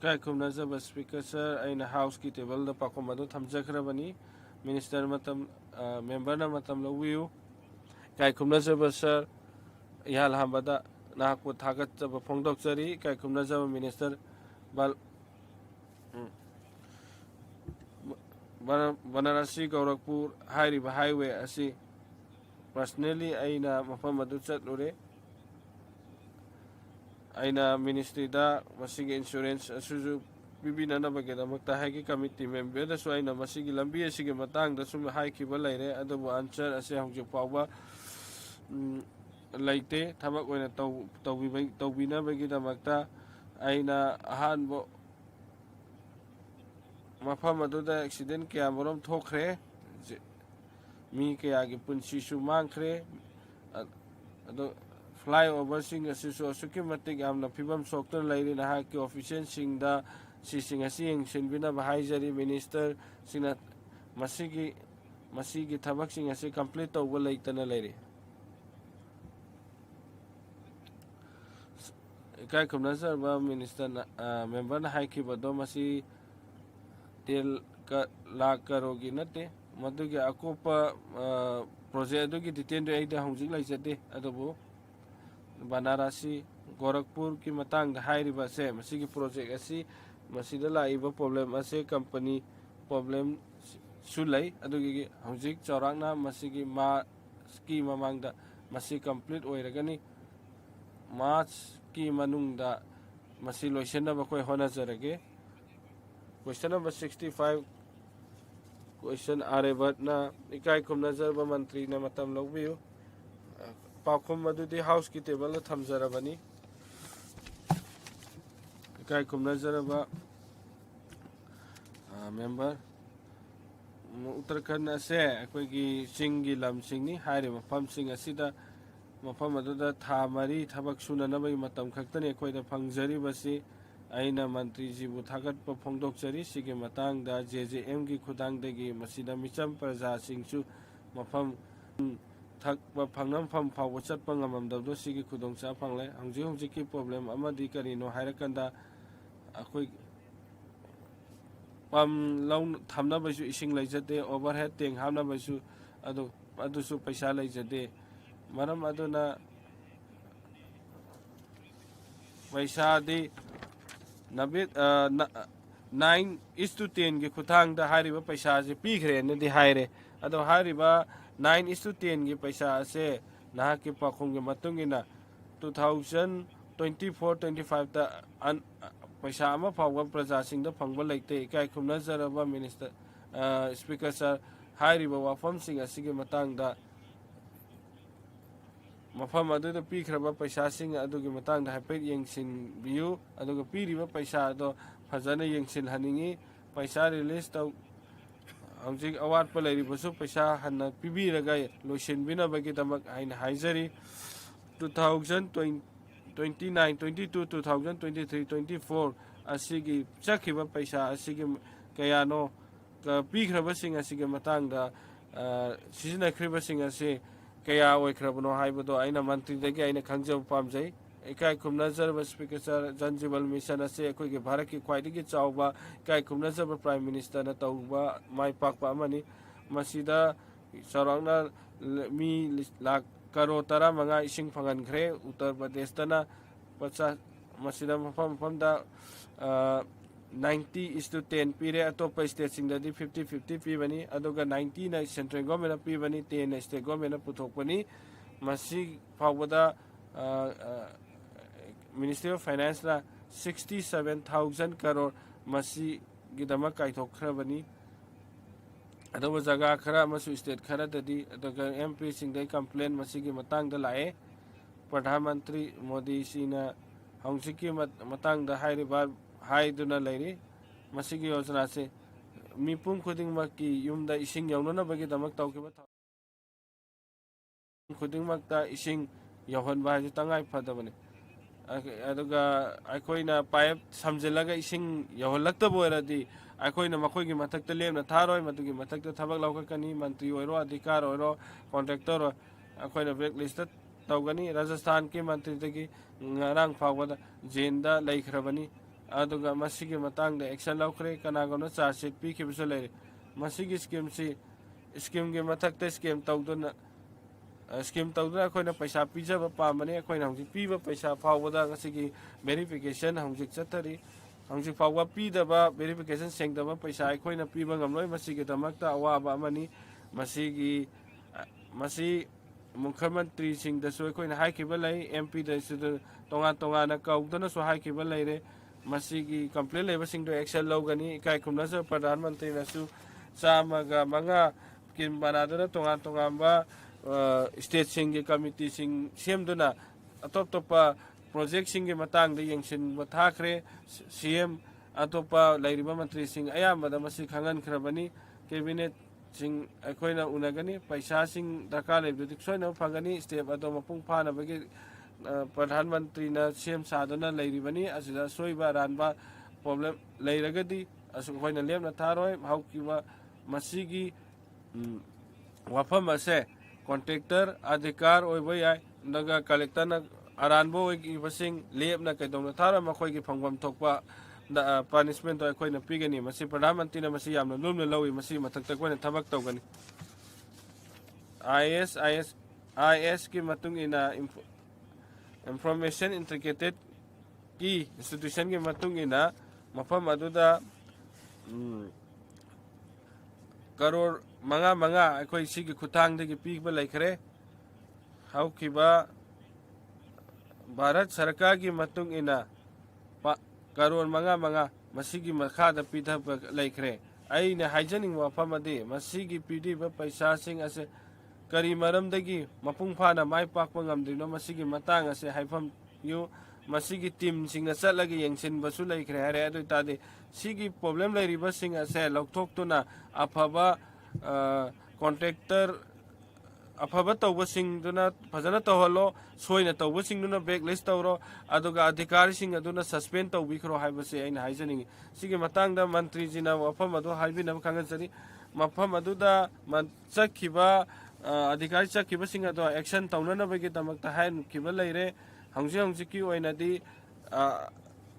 Kai Kumnazaba Speaker Sir, Aina House ki table the Pakomado Tamjakrabani, Minister Matam, Member Matam Lawiu, Kai Kumnazaba Sir, Yal Hambada, Nakut Hagat of Pongdok Sari, Kai Kumnazaba Minister Bal Banarasi Gorakpur, Highway, Asi, personally, Aina Mafamadut Lure. Aina Ministry da masigi insurance asuzu bibina bagidamagta haiki committee member da so aina masigi lambi asigi matang da sum haikiba laire adubu answer ase hojik fawba laite thabak oina tawbina bagidamagta aina ahanbo mafam aduda accident kya morom thokre mi kya gi punsi su mangkhre ado flyover sing asisu asuki matik amna phibam sokter lairi na ki official sing da si sing asi eng sinbina bahai minister sina masigi thabak sing asi complete tawba laitana lairi kai kumna sir ba minister member na hai ki bado masi tel ka la karogi nate madugi akopa project adugi detail aida hongjik laijate adobo Banarasi Gorakhpur ki matang hairiba se masigi project asi masida laiba problem ase company problem sulai adugi hojik chaurangna masigi ma ski mamangda masi complete oiragani march ki manungda masi loisena ba koi hona jarage question number 65 question arebat na ikai kum nazar ba mantri na matam logbiu Pakum Madudi House ki table Tamzarabani Kai Kumnazaraba member Uttarakhand Ase Akwegi Singi Lam Singni Hari Mafam Sing Asida Mafam Aduda Thamari Tabak Suna Nabai Matam Kaktani Akwai Pangzari Basi Aina Mantri Jibu Thagat Pongdok Jari Sige Matang da JJM ki Khudang Dagi Masida Micham Praja Singsu Mafam thakba phangnam pham phawba chatpa ngamamdabdo sigi khudongcha phangle hongji ki problem amadi karino hairakanda akhoi pam laun thamna baisu ising laijate overhead tank hamna baisu adusu paisa laijate maram aduna paisa di nabit 9:10 gi khuthang da hariba paisa je pikhre ne di haire ado hariba 9:10 की पैसा से ना की पाखों के मतुंगिना 2024-25 ता पैसा अमा फावगा प्रजा सिंह दा फंगबा लेते इकाई खुमना जरबा मिनिस्टर स्पीकर सर हारिबा वाफम सिंह असिगे मतंग दा मफम अदुदा पीखरबा पैसा सिंह अदुगे मतंग दा हाइपेट यंगसिन बियु अदुगे पीरिबा पैसा दो फजना यंगसिन हनिंगी पैसा रिलीज ता हौजिक अवाट पर लेरिबसु पैसा हन्ना पिबिरगा लोइसिनबिना बगिदमक आइन हाइजरी 2022-23 असिगी चखिबा पैसा असिगी कयानो पीखरबसिंग असिगे मतंगदा सिजनखरिबसिंग असे कया ओइखरबनो हाइबदो आइना मंत्री दगे आइना खंगजब पामजै इकाई खुमनाजरब स्पीकर सर जनजीवल मिशन असे अखोइगे भारत की ख्वाइदगी चावबा इकाई खुमनाजरब प्राइम मिनिस्टर न तौबा माइ पाकबा अमनि मसिदा सरांगना मी लाख करोड़ 15 इसिंग फंगनखरे उत्तर प्रदेश तना 50 मसिदा मफमदा 90:10 पीरे अतोप स्टेट सिंगदि 50-50 पीबनी अदुगा 90 ना सेंट्रल गवर्नमेंट पीबनी 10 ना स्टेट गवर्नमेंट पुथोकपनी मसि फावबदा Ministry of Finance na 67,000 crore masi gidama kaithokhrabani adoba jaga khara masu state khara dadi adoga MP singdai complain masi gi matang da lae Pradhan Mantri Modi sina hongsi matang da hairi bar hai duna lairi masi gi yojana se mipum khuding maki yumda ising yawnana bagi damak tawkiba khuding makta ising yawhan ba ji tangai phadabani aduga akoina pipe samjelaga ising yawlakta boiradi akoina makhoi gi mathakta lemna tharoi madugi mathakta thabak laukakani mantri oiro adhikar oiro contractor akoina blacklist tawgani Rajasthan ki mantri dagi ngarang phawada jenda laikhrabani aduga masigi matang de action laukre kana gono charge sheet pi khibsu leire masigi scheme si scheme ge mathak te scheme tawduna scheme tawduna khoina paisa pijaba pamane khoina hongji piba paisa phawda ngasigi verification hongji chatari hongji phawwa pidaba verification sengdaba paisa khoina piba ngamloi masigi damakta awaba amani masigi masi मुख्यमंत्री सिंह दसो कोई high cable लाई MP दसो तोंगा तोंगा ना काउदना सो high cable लाई रे मसी की complain लेबा सिंह दो action लौगनी इकाई खुमना से प्रधानमंत्री नसु सामगा मंगा किन बनादना तोंगा तोंगा बा स्टेट सिंह की कमिटी सिंह सेमदना अतोप तोपा प्रोजेक्ट सिंह के मतंग दे यंगसिन बथाखरे सीएम अतोपा लाइरिबा मंत्री सिंह अयामदा मसी खंगन खरबनी कैबिनेट सिंह अखोइना उनगनी पैसा सिंह दरकार लेबदि सोइना फंगनी स्टेप अदो मपुंग फानबगी प्रधानमंत्री ना सीएम सादना लेरिबनी असिदा सोइबा रानबा प्रॉब्लम लेरगदी असु खोइना लेमना थारोय हाउकिबा मसीगी वाफम असे कॉन्ट्रैक्टर अधिकार ओइबो याय नगा कलेक्टर ना अरानबो ओइगी बसिंग लेबना कैदोंना थारा मखोइगी फंगबम थोकपा punishment to akhoi na pigani masi प्रधानमंत्री na masi yamna lumna lawi masi mathak ta koina thabak tawgani IS ki matung ina information integrated ki institution ki matung ina mafam aduda karor manga akhoi si ki khutang de ki pigba laikhre hau ki ba Bharat Sarkar ki matung ina crore मंगा मसीगी मखादा पीधा लेखरे अने हाइजनिंग वफमदे मसीगी पीडीब पैसा सिंग असे करी मरमदगी मपुंग फाना माइ पाकप ngamdrino मसीगी Matang असे हाइफम यु मसीगी team सिंग चलगे यंगसिन बसु लेखरे हरे अदु तादे सीगी problem लेरिबा सिंग असे लौथोक्तुना अफबा कॉन्ट्रैक्टर अफब तौबसिंगदुना फजना तौहलो सोइना तौबसिंगदुना बैकलिस्ट तौरो अदुगा अधिकारीसिंग अदुना सस्पेंड तौबिखरो हाइबसे आइन हाइजनिंग सिगे मतंगदा मंत्री जिना वफम अदु हाइबिनब खांगसरी मफम अदुदा चखिबा अधिकारी चखिबसिंग अदु एक्शन तौननबगे दमकता हाइन खिबा लेरे हंगजि हंगजि की ओइनादी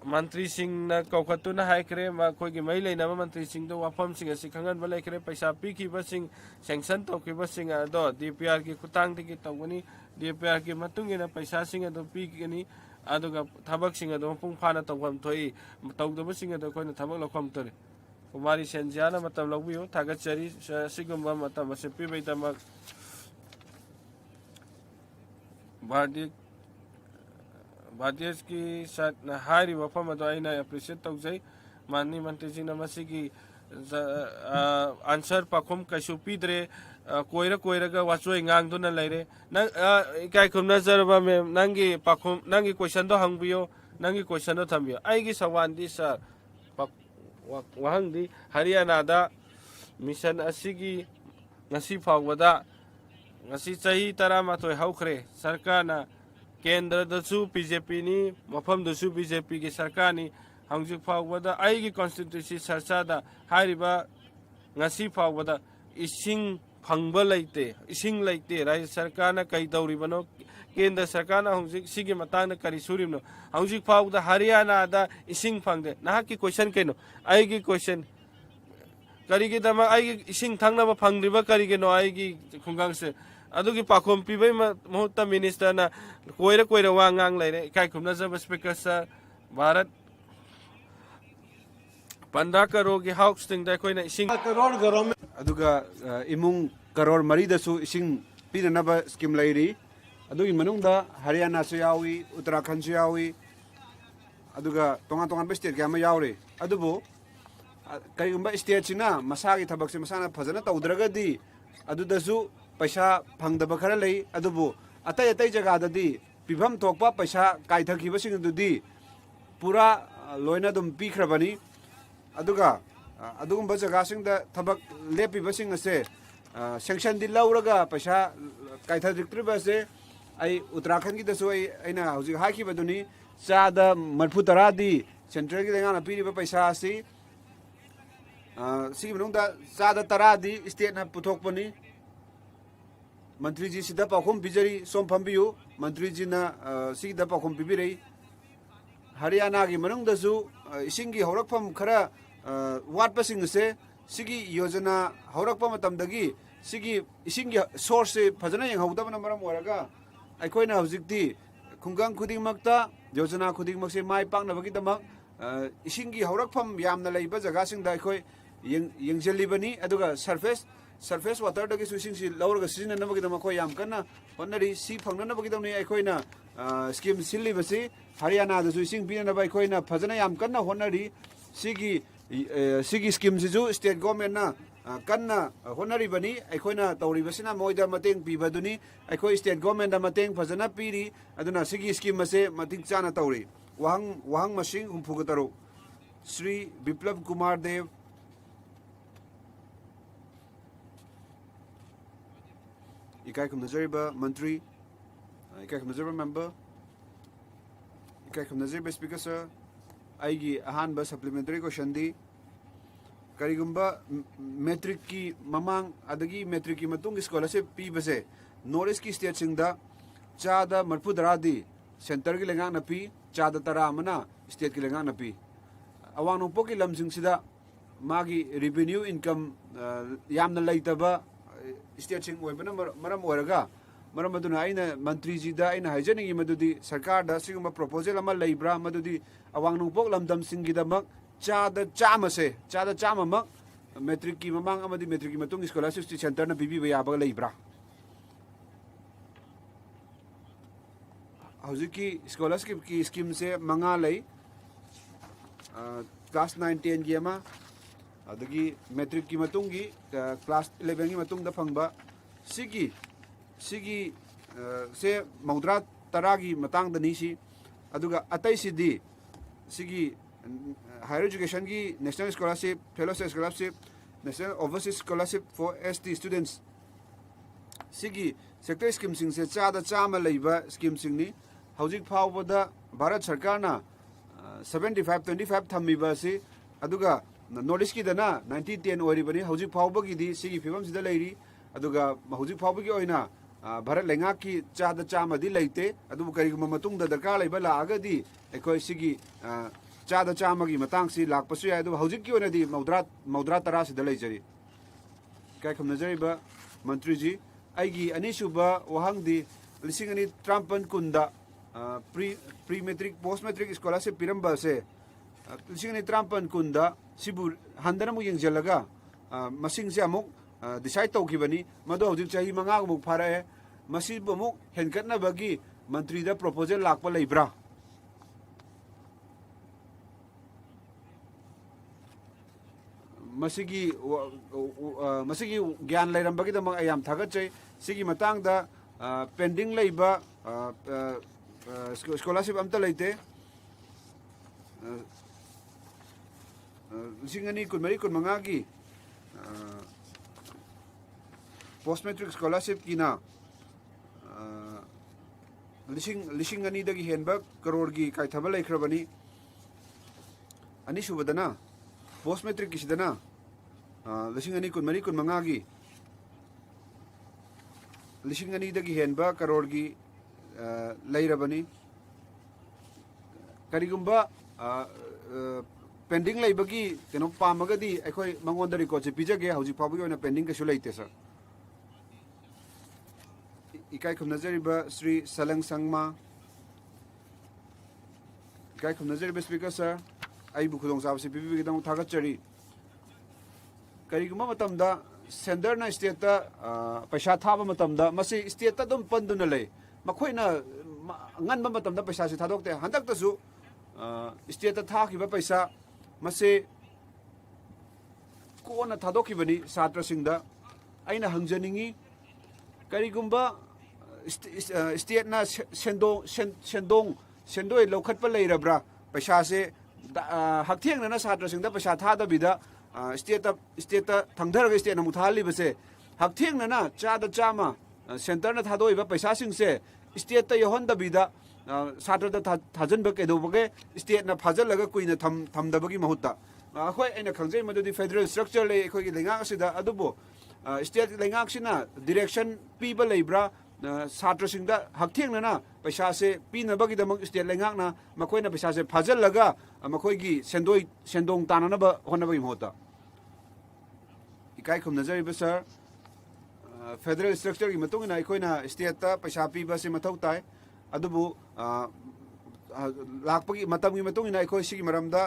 मंत्री सिंह ना कौखतुना हाइक्रे मखोगी मै लेना मंत्री सिंह दो वफम सिंह असि खंगन बलेखरे पैसा पीखिबा सिंह सैंक्शन तौखिबा सिंह अदो डीपीआर की खुतांग दिगी तौगनी डीपीआर की मतुंगिना पैसा सिंह अदो पीगनी अदुगा थबक सिंह अदो पुंग फाना तौगम थोई तौदबा सिंह अदो कोइना थबक लखम तरे कुमारी सेंजियाना मतम लौबियो थागतचरी सिगुम्बा मतम असे पीबैदमक भारतीय की हारी वफम अदो एप्रिशिएट तौजै माननीय मंत्री जी की आंसर पाखम कैसु पीद्रे कोइरगा वाचोय ngang लेरे नंग इकाई खुमना जरबा में नंगी पाखम नंगी क्वेश्चन दो हंगबियो नंगी क्वेश्चन दो थंबियो आइगी सवाल सर वहंगदी हरियाणा दा मिशन असिगी ngasi फावदा ngasi चाही 13 हौखरे सरकार ना केंद्र दसु बीजेपी नि मफम दसु बीजेपी की सरकार नि हंगजु फावदा आइगी कॉन्स्टिट्यूंसी सरसादा हारिबा ngasi फावदा इसिंग फंगबा लेते इसिंग लेते राज्य सरकार ना कई दौरिबनो केंद्र सरकार ना हंगजि सिगे मतांग ना करी सुरिमनो हंगजि फावदा हरियाणा दा इसिंग फंगदे ना की क्वेश्चन केनो आइगी क्वेश्चन करीगे दमा आइगी इसिंग थांगना फंगरिबा करीगे नो आइगी खुंगांग से अदुगी पाखोम पिबै मुहूर्त मिनिस्टर ना कोइरा वांगांग लेरे इकाई खुमना जब स्पीकर सर भारत 15 करोड़ की हाउस थिंग दा कोइना इसिंग करोड़ गवर्नमेंट अदुगा इमुंग करोड़ मरी दसु इसिंग पिरनबा स्कीम लेरी अदुगी मनुंगदा हरियाणा सु यावी उत्तराखंड सु यावी अदुगा तोंगा स्टेट क्या यावरे अदुबो कईगुंबा स्टेट सिना मसागी थबक से मसाना फजना तौद्रगदी अदुदसु पैसा फंगदब खरा लई अदुबो अतै अतै जगह पीफम थोकपा पैसा कायथखिबसिंगदुदी पूरा लोइना दुम पीखरबनी अदुगा अदुगुंबा जगहसिंगदा थबक लेपिबसिंग असे सेंक्शन दि लौरगा पैसा कायथरिक्ट्रिबसे आई उत्तराखंड की दसु आइना हौजिक हाखिबदुनी चादा मरफु तरादी सेंट्रल की देगाना पीरिबा पैसा असि सी मनुंगदा चादा तरादी स्टेट ना पुथोकपनी मंत्री जी सिदा पाखोम बिजरी सोम फंबियु मंत्री जी ना सिदा पाखोम बिबिरई हरियाणा की मनुंग दसु इसिंगी हौरकफम खरा वाटपसिंग से सिगी योजना हौरकपा मतमदगी सिगी इसिंगी सोर्स से फजना यंगहौदबना मरम ओरगा अखोइना हौजिकती खुंगंग खुदिंगमक्ता योजना खुदिंगमक से माय पाकनबगीदमक इसिंगी हौरकफम यामना लैबा जगासिंगदा अखोइ यंगजलिबनी अदुगा सरफेस वाटर दगी सुसिंग सि लौरगा सिजननबगीदमक अखोइ याम कन्ना होनरी सी फंगनबगीदमनी अखोइना स्कीम सिल्लिबसी हरियाणा दसु इसिंग पिननबा अखोइना फजना याम कन्ना होनरी सिगी स्कीम सिजु स्टेट गवर्नमेंट ना कन्ना होनरीबनी अखोइना तौरिबसिना मोइदा मतेंग पिबदुनी अखोइ स्टेट गवर्नमेंट दा मतेंग फजना पीरी अदुना सिगी स्कीम मसे मतिंग चाना तौरी वहंग मसिंग हुंफुगतरो श्री विप्लव कुमार देव इकाई खुमनजरिबा मंत्री इकाई खुमनजरिबा मेंबर इकाई खुमनजरिबा स्पीकर सर आईगी अहानबा सप्लीमेंटरी क्वेश्चन दी करीगुंबा मैट्रिक की ममांग अदगी मैट्रिक की मतुंग स्कॉलरशिप पीबसे नॉर्थ ईस्ट की स्टेट सिंगदा चादा मरफुदरादी सेंटर की लेंगा नपी चादा तरा मना स्टेट की लेंगा नपी अवांग नोपो की लमसिंग सिदा मागी रेवेन्यू इनकम यामना लैतबा स्टेट सिंग ओइबना मरम ओरगा मरम मदुना आइना मंत्री जीदा आइना हाइजनिंग मदुदी सरकार दा सिगुमा प्रपोजल अमा लैब्रा मदुदी अवांग नोपोक लमदम सिंगिदमक चादा चाममक मैट्रिक की ममांग अमदी मैट्रिक की मतुंग स्कॉलरशिप सेंटर ना बीबी याबा लैब्रा हौजिक की स्कॉलरशिप की स्कीम से मंगा लई क्लास 9 10 की अमा अदगी मैट्रिक की मतुंगी क्लास 11 की मतुंग दा फंगबा सिगी से मौद्रा तरागी मतंग दनीसी अदुगा अतई सिदी सिगी हायर एजुकेशन की national scholarship fellowship scholarship national overseas scholarship for ST students सिगी सेक्टर स्कीम सिंग से चादा चामा लैबा स्कीम सिंग नि हौजिक फावबदा भारत सरकार ना 75-25 थम्मीबा से अदुगा नॉर्थ ईस्ट की दना 90-10 ओरिबनी हौजिक फावबगी दी सिगी फिबम सिदा लैरी अदुगा हौजिक फावबगी ओइना भारत लेंगा की चादा चामा दी लैते अदुबु करिगुम मतुंग दा दरकार लैबा लागादी एकोइ सिगी चादा चामगी मतंग सि लाकपसु याय अदुबु हौजिक की ओइनादी मौद्रा तरा सिदा लैजरी काय खमनजरिबा मंत्री जी आइगी अनिसुबा वहांगदी लिसिंग अनि ट्राम्पन कुंदा pre matric post matric scholarship पिरंबा से लिसिंग अनि ट्राम्पन कुंदा सिबु हंदना मु यंगजलगा मसिंग से अमुक डिसाइड तौखिबनी मदो हौजिक चाही मंगा मुक फारे मसिबु मुक हेनकटनबगी मंत्री दा प्रपोजल लाकपा लैब्रा मसिगी ज्ञान लैरंबगीदमक आयाम थागतचै सिगी मतंगदा पेंडिंग लैबा स्कॉलरशिप अमता लैते लिसिंग अनि कुनमरी कुनमंगा की पोस्ट मैट्रिक स्कॉलरशिप की ना लिसिंग अनि दगी हेनबा करोड़ की कायथबा लैख्रबनी अनिसुबदना पोस्ट मैट्रिक की सिदना लिसिंग अनि कुनमरी कुनमंगा की लिसिंग अनि दगी हेनबा करोड़ की लैरबनी करिगुंबा पेंडिंग लैबगी केनो पामगदी अखोय मंगोंद रिकॉर्ड से पिजगे हौजी फाबगी ओना पेंडिंग केसु लैते सर इकाई खुमनजरिबा श्री सलंग संगमा इकाई खुमनजरिबा स्पीकर सर आई बुखुदोंग साबसे पिबिगिदोंग थागतचरी करिगुंबा मतमदा सेंडरना स्टेट पैसा थाबा मतमदा मसी स्टेट दम पंदुना लै मखोइना nganba matamda paisa se thadokte handak tasu state ta khiba paisa mase kona thadokibani satra singda aina hangjaningi karigumba state na sendoi lokhatpa leirabra paisa se haktheng na satra singda paisa thada bida state ta thangdhar state na muthali base haktheng na chada chama center na thadoiba paisa sing se state यहोंदबीदा सात्र थाजनब कदोबगे state ना फाजलगा कुइना थमदबगी महुत्ता अखोय एना खंगजै मदुदी federal structure ले अखोय लेंगा सिदा अदुबो state लेंगा सिना डायरेक्शन पीबा लेब्रा सात्रसिंगदा हकथेंगना पैसा से पीनबगीदमक स्टेट लेंगाकना मखोइना पैसा से फाजलगा मखोइगी सेंदोंग ताननब होनबगी महोता इकाई खुमनजरिब सर फेडरल स्ट्रक्चर की मतुंगना अखोइना स्टेट ता पैसा पीबसे मथौ ताई अदुबु लाकपगी मतमगी मतुंगना अखोइ सिगी मरमदा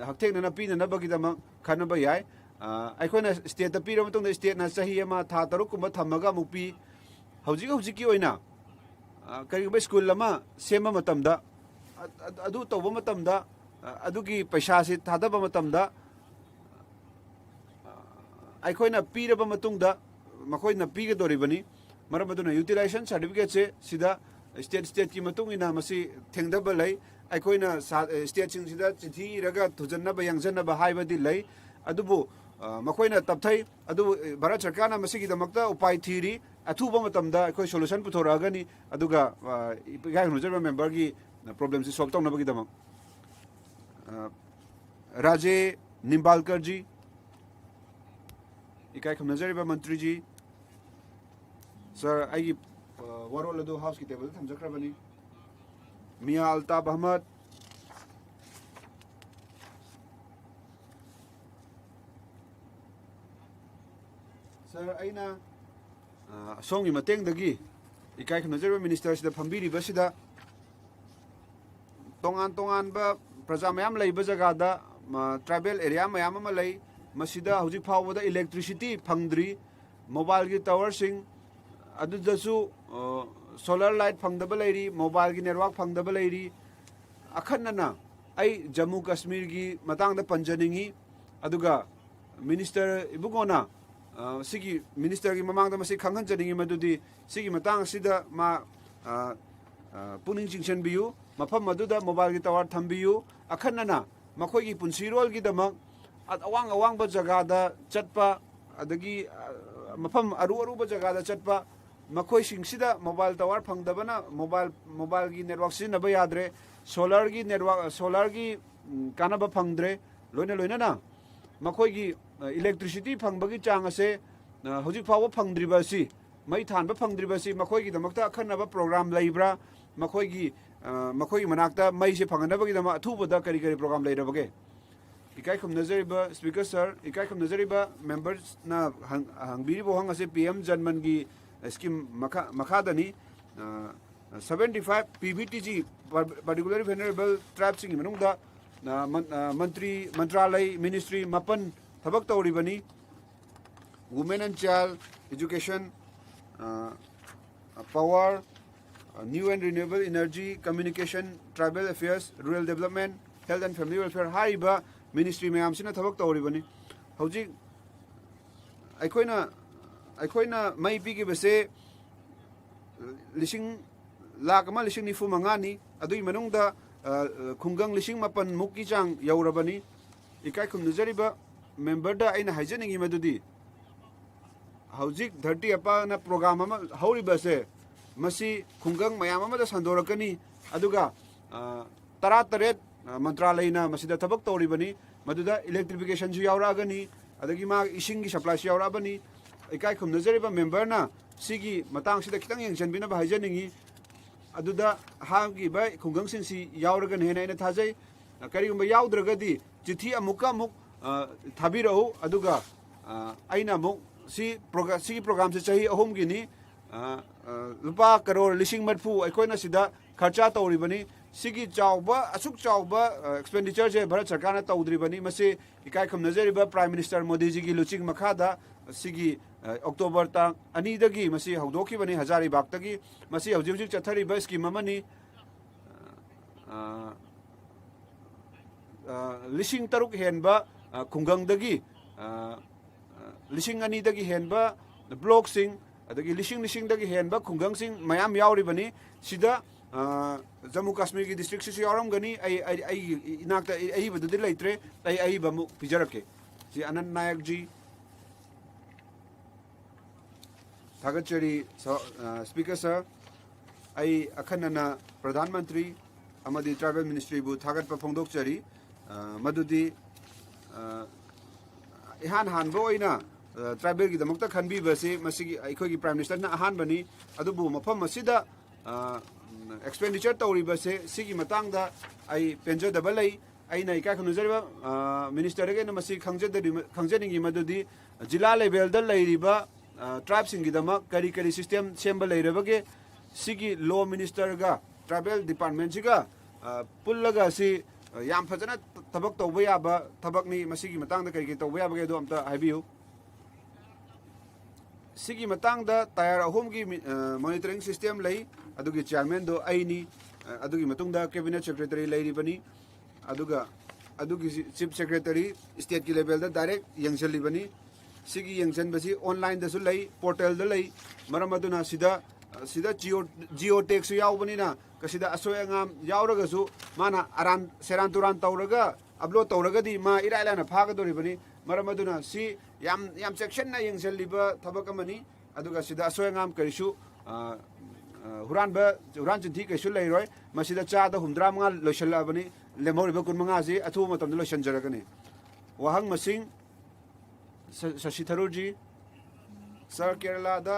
हकथेंगना पीनबगीदमक खनब याय अखोइना स्टेट पीर मतुंगना स्टेट ना सही अमा था तरुक कुम थमगा मुपी हौजिक की ओइना करिगबा स्कूल लमा सेम मतमदा अदु तौबा मतमदा अदुगी पैसा से थादबा मतमदा अखोइना पीरबा मतुंगदा मखोइना पीगदोरिबनी मरम अदुना यूटिलाइजेशन सर्टिफिकेट से सिदा स्टेट की मतुंगिना मसी थेंगदबा लै अखोइना स्टेट सिंग सिदा चिठी रगा थुजन्नबा यांजन्नबा हाइबदी लै अदुबु मखोइना तपथै अदु भारत सरकारना मसिगिदमक्ता उपाय थीरी अथुबा मतमदा अखोइ सोल्यूशन पुथोरागनी अदुगा इकाई खुमनजरिबा मेंबर की प्रॉब्लम से सॉल्व तौनबगीदमक राजे निम्बालकर जी इकाई खुमनजरिबा मंत्री जी सर आई वरोल अदु हाउस की टेबल थमजखरबनी मियां अल्ताफ अहमद सर अइना सोंगी मतेंगदगी इकाई खुमनजरिबा मिनिस्टर सिदा फंबीरिबसिदा तोंगान बा प्रजा मयाम लैब जगादा ट्राइबल एरिया मयाम अमा लै मसिदा हौजिक फावबदा इलेक्ट्रिसिटी फंगद्री मोबाइल की टावर सिंग अदुदसु सोलर लाइट फंगदबा लैरी मोबाइल की नेटवर्क फंगदबा लैरी अखन्नना आई जम्मू कश्मीर की मतंगदा पंजनिंगी अदुगा मिनिस्टर इबुगोना सिगी मिनिस्टर की ममांगदा मसी खंगहनजनिंगी मदुदी सिगी मतंग सिदा मा पुनिंग चिंगसनबियु मफम मदुदा मोबाइल की टावर थंबियु अखन्नना मखोइगी पुंसिरोल की दमक अवांग जगह चटपा अदगी मफम अरुबा जगह चटपा मखोइसिंगसिदा मोबाइल टावर फंगदबना मोबाइल की नेटवर्क सिनबा याद्रे सोलर की नेटवर्क सोलर की कानबा फंगद्रे लोइना मखोइगी इलेक्ट्रिसिटी फंगबगी चांग असे हौजिक फाव फंगद्रिबासी मई थानबा फंगद्रिबासी मखोइगी दमक्ता अखन्नबा प्रोग्राम लैब्रा मखोइगी मनाक्ता मई से फंगनबगी दमा अथुबदा करी प्रोग्राम लैरबगे इकाई खुमनजरिबा स्पीकर सर इकाई खुमनजरिबा मेंबर्स ना हंगबिरिबो हंग असे पीएम जनमन की स्कीम मखादनी 75 पीबीटीजी पर्टिकुलरली वेनरेबल ट्राइब सिंग मनुंगदा मंत्रालय मिनिस्ट्री मपन थबक तौरिबनी women and child education power new and renewable energy communication tribal affairs rural development health and family welfare हाइबा मिनिस्ट्री मैम से थबक तौरिबनी हौजिक अखोइना मई पीगिबसे लिसिंग लाख अमा लिसिंग निफु मंगानी अदुई मनुंगदा खुंगंग लिसिंग मपन मुक्की चांग यौरबनी इकाई खुमनजरिबा मेंबरदा अइना हाइजनिंगी मदुदी हौजिक धरती अपाना प्रोग्राम अमा हौरिबसे मसी खुंगंग मयाम अमादा संदोरकनी अदुगा 13 मंत्रालयना मसिदा थबक तौरिबनी मदुदा इलेक्ट्रिफिकेशन जु यावरागनी अदगी मा इसिंग की सप्लाई से यावराबनी इकाई खुमनजरिबा मेंबरना सिगी मतंग सिदा खितंग यंगसनबिना भाइजनिंगी अदुदा हागी बाय खुंगंग सिंसी यावरगन हेना इना थाजै करिगुंबा यावद्रगदी चिठी अमुका मुक थाबिरहु अदुगा अइना मुक सी प्रोग्राम से चाही अहोम गिनी लुपा करोड़ लिसिंग मरफु अखोइना सिदा खर्चा तौरिबनी सिगी चावबा असुक चावबा एक्सपेंडिचर जे भारत सरकार तौद्रिबनी मसे इकाई खुमनजरिबा प्राइम मिनिस्टर मोदी जी की लुचिंग मखादा सिगी अक्टोबर तांग अनीदगी मसी हौदोखिबनी हजारीबागतगी मसी हौजिक चथरिबा स्कीम अमनी लिसिंग तरुक हेनबा खुंगंगदगी लिसिंग अनीदगी हेनबा ब्लॉक सिंग अदगी लिसिंगदगी हेनबा खुंगंग सिंग मयाम यावरिबनी सिदा जम्मू कश्मीर की डिस्ट्रिक्ट से यावरमगनी आई इनाक्ता आई बदुदि लैत्रे आई बमु पिजरके जी अनंत नायक जी थागचरी स्पीकर सर आई अखन्नना प्रधानमंत्री अमदी ट्राइबल मिनिस्ट्री बु थागत फोंदोकचरी मदुदी इहान हानबो ओइना ट्राइबल की दमकता खनबी बसे मसिगी अखोगी प्राइम मिनिस्टर ना अहान बनी अदुबु मफम मसिदा एक्सपेंडिचर तौरी बसे सिगी मतंगदा आई पेंजो डबल आई अना इका खनुजरबा मिनिस्टर के मसी खंगजनिंगी मदुदी जिला लेवल द लेरिबा ट्राइब सिंगिदमक करी करी सिस्टम सेम्बा लेरबगे सिगी लॉ मिनिस्टर गा ट्राइबल डिपार्टमेंट सिगा पुल्लगा सि याम फजना थबक तौबा याबा थबकनी मसिगी मतंगदा करी तौबा याबगे दो अमता हाइबियु सिगी मतंगदा टायर अहोम की मॉनिटरिंग सिस्टम लई अदुगी चेयरमैन दो आईनी अदुगी मतुंगदा कैबिनेट सेक्रेटरी लेरिबनी अदुगा अदुगी चीफ सेक्रेटरी स्टेट की लेवल दा डायरेक्ट यंगसलिबनी सिगी यंगसन बसी ऑनलाइन दसु लई पोर्टल द लई मरम अदुना सिदा सिदा जियो टैक्स यावबनिना कसिदा असोय अंगाम यावरगसु माना अरान सेरान तुरान तौरगा अपलोड तौरगदी मा इराइलाना फागदोरिबनी मरम अदुना सि याम सेक्शन ना यंगसलिबा थबक अमनी अदुगा सिदा असोय अंगाम करिसु हुरान चिंथी कैसु लेरोय मसिदा चादा हुमद्रा मंगा लोइसलाबनी लेमोरिबा कुन मंगा जी अथु मतम लोइसनजरगनी वहंग मसिंग शशि थरूर जी सर केरला दा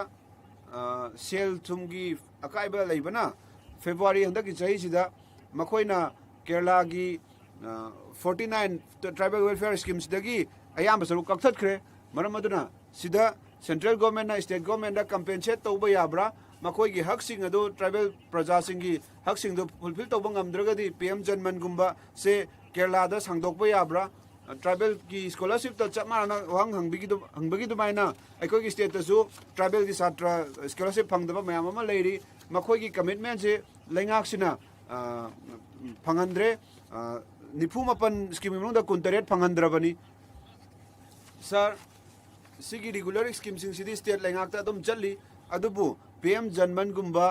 सेल थुमगी अकाइबा लेबना फेब्रुआरी हंदकी चही सिदा मखोइना केरला की 49 ट्राइबल वेलफेयर स्कीम सिदगी अयाम सरु कक्थत्खरे मरम अदुना सिदा सेंट्रल गवर्नमेंट ना स्टेट गवर्नमेंट दा कंपेंसेट तौबा याब्रा मखोइगी हकसिंग अदु ट्राइबल प्रजासिंगी हकसिंग दो फुलफिल तौबा ngamdragadi पीएम जनमन गुम्बा से केरला दा सांगदोकबा याब्रा ट्राइबल की स्कॉलरशिप तो चमाना वहां हंगबगी दुमाइना अखोगी स्टेट तसु ट्राइबल की छात्र स्कॉलरशिप फंगदबा मयाम अमा लेरी मखोगी कमिटमेंट से लेंगाक्सिना फंगंद्रे निफु मपन स्कीम मनुंग दा कुंतरेट फंगंद्रबनी सर सिगी रेगुलर स्कीम सिंग सिदी स्टेट लेंगाक्ता दम चली अदुबु पीएम जनमन गुम्बा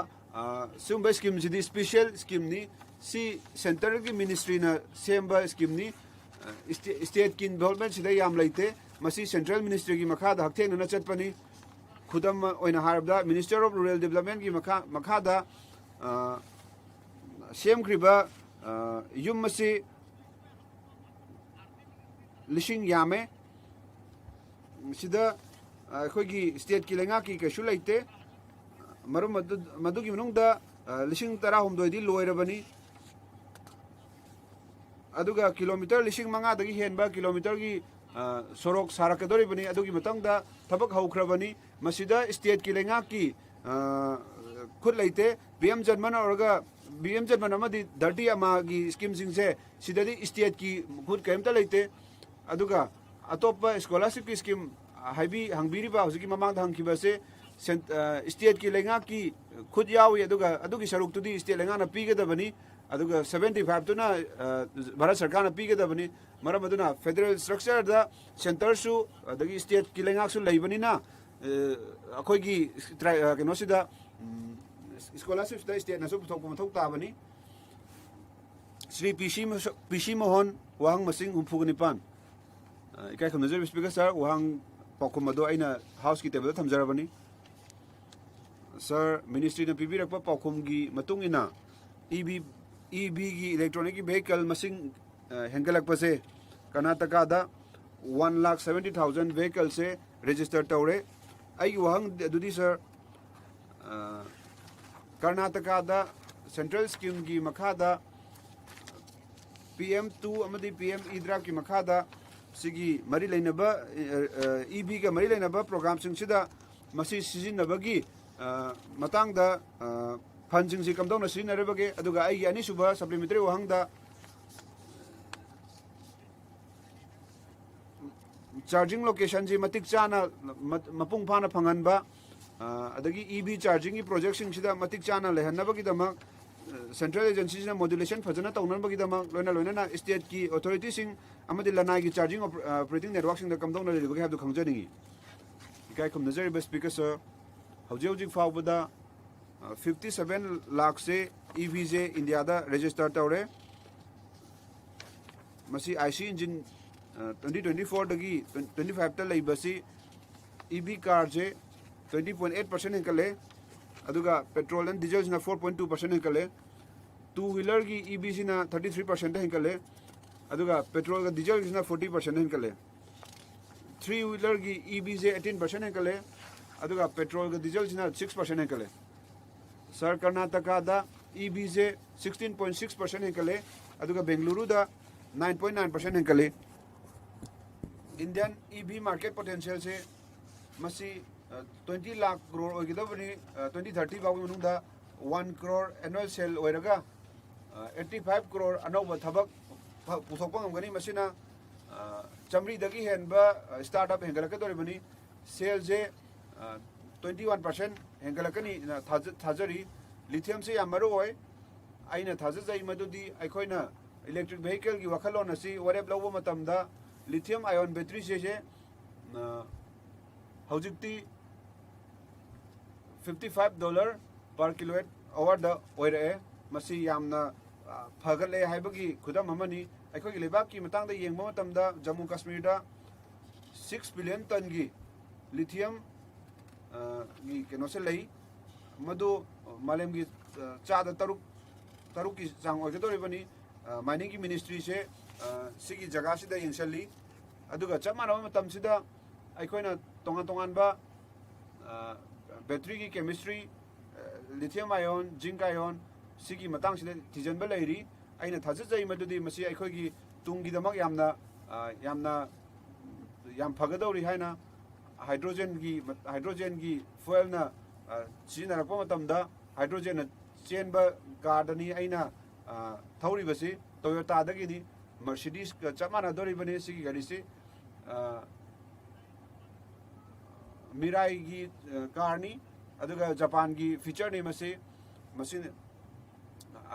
सुंबा स्कीम सिदी स्पेशल स्कीम नि सी सेंटर की मिनिस्ट्री ना सेम्बा स्कीम नि स्टेट की इन्वॉल्वमेंट सिदा याम लेते मसी सेंट्रल मिनिस्ट्री की मखादा हकथेंगना चटपनी खुदम ओइना हारबदा मिनिस्टर ऑफ रूरल डेवलपमेंट की मखादा सेमख्रिबा युम मसी लिशिंग यामे सिदा अखोगी स्टेट की लेंगा की कैसु लेते मरम मदुगी मनुंगदा लिशिंग तरा हुमदोइदी लोइरबनी अदुगा किलोमीटर लिशिंग मंगादगी हेनबा किलोमीटर की सोरोक सारकदोरिबनी अदुगी मतंगदा थबक हौख्रबनी मसिदा स्टेट की लेंगा की खुद लेते बीएम जन्मन औरगा बीएम जन्मन अमदी 30 अमागी स्कीम सिंगसे सिददी स्टेट की खुद कैमता लेते अदुगा अतोप स्कॉलरशिप की स्कीम हाइबी हंगबीरिबा हौजिकी ममांग हंगखिबसे स्टेट की लेंगा की खुद यावी अदुगा अदुगी सरुक्तुदी स्टेट लेंगा ना पीगदबनी अदुगा 75 तुना भारत सरकार ना पीगदबनी मरम अदुना फेडरल स्ट्रक्चर दा सेंटर सु अदगी स्टेट की लेंगा सु लेबनीना अखोगी केनोसिदा स्कॉलरशिप दा स्टेट ना सु पुथोक मथोक ताबनी श्री पीसी मोहन वाहंग मसिंग हुफुगनिपान इकाय खमनजर स्पीकर सर वाहंग पाखुम अदो आइना हाउस की टेबल थमजरबनी सर मिनिस्ट्री ने पीबीरकपा पाखुम की मतुंग इना ईबी की इलेक्ट्रॉनिक व्हीकल मसिंग हेंगलकपसे कर्नाटका दा 1,70,000 व्हीकल से रजिस्टर तौरे आई वहंग दुदी सर कर्नाटका दा सेंट्रल स्कीम की मखादा PM2 अमदी PM इद्रा की मखादा सिगी मरी लेनबा ईबी का मरी लेनबा प्रोग्राम सिंगसिदा मसी सिजिनबगी मतंगदा फंड सिंगसि कमदौना सिजिनरबगे अदुगा आइगी अनिसुबा सप्लीमेंटरी वहंगदा चार्जिंग लोकेशन जी मतिक चाना मपुंग फाना फंगनबा अदगी ईबी चार्जिंग की प्रोजेक्ट सिंगसिदा मतिक चाना लेहनबगीदमक सेंट्रल एजेंसी ने मॉड्यूलेशन फजना तौनबगीदमक लोइना स्टेट की अथॉरिटी सिंग अमदी लनाई की चार्जिंग ऑपरेटिंग नेटवर्क सिंग कमदौना लेबगे हाबदु खंगजनिगी इकाय खमनजरिबा स्पीकर सर हौजी फावबदा 57 लाख से ईवीजे इंडिया दा रजिस्टर तौरे मसी आईसी इंजिन 2024 दगी 25 ता लेबसी ईबी कार जे 20.8% हेंकले अदुगा पेट्रोल एंड डीजल सिना 4.2% हेंकले टू व्हीलर की ईबी सिना 33% हेंकले अदुगा पेट्रोल का डीजल सिना 40% हेंकले 3 wheeler gi EV je 18% henkale aduga petrol ga diesel sina 6% henkale sir Karnataka da EV je 16.6% henkale aduga Bengaluru da 9.9% henkale Indian EV market potential se masi 20 lakh crore ogidabani 2030 bawu manungda 1 crore annual sale oiraga 85 crore anova thabak puthokpa ngamgani masina chamri dagi henba startup hengalakadoribani sale je 21% hengalakani thajari lithium se yamaru oi aina thajai madudi aikoina electric vehicle gi wakhalon asi warep lawba matamda lithium ion battery se haujikti $55 per kilowatt hour da oire masi yamna phagale haibagi khudam amani aikogi lebak ki matang da yengba matamda Jammu Kashmir da 6 billion ton gi lithium gi kenose lei madu malem gi cha da taruk ki jang oigdori bani mining ki ministry se sigi jaga sida yengsalli aduga chamana matam sida aikoina tongan ba battery ki chemistry lithium ion zinc ion sigi matang sida tijan ba leiri aina thajai madudi masi aikogi tungi damak yamna yam phagadori haina hydrogen gi fuel na sina rakpa matamda hydrogen na chenba gardani aina thauri basi Toyota dagi ni Mercedes ka chamana dori bani sigi gari se Mirai gi car ni aduga Japan gi feature ni masi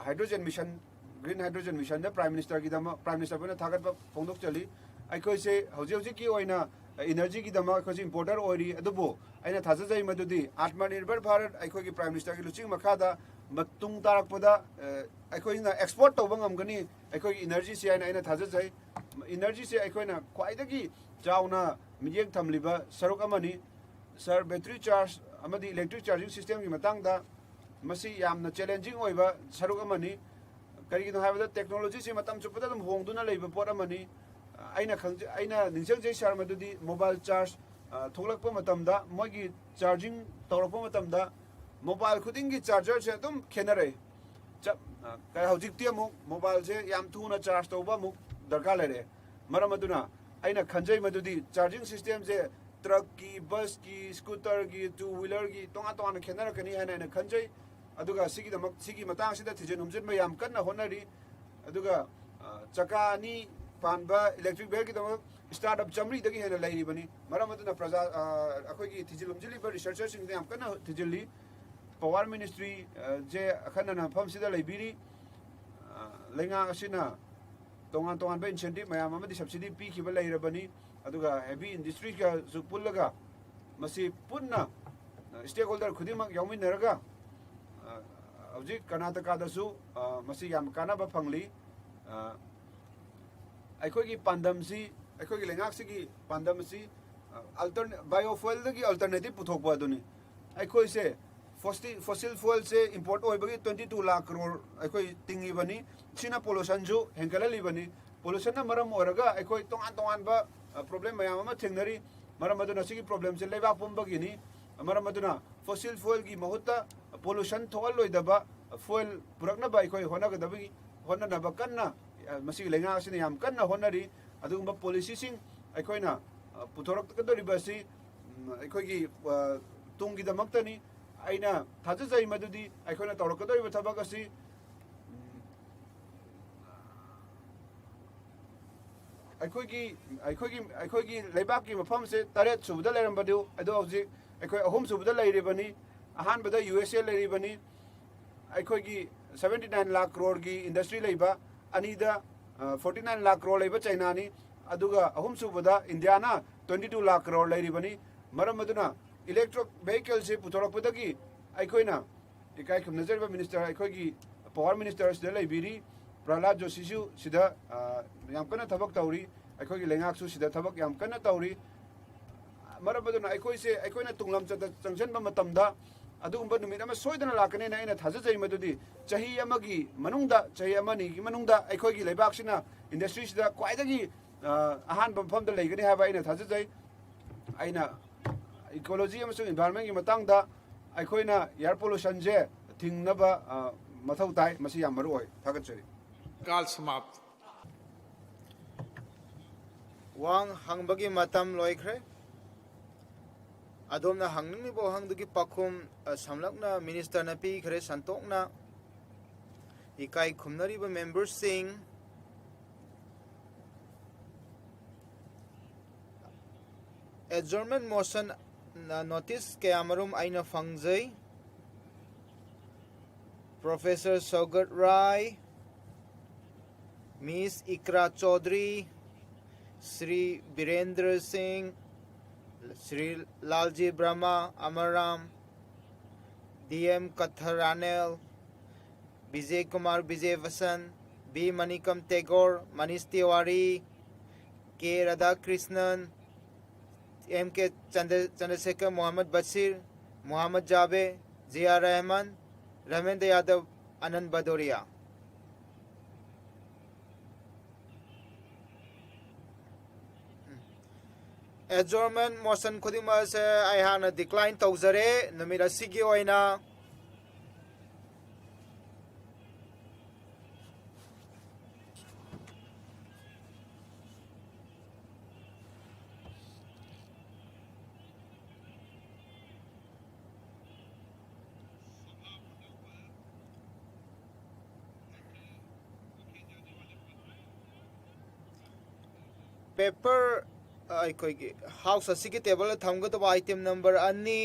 hydrogen mission green hydrogen mission da prime minister bana thagat ba phongdok chali aikoi se hoji ki oina energy gi dama khoji importer ori adubo aina thajai madudi atmanirbhar bharat aikoi gi prime minister gi luching makhada matung tarakpada aikoi na export to bangam gani aikoi energy se aina thajai energy se aikoi na khwaidagi chauna miyek thamliba saruk amani sir battery charge amadi electric charging system gi matang da masi yamna challenging oiba saruk amani karigino haibada technology se matam chupada dum hongduna leiba pot amani aina ningjang jai sar madudi mobile charge thoglakpa matamda mogi charging tawrakpa matamda mobile khuding gi charger se dum khenare kai hojik ti amuk mobile se yam thuna charge tawba muk darkar lere maramaduna aina khanjai madudi charging system se truck ki bus ki scooter ki two wheeler ki tonga khenara kani haina khanjai aduga sigi matang sida thijen umjin ma yam kanna honari aduga chaka ni panba electric vehicle ki dama startup chamri dagi hena lairi bani maramaduna praja akhoi ki thijil umjili ba researchers sing yam kanna thijili power ministry je akhana na pham sida laibiri lenga asina tongan ba incentive mayam amadi subsidy pi khiba lairabani aduga heavy industry ka su pullaga masi punna stakeholder khudimak yauminaraga Hojik Karnataka dasu masi yam kanaba phangli aikogi pandam si aikogi lengak sigi pandam si alternate biofuel gi alternative puthokpa aduni aikoi se fossil fuel se import oibagi 22 lakh crore aikoi tingi bani china pollution ju henkalali bani pollution na maram oraga aikoi tongan ba problem mayam ama thengnari maram aduna sigi problem se leba pumbagi ni maram aduna fossil fuel gi mahutta pollution thol loidaba fuel purakna ba aikoi honagadabagi honana kanna masi lenga asina yam kanna honari adugumba policy sing aikoina putorak kadori basi aikogi tungi damaktani aina thajai madudi aikoina tawrakadori bathabak asi aikogi leibak ki mafam se taret subda lerambadu adu hojik aikoi ahum subda leiribani ahan bada USA leiribani aikogi 79 lakh crore gi industry leiba anida 49 lakh crore leiba China ni aduga ahum subada India na 22 lakh crore leiribani maramaduna electric vehicle se putorakpadagi aikoina ikai khumnajariba minister aikogi power minister sida leibiri Prahlad Joshi su sida yam kana thabak tawri aikogi lengak su sida thabak yam kana tawri maramaduna aikoina tunglam changjan ba matamda adugumba numit ama soidana lakane na ina thajai madudi chahi amagi manungda chahi amani gi manungda aikogi leibak sina industry sida kwaidagi ahan bampham da leigani haba ina thajai ꯑꯩꯅ ecology ꯑꯃꯁꯨꯡ ꯏꯟꯚꯥꯏꯔꯟꯃꯦꯟꯒꯤ ꯃꯇꯥꯡꯗ ꯑꯩꯈꯣꯏꯅ year ꯄꯣꯂꯨꯁꯟꯁꯦ ꯊꯤꯡꯅꯕ ꯃꯊꯧ ꯇꯥꯏ ꯃꯁꯤ ꯌꯥꯝ ꯃꯔꯨ ꯑꯣꯏ ꯊꯥꯒꯠꯆꯔꯤ काल समाप्त वांग हंगबगी मतम लोइख्रे अदोमना हंगनिबो हंगदुगी पाखुम समलकना मिनिस्टर न पीख्रे संतोकना इकाई खुमनरीबो मेंबर्स सिंह adjournment motion notice के अमरुम आइना फंगजई professor Saugata Roy miss Iqra Chaudhary Shri Birendra Singh Shri Lalji Brahma Amra Ram DM कथरानेल Vijay Kumar Vijay Vasan B Manickam Tagore Manish Tewari K Radhakrishnan M K Chandrashekhar Mohammad Basheer Mohammad Jawed Zia Rahman Ramendra Yadav Anand Bhadauria adjournment motion khudima se ai hana decline tawzare numira sigi oina paper अखोगी हाउस असिगी टेबल थमगदब आइटम नंबर अन्नी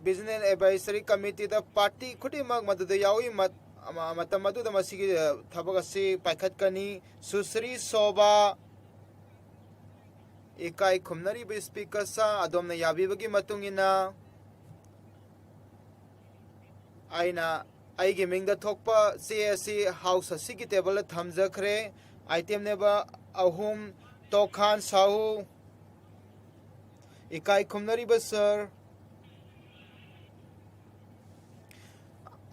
business advisory committee the party खुदिमक मदद यावी मतम मदुद मसिगी थबक असि पाइखतकनी सुश्री शोभा इकाई खुमनरी बे स्पीकर सा अदोमना याबीबगी मतुंगिना आइना आइगे मिंग थोपा चे हाउस असिगी टेबल थमजखरे आइटम नेबा अहुम तोखान साहू इकाई खुमनरी सर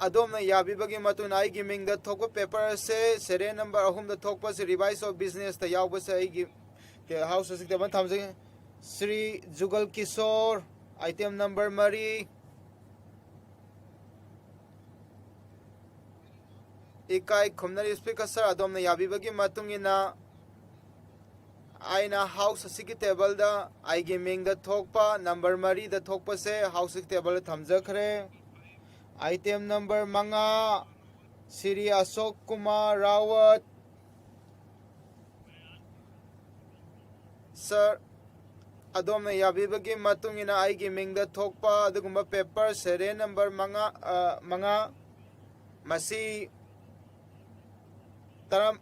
अदोमना याबीबगी मतुन आइगे मिंग थोपा पेपर से सेरे नंबर अहुम थोपा से रिवाइज ऑफ बिजनेस त यावब से आइगे हाउस असिगी table थमजगे Shri Jugal Kishore item number मरी इकाई खुमनरी स्पीकर सर अदोमना याबीबगी मतुंगिना आइना हाउस असिगी टेबल दा आइगे मिंग थोपा नंबर मरी द थोपा से हाउस टेबल थमजखरे आइटम नंबर मंगा श्री अशोक कुमार रावत सर अदोमना याबीबगी मतुंगिना आइगे मिंग थोपा अदुगुम्बा पेपर सेरे नंबर मंगा मसी तरम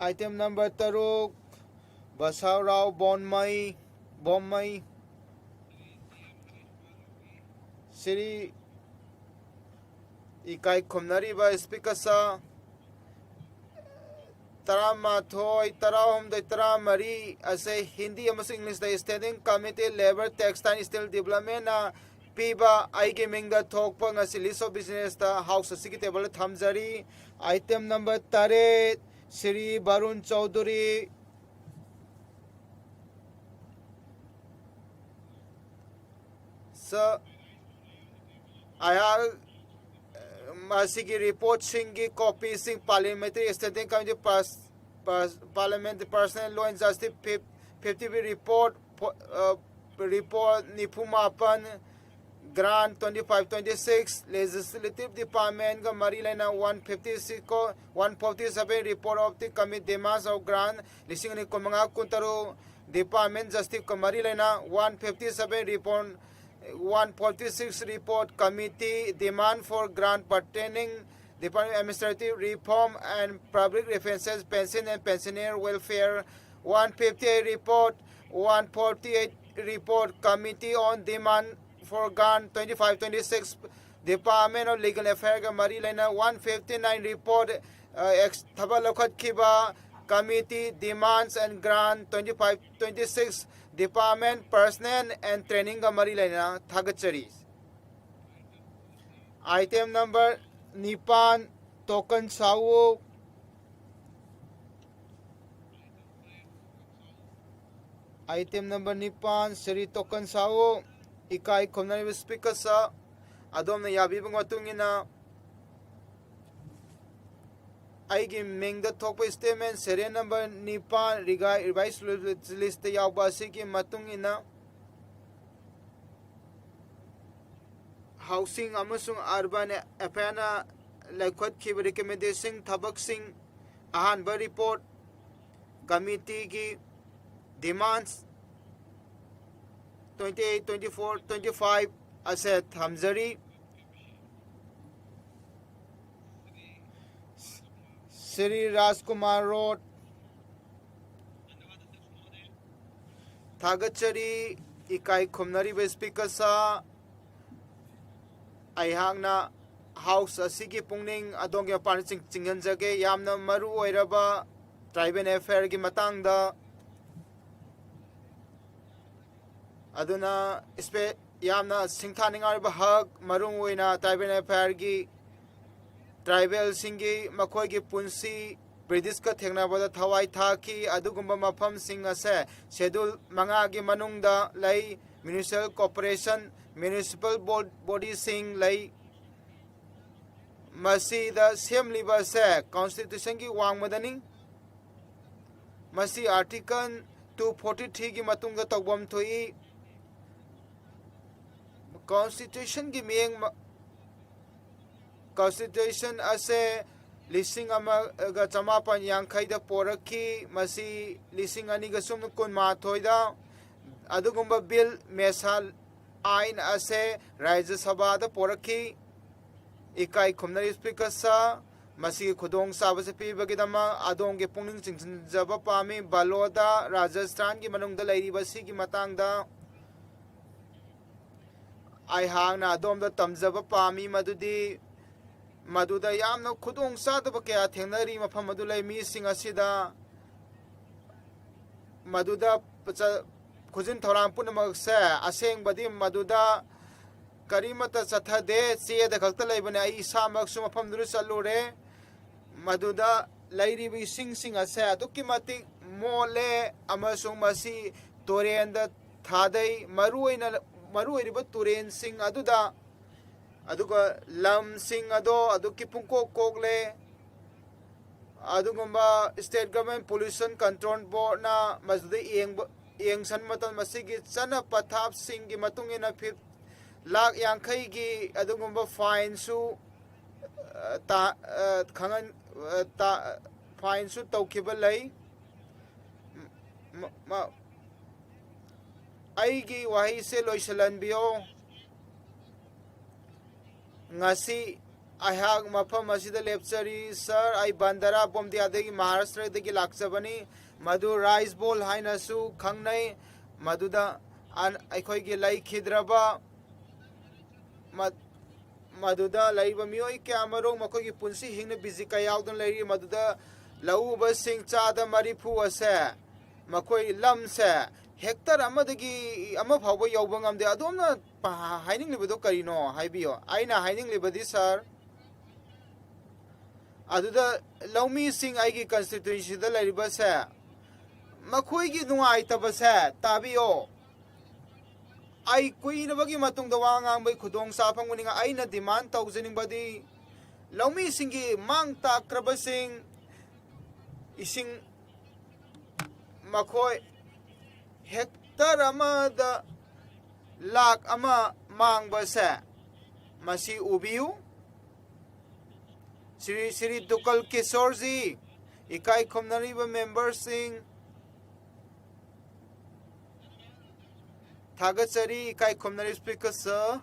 आइटम नंबर तरुक बसावराव बोमई श्री इकाई खुमनरी बा स्पीकर सा तरामाथोय तराहुमदय तरामरी असे हिंदी अमसुंग English the standing committee labour textile steel development ना पीबा आइगे मिंग थोपा ngasi list of business the house असिगी टेबल थमजरी आइटम नंबर 3 श्री वरुण चौधरी स आया मासिकी रिपोर्ट सिंगी कॉपी सिंग parliamentary standing committee parliamentary personal law and justice 50 report निफुमापन ग्रांट 25-26 लेजिस्लेटिव डिपार्टमेंट का मरी लेना 156 को 147 report of the committee demands of grant लिसिंग कुमंगा कुंतरो डिपार्टमेंट जस्टिस को मरी लेना 157 report 146 report committee demand for grant pertaining Department of Administrative Reform and Public Offences Pension and Pensioner Welfare 158 report 148 report committee on demand for grant 25-26 Department of Legal Affairs Mari Lena 159 report Thabalokat Kiba committee demands and grant 25-26 department personnel and training का मरी लेना थागचरी item number निपान टोकन सावो item number निपान श्री टोकन सावो इकाई खुमनारी स्पीकर सा अदोम याबीब मतुंगिना आईगी मिंग थोप स्टेटमेंट सीरियल नंबर निपान रिवाइज लिस्ट यावबा की मतुंगिना हाउसिंग अमसुंग अर्बन अफेयरना लैखोत्खिब रिकमेंडेशन थबकसिंग अहानब रिपोर्ट कमिटी की डिमांड्स 28, 24, 25 असे थमजरी श्री राजकुमार रोड थागचरी इकाई खुमनरी स्पीकर सा अहांगना हाउस असिगी पुंगनिंग अदोंगे पान चिंगनजगे यामना मरु ओइरबा ट्राइबल अफेयर की मतंगदा अदुना इसपे यामना सिंथानिंगारबा हक मरुंग ओइना ट्राइबल अफेयर की ट्राइबल सिंगी मखोई की पुंसी ब्रिटिश का थेंगनाबदा थवाई थाकी अदुगुंबा मफम सिंग असे शेड्यूल मंगा की मनुंगदा लई म्युनिसिपल कॉर्पोरेशन म्युनिसिपल बॉडी सिंग लई मसीदा सेमलिबा से कॉन्स्टिट्यूशन की वांगमदनी मसी आर्टिकल 243 की मतुंगदा तौबम थोई कॉन्स्टिट्यूशन की मियंग कॉन्स्टिट्यूशन असे लिसिंग अमगा चमापन यांखैदा पोरखी मसी लिसिंग अनिगा सुम कुनमाथोइदा अदुगुंबा बिल मेसाल आइन असे राज्य सभा दा पोरखी इकाई खुमनरी स्पीकर सा मसी खुदोंग साबसे पीबगिदमा अदोंग के पुंगनिंग चिंजबा पामी बालोदा राजस्थान की मनुंगदा लैरिबसी की मतंगदा आइहांगना अदोमदा तमजबा पामी मदुदी मदुदा यामना खुदोंग सादबा कया थेंगनरी मफम मदु लै मीसिंग असिदा मदुदा खुजिन थौराम पुनमक से असेंगबदी मदुदा करीमत चथदे चेद खक्त लेबने आई इसामक सु मफम दुरु चलुरे मदुदा लैरिबि सिंग सिंग असे अदुकी मति मोले अमसुंग मसी तोरेंदा थादै मरुइरिबा तुरेन सिंग अदुदा अदुगा लम सिंग अदो अदुकी पुंको कोगले अदुगुंबा state government pollution control board ना मजदे येंगसन मतन मसिगी चना पथाप सिंग की मतुंगिना फिर लाख यांखई की अदुगुंबा फाइन सु ता खंगन ता फाइन सु तौखिबा लई आईगी वही से लोइसलनबियो ngasi ahag mafam asida lepchari sir ai bandara bomdia degi maharashtra degi lakchabani madu rice bowl haina su khangnai maduda an aikhoi gi lai khidraba maduda laiba mioi ke amaro makoi gi punsi hingna busy ka yaudon lai maduda lau ba sing cha da marifu ase makoi lam se hector amadagi ama phawba yauba ngamde adomna हाइनिंग लिबदो करिनो हाइबियो आइना हाइनिंग लिबदी sir अदुदा लौमी सिंग आइगी constituency दा लरिबा से मखोइगी नुआई तबसे ताबियो आई कुइनबगी मतुंग दा वांगांग खुदोंग साफंगुनिंग आइना demand तौजनिंग बदी लौमी सिंगी मांग ताक्रबा सिंग इसिंग मखोय Hector अमादा लाख अमा मांग बसे मसी उबियु श्री श्री दुकल किशोर जी इकाई खुमनरी मेंबर सिंह थागचरी इकाई खुमनरी स्पीकर सर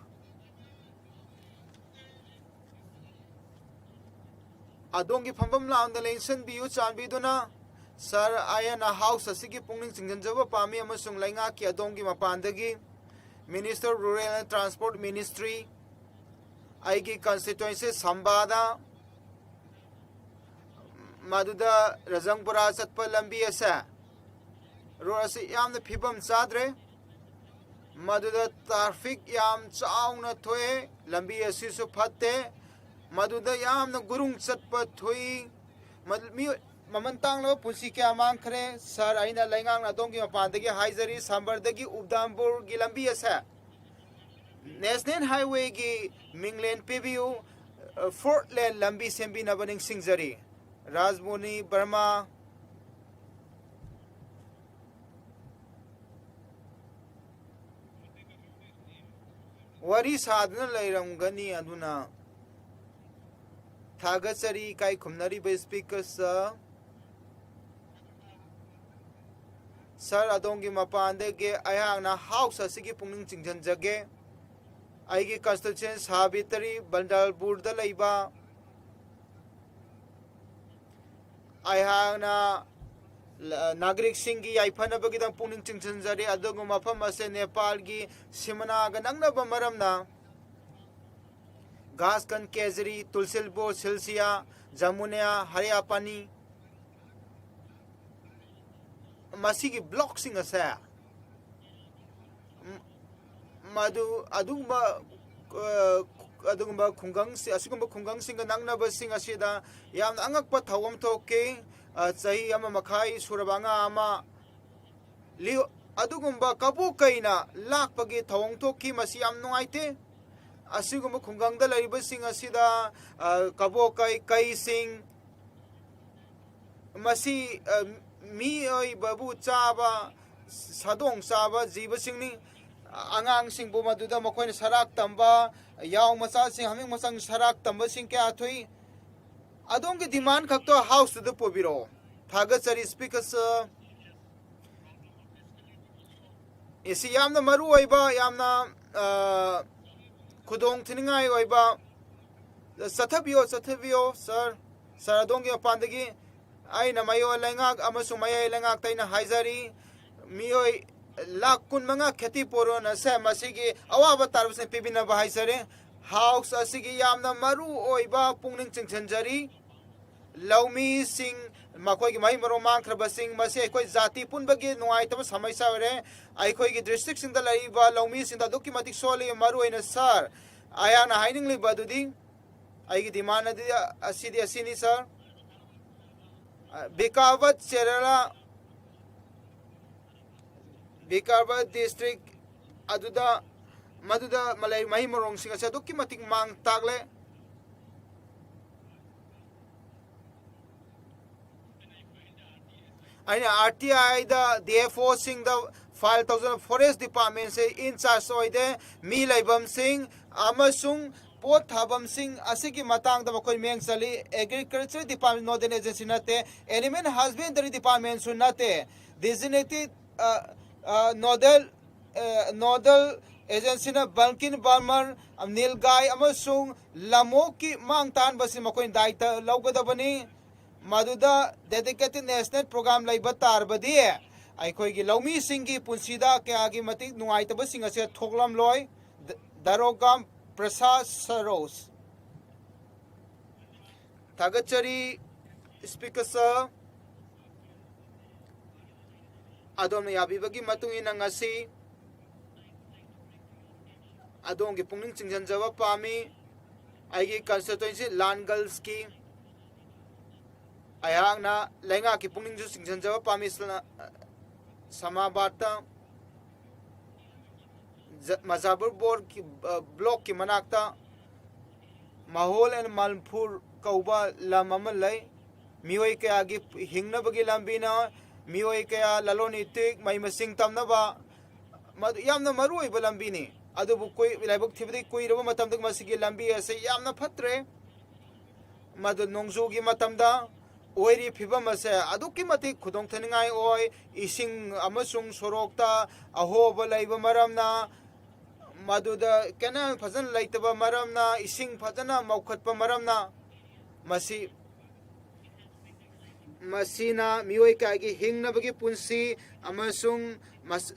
अदोंगी फंबम लाउंड लेंसन बियु चांबिदुना सर आयना हाउस असिगी पुंगनिंग चिंगनजबा पामी अमसुंग लैंगा की अदोंगी मपानदगी minister rural and transport ministry आईगी कंस्टिट्यूएंसी संबादा मदुदा रजंगपुरा चतप लंबी असे रोड असी याम फिबम चाद्रे मदुदा ट्रैफिक याम चाउना थोए लंबी असिसु फत्ते मदुदा याम गुरुंग चटप थोई ममन तांगलो पुसी क्या मांगखरे सर आइना लैंगांग नादोंगी मपानदगी हाइजरी सांबरदगी उबदामपुर की लंबी असे नेशनल हाईवे की मिंगलेन पीबीयू फोर्थ लेन लंबी सेंबी नबनिंग सिंगजरी राजमुनि बर्मा वरी साधना लैरंगनी अदुना थागचरी काई खुमनरी बे स्पीकर सर अदोंगी मपानदगे अयाना हाउस असिगी पुंगनिंग चिंगजनजगे आइगी कंस्टिट्यूशन साबितरी बंडलपुर द लैबा अयाना नागरिक सिंह की याइफनबगिदं पुंगनिंग चिंगजनजरी अदोगु मफम असे नेपाल की सिमनागा नंगनब मरमना घासकन केजरी तुलसिलपुर सिलसिया जमुनिया हरियापानी मसीगी ब्लॉक सिंह असे मधु अदुगुम्बा खुंगंग से असिगुम्बा खुंगंग सिंह नंगनब सिंह असिदा याम अंगकप थवम थोके चाही अमा मखाई सुरबांगा अमा लियो अदुगुम्बा कबु कैना लाकपगी थवंग थोकी मसी याम नुंगाइते असिगुम्बा खुंगंगदा लैरिबा सिंह असिदा कबो कई सिंह मसी मी ओई बाबू चाबा सदोंग चाबा जीव सिंहनी आंगांग सिंह बो मदुदा मखोइन सराक तंबा याव मचा सिंह हमिंग मचंग सराक तंबा सिंह क्या थोई अदों की डिमांड खक्तो हाउस द पोबिरो थागचरी स्पीकर इसी यामना मरु ओइबा यामना खुदोंग थिनिंगाई ओइबा सथबियो सर अदों की पांदगी आइना मयो लेंगाक अमसु मयै लेंगाक तैना हाइजरी मियोय लाख कुन मंगा खेती पोरो न से मसिगी अवाबा तारबसे पिबिना बाहाइसरे हाउस असिगी यामना मरु ओइबा पुंगनिंग चिंगछनजरी लौमी सिंह मखोई की मही मरो मांगख्रबा सिंह मसे अखोई जाति पुनबगी नुआइतबा समस्या ओरे अखोई की डिस्ट्रिक्ट सिंह द लैबा लौमी सिंह द दुक्की मतिक सोली मरु ओइना सर आयाना हाइनिंगली बदुदी आइगी डिमांड असिनी सर बिकावत चेरला बिकावत डिस्ट्रिक्ट अदुदा मदुदा मलय मही मरोंग सिंह असे दुक्की मतिक मांग तागले आइना आरटीआई द डीएफओ सिंह द 5000 फॉरेस्ट डिपार्टमेंट से इंचार्ज ओइदे मी लैबम सिंह अमसुंग पोत थाबम सिंह असिगी मतंग द मखोय मेंग चली एग्रीकल्चर डिपार्टमेंट नोडल एजेंसी नते एनिमल हस्बेंडरी डिपार्टमेंट सु नते डेजिग्नेटेड नोडल एजेंसी न बल्किन बार्मर नीलगाय अमसुंग लमो की मांग तान बसि मखोय दायित्व लौगदबनी मदुदा डेडिकेटेड नेशनल प्रोग्राम लैबा तारबदी अखोई लौमी सिंह की पुंसीदा क्या मतिक नुआइतब सिंह असे थोकलम लोय दरोगाम प्रसाद सरोस थागचरी स्पीकर अदोम याबीबगी मतुंग इन ngasi अदोम की पुंगनिंग चिंगजनजबा पामी आइगी कंस्टिट्यूएंसी लानगल्स की अयागना लेंगा की पुंगनिंग जु चिंगजनजबा पामी समाबाता मजाबुर बोर्ड की ब्लॉक की मनाक्ता माहौल एंड मालपुर कौबा लम लय मियोय कया की हिंगनबगी लंबीना मियोय कया ललोन इतिक मई मसिंग तमनबा यामना मरु ओइबा लंबीनी अदुबु कोई लाइबक थिबदी कोइरबा मतमदक मसिगी लंबी असे यामना फत्रे मदु नोंगजुगी मतमदा ओइरी फिबम असे अदुकी मति खुदोंग थनिंगाई ओय इसिंग अमसुंग सोरोक्ता अहोबा लैबा मरमना मदुदा केनाल फजन लैतबा मरमना इसिंग फजना मौखतपा मरमना मसीना मियोय कागी हिंगनबगी पुंसी अमसुंग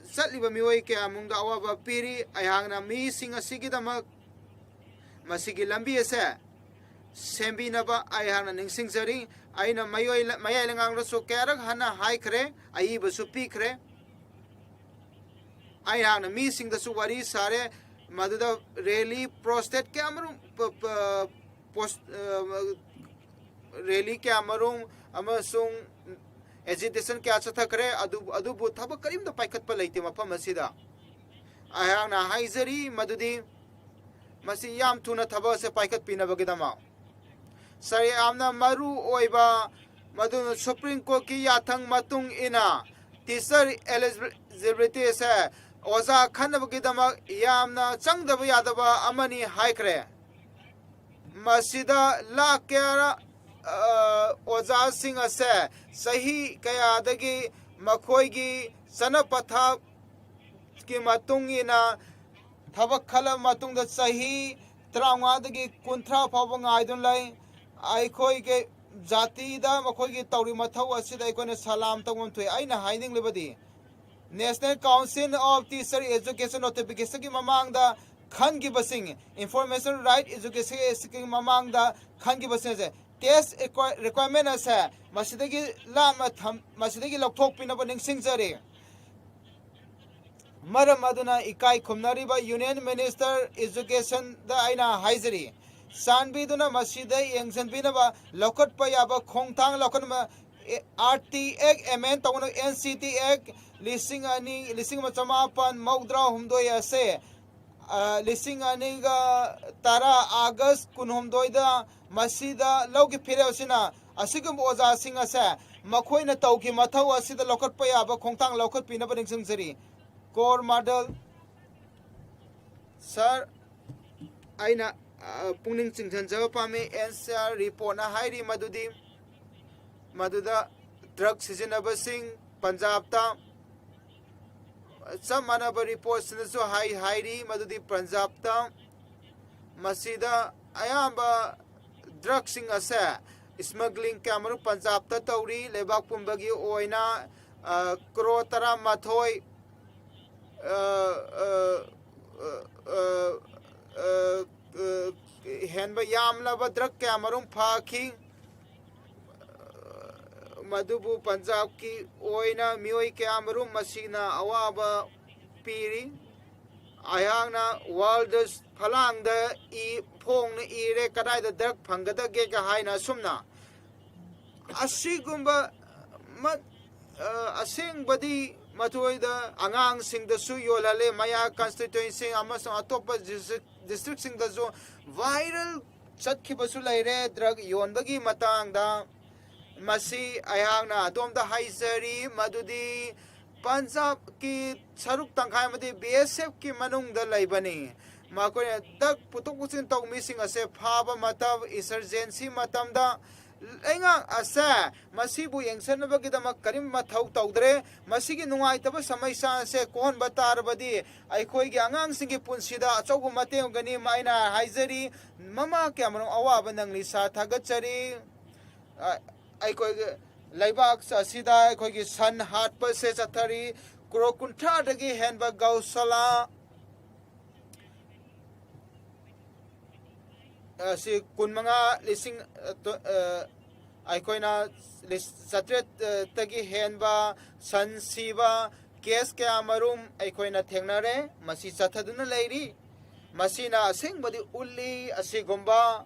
चलिबा मियोय के अमुंगदा अवाबा पीरी अयागना मी सिंग असिगिदमक मसिगी लंबी असे सेंबीनबा अयागना निंगसिंगजरी आइना मयोय मयाय लंगांगरसु केरक हना हाइखरे आइबसु पीखरे ai hang na mi sing da su wari sare maduda rally prostate camera post rally camera amasung agitation kya chathakre adu bu thaba karim da paikat pa leite mafam asida ai hang na haizari madudi masi yam thuna thaba se paikat pina bagidama sari amna maru oiba madu supreme court ki yathang matung ina teacher eligibility se oza khanabagidama yamna changdaba yadaba amani haikre masida la kera oza sing ase sahi kaya dagi makhoi gi sana patha ki matung ina thabak khala matung da sahi traunga dagi kunthra phawang aidun lai ai khoi ge jati da makhoi gi tawri mathau asida ikone salam tawam thoi aina haining lebadi National Council of Teacher Education Notification ki mamang da khan ki basing information right education ki mamang da khan ki basing se test requirement ase masidagi lama tham masidagi lokthok pina ba ningsing jari maram aduna ikai khumnari ba Union Minister Education da aina haizari sanbi duna masida yengsan bina ba lokot pa ya ba khongthang lokon ma RT Act amend tawno NCT Act lising ani lising machamapan maudra humdoi ase lising ani ga tara August kunhumdoi da masida logi phire usina asigum oza sing ase makhoi na tawki mathau asida lokot pa ya ba khongtang lokot pina ba ningsing jari core model sir aina pungning chingthan jawa pame NCR report na hairi maduda drug sizinabasing Punjab ta samana ba report sinasu hairi madudi Punjab ta masida ayamba drug sing ase smuggling kamaru Punjab ta tauri lebak pumbagi oina kro tara mathoi henba yamla ba drug kamarum phaki madubu Punjab ki oina mioi kamarum masina awaba piri ayangna world phalang da I phong na ire kadai da drug phangada ge ka haina sumna asigumba asing badi matoi da angang sing da su yolale maya constituency amasong atopa district sing da zo viral chatki basu laire drug yonbagi matang da masi ayangna domda haizari madudi Punjab ki saruk tangkhai madi BSF ki manung da laibani makoi tak putuk pusin tau missing ase phaba matab insurgency matam da enga ase masibu yengsan bagidama karim mathau tawdre masigi nungai taba samaisa se kon batar badi aikoi gi angang singi punsida achogu mateng gani maina haizari mama kyamrong awaba nangli sa thagachari aikoi laibak asida aikoi gi san hat pa se chathari kro kuntha dagi henba gausala si kunmanga lising aikoina satret tagi henba san siba case kya marum aikoina thengnare masi chathaduna leiri masina asengbadi ulli asigomba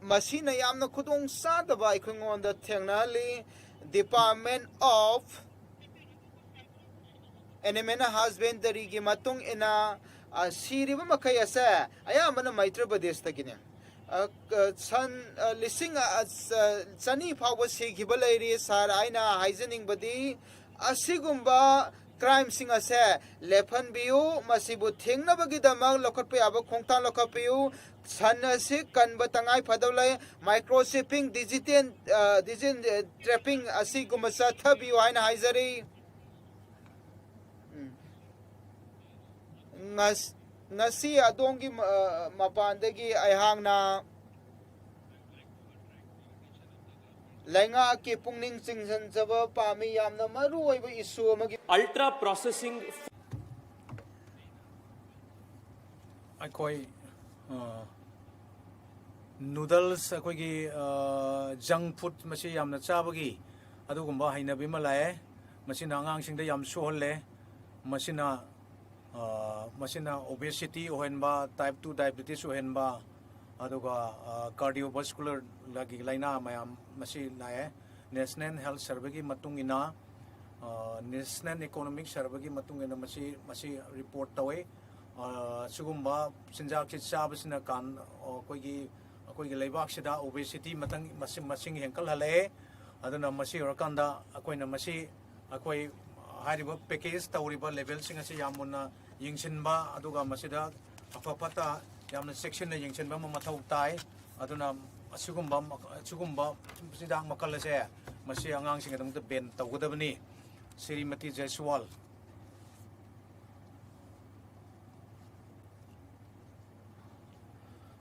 masina yamna khudong sadaba aikhongonda thengnali Department of Animal Husbandry gi matung ina siriba makai asa ayamana Maitra Pradesh tagine san lising sani phawa sigiba leiri sar aina haizening badi asigumba crime sing ase lephan biu masibu thengna bagi damang lokot pe aba khongtang lokot piu san ase kanba tangai phadolai microchipping digital trapping asigumba sa thabiu aina haizari ngasi adongi mapandagi aihangna lainga ki pungning chingsan jaba pami yamna maru oiba issue amagi ultra processing akoi noodles akoi gi junk food masi yamna chabagi adugumba hainabi malae masi nangang singda yam sohole masina masina obesity ohenba type 2 diabetes ohenba aduga cardiovascular lagi laina mayam masi lae national health survey gi matung ina national economic survey gi matung ina masi report tawe sugumba sinjak chi chabasina kan koi gi leibak sida obesity matang masing henkal hale aduna masi rakanda akoina masi akoi hariba package tawriba level sing asi yamuna yingsinba aduga masida afapata yamna section na yingsinba mathau tai aduna asugumba sida makalase masi angang sing adang ben tawgadabani Srimati Jaiswal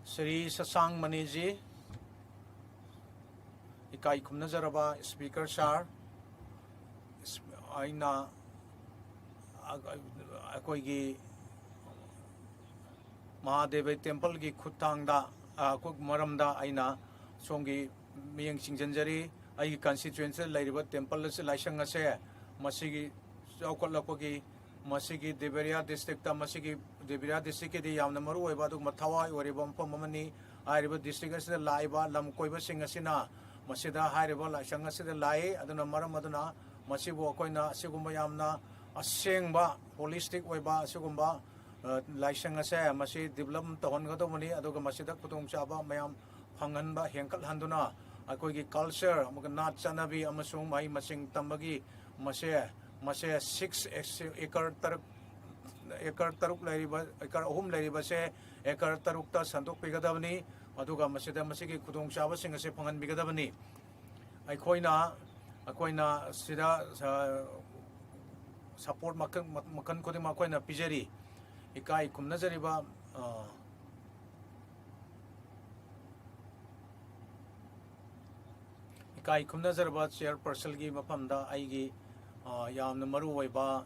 Sri Sasang Maniji Ikai Kumnazaraba Speaker Sar aina akoigi Mahadeva Temple gi khutangda akok maramda aina songi miyang singjanjari ai constituency lairiba temple se laisang ase masigi chaukolapagi masigi Deberia district ta masigi Deberia district di yamna maru oiba du mathawa oriba pamamani airiba district se laiba lam koiba singasina masida hairiba laisang ase lai aduna maram aduna masibu akoina sigumba yamna asengba holistic oiba sigumba laisang ase masi develop tahon gadomani aduga masida kutung chaba mayam phanganba henkal handuna akoigi culture amuga nat chanabi amasung mai masing tambagi mase 6 acre taruk lairiba acre ahum lairiba se acre taruk ta sandok pigadabani aduga masida masigi kutung chaba sing ase phangan bigadabani akoina sida support makan kodi makoina pijari ikai kumnajariba ikai kumnajariba chairperson gi mafamda aigi yamna maru oiba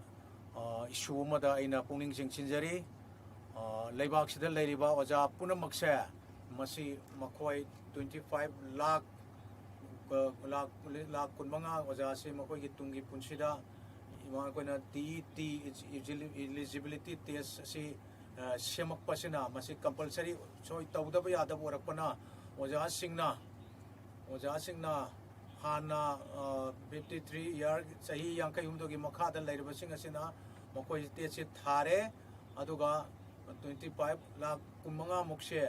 issue amada aina pungning jingchinjari leibak sida leiriba oja punamakse masi makoi 25 lakh lakh kunmanga oja se makoi gi tungi punsida ima koina TET eligibility test si semak pasina masi compulsory choi tawdaba yadaba orakpana oja singna hana 53 year sahi yankai humdogi makhada lairiba sing asina makoi test se thare aduga 25 lakh kunmanga mukse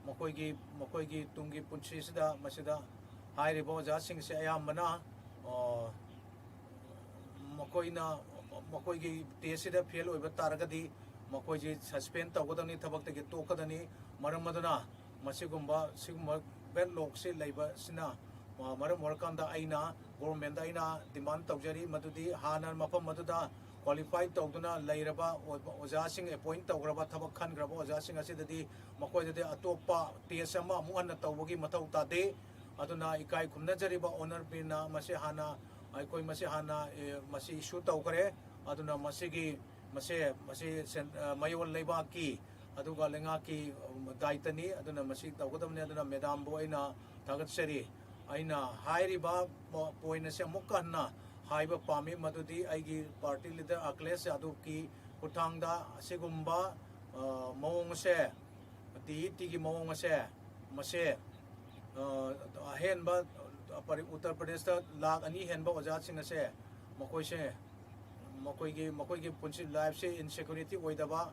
makoi gi tungi punsi sida masida hairiba oja sing se ayamana makoigi tesida fail oiba taragadi makoigi suspend tawgadani thabakta tokadani maram maduna masigumba backlog se leiba sina maram warkanda aina government aina demand tawjari madudi hana mafam maduda qualified tawduna leiraba oja sing appoint tawgraba thabak khangraba oja sing asidadi makoidadi atopa tsama muanna tawbagi mathau tade aduna ikai khumnajariba honor pina mase hana aikoi masi hana masi issue tawkare aduna masigi mase mayol leiba ki aduga lenga ki daitani aduna masi tawgadamne aduna madam bo aina thagatsari aina hairiba point se mukkanna haiba pami madudi aigi party leader Akhilesh Yadav ki kuthangda asigumba mawong se TET gi mawong se mase henba Uttar Pradesh ta lakh ani henba oja sing ase makoigi punsi life se insecurity oidaba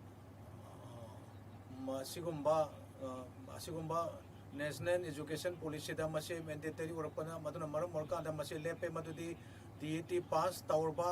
asigumba national education policy da mase mandatory urapana maduna maram morka da mase lepe madudi TET pass tawrba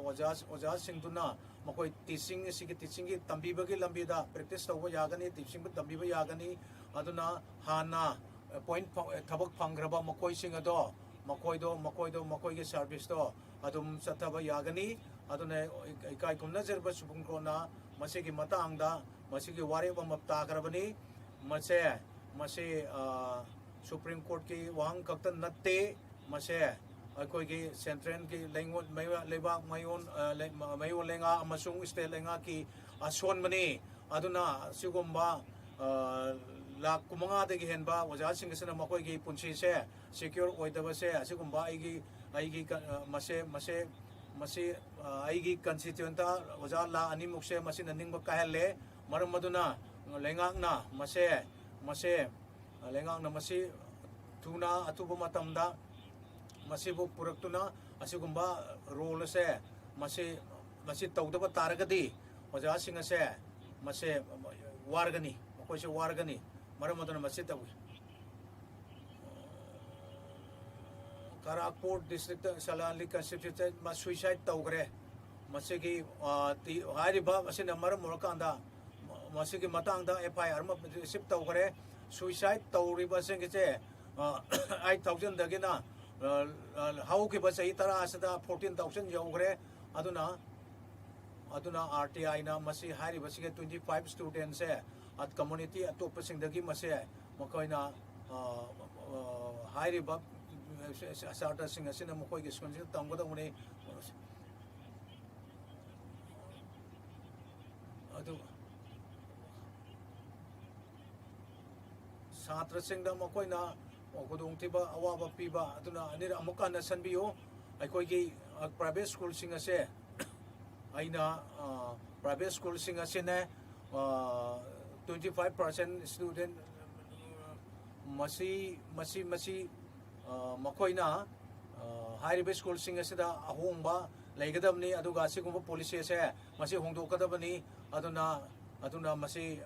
oja singduna makoi teaching gi tambibagi lambida practice tawba yagani teaching bu tambiba yagani aduna hana point thabak phangraba makoi sing ado makoi gi service to adum sathaba yagani aduna ikai kumna jerba subung krona masigi matangda masigi ware ba mapta karabani mase Supreme Court ki wang kaktan natte mase akoi gi central ki lengon leba mayon lenga amasung state lenga ki ason mani aduna sigumba lakh kumanga de gi henba oja sing sena makoi gi punchi se secure oidaba se asigumba aigi mase masi aigi constituenta oja la ani mukse masi naning ba kahelle maram maduna lengak na mase lengak na masi tuna atuba matamda masi bu puraktuna asigumba role se masi tawdaba taragadi oja singa se mase wargani makoi se wargani maram maduna masi tawi Karakpur district Salanli constituency mas suicide tawgre masigi hariba masina maram murakanda masigi matangda FIR ma receive tawgre suicide tawriba singche 8,000 dagina how ki basai tara asada 14,000 yogre aduna RTI na masi hariba sige 25 students at community atop singdagi mase makoina hariba Sarta sing asina mukoi ke skon sing tanggo tang mune adu satra sing da mukoi na kodong tiba awa ba piba aduna anira amuka na sanbiyo ai koi ke private school sing ase aina private school sing asine 25% student masi makoina high school sing asida ahongba laigadabni aduga sigumba policy se masi hongdokadabani aduna masi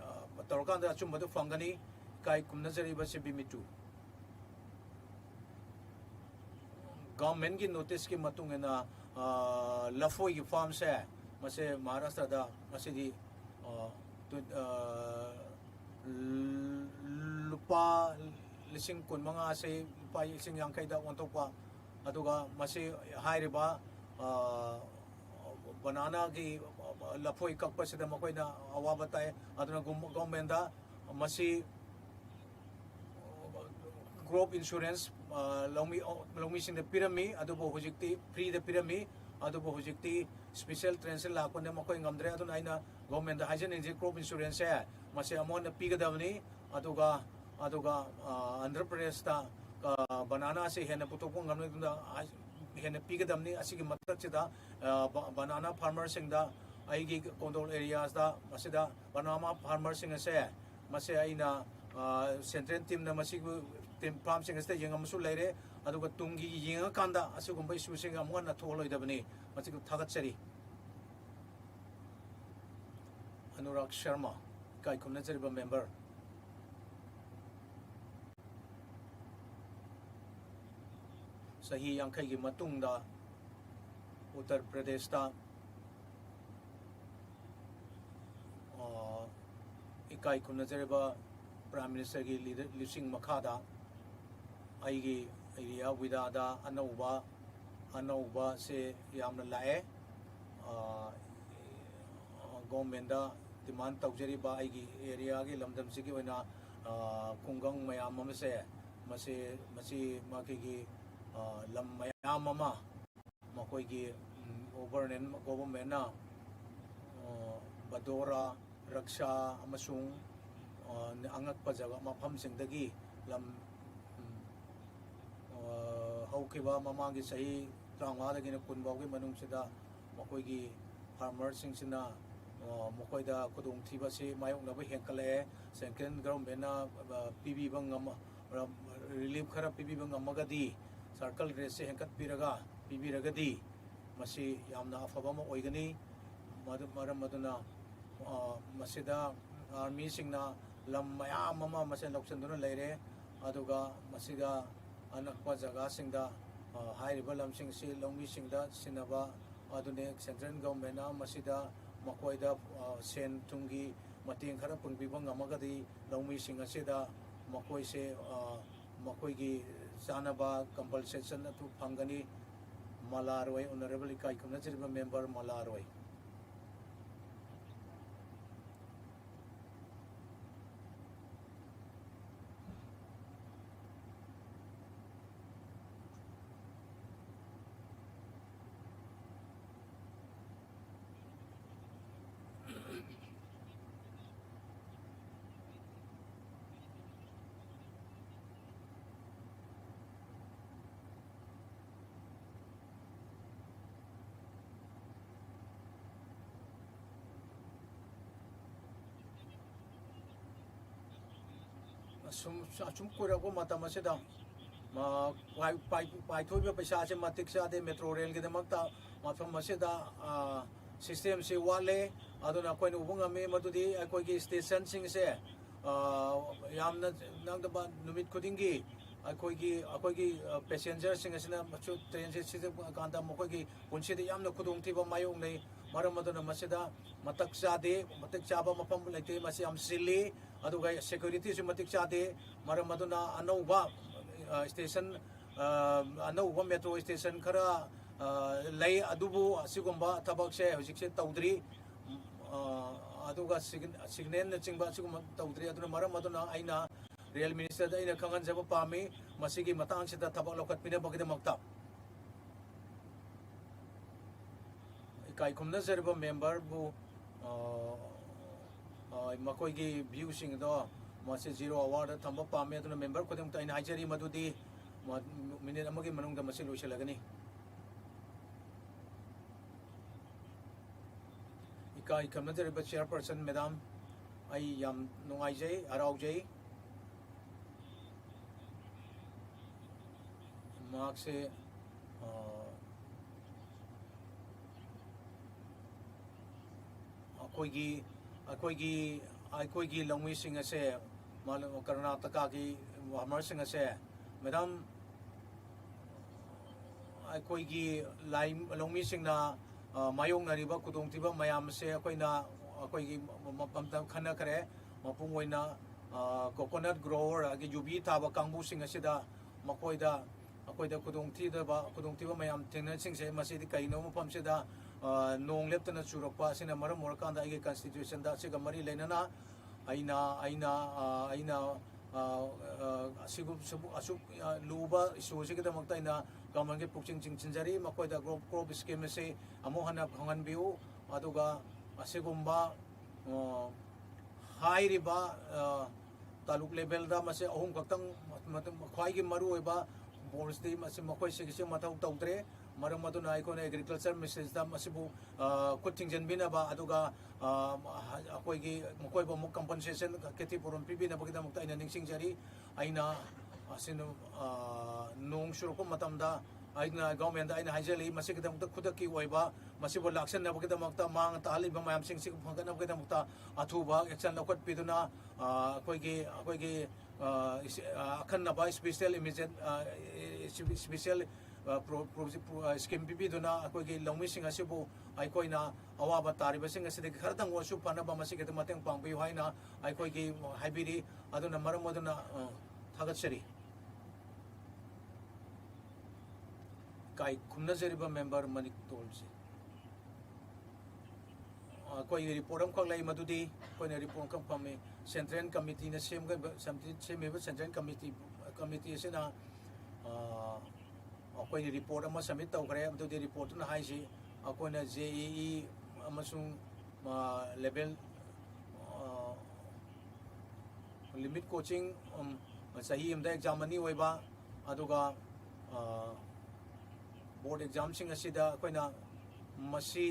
torkanda achumba fangani kai kumnazari base bimitu government ki notice ki matungena lafoi ki farm se mase Maharashtra da masi di lupa lising kun mga say pa ising yang kay da wanto pa aduga masi hairiba banana ki lapoi kakpa sida makoy na awaba tay aduna gomenda masi group insurance longmi sing the pyramid adubo hujikti free the pyramid adubo hujikti special transit la kon makoy ngamdre aduna ina gomenda hajen in group insurance masi amon na pigadawni aduga Andhra Pradesh ta banana se hena putopong ngamne tunda hena pigadamni asigi matak banana farmer sing da aigi control areas da masida banana farmer sing se mase aina central team na masigu team farm sing ste yengam su leire aduga tungi yenga kanda asigumba isu sing amon na tholoi dabani masigu thagatsari Anurag Sharma kai kumna chariba member Sahi yang kay matung da Uttar Pradesh ta ikai kun nazareba Prime Minister ki lising makada aigi area widada anauba se yamna lae government da demand taujariba aigi area ki lamdam sigi oina kungang mayam amase masi makigi lam mayam ama makoi gi government na badora raksha amasung angak pajaga mafam singdagi lam haukiba mamagi sahi trangwa dagi na kunbawgi manung sida makoi gi farmer sing sina makoi da kudung thiba si mayong na ba henkale second government na PB bang relief khara PB bang amagadi circle race se henkat piraga PB ragadi masi yamna afaba ma oigani maduna masida army singna lam mayam ama masen loksanduna leire aduga masiga anakpa jaga singda hairiba lam sing si longmi singda sinaba adune central government na masida makoida sen tungi mating khara pungbiba ngamagadi longmi singa sida makoi se makoi gi sanaba compensation atu phangani Malarway honorable ikai kumna chiriba member Malarway asum koirako matam asida paithoi paisa se matik sa de metro rail ke damakta mafam asida system se wale aduna koin ubung ame madudi akoi gi station sing se yamna nang da numit khudingi akoi gi passenger sing asina machu train se sida kanda mokoi gi punsi de yamna khudung thiba mayong nei maram aduna masida matak sa de matak chaba mapam laite masi am sili aduga security su matik sa de maram aduna anauba station anauba metro station khara lay adubu asigumba tabak se hojik se tawdri aduga signal na chingba asigumba tawdri aduna maram aduna aina real minister da ina khangan jaba pami masigi matang se da tabak lokat pina bagida makta ikai kumna serba member bu makoi gi view sing do mase zero award thamba pami aduna member kodam ta ina hajari madudi minute amagi manung da mase loiselagani ikai kamna serba chairperson madam ai yam nungai jai arau jai mark se अखोगी लौमी Singh से कर्नाटका की वामर सिंह से madam अखोगी lime लौमी Singh मायोंगनरिबा खुदोंतिबा मयाम से अखोइना अखोगी खन्ना करे मपुंग ओइना coconut Grover आगे जुबी थाबा कांगबु सिंह असिदा मकोइदा अखोइदा खुदोंतिबा मयाम थेंगना सिंह से मसिदि कइनो मफम सेदा नोंग लेप्तना चुरक्पा सिना मरम मोरकांदा आगे कॉन्स्टिट्यूशन दा सिगा मरी लेना आइना असुक लुबा इशू सिगदमक्ता इना गवर्नमेंट के पुक्चिंग चिंजरी मकोइदा क्रॉप स्कीम से अमो हना खंगनबिउ अदुगा असिगुम्बा हाइरिबा तालुक लेवल दा मसे अहुम खक्तंग ख्वाइगी मरु ओइबा बोर्ड्सदी मसे मकोइ सिगिसे मथौ तौद्रे मरम मदुना आइकोना एग्रीकल्चर मिनिस्टर्स दा मसिबु कुथिंग जनबिनाबा अदुगा अकोइगी मकोइबो मु कंपनसेशन केति पुरम पिबिना बगिदा मुक्ता इन निंगसिंग जरी आइना असिनु नोंग सुरको मतमदा आइना गवर्नमेंट दा आइना हाइजली मसिगिदा मुक्ता खुदकी ओइबा मसिबो लाक्सन ना बगिदा मुक्ता मांग तालिबा मायम सिंग सिग फंगना बगिदा मुक्ता अथुबा एक्शन लखत पिदुना अकोइगी अखन्नबा स्पेशल इमिजिएट स्पेशल स्कीम पिबीदुना अखोगी लौमीसिंग असिबु आइकोइना अवाबा तारिबसिंग असिदि खरतंग वसु फनबा मसिगे मतंग पांगबि हाइना आइकोगी हाइबिरि अदुना मरम मदुना थागतसरी kai kumna jeriba member manik tolse koi report am khalai madudi koi ne report kam pame central committee na sem ga sem central committee se na koi ne report am submit taw kare madudi report na hai si koi na JEE amasung level limit coaching sahi amda exam ani oiba aduga board exam sing asida koina masi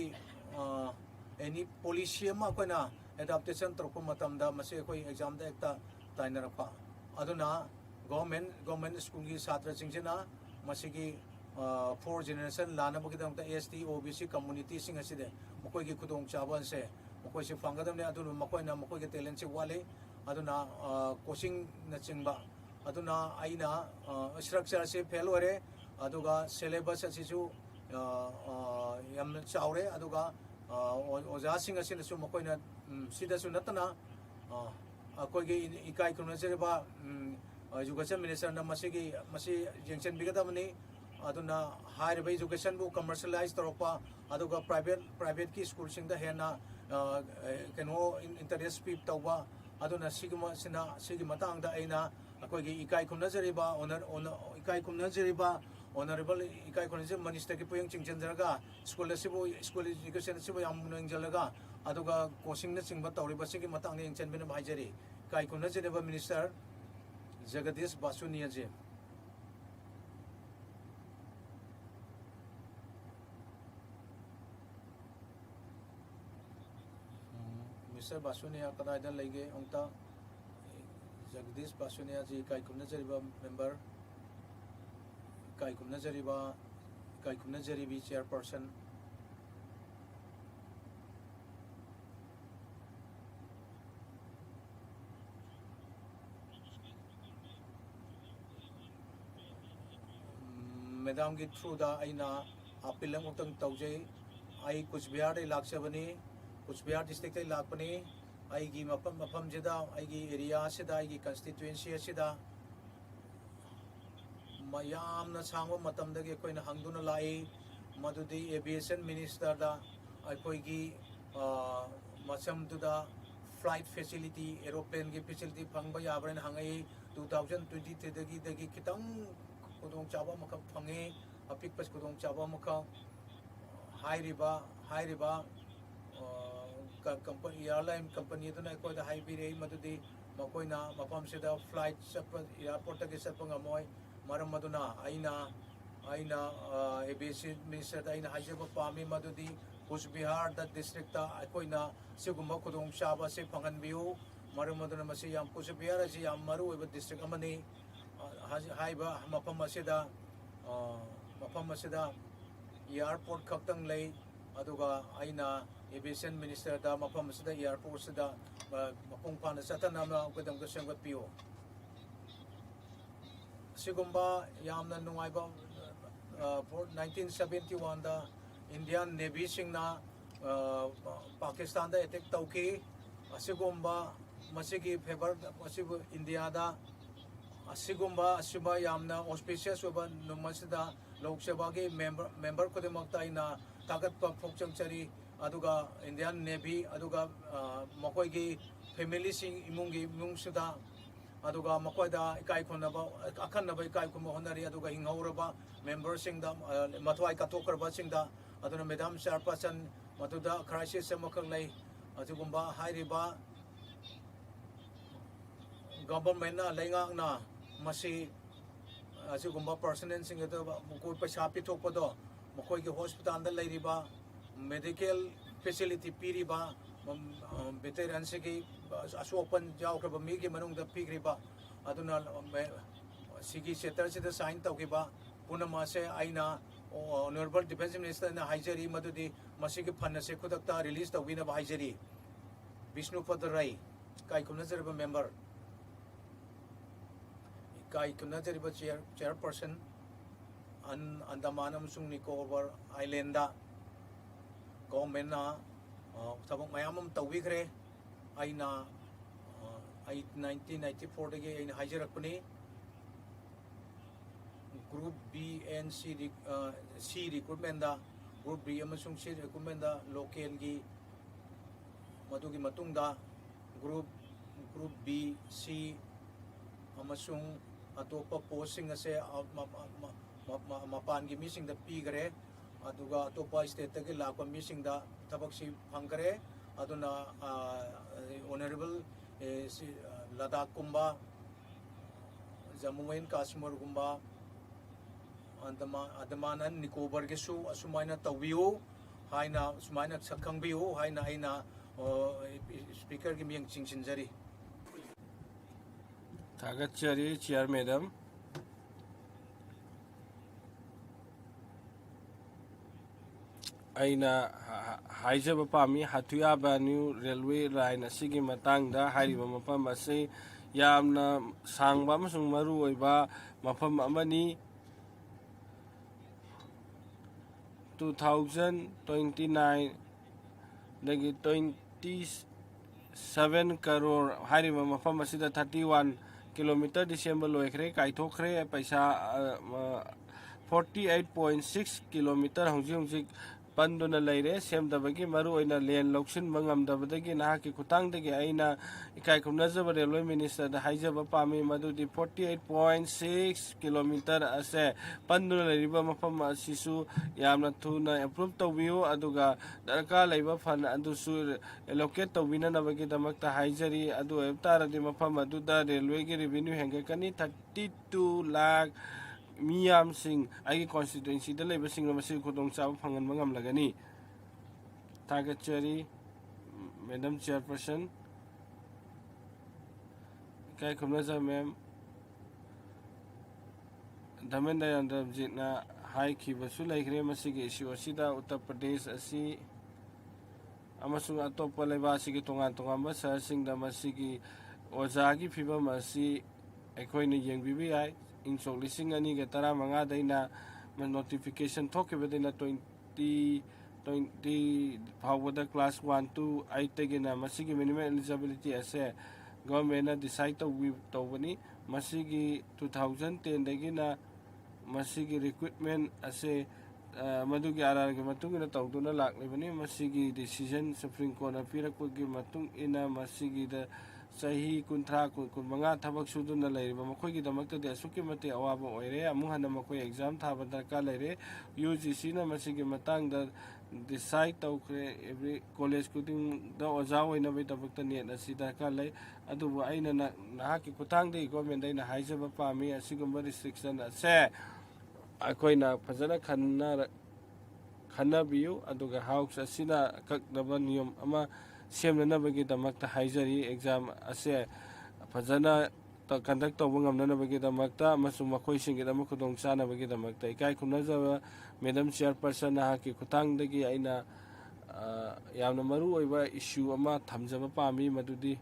any policy ma koina adaptation tropo matamda masi koi exam da ekta tainarapa aduna government school gi chhatra singina masi gi 4 generation lana bogidam ta ST OBC community sing aside mokoi gi khudong chaban se mokoi se fangadam ne aduna mokoi na mokoi gi talent se wale aduna coaching na chingba aduna aina structure se fail ore aduga syllabus asisu yam chaure aduga oja sing asina su makoina sida su natana akoi gi ikai kuna serba education minister na masi junction bigadamani aduna higher by education bu commercialize toropa aduga private ki school sing da hena keno interest pip tawba aduna sigma sina sigi matang da aina akoi gi ikai kuna seriba honor ikai kuna seriba honorable ikai college minister ki poyang chingchen jaraga school education sibo yam nang jalaga aduga coaching na chingba tawriba sigi matang ne ingchen bena bhaijari kai kuna jeneba minister Jagadish Basu niaje Mr. Basu ne kada da lege ongta Jagdish Pasunia ji kai kumna jariba member kai kumna jaribi chairperson Madam ki through da aina appeal lang utang taujay ai Cooch Behar dai laksabani Cooch Behar district dai lakpani ai gi mapam jida ai gi area sida ai gi constituency sida mayam na sangwa matam da ge koina hangduna lai madudi aviation minister da ai koi gi masam tu da flight facility aeroplane gi facility phangba yabren hangai 2023 dagi kitang kudong chaba maka phangi apik pas kudong chaba maka hairiba company airline company to na ko da high bire madudi makoi na mapam sida flight sapa airport ge sapa ngamoy maram maduna aina aviation minister da aina haijaba pami madudi Cooch Behar da district ta koi na sigumba kudong chaba se phangan biu maram maduna masi yam Cooch Behar ji yam maru eba district amani haiba mapam asida airport khaktang lei aduga aina aviation minister da mapam asida airport sida mapung phana satana na gadam ga semgat pio sigumba yamna nungaiba 1971 da Indian Navy singna Pakistan da attack tauki asigumba masigi favor masibu India da asigumba yamna auspicious oba numasida Lok Sabha ge member kodemakta ina tagat pa phokchang chari aduga Indian Navy aduga makoi gi family sing imung sida aduga makoi da ikai khonaba akhanaba ikai khoma honari aduga hingauraba member sing da mathwai katokraba sing da aduna madam chairperson matuda crisis amakak lei adugumba hairiba government na lenga na masi asigumba personnel sing ito mukoi paisa pithokpado makoi ki hospital da leiriba medical facility piriba veteran sigi asopan jawkraba mi ki manung da pigriba aduna sigi sector sida sign tawkiba punama se aina honorable defense minister na haijari madudi masigi phanna se khudakta release tawina ba haijari Vishnu Padarai kai kumna jarba member kai kumna jariba chairperson Andaman amsung Nicobar Island da government na tabok mayamam tawikre aina 1994 dagi aina haijarakpani group B and C recruitment da group B amasung C recruitment da local gi madugi matungda group B C amasung atopa posting ase mapan gi missing da pigre aduga atopa state gi lakwa missing da tabak si phangkare aduna honorable Ladakh kumba Jammu and Kashmir kumba Andaman and Nicobar ge su sumaina tawiu haina sumaina sakhang biu haina aina speaker gi miyang chingchinjari Thagachari chair madam aina haijaba pami Hatuyaba new railway line asigi matangda hairiba mafam ase yamna sangba amasung maru oiba mafam amani 2029 dagi 27 crore hairiba mafam asida 31 kilometer December loikre kaithokre paisa 48.6 kilometer hongji panduna leire semdabagi maru oina len loksin bangam dabadagi nahaki kutangdagi aina ikai kumnajaba railway minister da haijaba pami madudi 48.6 kilometer ase panduna leiriba mafam asisu yamna thuna approve tawbiu aduga darka leiba fan adusu allocate tawbina nabagi damakta haijari adu ebtaradi mafam aduda railway gi revenue hengakani 32 lakh Miyam Singh ai constituency da leba sing masi khudong chab phangan mangam lagani Thagachari madam chairperson kai khumna sa mem Dharmendra Ranjit na hai ki basu laikre masigi issue asida Uttar Pradesh asi amasung atopa leba asigi tongan ba sahasing da masigi ozagi phibam asi aikoina yengbibi ai insok lising ani ga tara manga daina notification thokibadina 20 phawada class 1 to 8 tagina masigi minimum eligibility ase government na decide to bani masigi 2010 dagina masigi recruitment ase madugi arar ge matung ina tawduna laklebani masigi decision supreme court na pirakpagi matung ina masigi da sahi kunthra manga thabak suduna leiriba makhoigi damakta de asuki mate awaba oire amu hana makoi exam thaba darka leire UGC na masigi matang da decide tawkre every college kuding da oja oina bai dabakta net asi darka lei adubu aina na ki kutang de government dai na haijaba pami asigumba restriction ase akoina fazana khanabiyu aduga house asina kakdaba niyam ama semnanabagi damakta haijari exam ase fazana conduct tawba ngamnanabagi damakta amasung makhoisinggi dama khudong chanabagi damakta ikai khumnajaba madam chairperson na ki khutangdagi aina yamna maru oiba issue ama thamjaba pami madudi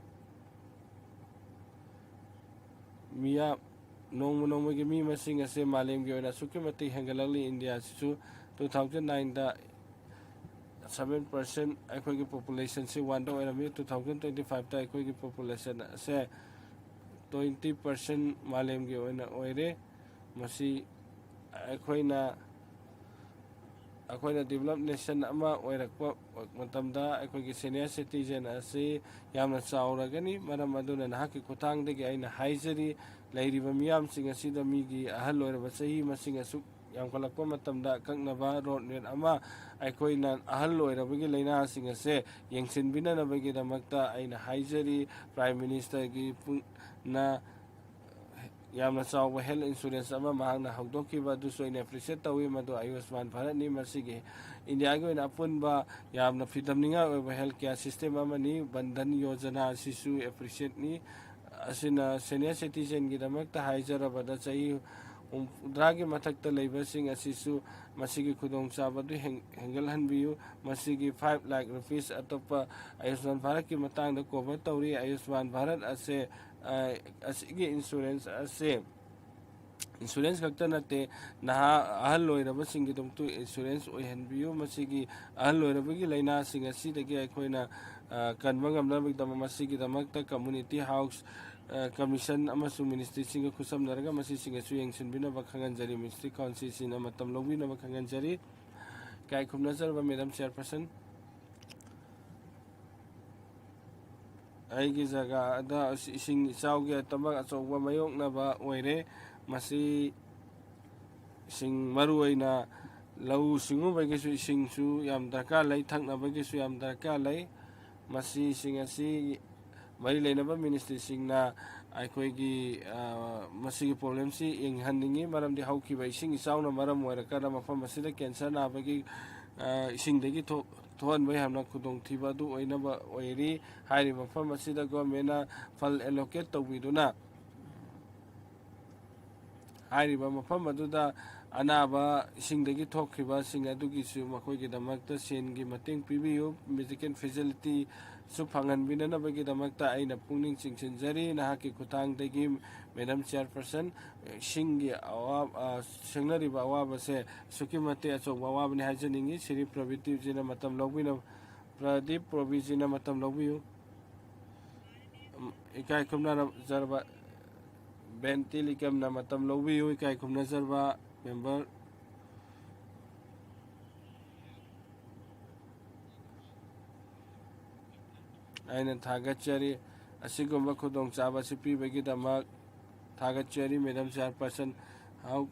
miya nongmagi mi masing ase malemgi oina sukimati hengalali India sisu 2009 da 7% aikogi population se 1 da oirami 2025 da aikogi population se 20% malemgi oina oire masi aikoina developed nation ama oirakpa matamda aikogi senior citizen ase yamna chauragani maram aduna nahaki khutangdagi aina haijari lairiba miyam sing asida migi ahal oiraba sahi masing asuk yamkalakpa matamda kaknaba road net ama aikoina ahal oirabagi laina sing ase yengsinbinanabagi damakta aina haijari prime minister gi na yamna chawba health insurance ama mahangna haudokiba duso ina appreciate tawi madu Ayushman Bharat ni masigi India gi oina apunba yamna fidamninga oiba health care system amani bandhan yojana sisu appreciate ni asina senior citizen gi damakta haijarabada chai dragi mathakta leibasing asisu masigi khudong chabadu hengal hanbiyu masigi 5 lakh rupees atopa Ayushman Bharat ki matangda cover tawri Ayushman Bharat ase asigi insurance ase insurance kakta nate naha ahal loiraba singi domtu insurance oihanbiyu masigi ahal loirabagi laina singa sidagi aikoina kanba ngamnabagi dama masigi damakta community house commission amasung ministry singa khusamnaraga masi singa su yengsinbinaba khanganjari ministry council sina matam lobinaba khanganjari kai khumnazarba madam chairperson aigi jaga da ising chawge tabak achogba mayoknaba oire masi sing maruaina lau singu bagisu ising su yam darka lai thakna bagisu yam darka lai masi singasi mari leinaba ministry singna aikoigi masigi problem si inghanningi maramdi haukiba ising chawna maram oirakada mafam asida cancer na bagi isingdagi thoan bai hamna khudong thiba du oinaba oiri hairi mafam asida government fal allocate tawbiduna hairi ba mafam aduda anaba isingdagi thokhiba sing adugi su makoigi damakta sengi mating pibiyu medical facility su phanganbinanabagi damakta aina pungning chingsinjari nahaki khutangdagi madam chairperson singi awab sengnariba awaba se sukimate achogba awabani haijaningi Sri Pradip jina matam lobina Pradip Provijina matam lobiyu ikai khumna jarba Bentilikam na matam lobiyu ikai khumna jarba member aina thagachari asigumba khudong chaba sipi bagi damak thagachari madam chairperson how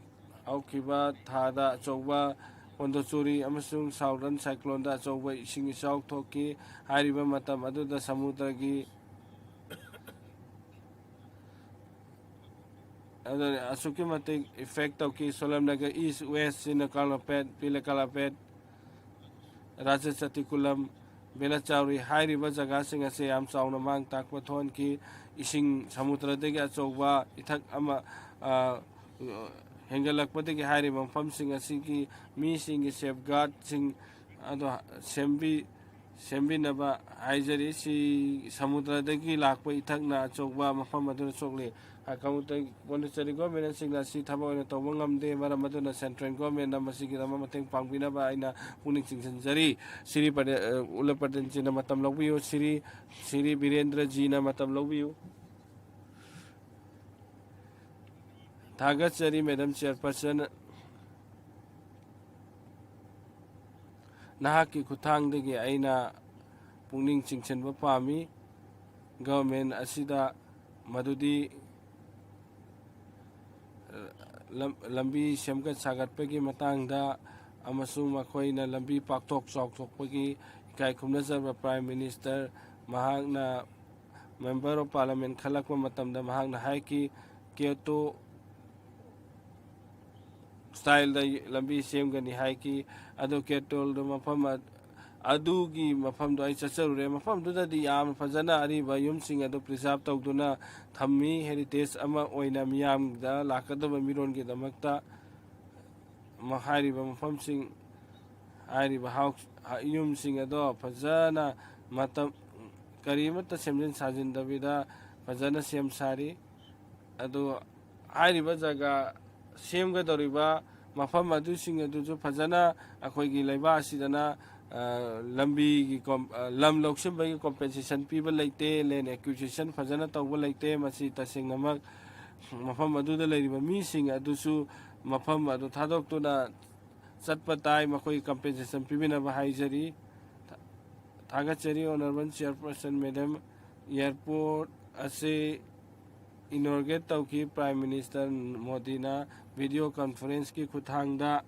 kiba thada chogba Pondocuri amasung southern cyclone da chogba ising isau thoki hariba matam aduda samudragi asuki matik effect tawki Solamnagar east west in Kalapet Pilakalapat Rajachati Kulam Belachari Hairiba Jagasing as Am Saunamang Takwatonki Ishing Samutradegi Achoba Itak Ama Hengalakpatiki Hairi Mamsing Asiki Missing Safeguard Sing Ado Sembi Naba Haijari si Samutradegi Lakpa Itakna Choba Mafamadu Sogli Akamuta Monetary Government Sing Nasi Tabo and Tawangam de Maramaduna Central Government Namasiki Ramating Pangvinaba in a Punixing Jari Siri Ulapatin China Matam Lobio Siri Birendra Gina Matam Lobio Tagachari Madam Chairperson Nahaki Kutang de Aina Puning Chingchen Pami Government Asida Madudi Lambi Semkat Sagat Pegi Matangda Amasung Makoina Lambi Paktok Sok Pegi Kai Kumnazar Prime Minister Mahagna Member of Parliament Kalakwa Matamda Mahagna Haiki Kyoto Style the Lambi Semgani Haiki Ado Ketol the Mapama Adugi Mapam do Isasure Mapam do the Yam Fazana Ariba Yum Sing Ado Preserve Togduna Tami Heritage Ama Oina Miam da Lakadova Miron Gidamakta Mahariba Mapam Sing Ariba House Yum Sing Ado Fazana Matam Karimata Semlin Sajin Davida Fazana Sem Sari Ado Ariba Zaga Semga Doriba Mafam Adu Sing Adu Fazana Akoigi Leba Sidana Lambi Lam Lokshim by compensation people like they land acquisition Fazana Tower like they Masi Tasing Namak Mafam Adu the lady missing Adusu Mafam Adu Tadok to the Satpatai Makoi compensation Pibina Bahajari Tagachari Honorable Chairperson Madam Airport Ase inaugurate Tauki Prime Minister Modina video conference ki Kuthangda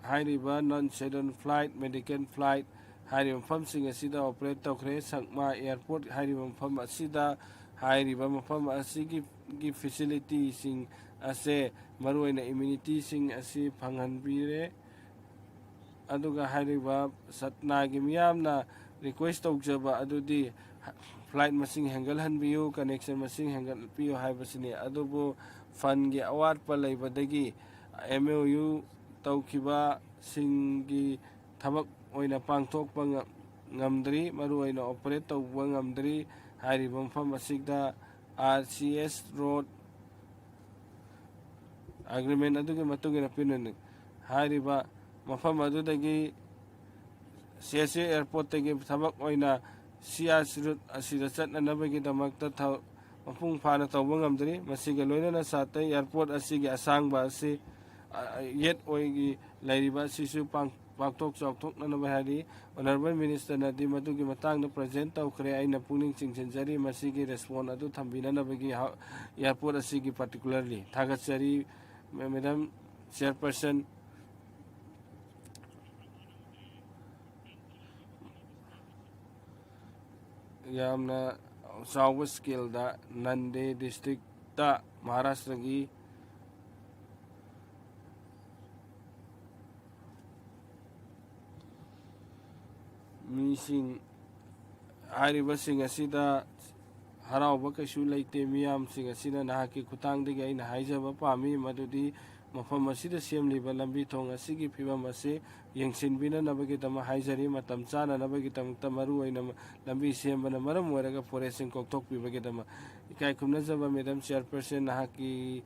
Hairiba non-scheduled flight, medical flight, Hairiba Mafam Sing Asida operate Tokre Sankma Airport, Hairiba Mafam Asida, Hairiba Mafam Asigi facility sing Ase Maruina immunity sing Asi Panganbire Aduga Hairiba Satnagi Miamna request Ogjaba Adudi flight masing Hangal Hanbiu connection masing Hangal Pio Hibasini Adubo Fangi Award Palay Badagi MOU Taukiba Singi Tabak Oina Pangtok Ngamdri, Maru Oina Operator Wangamdri, Hari Bamfam Asigda RCS Road Agreement Adugi Matugin opinion. Hariba Mafam Adudagi CSA Airport Tagi Tabak Oina CS Route Asirasat and Nabagi Damakta Mafung Pana Tawangamdri, Masiga Loina Sata Airport Asigi Asang Basi. Yet Oigi Ladiba Sisu Paktok Choktok Nanabahari, Honorable Minister Nadi Matugi Matang the present of Korea in a Puning Chinchari Masigi respond to Tambina Nabagi Airport Asigi particularly. Tagachari Madam Chairperson Yamna South Skill da Nande District da Maharashtra Missing Hariba Sing Asida Harauba Kashu Lake Miam Sing Asida Nahaki Kutang de Gain Haijaba Pami Madudi Mafam Asida Sim Liba Lambi Tong Asigi Piva Mase Yangsin Bina Nabagitama Haijari Matamchana Nabagitam Tamaru and Lambi Sim and Maram Waraga Forest and Koktok Pivagetama Ikai Kumnazaba Madam Chairperson Nahaki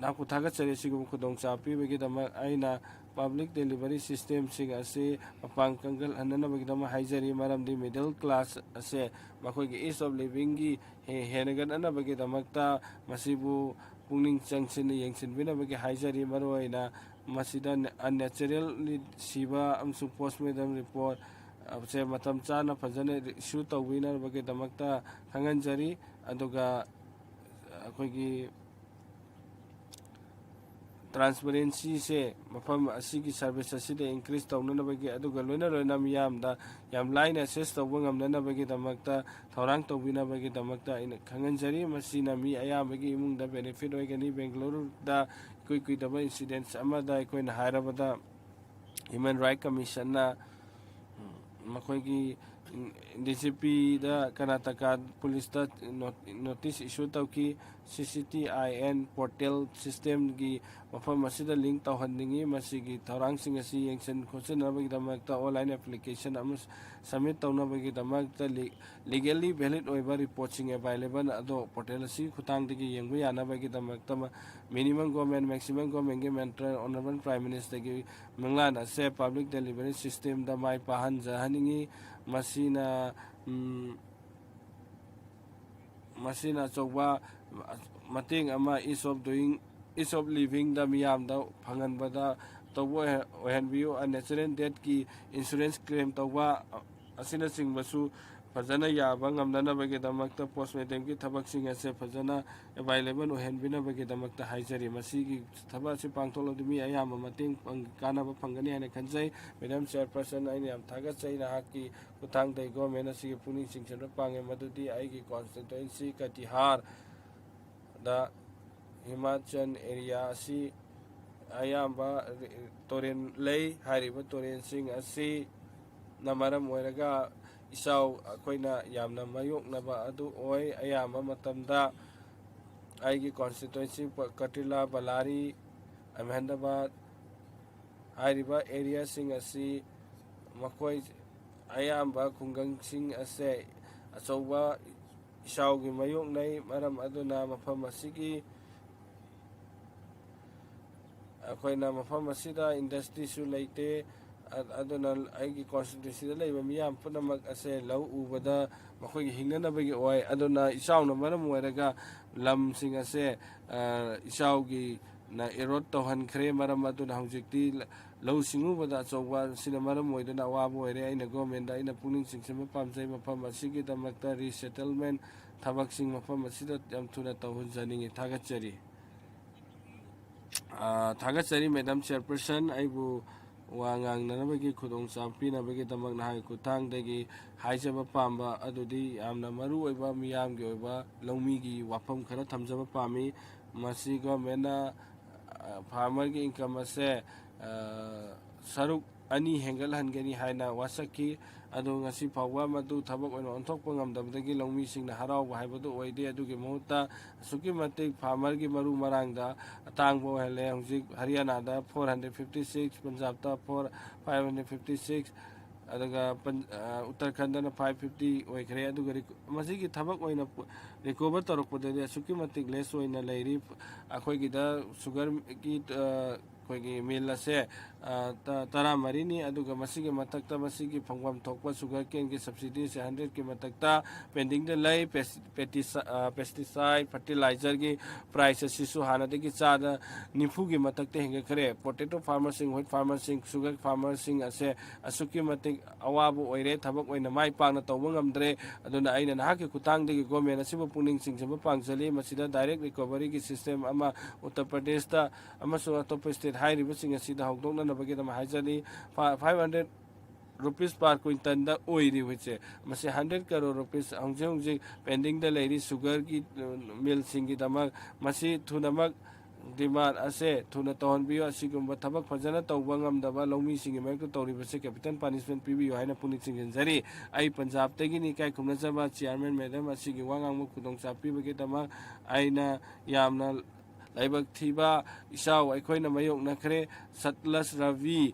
Nakutaga Sarisikum Kudong Sapi Vigitama Aina Public delivery system sing ase Pangkangal Anana Bagdama Haijari Maram the middle class ase Makogi ease of living gi Henagan Anabagitamakta Masibu Puning Junction Yangsin Vinabagi Haijari Maroina Masidan unnatural Siba Amsu Post Madam report Say Matam Chana Pazane shoot a winner Bagitamakta Hanganjari Aduga Kogi transparency se mafam asigi service aside increase tawna bagi aduga loina loina miyam da yam line access tawba ngamna bagi damakta thorang tawbina bagi damakta in khanganjari masina mi aya bagi imung da benefit oigani Bangalore da koi daba incidents ama da koina hairabada human right commission na ꯃꯈꯣꯏꯒꯤ DCPꯗ Karnataka ꯄꯨꯂꯤꯁꯇ notice ꯏꯁꯨ ꯇꯧꯈꯤ CCTIN portal ꯁꯤꯁꯇꯦꯝꯒꯤ ꯃꯐꯝ ꯑꯁꯤꯗ link ꯇꯧꯍꯟꯅꯤꯡꯉꯤ ꯃꯁꯤꯒꯤ ꯊꯧꯔꯥꯡꯁꯤꯡ ꯑꯁꯤ ꯌꯦꯡꯁꯤꯟ ꯈꯣꯠꯆꯤꯟꯅꯕꯒꯤꯗꯃꯛꯇ ꯑꯣꯟꯂꯥꯏꯟ ꯑꯦꯄ꯭ꯂꯤꯀꯦꯁꯟ ꯑꯃ ꯁꯕꯃꯤꯠ ꯇꯧꯅꯕꯒꯤꯗꯃꯛꯇ ꯂꯤꯒꯦꯜꯂꯤ ꯚꯦꯂꯤꯠ ꯑꯣꯏꯕ ꯔꯤꯄꯣꯔꯠꯁꯤꯡ ꯑꯦꯕꯥꯏꯂꯦꯕꯜ ꯑꯗꯣ ꯄꯣꯔꯇꯦꯜ ꯑꯁꯤ ꯈꯨꯠꯊꯥꯡꯗꯒꯤ ꯌꯦꯡꯕ ꯌꯥꯅꯕꯒꯤꯗꯃꯛꯇ ꯃꯤꯅꯤꯃꯝ ꯒꯣꯔꯃꯦꯟ ꯃꯦꯛꯁꯤꯃꯝ ꯒꯣꯔꯃꯦꯟꯒꯤ ꯃꯦꯟꯇꯔ ꯑꯣꯅꯔꯦꯕꯜ ꯄ꯭ꯔꯥꯏꯝ ꯃꯤꯅꯤꯁꯇꯔꯒꯤ ꯃꯪꯂꯥꯟ ꯑꯁꯦ ꯄꯥꯕ꯭ꯂꯤꯛ ꯗꯦꯂꯤꯚꯔꯤ ꯁꯤꯁꯇꯦꯝꯗ ꯃꯥꯏ ꯄꯥꯛꯍꯟꯖꯍꯟꯅꯤꯡꯉꯤ ꯃꯁꯤꯅ ꯑꯆꯧꯕ ꯃꯇꯦꯡ ꯑꯃ ꯏꯁ ꯑꯣꯐ ꯂꯤꯚꯤꯡꯗ ꯃꯤꯌꯥꯝꯗ ꯐꯪꯍꯟꯕꯗ ꯇꯧꯕ ꯑꯣꯏꯍꯟꯕꯤꯌꯨ ꯅꯦꯆꯔꯦꯜ ꯗꯦꯠꯀꯤ ꯏꯟꯁꯨꯔꯦꯟꯁ ꯀ꯭ꯂꯦꯝ ꯇꯧꯕ ꯑꯁꯤꯅꯆꯤꯡꯕꯁꯨ ꯐꯖꯅ ꯌꯥꯕ ꯉꯝꯅꯅꯕꯒꯤꯗꯃꯛꯇ ꯄꯣꯁꯃꯦꯇꯦꯝꯒꯤ ꯊꯕꯛꯁꯤꯡ ꯑꯁꯦ ꯐꯖꯅ ꯑꯦꯕꯥꯏꯂꯦꯕꯜ ꯑꯣꯏꯍꯟꯕꯤꯅꯕꯒꯤꯗꯃꯛꯇ ꯍꯥꯏꯖꯔꯤ ꯃꯁꯤꯒꯤ ꯊꯕꯛ ꯑꯁꯤ ꯄꯥꯡꯊꯣꯛꯂꯕꯗꯤ ꯃꯤ ꯑꯌꯥꯝꯕ ꯃꯇꯦꯡ ꯀꯥꯟꯅꯕ ꯐꯪꯒꯅꯤ ꯍꯥꯏꯅ ꯈꯟꯖꯩ ꯃꯦꯗꯥꯝ ꯆꯤꯌꯔꯄꯔꯁꯟ ꯑꯩꯅ ꯌꯥꯝ ꯊꯥꯒꯠꯆꯩ ꯅꯍꯥꯛꯀꯤ ꯈꯨꯠꯊꯥꯡꯗ ꯒꯣꯔꯃꯦꯟ ꯑꯁꯤꯒꯤ ꯄꯨꯛꯅꯤꯡ ꯆꯤꯡꯁꯤꯟꯕ ꯄꯥꯡꯉꯦ ꯃꯗꯨꯗꯤ ꯑꯩꯒꯤ ꯀꯣꯟꯁꯇꯤꯇꯨꯌꯦꯟꯁꯤ ꯀꯇꯤꯍꯥꯔꯗ ꯍꯤꯃꯥꯆꯜ ꯑꯦꯔꯤꯌꯥ ꯑꯁꯤ ꯑꯌꯥꯝꯕ ꯇꯨꯔꯦꯟ ꯂꯩ ꯍꯥꯏꯔꯤꯕ ꯇꯨꯔꯦꯟꯁꯤꯡ ꯑꯁꯤꯅ ꯃꯔꯝ ꯑꯣꯏꯔꯒ ꯏꯆꯥꯎ ꯑꯩꯈꯣꯏꯅ ꯌꯥꯝꯅ ꯃꯥꯌꯣꯛꯅꯕ ꯑꯗꯨ ꯑꯣꯏ ꯑꯌꯥꯝꯕ ꯃꯇꯝꯗ ꯑꯩꯒꯤ ꯀꯣꯟꯁꯇꯤꯇꯨꯌꯦꯟꯁꯤ ꯀꯇꯤꯂꯥ ꯕꯂꯥꯔꯤ ꯑꯍꯃꯦꯗꯕꯥꯗ ꯍꯥꯏꯔꯤꯕ ꯑꯦꯔꯤꯌꯥꯁꯤꯡ ꯑꯁꯤ ꯃꯈꯣꯏ ꯑꯌꯥꯝꯕ ꯈꯨꯡꯒꯪꯁꯤꯡ ꯑꯁꯦ ꯑꯆꯧꯕ ꯏꯆꯥꯎꯒꯤ ꯃꯥꯌꯣꯛꯅꯩ ꯃꯔꯝ ꯑꯗꯨꯅ ꯃꯐꯝ ꯑꯁꯤꯗ ꯏꯟꯗꯁꯇ꯭ꯔꯤꯁꯨ ꯂꯩꯇꯦ ꯑꯗꯨꯅ ꯑꯩꯒꯤ ꯀꯣꯟꯁꯇꯤꯇꯨꯌꯦꯟꯁꯤꯗ ꯂꯩꯕ ꯃꯤꯌꯥꯝ ꯄꯨꯝꯅꯃꯛ ꯑꯁꯦ ꯂꯧ ꯎꯕꯗ ꯃꯈꯣꯏꯒꯤ ꯍꯤꯡꯅꯅꯕꯒꯤ ꯑꯣꯏ ꯑꯗꯨꯅ ꯏꯆꯥꯎꯅ ꯃꯔꯝ ꯑꯣꯏꯔꯒ ꯂꯝꯁꯤꯡ ꯑꯁꯦ ꯏꯆꯥꯎꯒꯤꯅ ꯑꯦꯔꯣꯠ ꯇꯧꯍꯟꯈ꯭ꯔꯦ ꯃꯔꯝ ꯑꯗꯨꯅ ꯍꯧꯖꯤꯛꯇꯤ ꯂꯧꯎ ꯁꯤꯡꯎꯕꯗ ꯑꯆꯧꯕ ꯑꯁꯤꯅ ꯃꯔꯝ ꯑꯣꯏꯗꯨꯅ ꯑꯋꯥꯕ ꯑꯣꯏꯔꯦ ꯑꯩꯅ ꯒꯣꯔꯃꯦꯟꯗ ꯑꯩꯅ ꯄꯨꯛꯅꯤꯡ ꯆꯤꯡꯁꯤꯟꯕ ꯄꯥꯝꯖꯩ ꯃꯐꯝ ꯑꯁꯤꯒꯤꯗꯃꯛꯇ ꯔꯤꯁꯦꯇꯜꯃꯦꯟ ꯊꯕꯛꯁꯤꯡ ꯃꯐꯝ ꯑꯁꯤꯗ ꯌꯥꯝ ꯊꯨꯅ ꯇꯧꯍꯟꯖꯅꯤꯡꯉꯤ ꯊꯥꯒꯠꯆꯔꯤ ꯃꯦꯗꯥꯝ ꯆꯤꯌꯔꯄꯔꯁꯟ ꯑꯩꯕꯨ ꯋꯥ ꯉꯥꯡꯅꯅꯕꯒꯤ ꯈꯨꯗꯣꯡꯆꯥꯕ ꯄꯤꯅꯕꯒꯤꯗꯃꯛ ꯅꯍꯥꯛꯀꯤ ꯈꯨꯠꯊꯥꯡꯗꯒꯤ ꯍꯥꯏꯖꯕ ꯄꯥꯝꯕ ꯑꯗꯨꯗꯤ ꯌꯥꯝꯅ ꯃꯔꯨ ꯑꯣꯏꯕ ꯃꯤꯌꯥꯝꯒꯤ ꯑꯣꯏꯕ ꯂꯧꯃꯤꯒꯤ ꯋꯥꯐꯝ ꯈꯔ ꯊꯝꯖꯕ ꯄꯥꯝꯃꯤ ꯃꯁꯤ ꯒꯣꯔꯃꯦꯟꯅ ꯐꯥꯔꯃꯔꯒꯤ ꯏꯟꯀꯝ ꯑꯁꯦ ꯁꯔꯨꯛ 2 ꯍꯦꯟꯒꯠꯍꯟꯒꯅꯤ ꯍꯥꯏꯅ ꯋꯥꯁꯛꯈꯤ ꯑꯗꯨ ꯉꯁꯤ ꯐꯥꯎꯕ ꯃꯗꯨ ꯊꯕꯛ ꯑꯣꯏꯅ ꯑꯣꯟꯊꯣꯛꯄ ꯉꯝꯗꯕꯗꯒꯤ ꯂꯧꯃꯤꯁꯤꯡꯅ ꯍꯔꯥꯎꯕ ꯍꯥꯏꯕꯗꯨ ꯑꯣꯏꯗꯦ ꯑꯗꯨꯒꯤ ꯃꯍꯨꯠꯇ ꯑꯁꯨꯛꯀꯤ ꯃꯇꯤꯛ ꯐꯥꯔꯃꯔꯒꯤ ꯃꯔꯨ ꯃꯔꯥꯡꯗ ꯑꯇꯥꯡꯕ ꯑꯣꯏꯍꯜꯂꯦ ꯍꯧꯖꯤꯛ ꯍꯔꯤꯌꯥꯅꯥꯗ 456 ꯄꯟꯖꯥꯕꯇ 556 ꯑꯗꯨꯒ ꯎꯠꯇꯔꯈꯟꯗꯅ 550 ꯑꯣꯏꯈ꯭ꯔꯦ ꯑꯗꯨꯒ ꯃꯁꯤꯒꯤ ꯊꯕꯛ ꯑꯣꯏꯅ ꯔꯤꯀꯣꯚꯔ ꯇꯧꯔꯛꯄꯗꯗꯤ ꯑꯁꯨꯛꯀꯤ ꯃꯇꯤꯛ ꯂꯦꯁ ꯑꯣꯏꯅ ꯂꯩꯔꯤ ꯑꯩꯈꯣꯏꯒꯤꯗ ꯁꯨꯒꯔꯒꯤ ꯑꯩꯈꯣꯏꯒꯤ ꯃꯤꯜ ꯑꯁꯦ 13ꯅꯤ ꯑꯗꯨꯒ ꯃꯁꯤꯒꯤ ꯃꯊꯛꯇ ꯃꯁꯤꯒꯤ ꯐꯪꯐꯝ ꯊꯣꯛꯄ ꯁꯨꯒꯔ ꯀꯦꯟꯒꯤ ꯁꯕꯁꯤꯗꯤꯁꯦ 100ꯀꯤ ꯃꯊꯛꯇ ꯄꯦꯟꯗꯤꯡꯗ ꯂꯩ ꯄꯦꯁꯇꯤꯁꯥꯏꯠ ꯐꯔꯇꯤꯂꯥꯏꯖꯔꯒꯤ ꯄ꯭ꯔꯥꯏꯁ ꯑꯁꯤꯁꯨ ꯍꯥꯟꯅꯗꯒꯤ ꯆꯥꯗ 90ꯒꯤ ꯃꯊꯛꯇ ꯍꯦꯟꯒꯠꯈ꯭ꯔꯦ ꯄꯣꯇꯦꯇꯣ ꯐꯥꯔꯃꯔꯁꯤꯡ ꯍ꯭ꯋꯤꯠ ꯐꯥꯔꯃꯔꯁꯤꯡ ꯁꯨꯒꯔ ꯐꯥꯔꯃꯔꯁꯤꯡ ꯑꯁꯦ ꯑꯁꯨꯛꯀꯤ ꯃꯇꯤꯛ ꯑꯋꯥꯕ ꯑꯣꯏꯔꯦ ꯊꯕꯛ ꯑꯣꯏꯅ ꯃꯥꯏ ꯄꯥꯛꯅ ꯇꯧꯕ ꯉꯝꯗ꯭ꯔꯦ ꯑꯗꯨꯅ ꯑꯩꯅ ꯅꯍꯥꯛꯀꯤ ꯈꯨꯠꯊꯥꯡꯗꯒꯤ ꯒꯣꯔꯃꯦꯟ ꯑꯁꯤꯕꯨ ꯄꯨꯛꯅꯤꯡ ꯆꯤꯡꯁꯤꯟꯕ ꯄꯥꯝꯖꯔꯤ ꯃꯁꯤꯗ ꯗꯥꯏꯔꯦꯛ ꯔꯤꯀꯣꯚꯔꯤꯒꯤ ꯁꯤꯁꯇꯦꯝ ꯑꯃ ꯎꯠꯇꯔ ꯄ꯭ꯔꯗꯦꯁꯇ ꯑꯃꯁꯨꯡ ꯑꯇꯣꯞꯄ ꯁ꯭ꯇꯦꯠ ꯍꯥꯏꯔꯤꯕꯁꯤꯡ ꯑꯁꯤꯗ ꯍꯧꯗꯣꯛꯅꯅꯕꯒꯤꯗꯃꯛ ꯍꯥꯏꯖꯔꯤ 500 rupees per quintalꯗ ꯑꯣꯏꯔꯤ ꯍꯧꯖꯤꯛꯁꯦ ꯃꯁꯤ 100 crore rupees ꯍꯧꯖꯤꯛ ꯄꯦꯟꯗꯤꯡꯗ ꯂꯩꯔꯤ ꯁꯨꯒꯔꯒꯤ ꯃꯤꯜꯁꯤꯡꯒꯤꯗꯃꯛ ꯃꯁꯤ ꯊꯨꯅꯃꯛ ꯗꯤꯃꯥꯟ ꯑꯁꯦ ꯊꯨꯅ ꯇꯧꯍꯟꯕꯤꯌꯨ ꯑꯁꯤꯒꯨꯝꯕ ꯊꯕꯛ ꯐꯖꯅ ꯇꯧꯕ ꯉꯝꯗꯕ ꯂꯧꯃꯤꯁꯤꯡꯒꯤ ꯃꯔꯛꯇ ꯇꯧꯔꯤꯕꯁꯤ ꯀꯦꯄꯤꯇꯦꯜ ꯄꯥꯅꯤꯁꯃꯦꯟ ꯄꯤꯕꯤꯌꯨ ꯍꯥꯏꯅ ꯄꯨꯛꯅꯤꯡ ꯆꯤꯡꯁꯤꯟꯖꯔꯤ ꯑꯩ ꯄꯟꯖꯥꯕꯇꯒꯤꯅꯤ ꯏꯀꯥꯏ ꯈꯨꯝꯅꯖꯕ ꯆꯤꯌꯔꯃꯦꯟ ꯃꯦꯗꯥꯝ ꯑꯁꯤꯒꯤ ꯋꯥ ꯉꯥꯡꯕ ꯈꯨꯗꯣꯡꯆꯥꯕ ꯄꯤꯕꯒꯤꯗꯃꯛ ꯑꯩꯅ ꯌꯥꯝꯅ ꯂꯥꯏꯕꯛ ꯊꯤꯕ ꯏꯆꯥꯎ ꯑꯩꯈꯣꯏꯅ ꯃꯥꯌꯣꯛꯅꯈ꯭ꯔꯦ ꯁꯠꯂꯖ ꯔꯥꯚꯤ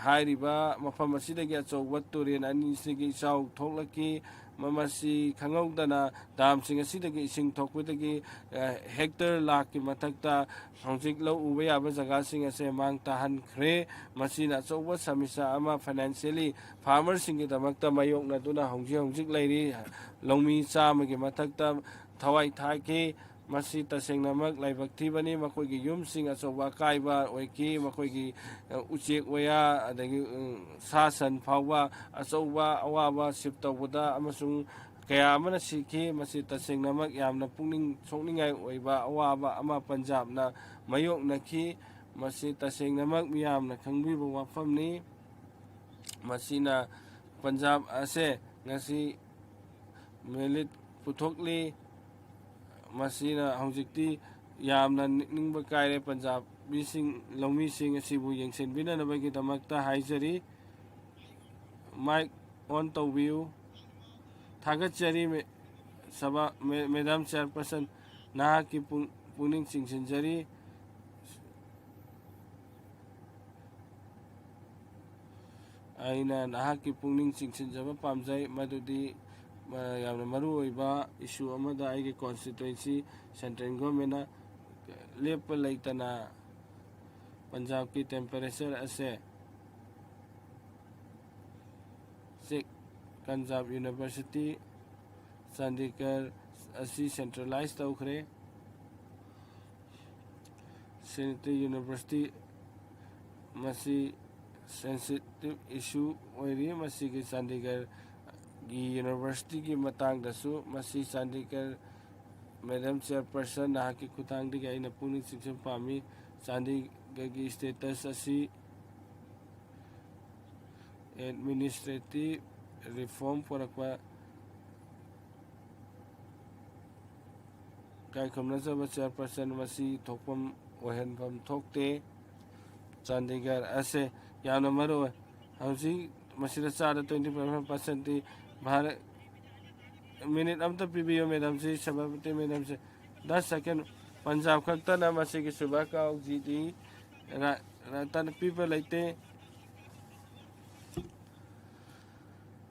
ꯍꯥꯏꯔꯤꯕ ꯃꯐꯝ ꯑꯁꯤꯗꯒꯤ ꯑꯆꯧꯕ ꯇꯨꯔꯦꯟ ꯑꯅꯤꯁꯤꯒꯤ ꯏꯆꯥꯎ ꯊꯣꯛꯂꯛꯈꯤ ꯃꯁꯤ ꯈꯪꯍꯧꯗꯅ ꯗꯥꯝꯁꯤꯡ ꯑꯁꯤꯗꯒꯤ ꯏꯁꯤꯡ ꯊꯣꯛꯄꯗꯒꯤ ꯍꯦꯛꯇꯔ ꯂꯥꯈꯀꯤ ꯃꯊꯛꯇ ꯍꯧꯖꯤꯛ ꯂꯧ ꯎꯕ ꯌꯥꯕ ꯖꯒꯥꯁꯤꯡ ꯑꯁꯦ ꯃꯥꯡ ꯇꯥꯍꯟꯈ꯭ꯔꯦ ꯃꯁꯤꯅ ꯑꯆꯧꯕ ꯁꯃꯁ꯭ꯌꯥ ꯑꯃ ꯐꯥꯏꯅꯥꯟꯁꯤꯌꯦꯜꯂꯤ ꯐꯥꯔꯃꯔꯁꯤꯡꯒꯤꯗꯃꯛꯇ ꯃꯥꯌꯣꯛꯅꯗꯨꯅ ꯍꯧꯖꯤꯛ ꯂꯩꯔꯤ ꯂꯧꯃꯤ 100ꯒꯤ ꯃꯊꯛꯇ ꯊꯋꯥꯏ ꯊꯥꯈꯤ ꯃꯁꯤ ꯇꯁꯦꯡꯅꯃꯛ ꯂꯥꯏꯕꯛ ꯊꯤꯕꯅꯤ ꯃꯈꯣꯏꯒꯤ ꯌꯨꯝꯁꯤꯡ ꯑꯆꯧꯕ ꯑꯀꯥꯏꯕ ꯑꯣꯏꯈꯤ ꯃꯈꯣꯏꯒꯤ ꯎꯆꯦꯛ ꯋꯥꯌꯥ ꯑꯗꯒꯤ ꯁꯥ ꯁꯟ ꯐꯥꯎꯕ ꯑꯆꯧꯕ ꯑꯋꯥꯕ ꯁꯤꯞ ꯇꯧꯕꯗ ꯑꯃꯁꯨꯡ ꯀꯌꯥ ꯑꯃꯅ ꯁꯤꯈꯤ ꯃꯁꯤ ꯇꯁꯦꯡꯅꯃꯛ ꯌꯥꯝꯅ ꯄꯨꯛꯅꯤꯡ ꯁꯣꯛꯅꯤꯡꯉꯥꯏ ꯑꯣꯏꯕ ꯑꯋꯥꯕ ꯑꯃ ꯄꯟꯖꯥꯕꯅ ꯃꯥꯌꯣꯛꯅꯈꯤ ꯃꯁꯤ ꯇꯁꯦꯡꯅꯃꯛ ꯃꯤꯌꯥꯝꯅ ꯈꯪꯕꯤꯕ ꯋꯥꯐꯝꯅꯤ ꯃꯁꯤꯅ ꯄꯟꯖꯥꯕ ꯑꯁꯦ ꯉꯁꯤ ꯃꯤꯂꯤꯠ ꯄꯨꯊꯣꯛꯂꯤ ꯃꯁꯤꯅ ꯍꯧꯖꯤꯛꯇꯤ ꯌꯥꯝꯅ ꯅꯤꯡꯕ ꯀꯥꯏꯔꯦ ꯄꯟꯖꯥꯕꯤꯁꯤꯡ ꯂꯧꯃꯤꯁꯤꯡ ꯑꯁꯤꯕꯨ ꯌꯦꯡꯁꯤꯟꯕꯤꯅꯅꯕꯒꯤꯗꯃꯛꯇ ꯍꯥꯏꯖꯔꯤ mike on tawbiu thagat chari me saba madam chairperson na ki puning chingsinjari aina na ki puning chingsinjaba pamjai madudi yamna maru oiba issue amada ai constituency central government lep laitana Punjab ki temperature ase Sikh Punjab University Chandigarh asi centralized tawkhre Sanitary University masi sensitive issue oiri masi ki Chandigarh gi university ki matang dasu masi Chandigarh madam chairperson na ki khutang di ai na puni siksam pami Chandigarh gi status asi administrative reform porakwa kai khumna saba chairperson masi thokpam ohenpam thokte Chandigarh ase yamna maru hausi masira chada 25% ti bharat minute amta pibiyo madam si sabapati madam se 10 second Punjab khakta na masi ki subha ka jidi ratan people laite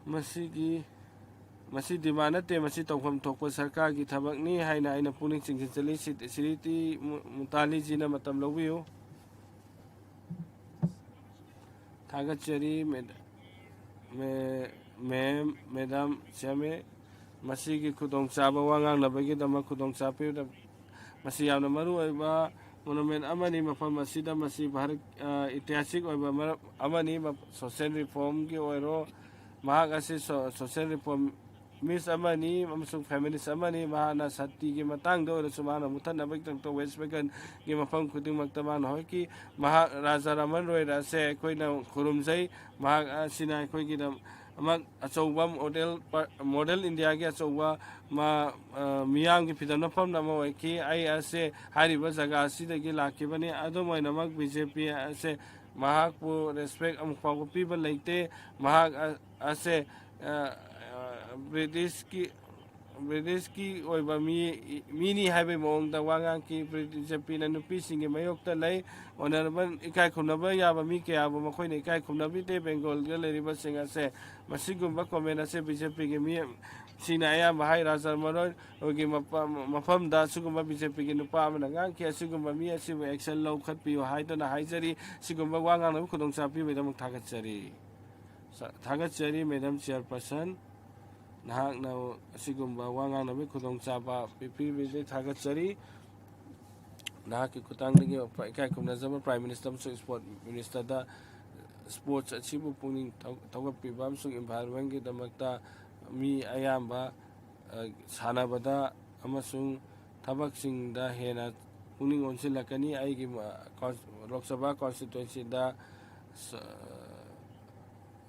masi dimana te masi tawfam thokpa sarkar gi thabak ni haina aina puning chingsin chali siriti mutali jina matam lobiyo thagat chari madam chame masi ki khudong chaba wangang na bagi dama khudong chapi masi yamna maru oiba monument amani mafam asida masi bharat itisik oiba amani social reform gi oiro mahak ase social reform miss amani amasung feminist amani mahana sati gi matang do sumana mutan nabik tang to West Bengal gi mafam khuding maktaman hoi ki mahak Raja Raman Roy ra se koi na khurumjai mahak sina koi gi dam amak achouba model India gi achouba ma miyam gi pidam na pham na mo ki ai ase hariba jaga asida gi lakibani adumai namak BJP ase mahak pu respect am khwa people laite mahak ase British ki oiba mini haibe mong da wangang ki BJP na nupi singi mayok ta lai honorable ikai khumnaba yaba mi kya ba makhoi ne ikai khumnabi te Bengal ga leriba singa se masigumba comment ase BJP gi mi sina ya bahai Raja Maroi ogi mafam da sugumba BJP gi nupa amana ngang ki sugumba mi asi action lau khat pi hai to na haijari sugumba wangang na khudong chapi be dam thagat chari madam chairperson nahak na sigumba wangang na bi khudong chapa pipi bi thagat chari nahak ki khutang digi kai khumna jama prime minister so sport minister da sports achibu puning thawap pi bam sung environment gi damakta mi ayamba sanabada amasung thabak sing da hena puning onsilakani ai gi Lok Sabha constituency da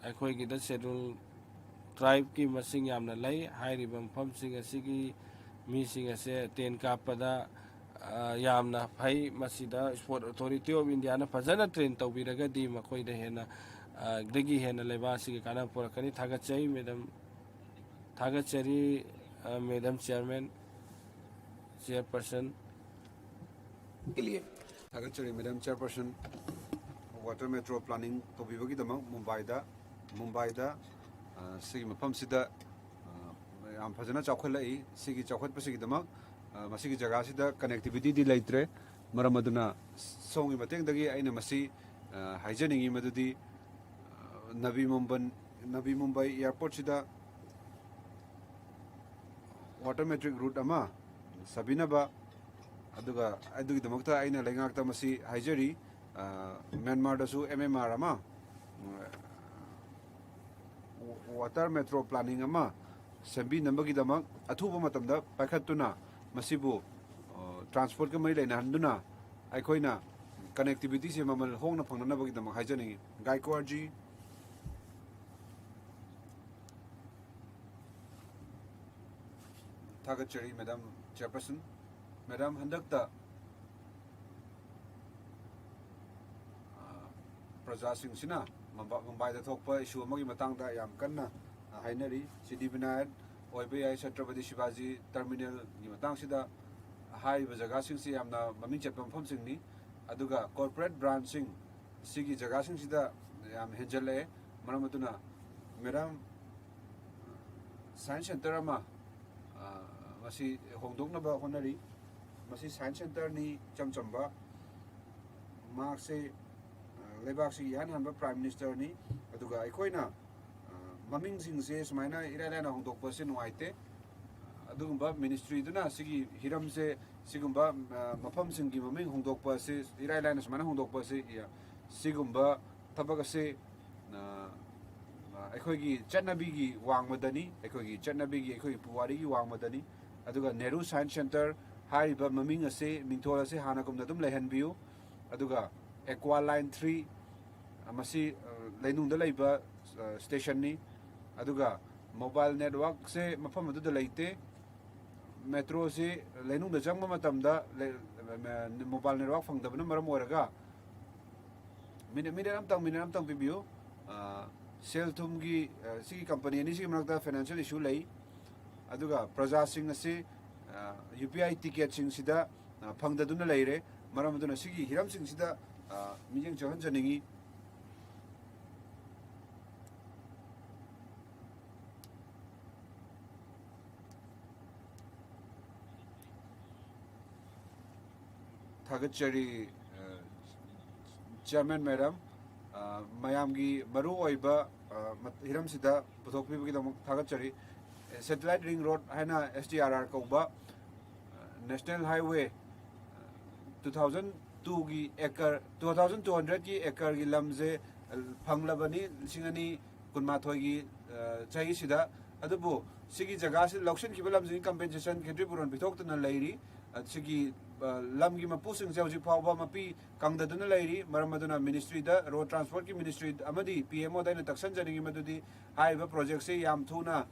akhoi gi da schedule tribe ki masing yamna lai hairi bam pham sing asigi mi sing ase 10 kapada yamna phai masida sport authority of India na fajana train tawbiraga di makoi da hena dagi hena leba sigi kana porakani thagat chai madam chairperson के लिए thagat chari madam chairperson water metro planning to bibagi dama Mumbai da sigi mafam sida am phajana chawkhalai sigi chawkhat pasigi dama masigi jaga sida connectivity di laitre maramaduna songi mateng dagi aina masi haijaningi madudi Navi Mumbai airport sida water metric route ama sabinaba adugi damakta aina lengakta masi haijari Myanmar dasu MMR ama water metro planning ama sembi nambagi damak athuba matamda pakhatuna masibu transport ka mari laina handuna aikoina connectivity se mamal hongna phangna bagi damak haijani Gaikwad ji thagat chari madam chairperson madam handakta praja sing sina Mumbai da thokpa issue amagi matangda yam kanna hainari Sidi Vinayak oibai Chhatrapati Shivaji terminal gi matang sida hai ba jaga sing si amna maming chatpam phom sing ni aduga corporate branching sigi jaga sing sida yam henjale maramatuna meram science center ama masi hongdokna ba honari masi science center ni chamchamba mark se lebak si yan hanba prime minister ni aduga aikoina maming sing se sumaina irala hongdok pa se nuaite adugumba ministry duna sigi hiram se sigumba mafam sing gi maming hongdok pa se irala na sumaina hongdok pa se ya sigumba tabak se ꯑꯩꯈꯣꯏꯒꯤ ꯆꯠꯅꯕꯤꯒꯤ ꯋꯥꯡꯃꯗꯅꯤ ꯑꯩꯈꯣꯏꯒꯤ ꯆꯠꯅꯕꯤꯒꯤ ꯑꯩꯈꯣꯏꯒꯤ ꯄꯨꯋꯥꯔꯤꯒꯤ ꯋꯥꯡꯃꯗꯅꯤ ꯑꯗꯨꯒ Nehru science centre ꯍꯥꯏꯔꯤꯕ ꯃꯃꯤꯡ ꯑꯁꯤ ꯃꯤꯡꯊꯣꯜ ꯑꯁꯤ ꯍꯥꯟꯅꯒꯨꯝꯅ ꯑꯗꯨꯝ ꯂꯩꯍꯟꯕꯤꯌꯨ ꯑꯗꯨꯒ ꯑꯦꯀ꯭ꯋꯥ ꯂꯥꯏꯟ 3 ꯃꯁꯤ ꯂꯩꯅꯨꯡꯗ ꯂꯩꯕ ꯁ꯭ꯇꯦꯁꯟꯅꯤ ꯑꯗꯨꯒ ꯃꯣꯕꯥꯏꯜ ꯅꯦꯠꯋꯥꯔꯛꯁꯦ ꯃꯐꯝ ꯑꯗꯨꯗ ꯂꯩꯇꯦ ꯃꯦꯇ꯭ꯔꯣꯁꯤ ꯂꯩꯅꯨꯡꯗ ꯆꯪꯕ ꯃꯇꯝꯗ ꯃꯣꯕꯥꯏꯜ ꯅꯦꯠꯋꯥꯔꯛ ꯐꯪꯗꯕꯅ ꯃꯔꯝ ꯑꯣꯏꯔꯒ ꯃꯤꯅꯤꯠ ꯑꯃꯇꯪ ꯄꯤꯕꯤꯌꯨ ꯁꯦꯜ ꯊꯨꯝꯒꯤ ꯁꯤꯒꯤ ꯀꯝꯄꯅꯤ ꯑꯅꯤꯁꯤꯒꯤ ꯃꯔꯛꯇ ꯐꯥꯏꯅꯥꯟꯁꯤꯌꯦꯜ ꯏꯁꯨ ꯂꯩ ꯑꯗꯨꯒ ꯄ꯭ꯔꯖꯥꯁꯤꯡ ꯑꯁꯤ UPI ꯇꯤꯀꯦꯠꯁꯤꯡꯁꯤꯗ ꯐꯪꯗꯗꯨꯅ ꯂꯩꯔꯦ ꯃꯔꯝ ꯑꯗꯨꯅ ꯁꯤꯒꯤ ꯍꯤꯔꯝꯁꯤꯡꯁꯤꯗ ꯃꯤꯠꯌꯦꯡ ꯆꯪꯍꯟꯖꯅꯤꯡꯉꯤ ꯊꯥꯒꯠꯆꯔꯤ ꯆꯤꯌꯔꯃꯦꯟ ꯃꯦꯗꯝ ꯃꯌꯥꯝꯒꯤ ꯃꯔꯨ ꯑꯣꯏꯕ ꯍꯤꯔꯝꯁꯤꯗ ꯄꯨꯊꯣꯛꯄꯤꯕꯒꯤꯗꯃꯛ ꯊꯥꯒꯠꯆꯔꯤ ꯁꯦꯇꯦꯂꯥꯏꯠ ꯔꯤꯡ ꯔꯣꯗ ꯍꯥꯏꯅ STRR ꯀꯧꯕ ꯅꯦꯁꯅꯦꯜ ꯍꯥꯏꯋꯦ 2002ꯒꯤ ꯑꯦꯀꯔ 2200ꯒꯤ ꯑꯦꯀꯔꯒꯤ ꯂꯝꯁꯦ ꯐꯪꯂꯕꯅꯤ 2012ꯒꯤ ꯆꯍꯤꯁꯤꯗ ꯑꯗꯨꯕꯨ ꯁꯤꯒꯤ ꯖꯒꯥꯁꯤ ꯂꯧꯁꯤꯟꯈꯤꯕ ꯂꯝꯁꯤꯒꯤ ꯀꯝꯄꯦꯟꯁꯦꯁꯟ ꯈꯦꯇ꯭ꯔꯤꯄꯨꯔꯣꯟ ꯄꯤꯊꯣꯛꯇꯨꯅ ꯂꯩꯔꯤ ꯁꯤꯒꯤ ꯂꯝꯒꯤ ꯃꯄꯨꯁꯤꯡꯁꯦ ꯍꯧꯖꯤꯛ ꯐꯥꯎꯕ ꯃꯄꯤ ꯀꯪꯗꯗꯨꯅ ꯂꯩꯔꯤ ꯃꯔꯝ ꯑꯗꯨꯅ ꯃꯤꯅꯤꯁꯇ꯭ꯔꯤꯗ ꯔꯣꯗ ꯇ꯭ꯔꯥꯟꯁꯄꯣꯔꯠꯀꯤ ꯃꯤꯅꯤꯁꯇ꯭ꯔꯤ ꯑꯃꯗꯤ PMOꯗ ꯑꯩꯅ ꯇꯛꯁꯟꯖꯅꯤꯡꯉꯤ ꯃꯗꯨꯗꯤ ꯍꯥꯏꯔꯤꯕ ꯄ꯭ꯔꯣꯖꯦꯛꯁꯦ ꯌꯥꯝ ꯊꯨꯅ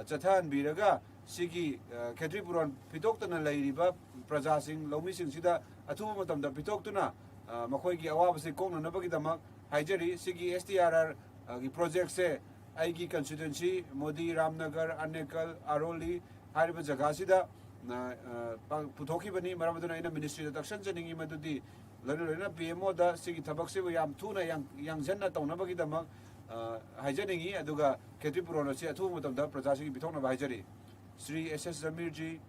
ꯆꯠꯊꯍꯟꯕꯤꯔꯒ ꯁꯤꯒꯤ ꯈꯦꯇ꯭ꯔꯤꯄꯨꯔꯣꯟ ꯄꯤꯊꯣꯛꯇꯨꯅ ꯂꯩꯔꯤꯕ ꯄ꯭ꯔꯖꯥꯁꯤꯡ ꯂꯧꯃꯤꯁꯤꯡꯁꯤꯗ ꯑꯊꯨꯕ ꯃꯇꯝꯗ ꯄꯤꯊꯣꯛꯇꯨꯅ ꯃꯈꯣꯏꯒꯤ ꯑꯋꯥꯕꯁꯤ ꯀꯣꯛꯅꯅꯕꯒꯤꯗꯃꯛ ꯍꯥꯏꯖꯔꯤ ꯁꯤꯒꯤ STRR ꯒꯤ ꯄ꯭ꯔꯣꯖꯦꯛꯁꯦ ꯑꯩꯒꯤ ꯀꯟꯁꯇꯤꯇ꯭ꯋꯦꯟꯁꯤ ꯃꯣꯗꯤ ꯔꯥꯝꯅꯒꯔ ꯑꯅꯦꯀꯜ ꯑꯔꯣꯂꯤ ꯍꯥꯏꯔꯤꯕ ꯖꯒꯥꯁꯤꯗ ꯄꯨꯊꯣꯛꯈꯤꯕꯅꯤ ꯃꯔꯝ ꯑꯗꯨꯅ ꯑꯩꯅ ꯃꯤꯅꯤꯁꯇ꯭ꯔꯤꯗ ꯇꯛꯁꯟꯖꯅꯤꯡꯉꯤ ꯃꯗꯨꯗꯤ ꯂꯣꯏꯅ PMOꯗ ꯁꯤꯒꯤ ꯊꯕꯛꯁꯤꯕꯨ ꯌꯥꯝ ꯊꯨꯅ ꯌꯥꯡꯁꯤꯟꯅ ꯇꯧꯅꯕꯒꯤꯗꯃꯛ ꯍꯥꯏꯖꯅꯤꯡꯉꯤ ꯑꯗꯨꯒ ꯈꯦꯇ꯭ꯔꯤꯄꯨꯔꯣꯟ ꯑꯁꯤ ꯑꯊꯨꯕ ꯃꯇꯝꯗ ꯄ꯭ꯔꯖꯥꯁꯤꯡꯒꯤ ꯄꯤꯊꯣꯛꯅꯕ ꯍꯥꯏꯖꯔꯤ శ్రీ SS Zamirji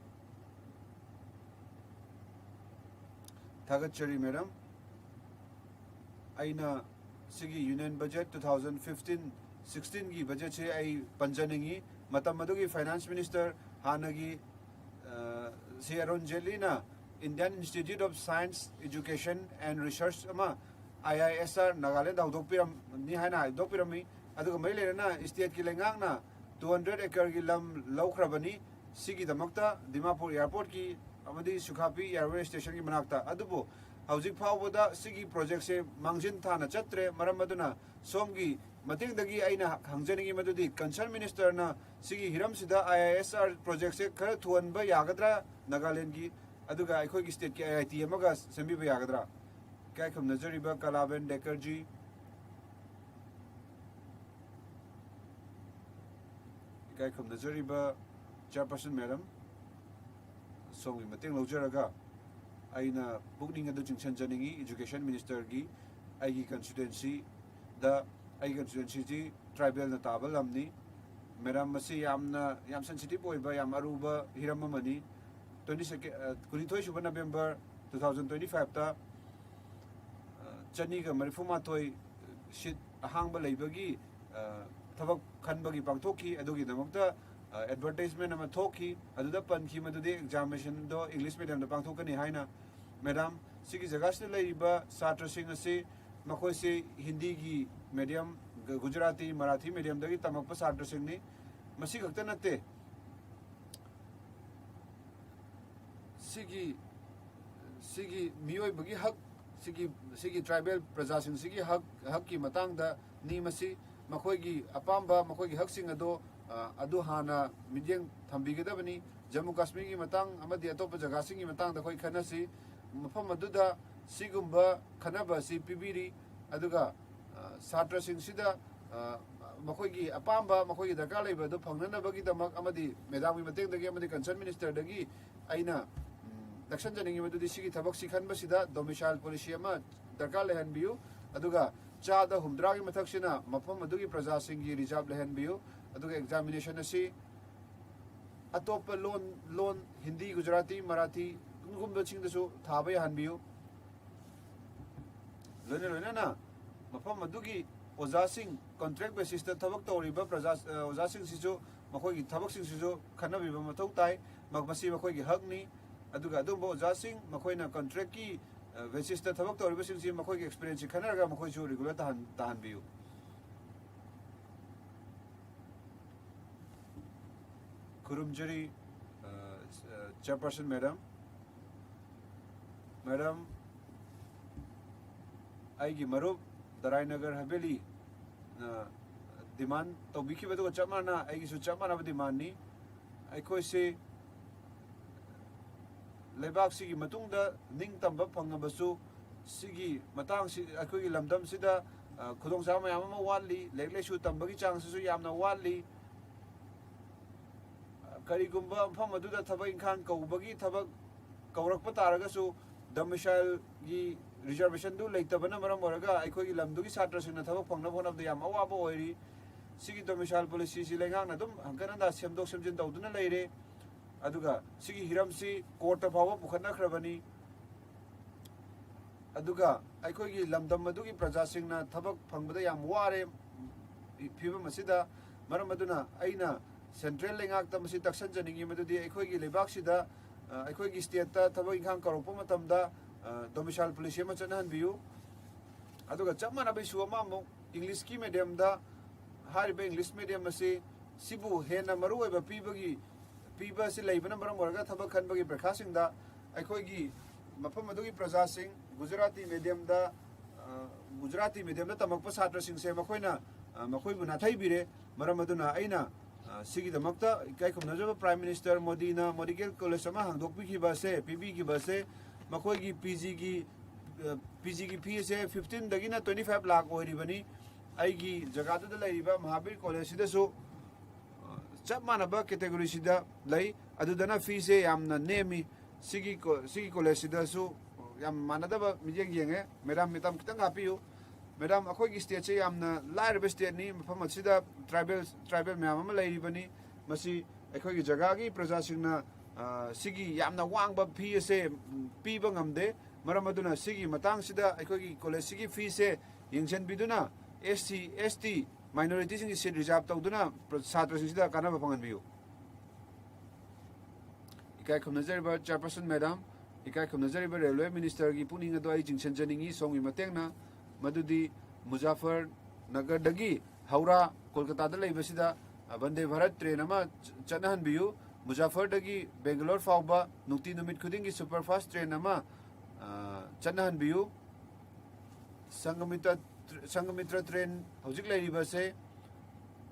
ꯊꯥꯒꯠꯆꯔꯤ ꯃꯦꯗꯝ ꯑꯩꯅ ꯁꯤꯒꯤ ꯌꯨꯅꯤꯌꯟ ꯕꯖꯦꯠ 2015-16ꯒꯤ ꯕꯖꯦꯠꯁꯦ ꯑꯩ ꯄꯟꯖꯅꯤꯡꯉꯤ ꯃꯇꯝ ꯑꯗꯨꯒꯤ ꯐꯥꯏꯅꯥꯟꯁ ꯃꯤꯅꯤꯁꯇꯔ ꯍꯥꯟꯅꯒꯤ ꯁꯤ ꯑꯔꯨꯟ ꯖꯦꯠꯂꯤꯅ Indian institute of science education and research ꯑꯃ IISR ꯅꯥꯒꯥꯂꯦꯟꯗ ꯍꯧꯗꯣꯛꯄꯤꯔꯝꯅꯤ ꯍꯥꯏꯅ ꯍꯧꯗꯣꯛꯄꯤꯔꯝꯃꯤ ꯑꯗꯨꯒ ꯃꯔꯤ ꯂꯩꯅꯅ ꯏꯁꯇꯦꯠꯀꯤ ꯂꯩꯉꯥꯛꯅ 200 ꯑꯦꯀꯔꯒꯤ ꯂꯝ ꯂꯧꯈ꯭ꯔꯕꯅꯤ ꯁꯤꯒꯤꯗꯃꯛꯇ ꯗꯤꯃꯥꯄꯨꯔ ꯏꯌꯥꯔꯄꯣꯔꯠꯀꯤ ꯑꯃꯗꯤ ꯁꯨꯈꯥꯄꯤ ꯏꯌꯥꯔꯋꯦ ꯁ꯭ꯇꯦꯁꯟꯒꯤ ꯃꯅꯥꯛꯇ ꯑꯗꯨꯕꯨ ꯍꯧꯖꯤꯛ ꯐꯥꯎꯕꯗ ꯁꯤꯒꯤ ꯄ꯭ꯔꯣꯖꯦꯛꯁꯦ ꯃꯥꯡꯖꯤꯟ ꯊꯥꯅ ꯆꯠꯇ꯭ꯔꯦ ꯃꯔꯝ ꯑꯗꯨꯅ ꯁꯣꯝꯒꯤ ꯃꯇꯦꯡꯗꯒꯤ ꯑꯩꯅ ꯍꯪꯖꯅꯤꯡꯉꯤ ꯃꯗꯨꯗꯤ ꯀꯟꯁꯔꯟ ꯃꯤꯅꯤꯁꯇꯔꯅ ꯁꯤꯒꯤ ꯍꯤꯔꯝꯁꯤꯗ IISR ꯄ꯭ꯔꯣꯖꯦꯛꯁꯦ ꯈꯔ ꯊꯨꯍꯟꯕ ꯌꯥꯒꯗ꯭ꯔꯥ ꯅꯥꯒꯥꯂꯦꯟꯒꯤ ꯑꯗꯨꯒ ꯑꯩꯈꯣꯏꯒꯤ ꯁ꯭ꯇꯦꯠꯀꯤ IIT ꯑꯃꯒ ꯁꯦꯝꯕꯤꯕ ꯌꯥꯒꯗ꯭ꯔꯥ ꯏꯀꯥꯏ ꯈꯨꯝꯅꯖꯔꯤꯕ ꯀꯂꯥꯕꯦꯟ ꯗꯦꯀꯔꯖꯤ ꯏꯀꯥꯏ ꯈꯨꯝꯅꯖꯔꯤꯕ ꯆꯤꯌꯔꯄꯔꯁꯟ ꯃꯦꯗꯝ ꯁꯣꯝꯒꯤ ꯃꯇꯦꯡ ꯂꯧꯖꯔꯒ ꯑꯩꯅ ꯄꯨꯛꯅꯤꯡ ꯑꯗꯨ ꯆꯤꯡꯁꯤꯟꯖꯅꯤꯡꯉꯤ ꯏꯗꯨꯀꯦꯁꯟ ꯃꯤꯅꯤꯁꯇꯔꯒꯤ ꯑꯩꯒꯤ ꯀꯟꯁꯇꯤꯇ꯭ꯋꯦꯟꯁꯤꯗ ꯑꯩꯒꯤ ꯀꯟꯁꯇꯤꯇ꯭ꯋꯦꯟꯁꯤꯁꯤ ꯇ꯭ꯔꯥꯏꯕꯦꯜꯅ ꯇꯥꯕ ꯂꯝꯅꯤ ꯃꯦꯗꯝ ꯃꯁꯤ ꯌꯥꯝ ꯁꯦꯟꯁꯤꯇꯤꯚ ꯑꯣꯏꯕ ꯌꯥꯝ ꯑꯔꯨꯕ ꯍꯤꯔꯝ ꯑꯃꯅꯤ 22 ꯅꯕꯦꯝꯕꯔ 2025ꯇ 234 ꯁꯤꯠ ꯑꯍꯥꯡꯕ ꯂꯩꯕꯒꯤ ꯊꯕꯛ ꯈꯟꯕꯒꯤ ꯄꯥꯡꯊꯣꯛꯈꯤ ꯑꯗꯨꯒꯤꯗꯃꯛꯇ ꯑꯦꯗꯚꯔꯇꯥꯏꯖꯃꯦꯟ ꯑꯃ ꯊꯣꯛꯈꯤ ꯑꯗꯨꯗ ꯄꯟꯈꯤ ꯃꯗꯨꯗꯤ ꯑꯦꯛꯖꯥꯃꯤꯅꯦꯁꯟꯗꯣ ꯏꯪꯂꯤꯁ ꯃꯤꯗꯤꯌꯝꯗ ꯄꯥꯡꯊꯣꯛꯀꯅꯤ ꯍꯥꯏꯅ ꯃꯦꯗꯥꯝ ꯁꯤꯒꯤ ꯖꯒꯥꯁꯤꯗ ꯂꯩꯔꯤꯕ ꯁꯥꯇ꯭ꯔꯁꯤꯡ ꯑꯁꯤ ꯃꯈꯣꯏꯁꯤ ꯍꯤꯟꯗꯤꯒꯤ ꯃꯤꯗꯤꯌꯝ ꯒꯨꯖꯔꯥꯇꯤ ꯃꯔꯥꯊꯤ ꯃꯤꯗꯤꯌꯝꯗꯒꯤ ꯇꯝꯃꯛꯄ ꯁꯥꯇ꯭ꯔꯁꯤꯡꯅꯤ ꯃꯁꯤ ꯈꯛꯇ ꯅꯠꯇꯦ ꯁꯤꯒꯤ ꯃꯤꯑꯣꯏꯕꯒꯤ ꯍꯛ ꯁꯤꯒꯤ ꯇ꯭ꯔꯥꯏꯕꯦꯜ ꯄ꯭ꯔꯖꯥꯁꯤꯡꯁꯤꯒꯤ ꯍꯛꯀꯤ ꯃꯇꯥꯡꯗ ꯅꯤ ꯃꯁꯤ ꯃꯈꯣꯏꯒꯤ ꯑꯄꯥꯝꯕ ꯃꯈꯣꯏꯒꯤ ꯍꯛꯁꯤꯡ ꯑꯗꯨ ꯍꯥꯟꯅ ꯃꯤꯠꯌꯦꯡ ꯊꯝꯕꯤꯒꯗꯕꯅꯤ ꯖꯝꯃꯨ ꯀꯥꯁꯃꯤꯔꯒꯤ ꯃꯇꯥꯡ ꯑꯃꯗꯤ ꯑꯇꯣꯞꯄ ꯖꯒꯥꯁꯤꯡꯒꯤ ꯃꯇꯥꯡꯗ ꯑꯩꯈꯣꯏ ꯈꯟꯅꯁꯤ ꯃꯐꯝ ꯑꯗꯨꯗ ꯁꯤꯒꯨꯝꯕ ꯈꯟꯅꯕ ꯑꯁꯤ ꯄꯤꯕꯤꯔꯤ ꯑꯗꯨꯒ ꯁꯥꯇ꯭ꯔꯁꯤꯡꯁꯤꯗ मखोगी अपाम्बा मखोगी दरकार लेबदो फंगननबगीदमक अमदि मेदामगी मतेंगदगी अमदि कंसर्न मिनिस्टरदगी अइना दक्षिण जनिंगी मदुदि सिगी थबक सिखनबसिदा डोमिसाइल पॉलिसी अमा दरकार लेहनबियु अदुगा चादा हुमद्रागी मथक्सिना मफम अदुगी प्रजासिंगी रिजर्व लेहनबियु अदुगा एग्जामिनेशन असि अतोप लोन हिंदी गुजराती मराठी गुमबसिंगदसु थाबा याहनबियु लोना मफम अदुगी ओजासिंग कॉन्ट्रैक्ट बेसिस थबक तौरीबा प्रजा ओजासिंग सिजु मखोगी थबक सिंगसिजु खनबिबा मथौ ताई मगमसी मखोगी हकनी अदुगा अदुबो ओजासिंग मखोइना कॉन्ट्रैक्ट की बेसिस थबक तौरीबा सिंगसि मखोगी एक्सपीरियंस खनरगा मखोइसु रेगुलर ताहनबियु खुरुमजरी चेयरपर्सन मैडम आईगी मरुप दरायनगर हवेली डिमांड तौबीखिबदुगा चमाना आईगिसु चमानाबा डिमांडनी अखोइसे लेबाक सिगी मतुंगदा निंगतंबा फंगबसु सिगी मतंग सि अखोइगी लमदम सिदा खुदोंसा मयाम अमा वाली लेगलेसु तंबगी चांगसु यामना वाली करिगुंबा मफम अदुदा थबक इंखान कौबगी थबक कौरकपा तारगसु डोमिसाइल गी रिजर्वेशन दु लेतबना मरम ओरगा अखोइगी लमदुगी छात्रसिंगना थबक फंगना फोनबदा याम अवाबा ओइरी सिगी डोमिसाइल पॉलिसी सि लेंगांगना दुम हंकनदा सेमदोक सेमजिन तौदुना लेरे अदुगा सिगी हिरमसि कोर्ट फावबा पुखनखरबनी अदुगा अखोइगी लमदम अदुगी प्रजासिंगना थबक फंगबदा याम वारे फिबम असिदा मरम अदुना अइना सेंट्रल लेंगाक्ता मसि तक्सनजनिंगी मदुदि अखोइगी लेबाकसिदा अखोइगी स्टेटता थबक इंखांग करोपा मतमदा डोमिसाइल पॉलिसी में चनहनबियु अदुगा चमनाबे सुअमामु इंग्लिश की मीडियम दा हारिबे इंग्लिश मीडियम से सिबु हेना मरुओइबा पीबा से लेबना मरम ओरगा थबक खनबगी प्रखासिंग दा अखोइगी मफम अदुगी प्रजासिंग गुजराती मीडियम दा तमकपा छात्रसिंग से मखोइना मखोइबु नाथाइबिरे मरम अदुना अइना सिगिदमक्ता इकाइखुमनजबा प्राइम मिनिस्टर मोदीना मेडिकल कॉलेज अमा हांगदोकपिखिबा से पीबीगिबा से मखोइगी पीजी की फी से 15 दगिना 25 लाख ओइरिबनी आइगी जगादुदा लैरिबा महावीर कॉलेज सिदसु चप मानबा कैटेगरी सिदा लै अदुदना फी से यामना नेमी सिगी कॉलेज सिदसु याम मानदबा मिजेंग येंगे मैडम मितम कितंग हापियु मैडम अखोइगी स्टेट से यामना लाइरबे स्टेट नि मफम सिदा ट्राइबल म्याम अमा लैरिबनी मसी अखोइगी जगागी प्रजासिंगना सिगी यामना वांगबा फी से पीबा ngamde मरम अदुना सिगी मतंग सिदा अखोइगी कॉलेज सिगी फी से यंगसन बिदुना ST माइनॉरिटी सिंग सीट रिजर्व तौदुना छात्र सिंगसिदा कानबा फंगनबियु इकाइ खमनजरिबा चेयरपर्सन मैडम इकाइ खमनजरिबा रेलवे मिनिस्टर की पुनिंग अदो आई जिंगसन जनिंगी सोंगी मतेंगना मदुदी मुजफ्फर नगर दगी हौरा कोलकाता दा लेबसिदा वंदे भारत ट्रेन अमा चनहनबियु मुजफ्फर दगी बेंगलोर फाउबा नुक्ति नुमित खुदिंगी सुपरफास्ट ट्रेन अमा चनहनबियु संगमित्र ट्रेन हौजिक लेरिबा से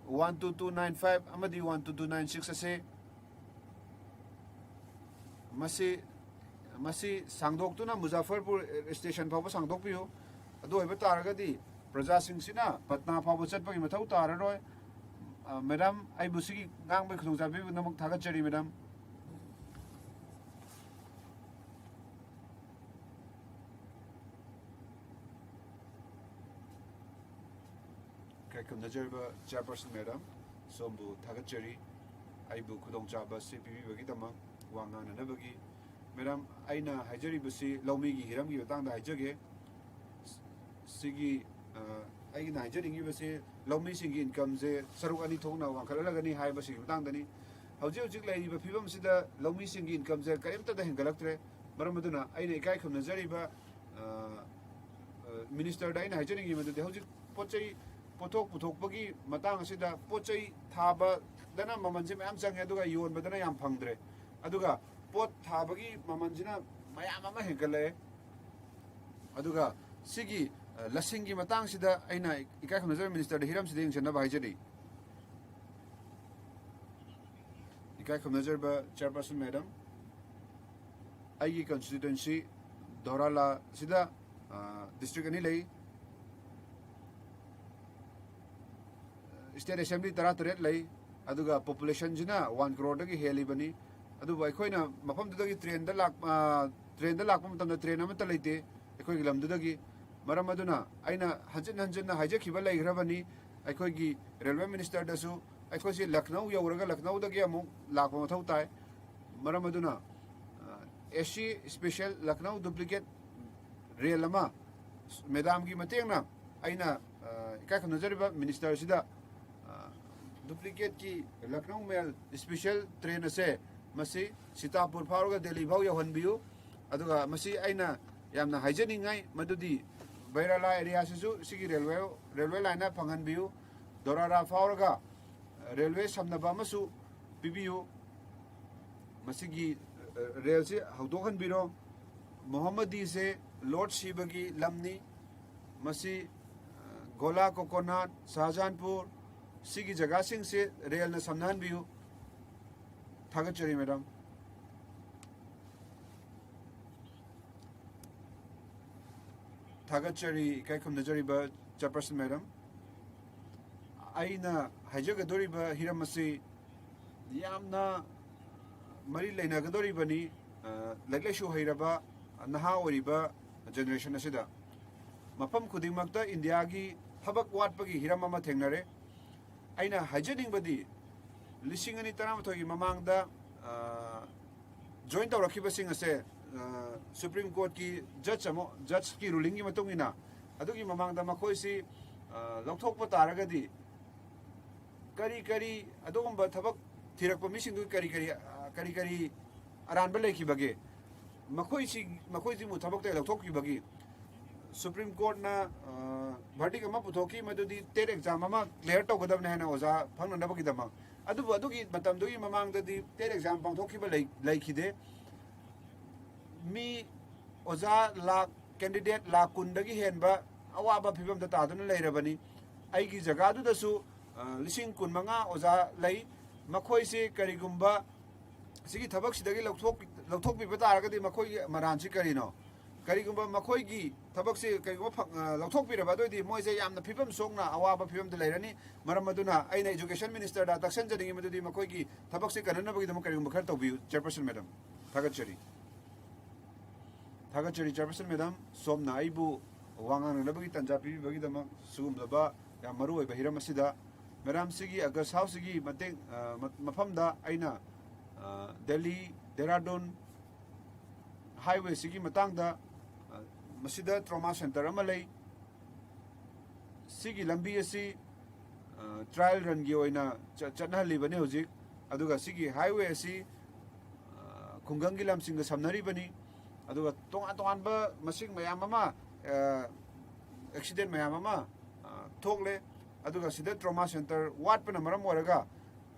12295 अमदी 12296 असे मसी सांगदोक्तुना मुजफ्फरपुर स्टेशन फाउबा सांगदोकपियु अदो होइबा तारगदी प्रजासिंगसिना पटना फाउबा चटपगी मथौ ताररोय मैडम आई बुसिगी गांग खुदोंजाबी नमक थागतचरी मैडम कैकम नजरबा चेयरपर्सन मैडम सोमबु थागतचरी आइबु खुदोंजाबा से पीबीबगीदमक वांगाननबगी मैडम आइना हाइजरीबसी लौमीगी हिरमगी बतांगदा हाइजगे सिगी आइना हाइजरिंगिबसे लौमी सिंगी इनकम से सरुक अनि थोंना वांखलगनी हाइबसी बतांगदनी हौजिक लाइरिबा फिबम सिदा लौमी सिंगी इनकम से करिमता हेंगलक्तरे मरम अदुना आइना इकाइ खमनजरिबा मिनिस्टर दाइना हाइजरिंगी मदुदे हौजिक पोचै पोथोक पुथोकपगी मतंग सिदा पोचै थाबा दना ममनसे मयाम चंगे अदुगा योनबदना याम फंगद्रे अदुगा पोत थाबगी ममनसिना मयाम अमा हेंगले अदुगा सिगी लसिंगी मतंग सिदा आइना इकाइ खमनजर मिनिस्टर हिरम सिदा यंगसना बाहाइजरी इकाइ खमनजर बा चेयरपर्सन मैडम आइगी कंस्टिट्यूएंसी दोराला सिदा डिस्ट्रिक्ट अनि लई state assembly tara tret lei aduga population jina 1 crore dagi heli bani adu bai khoina mafam dagi train da lak pam tam da train am ta leite ekhoi gi lam dagi maram aduna aina hanjin na haje khiba lai grabani ekhoi gi railway minister da su ekhoi si Lucknow yauraga Lucknow dagi amu lak pam thau tai maram aduna SC special Lucknow duplicate rail ama madam gi matengna aina ka khamnajariba minister sida duplicate ki Lucknow mail special train ase masi Sitapur phauga Delhi phau yahanbiu aduga masi aina yamna haijaningai madudi Bairala area sisu sigi railway line na phanganbiu Dorara phauga railway samnaba masu pibiu masigi rail se hawdokhan biro Mohammadi se Lord Shibagi lamni masi Gola Coconut Shahjahanpur sigi jaga sing se rail na samnan biu thagachari madam thagachari kai khumnajari ba chairperson madam aina hajagadori ba hiramasi yamna mari leina gadori bani lagleshu hairaba naha oriba generation asida mafam khudingmakta India gi thabak watpagi hiram ama thengnare aina hajaning badi lising ani taram thogi mamangda join tawrakhiba sing ase Supreme Court ki judge ki ruling gi matungina adugi mamangda makhoi si longthokpa taragadi kari adugumba thabak thirakpa mising du kari aranba lekhibage makhoi si mu thabak te longthokibagi Supreme Court na verdict ama puthoki madudi TET exam ama clear tawgadabne hena oza phangnabagi dama adubu adugi matamdui mamangdadi TET exam pangthokiba leikhide mi oza la candidate la kundagi henba awaba phibam da taduna leirabani aigi jaga du dasu lising kun manga oza lei makhoi se karigumba sigi thabak sidagi lawthok bi bataragadi makhoi maranchi karino karigumba makhoi gi thabak se karigumba lawthok bi raba doi di moi se yamna phibam songna awaba phibam da leirani maram aduna aina education minister da taksan jadingi madudi makhoi gi thabak se kanana bagi dam karigumba khar tawbi chairperson madam thagachari chairperson madam somna aibu wangang nabagi tanjapi bagi dam sugum laba ya maru oi bahira masida madam sigi agas house sigi mateng mafam da aina Delhi Dehradun highway sigi matang da masida trauma center ama lei sigi lambi asi trial run gi oina chatna libani hojik aduga sigi highway asi khungangi lamsing ga samnari bani aduga tongan ba masing mayam ama accident mayam ama thokle aduga sida trauma center wat pana maram oraga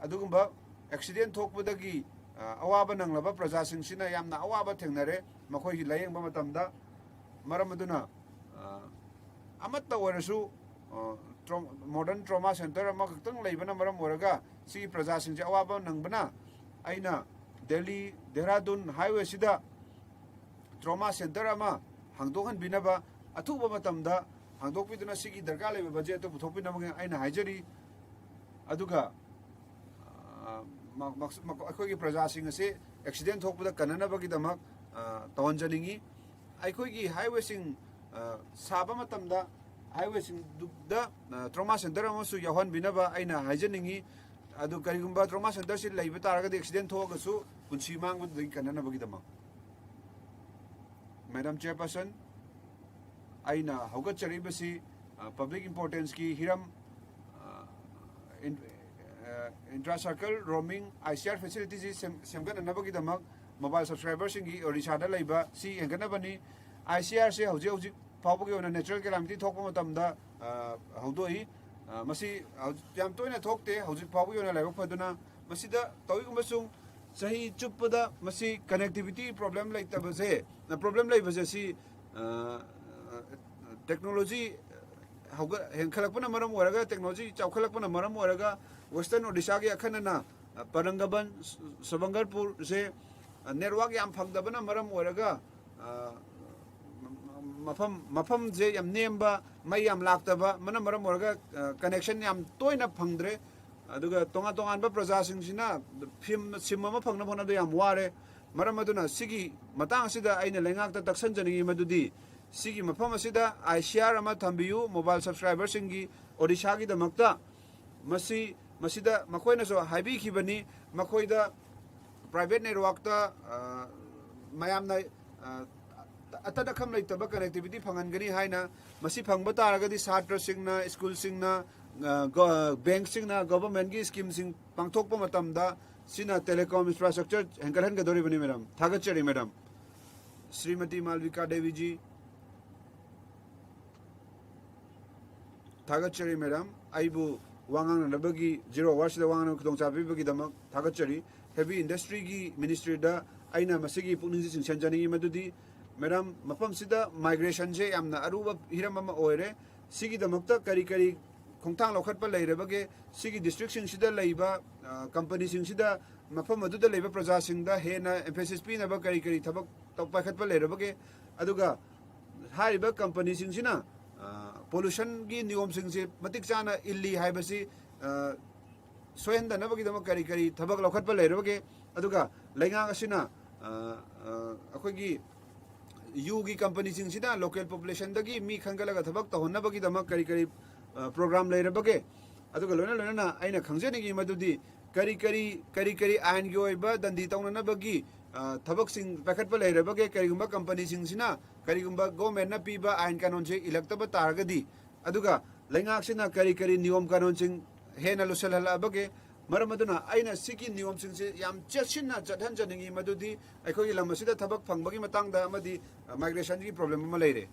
adugumba accident thokpudagi awaba nanglaba praja sing sina yamna awaba thengnare makhoi gi layeng ba matamda maram aduna amatta warasu modern trauma center ama khakhtang leibana maram oraga si praja sing je awaba nangbana aina Delhi Dehradun highway sida trauma center ama hangdokhan binaba athuba matamda hangdokpiduna sigi darka leba budget to puthokpina mang aina haijari aduga अखोगी प्रजासिंग से accident थोकपदा कननबगी दमक तवंजनिंगी अखोगी highway सिंग साबा मतमदा highway सिंग द trauma centre अमसु यहन बिनबा आइना हाइजनिंगी अदु करिगुंबा ट्रॉमा सेंटर से लैब तारगद एक्सीडेंट थोगसु पुंसी मांगबदगी कननबगी दमक मैडम चेयरपर्सन आइना हौगचरिबसी पब्लिक इंपोर्टेंस की हिरम intra-circle roaming ICR facilities semgananabagi damak mobile subscribers ingi orishada laiba si enganabani ICR se hojik phawbagi ona natural calamity thokpa matamda hawdoi masi yam toina thokte hojik phawbagi ona laiba phaduna masida tawigumsung sahi chuppada masi connectivity problem laitabase na problem laibase si technology hawga henkhalakpana maram oraga technology chawkhalakpana maram oraga Western Odisha ki akhanana Parangaban Sabangarpur se network yam phangdabana maram oraga मफम जे यम नेमबा मई यम लाक्तबा मनम मरम ओरगा connection यम तोयना फंगद्रे अदुगा तोंगा तोंगानबा प्रजासिंगसिना फिम SIM अमा फंगना फोनादो यम वारे मरम अदुना सिगी मतांग सिदा आइना लेंगाकता तक्सनजनिगी मदुदी सिगी मफम असिदा ICR अमा थंबियु mobile subscriber सिंगी Odisha की दमकता मसी मसिदा मखोइनासो हाइबिखिबनी मखोइदा private नेटवर्कता मयामना अतदा खम लेतबा कनेक्टिविटी फंगनगनी हाइना मसी फंगबा तारगदी छात्र सिंगना स्कूल सिंगना बैंक सिंगना गवर्नमेंट की स्कीम सिंग पांगथोकपा मतमदा सिना टेलीकॉम इंफ्रास्ट्रक्चर हेंकरहनगदोरिबनी मैडम थागतचरी मैडम श्रीमती मालविका देवी जी थागतचरी मैडम आइबु वांगांगनबगी जीरो आवर्स वांगांग खुदोंचाबीबगी दमक थागतचरी हेवी इंडस्ट्री की मिनिस्ट्री दा आइना मसिगी पुनिंग सिंचनजनी मदुदी मैडम मफम सिदा माइग्रेशन से यामना अरुबा हिरम अमा ओइरे सिगी दमकता करी करी खोंथांग लौखटपा लेरबगे सिगी डिस्ट्रिक्ट सिंगसिदा लैबा कंपनी सिंगसिदा मफम अदुदा लैबा प्रजा सिंगदा हेना एम्फेसिस पिनबा करी करी थबक तौपाखटपा लेरबगे अदुगा हारिबा कंपनी सिंगसिना पोल्यूशन की नियम सिंगसे मतिक चाना इल्ली हाइबसी सोहनदनबगीदमक करी करी थबक लौखटपा लेरबगे अदुगा लैंगांग असिना अखोगी यू की कंपनी सिंगसिना लोकल पॉपुलेशन दगी मी खंगलगा थबक तहोनबगीदमक करी करी प्रोग्राम लेरबगे अदुगा लोना लोना आइना खंगजेनिगी मदुदी करी करी करी करी आइन की ओइबा दंदी तौननबगी थबक सिंग पैखटपा लेरबगे करीगुंबा कंपनी सिंगसिना करीगुंबा गवर्नमेंट ना पीबा आइन कानून से इलेक्टबा तारगदी अदुगा लैंगाक्सिना करी करी नियम कानून सिंग हेना लुसलहलाबगे मरम अदुना आइना सिगी नियम सिंग से याम चेसिना चदहनजनिगी मदुदी अखोगी लमसिदा थबक फंगबगी मतंगदा अमदी माइग्रेशन की प्रॉब्लम अमा लेरे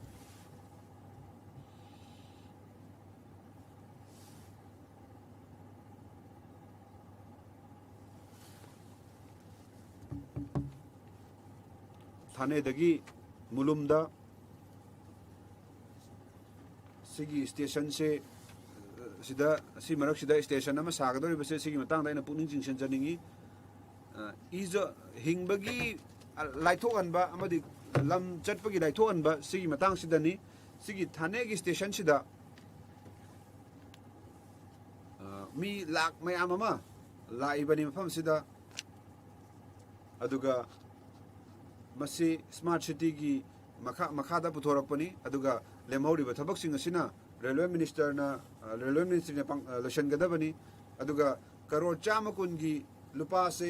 थाने दगी मुलुमदा सिगी स्टेशन से सिदा सि मरक सिदा स्टेशन अमा सागदोरिबसे सिगी मतंगदा इन पुनिंग चिंगसनजनिगी इजो हिंगबगी लाइथोगनबा अमदी लम चटपगी लाइथोगनबा सिगी मतंग सिदनी सिगी थाने की स्टेशन सिदा मी लाख मयाम अमा लाइबनी मफम सिदा अदुगा मसी स्मार्ट सिटी की मखादा पुथोरकपनी अदुगा लेमौरिबा थबकसिंग असिना रेलवे मिनिस्टर ना लोशनगदबनी अदुगा करोड़ चाम कुनगी लुपा से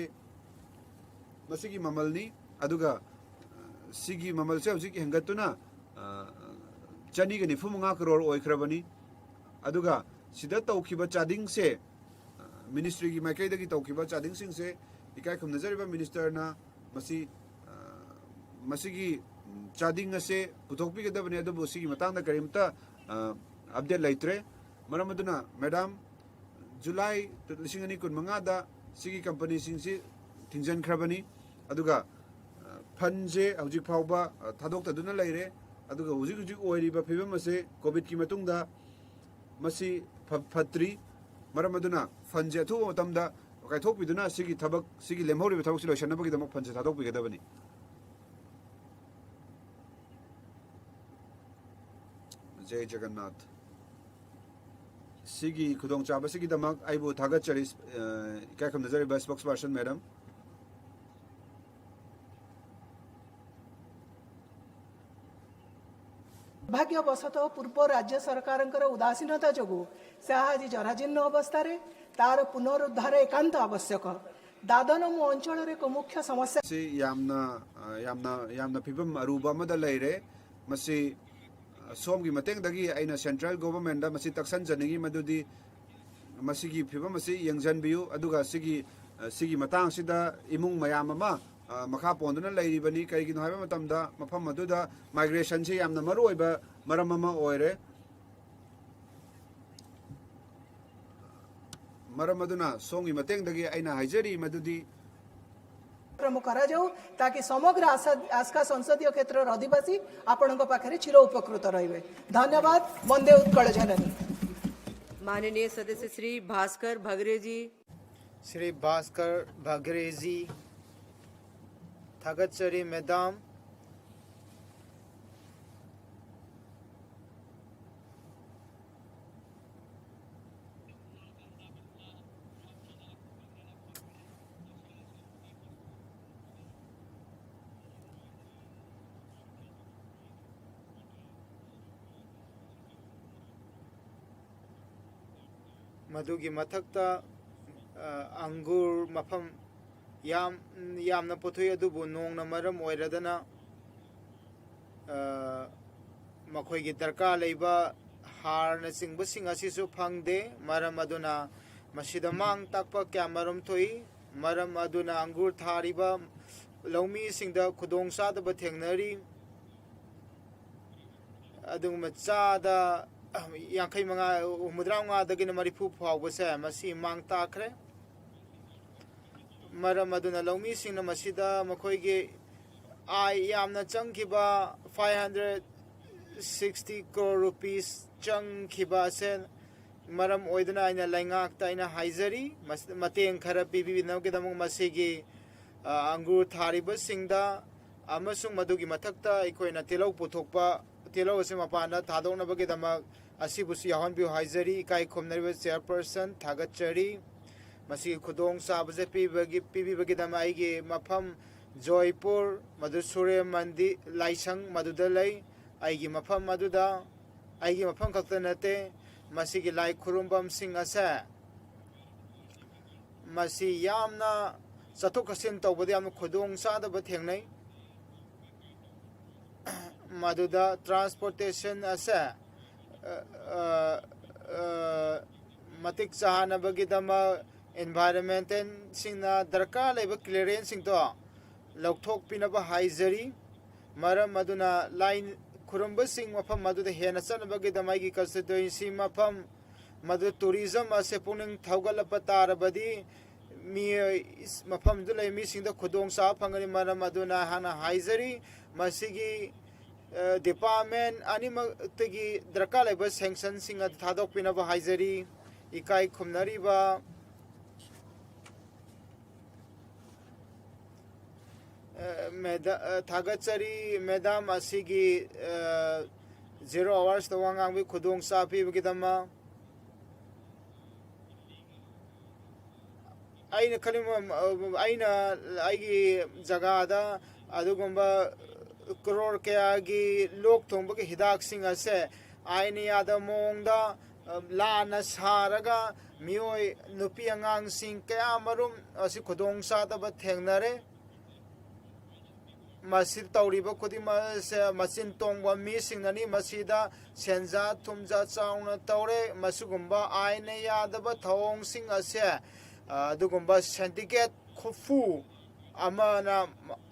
मसिगी ममलनी अदुगा सिगी ममल से हजिक हेंगतुना चनी के निफुमंगा करोड़ ओइखरबनी अदुगा सिदा तौखिबा चादिंग से मिनिस्ट्री की माइकैदगी तौखिबा चादिंग सिंग से इकाय खुमनजरिबा मिनिस्टर ना मसी मसिगी चादिंग से पुथोकपीगदबनी अदुबु सिगी मतंगदा करिमता अपडेट लेत्रे मरम अदुना मैडम जुलाई 2015 दा सिगी कंपनी सिंगसी थिंजनखरबनी अदुगा फंजे हजिक फावबा थादोक्तदुना लेरे अदुगा हुजिक हुजिक ओइरिबा फिबम असे कोविड की मतुंगदा मसी फत्री मरम अदुना फंजे अथु मतमदा काइथोकपिदुना सिगी थबक सिगी लेमहौरिबा थबक सिलोशनबगीदमक फंजे थादोकपिगदबनी जय जगन्नाथ सिगी खुदोंग चाबा सिगी दमक आइबो थागत चरी क्या कम नजर बस स्पोक्स पर्सन मैडम भाग्यवशतः पूर्व राज्य सरकार उदासीनता जो से आज जराजीर्ण अवस्था तार पुनरुद्धार एकांत आवश्यक दादनमु अंचल एक मुख्य समस्या से यामना फिबम अरुबा मदा लेरे मसी सोम की मतंगदगी आइना सेंट्रल गवर्नमेंट दा मसी तक्सन जनिगी मदुदी मसीगी फिबम मसी यंगजनबियु अदुगा सिगी मतंग सिदा इमुंग मयाम अमा मखा पोंदुना लेरिबनी करिगिनो हाइबा मतमदा मफम मदुदा माइग्रेशन से यामना मरुओइबा मरम अमा ओइरे मरम अदुना सोंगी मतंगदगी आइना हाइजरी मदुदी कार्यक्रम करा जाऊ ताकि समग्र आस्का संसदीय क्षेत्र अधिवासी आपण पाखे चिर उपकृत रहे। धन्यवाद। वंदे उत्कल जननी। माननीय सदस्य श्री भास्कर भगरे जी। श्री भास्कर भगरे जी, थागतचरी मैडम, मधुगी मथक्ता अंगूर मफम यामना पुथुई अदुबु नोंगना मरम ओइरदना मखोइगी दरकार लेबा हारना सिंगबसिंग असिसु फंगदे मरम अदुना मसिदा मांग ताकपा क्या मरम थोई मरम अदुना अंगूर थारिबा लौमी सिंगदा खुदोंग सादबा थेंगनरी अदुगुमा चादा यांखै मंगा मुद्रांगा दगिन मरिफु फावबसे मसी मांग ताखरे मरम अदुना लौमी सिंगना मसिदा मखोइगी आई यामना चंगखिबा 560 crore rupees चंगखिबा से मरम ओइदना आइना लाइंगाक्ता आइना हाइजरी मतेंग खरा पिबिबिनगेदमु मसिगी अंगूर थारिबा सिंगदा अमसुंग मदुगी मथक्ता अखोइना तेलौ पुथोकपा तेलौ असे मपाना थादोनबगेदमक असिबुसु याहनबिउ हाइजरी इकाई खोमनरिबा चेयरपर्सन थागतचरी मसी खुदोंग साबजे पिबिबगेदम आइगे मफम जयपुर मधु सूर्य मंदिर लाइसंग मधुदा लई आइगे मफम मधुदा आइगे मफम खक्ता नते मसीगी लाई खुरुमबम सिंग असे मसी यामना चथोक खसिन तौबदे याम खुदोंग सादबा थेंगनै मधुदा ट्रांसपोर्टेशन असे मतिक चाहनबगेदमा एनवायरनमेंटल सिंगना दरकार लेबा क्लियरेंस सिंगतो लौथोक पिनबा हाइजरी मरम मधुना लाइन खुरंब सिंग मफम मधुदा हेना चनबगेदमागी कंस्टिट्यूएंसी मफम मधु टूरिज्म असे पुनिंग थौगलपा तारबदी मी मफम दुलै मी सिंगदा खुदोंग सा फंगनी मरम मधुना हाना हाइजरी मसिगी डिपार्टमेंट अनिमतगी दरकार लेबा सैंक्शन सिंग थादोक पिनबा हाइजरी इकाई खुमनरिबा थागतचरी मैडम असिगी 0 hours दा वांगांबी खुदोंग सा पिबगेदमा आइना खलिम आइना आइगी जगहदा अदुगुंबा करोड़ कयागी लोक थोंबगे हिदाक सिंग असे आइना यादा मोंगदा लाना सारगा मियोय नुपी अंगांग सिंग कया मरुम असि खुदोंग सादबा थेंगनरे मसिद तौरीबा खुदिमा से मसिन तोंगबा मिसिंगननी मसिदा सेंजा थुमजा चाउना तौरे मसुगुंबा आइना यादबा थौंग सिंग असे अदुगुंबा सिंडिकेट खुफु अमाना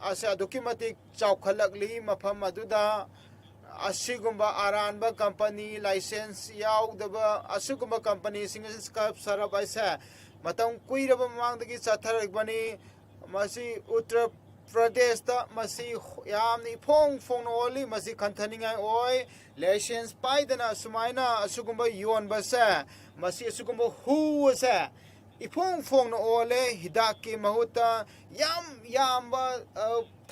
असे अदुकिमतिक चाउखलकली मफम अदुदा असिगुंबा आरानबा कंपनी लाइसेंस याउदबा असिगुंबा कंपनी सिंग स्कैप सरब असे मतम कुइरबा मांगदगी चथरबनी मसि उत्तर प्रदेश दा मसी यामनी फोंग फोंग ओली मसी खंथनिंगाई ओय लाइसेंस पाइदना सुमाइना असुगुंबा योन बसे मसी असुगुंबा हु से इफोंग फोंग ओले हिदाक की महुता याम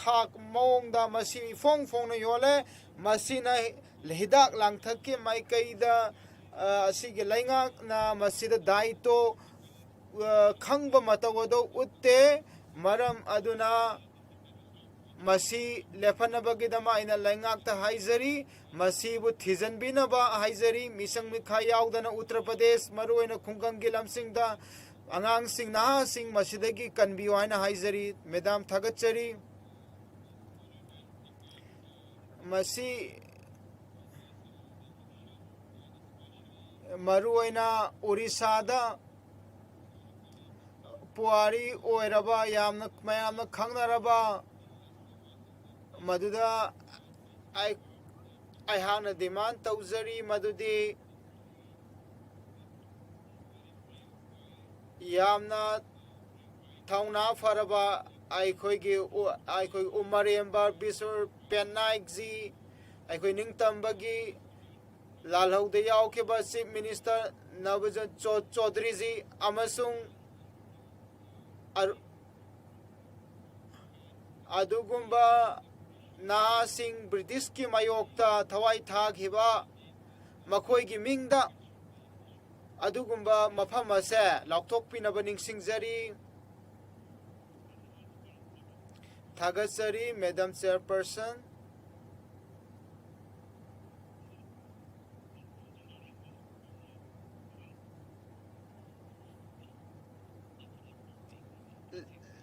थाक मोंगदा मसी इफोंग फोंग योले मसी ना हिदाक लांगथक के माइकैदा असिगे लैंगाक ना मसीदा दाइतो खंगबा मतवदो उत्ते मरम अदुना मसी लेफनबगेदमा आइना लैंगाकता हाइजरी मसीबु थिजनबिनबा हाइजरी मिसंग मिखा याउदना उत्तर प्रदेश मरुएना खुंगंगी लमसिंगदा अंगांग सिंग नहा सिंग मसीदगी कन्बियो आइना हाइजरी मैडम थागतचरी मसी मरुएना उड़ीसादा पुआरी ओइरबा यामना मयामना खंगनरबा मधुदा आई हाना डिमांड तौजरी मधुदी यामना थौना फरबा आइखोइगी उमरेंबा बिसुर पेनाइक जी आइखोइ निंगतंबगी लालहौदा यावखेबा चीफ मिनिस्टर नवजोत चौधरी जी अमसुंग अदुगुंबा नासिंग ब्रिटिश की मायोक्ता थवाई थाखिबा मखोइगी मिंगदा अदुगुंबा मफम असे लाउथोकपिनबा निंगसिंगजरी थागतचरी madam chairperson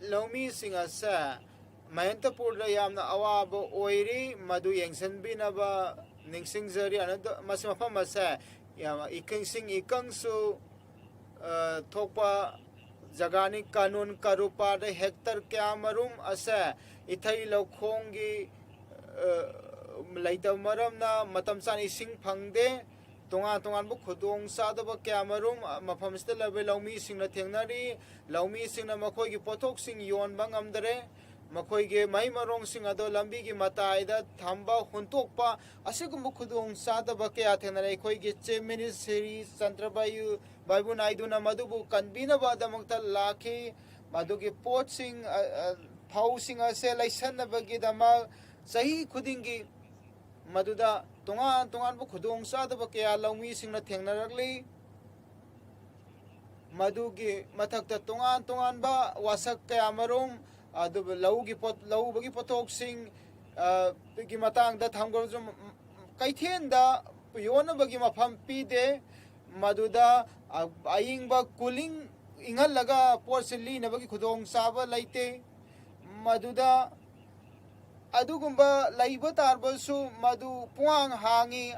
Lomi Singasa Mahentapur Yamna Awabo Oiri Madu Yangsan Binaba Ningsing Zari another Masamasa Yama Ikang Sing Ikangsu Topa Jagani Kanun Karupa de Hector Kamarum Asa Itai Lokongi Laita Maramna Matamsan Ising Pangde Tongan bu khudong sadaba kyamarum mafamsta labe laumi singna thengnari laumi singna makhoi gi pothok sing yon bangam dare makhoi ge mai marong sing ado lambi gi matai da thamba huntokpa asigum khudong sadaba kya thengnari khoi gi che ministry santrabayu baibu naiduna madubu kanbina bada mukta lakhi madugi pot sing phau sing ase laisan bagi dama sahi khudingi maduda tongan bu khudong sadaba kya laumi singna thengnarakli madugi mathakta tongan ba wasak kaya marum adu laugi pot lau bagi potok sing gi matang da thamgor jum kaithen da yona bagi mafam pi de maduda aying ba cooling ingal laga porceli na bagi khudong saba laite maduda adugumba laiba tarbasu madu puang hangi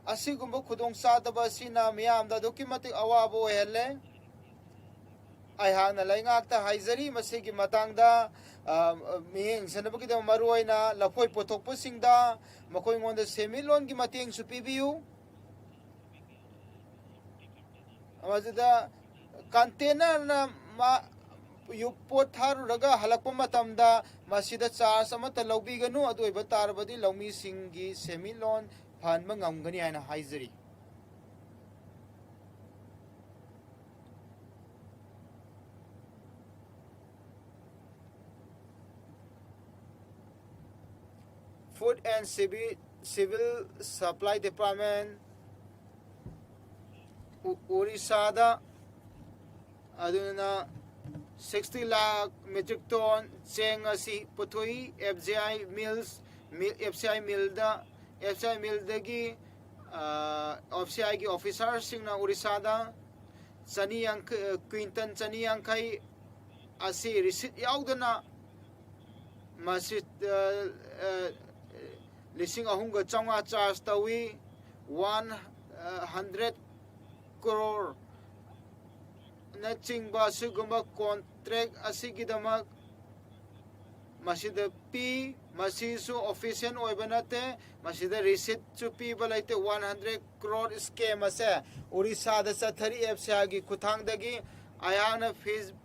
asigumba khudong sadaba sina miyamda dokimatik awabo hele ai hangna laingakta haizari masigi matangda miheng sanabagi da maruaina lapoi pothokpa singda makoi ngonda semilon gi mateng su pibiu amajida container na ma pot tharuraga halakpa matamda masida charge amata lobiganu adu iba tarbadi laumi singi semilon phanba ngamgani haina haizari Food and Civil Supply Department Orissa aduna 60 lakh metric ton cheng asi puthui FCI mill dagi FCI gi officer singna Orissa da quinton chani yankai asi receipt yaudana masit lising ahunga changa charge tawi 100 crore na chingba suguma contract asigidama masida p masisu official oibanate masida receipt chu p balaite 100 crore scam ase Orissa da sathari FCI gi kuthang dagi ayana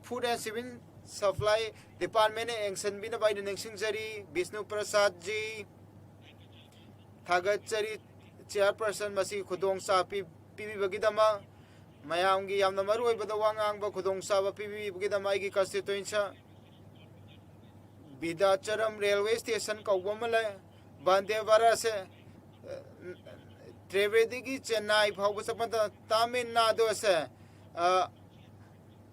food and civil supply department action bina bai ningsing jari Vishnu Prasad ji Thagachari chairperson masi khudong sa pi bagidama mayamgi yamna maru oibada wangang ba khudong sa ba pi bagidama gi constituency Bidacharam railway station kaubamale bande varase Trivedi gi Chennai phauba sapanta Tamil Nadu ase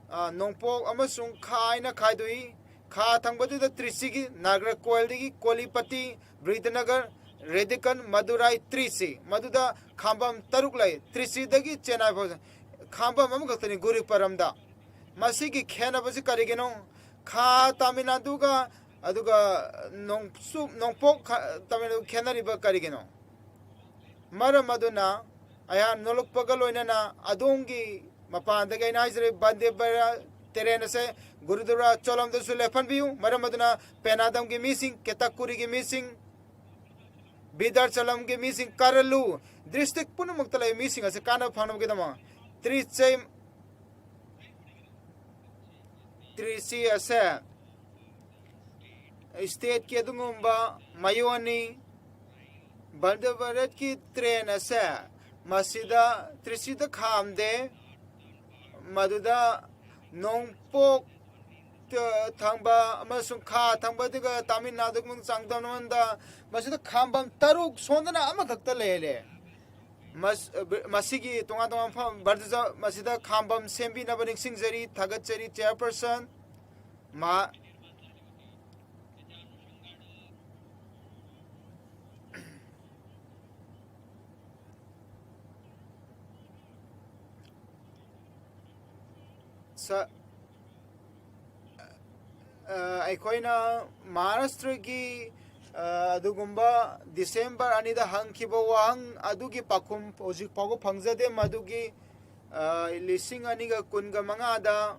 nongpok amasung khaina khaidui kha thangbadu da Trichy Nagarkoil digi Kolipati Bridnagar Redikan Madurai Trichy maduda khambam taruk lai Trichy dagi Chennai phau khambam am gaktani guri paramda masigi khena basi karigeno kha Tamil Nadu ga aduga nongpok Tamil Nadu khenari ba karigeno mara maduna aya nolok pagaloina na adongi mapan daga inaizre bande bara terena se gurudwara cholam da sulefan biu maramaduna penadam ge missing ketakuri ge missing bidar cholam ge missing karalu district pun muktala missing ase kana phanam ge dama triche ase state ke dungumba mayoni bande barat ki train ase masida trisida khamde maduda nongpok thangba amasung kha thangba diga Tamil Nadu mung changdamanda masida khambam taruk sondana ama khakta lele masigi tonga pham barja masida khambam sembi na baning singjari thagachari chairperson ma ꯑꯩꯈꯣꯏꯅ ꯃꯍꯥꯔꯥꯁꯇ꯭ꯔꯒꯤ ꯑꯗꯨꯒꯨꯝꯕ December ꯑꯅꯤꯗ ꯍꯪꯈꯤꯕ ꯋꯥꯍꯪ ꯑꯗꯨꯒꯤ ꯄꯥꯎꯈꯨꯝ ꯍꯧꯖꯤꯛ ꯐꯥꯎꯕ ꯐꯪꯖꯗꯦ ꯃꯗꯨꯒꯤ 2025ꯗ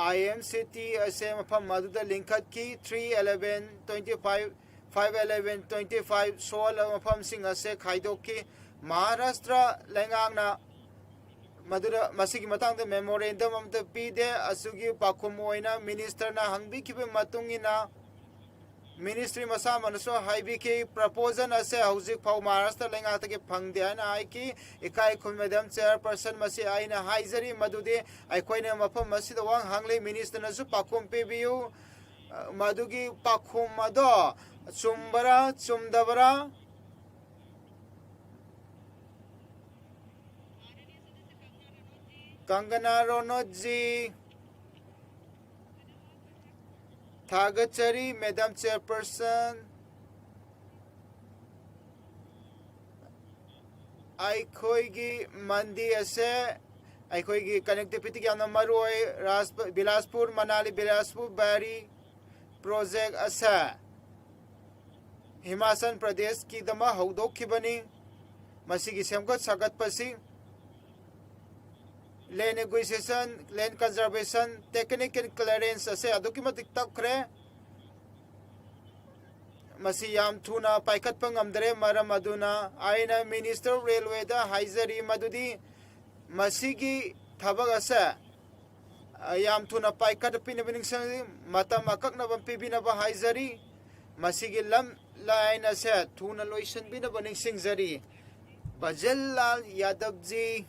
IMCT असे मफम मदुदा लिंखत की 3/11/25 5/11/25 सोल मफम सिंह असे खाइदो की महाराष्ट्र लेंगांगना मदुदा मसिगी मतंग द मेमोरेंडम अमत पीदे असुगी पाखुम ओइना मिनिस्टर ना हंगबी किबे मतुंगिना मिनिस्ट्री मसा मनसो हाइबी की प्रपोजल असे हौजिक फाउ महाराष्ट्र लेंगा तके फंगदे आना आई की इकाई खुन मैडम चेयरपर्सन मसी आइना हाइजरी मदुदे आइकोइने मफम मसी द वांग हांगले मिनिस्टर नसु पाखुम पेबियु मदुगी पाखुम मदो चुम्बरा चुमदबरा कंगना रनौत जी थागचरी मैडम चेयरपर्सन आइखोइगी मंदी असे आइखोइगी कनेक्टिविटी याना मरुओय बिलासपुर मनाली बिलासपुर बैरी प्रोजेक्ट असे हिमाचल प्रदेश की दमा हौदोखिबनी मसिगी सेमगत सागतपसी land negotiation land conservation technical clearance असे अदुकी मतिक तकरे मसी याम थुना पाइखतप ngamdare maram aduna aina minister railway da haizari madudi masigi thabak ase yam thuna paikhat pinabining sang matam akakna bam pibina ba haizari masigi lam line ase thuna loisan bina baning singjari Bajalal Yadav ji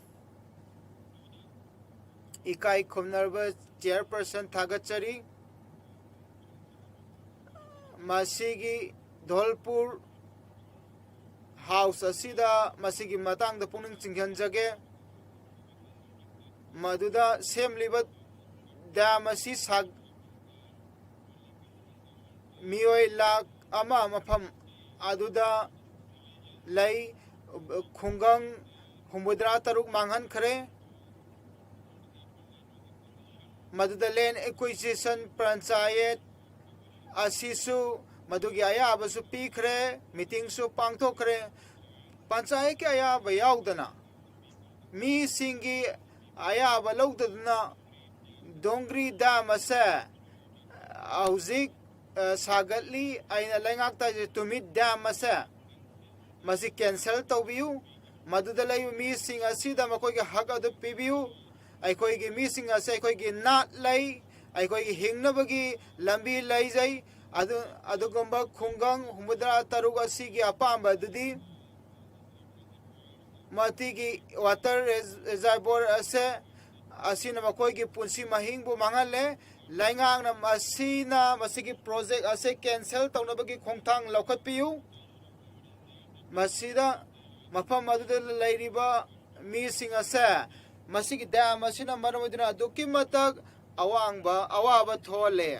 इकाई खुमनरबा chairperson थागचरी मसीगी Dholpur house असिदा मसीगी मतंग द पुनिंग चिंघनजगे मदुदा सेमलिबा डैम असि साग मियोय लाख अमा मफम अदुदा लई खुंगंग हुमुद्रा तरुक मांगहन खरे मदुदा लैंड एक्विजिशन पंचायत असिसु मदुगी अयाबसु पीखरे मीटिंग सु पांगथोखरे पंचायत के अयाब याउदना मी सिंगी अयाब लौदना दोंगरी दाम असे हौजिक सागतली आइना लेंगाक्ता तुमित दाम असे मसि कैंसल तौबियु मदुदा लैब मी सिंग असिदा मकोइगे हक अदु पिबियु अखोई मीसिंग अखोई नाट लई अखोई हिंगनबगी लंबी लईजई अदुगुंबा खुंगंग हुमुद्रा तरुक असिगी अपांब अदुदी मतिगी वाटर रिजर्वोयर असे असिना मकोइगी पुंसी महिंगबु मांगले लाइंगांगना मसिना मसिगी प्रोजेक्ट असे कैंसल तौनबगी खोंगथांग लौखतपियु मसिदा मफम अदुदा लैरिबा मीसिंग असे मसिगी डैम असिना मरमदुना दुकी मतक अवांगबा अवाबा थोले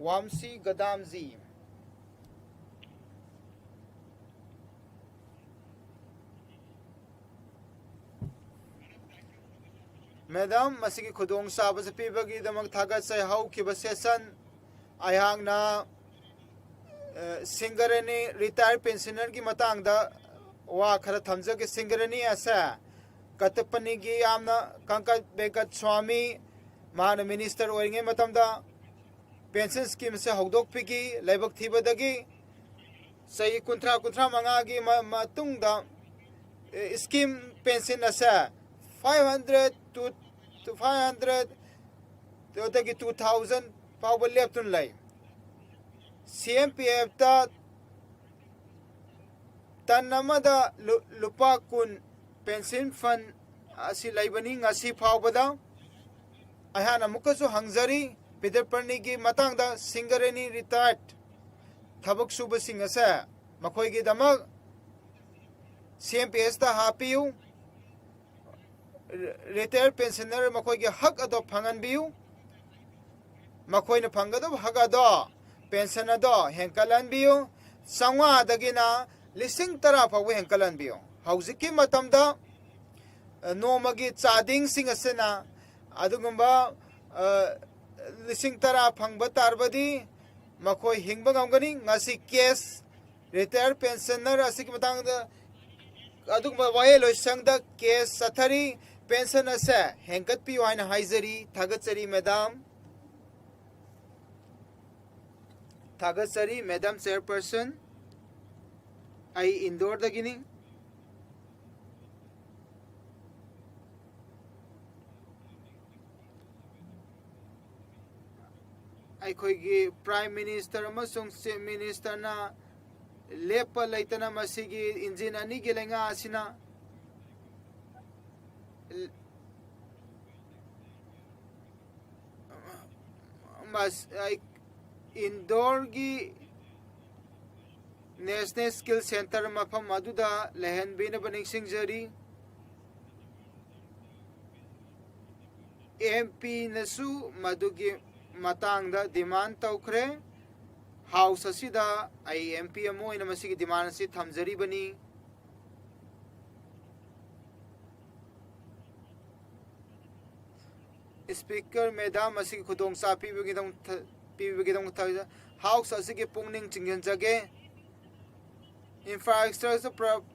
वामसी गदामजी मैडम मसिगी खुदोंग साबस पीबगी दमक थागत से हौखिबा सेशन अयांगना सिंगरनी रिटायर पेंशनर की मतांगदा वा खरा थमजगे सिंगरनी असा कतपनी की आमना कंकत बेकत स्वामी मान मिनिस्टर ओइंगे मतमदा पेंशन स्कीम से हौदोक पिगी लेबक थीबदगी सही कुंत्रा मंगागी मतुंगदा स्कीम पेंशन असा 500 to 500 तोतगी 2000 फाव लेफ्टुन लाई CMPF ता तन्नमदा लुपा कुन पेंशन फंड असी लाइबनी ngasi फावबदा अहाना मुकसु हंगजरी पिदरपरनी की मतंगदा सिंगरेनी रिटायर्ड थबक सुब सिंह असे मखोइगी दमक CMPS ता हापियु रिटायर पेंशनर मखोइगी हक अदो फंगनबियु मखोइना फंगदो हक अदो पेंशन अदो हेंकलनबियु संवा दगिना लिसिंग तरा फाव हेंकलनबियु हौजिकी मतमदा नोमगी चादिंग सिंग असना अदुगुम्बा लिसिंग तरा फंगबा तारबदी मखोय हिंगबा गमगनी ngasi केस रिटायर पेंशनर असि की मतंग अदुगुम्बा वाये लोइसंग द केस सथरी पेंशन असे हेंगत पि वाइन हाइजरी थागतसरी मैडम चेयरपर्सन आई इंदौर दगिनी अखोगी प्राइम मिनिस्टर अमसुंग चीफ मिनिस्टर ना लेप लेतना मसीगी इंजिन अनी की लेंगा आसिना इंदौर की नेशनल स्किल सेंटर मफम मधुदा लहन बीन बनिंग सिंगजरी एमपी नसु मधुगी मतंग डिमांड तौखरे हाउस असिदा आई एमपी अमोइन मसीगी डिमांड से थमजरी बनी स्पीकर मैडम असिगी खुदोंसा पीबगिदों हाउस असिगी पुंगनिंग चिंगनजगे इंफ्रास्ट्रक्चर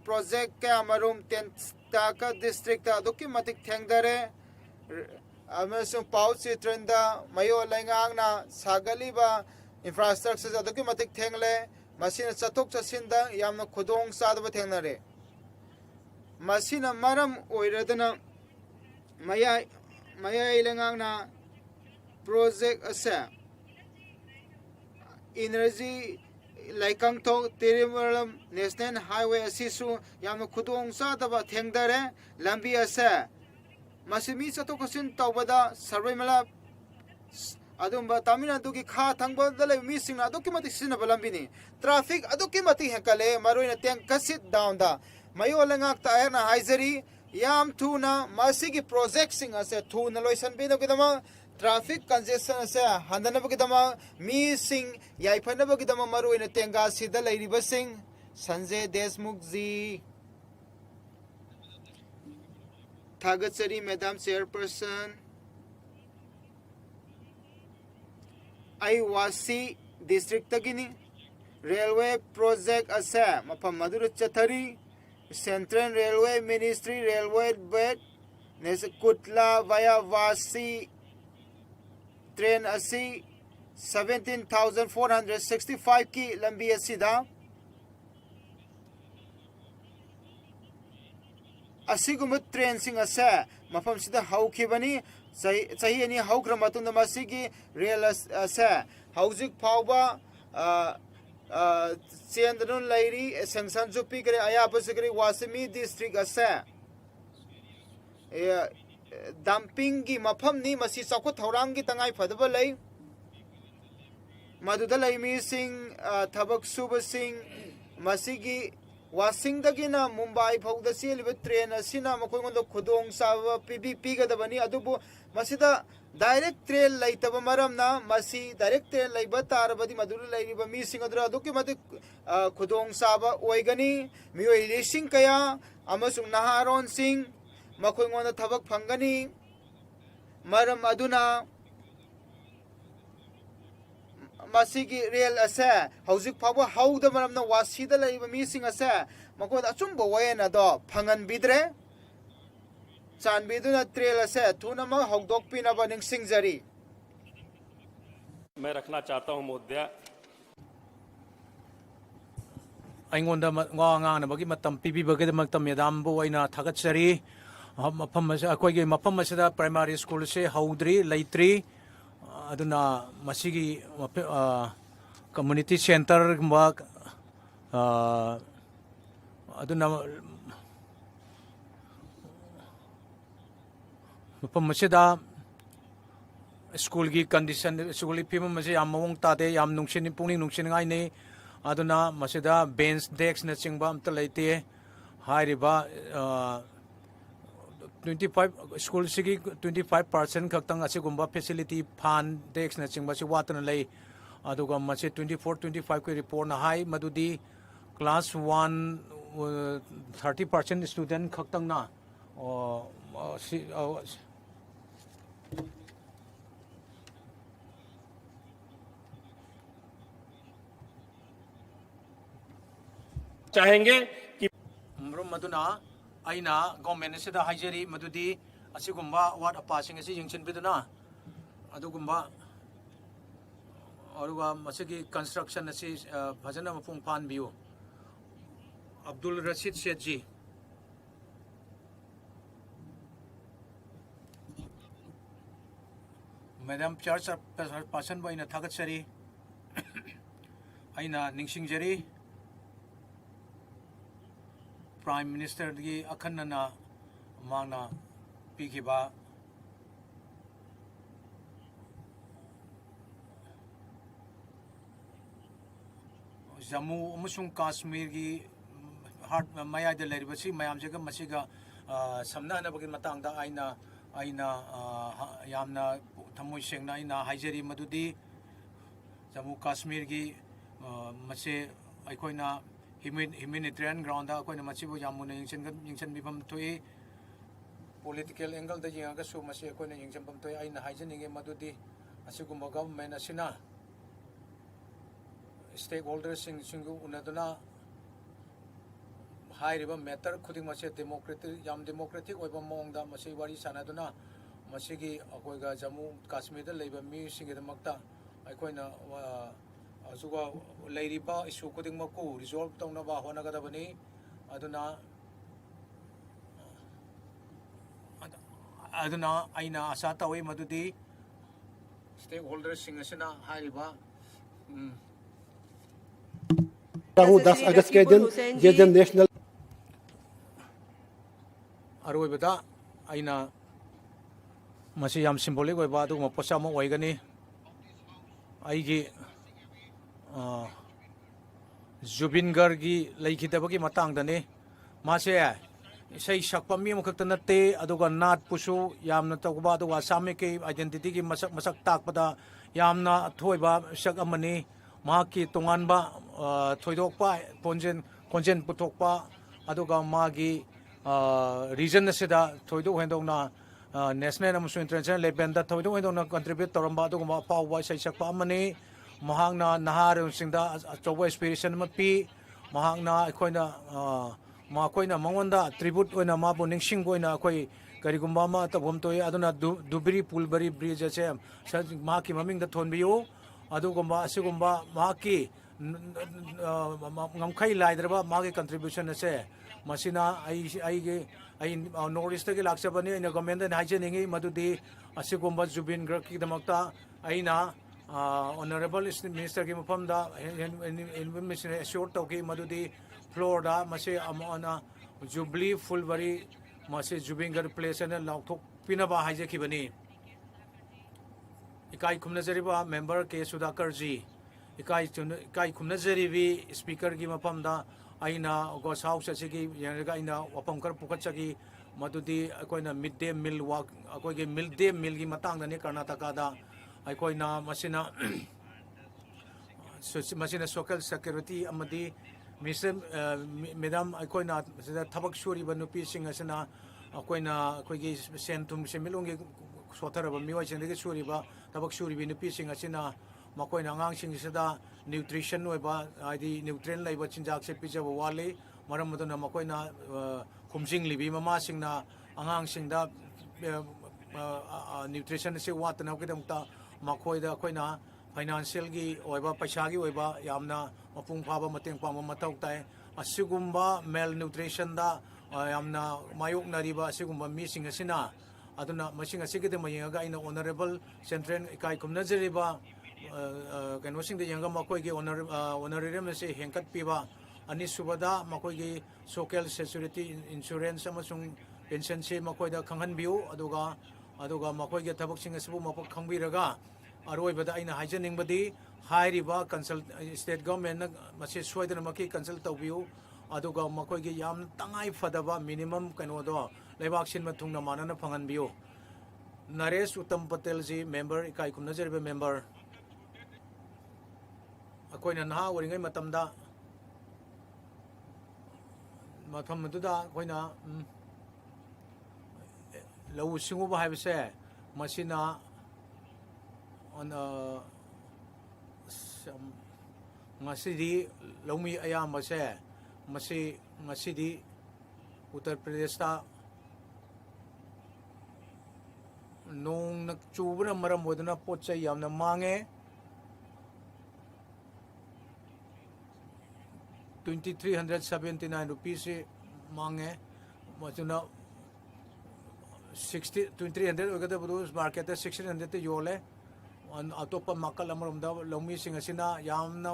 प्रोजेक्ट के अमरुम 10 का डिस्ट्रिक्ट अदुकी मतिक थेंगदरे अमसुंग पाउ चित्रंदा मयो लेंगांगना सागलीबा इंफ्रास्ट्रक्चर अदुकी मतिक थेंगले मसिन चतुक चसिंदा यामना खुदोंग सादबा थेंगनरे मसिन मरम ओइरदना मया लेंगांगना प्रोजेक्ट असे एनर्जी लाइकंग तो तिरुमलम नेशनल हाईवे असिसु यामना खुदोंग सादबा थेंगदरे लंबी असे मसिमी चतुक चसिन तौबदा सर्वे मला अदुम्बा तमिलनाडु की खा थंगबदा ले मिसिंग अदुकी मति सिनब लंबिनी ट्रैफिक अदुकी मति हेकले मरोइना टेंग कसित डाउन दा मयो लंगाक तायना हाइजरी याम थुना मसिगी प्रोजेक्ट सिंग असे थुना लोइसन बिनो किदमा ट्रैफिक कंजेशन असे हंदनब किदमा मिसिंग याइफनब किदमा मरोइना टेंगा सिदा लेरिबा सिंग संजय देशमुख जी थागतसरी मैडम चेयरपर्सन आई वासी डिस्ट्रिक्ट तगिनी रेलवे प्रोजेक्ट असे मफम मधुर चथरी सेंट्रल रेलवे मिनिस्ट्री रेलवे बेड नेस कुटला वाया वासी ट्रेन असी 17,465 की लंबी असीदा असिगुम ट्रेन सिंग असे मफम सिदा हौखिबनी सही अनि हौख्र मतुंद मसिगी रेल असे हौजिक फावबा चेंद्रन लैरी सेंक्शन जो पीकरे अयाप सिकरे वासमी डिस्ट्रिक्ट असे डंपिंग की मफम नि मसी चौखो थौरांग की तंगाई फदब लई मधुदा लैमी सिंह थबक सुब सिंह मसिगी वासिंग दगिना मुंबई फौदा सेलिब ट्रेन असिना मखोंगोंद खुदोंग साब पीगदबनी अदुबु मसिदा डायरेक्ट ट्रेन लैतब मरमना मसी डायरेक्ट ट्रेन लैब तारबदी मधुर लैरिब मिसिंग अदुरा अदुकी मति खुदोंग साब ओइगनी मियोय लिसिंग कया अमसुंग नहारोन सिंह मखोंगोंद थबक फंगनी मरम अदुना मसीगी रेल असे हौजिक फाव हाउद मरमना वासीद लैब मिसिंग असे मखोद अचुंब वयन अदो फंगन बिद्रे चानबीदुना ट्रेल असे थुनम हौदोक पिनब निंगसिंगजरी मैं रखना चाहता हूं मुद्दा अइंगोंदा ngangnabagi matam pibibagidamagta medambu oina thagatsari mafam akoigi mafam asida primary school se haudri leitri aduna masigi community center gumba aduna mafam asida school gi condition school pimam mase yam mawong tade yam nungsin pungning nungsin ngai nei aduna masida bench desk na chingba amta leite hairiba 25 school sigi 25% khaktang asigumba facility fan desk na chingba si watana lei aduga mase 24-25 ko report na hai madudi class 1 30% student khaktang na चाहेंगे कि मरम मदुना आइना government से हाइजरी मदुदी असिगुम्बा वाट अपासिंग असी यंगचिनबिदुना अदुगुम्बा औरुगा मसिगी construction असी फजना मपुंग फानबियो अब्दुल रशीद शेख जी madam church person बइना थागतसरी आइना निंगसिंगजरी prime minister की अखन्नना मांगना पीखिबा जम्मू अमसुंग कश्मीर की हार्ट मयाद लेरिबसी मयाम जगह मसीगा समनानबगी मतंगदा आइना यामना थमोय सेंगना आइना हाइजरी मदुदी जम्मू कश्मीर की मसे अखोइना humanitarian ground da akoina machibu yamuna yingchen bibam toi political angle da jinga su masi akoina yingchen bam toi aina haijeninge madudi asigumba government asina stakeholders singu unaduna hairiba matter khuding masi democratic oiba mongda masi wari sanaduna masigi akoiga Jammu Kashmir da leiba mi singidamakta akoina अजुगा लेरिबा issue खुदिंग मकु resolve तौनबा होनगदबनी अदुना आइना आशा तवे मदुदी स्टेक होल्डर्स सिंग असना हारिबा 10 अगस्त के दिन ये दिन नेशनल अरोइबदा आइना मसी याम सिंबोलिक ओइबा अदुमा पोसा म ओइगनी आइगी जुबिन गर्गी लेखिदबगी मतंगदने मासे इसै सकपा मी अमखक्त नते अदुगा नाट पुसु यामना तौबा अदुगा सामे के आइडेंटिटी की मसक ताकपदा यामना थोइबा सक अमनी माकी तोंगानबा थोइदोकपा कोंजेन पुथोकपा अदुगा मागी रीजन सेदा थोइदोक हेंदोकना नेशनल अमसु इंटरनेशनल लेवल दा थोइदोक हेंदोकना कंट्रीब्यूट तौरंबा अदुगा पाउबा इसै सकपा अमनी महांगना नहारसिंगदा अचौबा एस्पिरेशन पी महांगना अखोइना माखोइना मंगोंदा ट्रिब्यूट ओइना माबु निंगसिंग ओइना अखोइ करिगुम्बा मा तबम तोय अदुना दुबरी पुलबरी ब्रिज असे माकी ममिंगदा थोनबियो अदुगुम्बा असिगुम्बा माकी ngамखै लाइद्रबा मागे कंट्रीब्यूशन असे मसिना आई नॉर्थ ईस्ट के लाक्सबनी इन गवर्नमेंट ने हाइजेनिंग मदुदी असिगुम्बा जुबिन गर्ग की दमकता आइना ऑनरेबल मिनिस्टर की मफमदा इन्फॉर्मेशन एश्योर तौकी मदुदी फ्लोर दा मसे अमना जुबली फुलबरी मसे जुबिंगर प्लेस ने लाउथोक पिनबा हाइजेखिबनी इकाई खुमनजरीबा मेंबर के सुधाकर जी इकाई खुमनजरीबी स्पीकर की मफमदा आइना गोस हाउस असिगी यंगा आइना वपम कर पुखचगी मदुदी अकोइना मिड डे मील वर्क अकोइगे मिड डे मील की मतंग ने कर्नाटका दा अकोइना मसिना सोशल सिक्योरिटी अमदी मिस्टर मैडम अकोइना थबक सूरीब नुपी सिंग असना अकोइना अकोइगे सेंटुम सेमिलुंगे सोथरब मिवाइसिंदगे सूरीब थबक सूरीबी नुपी सिंग असना मकोइना आंगांसिंगसिदा न्यूट्रिशन ओइबा आदि न्यूट्रिएंट लाइबा चिंजाक से पिजब वाले मरम मदना मकोइना खुमजिंग लिबी ममा सिंगना आंगांसिंगदा न्यूट्रिशन से वातना केदमता मखोइदा अखोइना फाइनेंशियल की ओइबा पैसा की ओइबा यामना मपुंग फाबा मतेंग पाम मथौ ताय असिगुम्बा मेल न्यूट्रिशन दा यामना मायोकनरिबा असिगुम्बा मिसिंग असिना अदुना मसिंग असिगिदे मयंगा इन ऑनरेबल सेंट्रल इकाई कुमनजरिबा कनोसिंग दे यंगा मकोइगे ऑनरेरियम से हेंकट पीबा अनिसुबदा मकोइगे सोशल सिक्योरिटी इंश्योरेंस अमसुंग पेंशन से मकोइदा खंगहनबियो अदुगा मकोइगे थबकसिंग असबु मपक खंगबिरगा अरोइबदा आइना हाइजनिंगबदी हाइरिबा कंसल्ट स्टेट गवर्नमेंट मसे सोइदन मकी कंसल्ट तौबियो अदुगा मकोइगे याम तंगाई फदबा मिनिमम कनोदो लेबाक सिन मथुंगना मानना फंगनबियो नरेश उत्तम पटेल जी मेंबर इकाई कुमनजरिबे मेंबर अकोइना नहा ओरिंगै मतमदा मथम मदुदा अकोइना ꯂꯧꯎ ꯁꯤꯡꯎꯕ ꯍꯥꯏꯕꯁꯦ ꯃꯁꯤꯅ ꯉꯁꯤꯗꯤ ꯂꯧꯃꯤ ꯑꯌꯥꯝꯕꯁꯦ ꯉꯁꯤꯗꯤ ꯎꯠꯇꯔ ꯄ꯭ꯔꯗꯦꯁꯇ ꯅꯣꯡꯅ ꯆꯨꯕꯅ ꯃꯔꯝ ꯑꯣꯏꯗꯨꯅ ꯄꯣꯠ ꯆꯩ ꯌꯥꯝꯅ ꯃꯥꯡꯉꯦ 2379 rupees मांगे मचुना 2300 ओगदबदु मार्केट 1600 ते योले अतोप मकल अमरमदा लौमी सिंग असिना यामना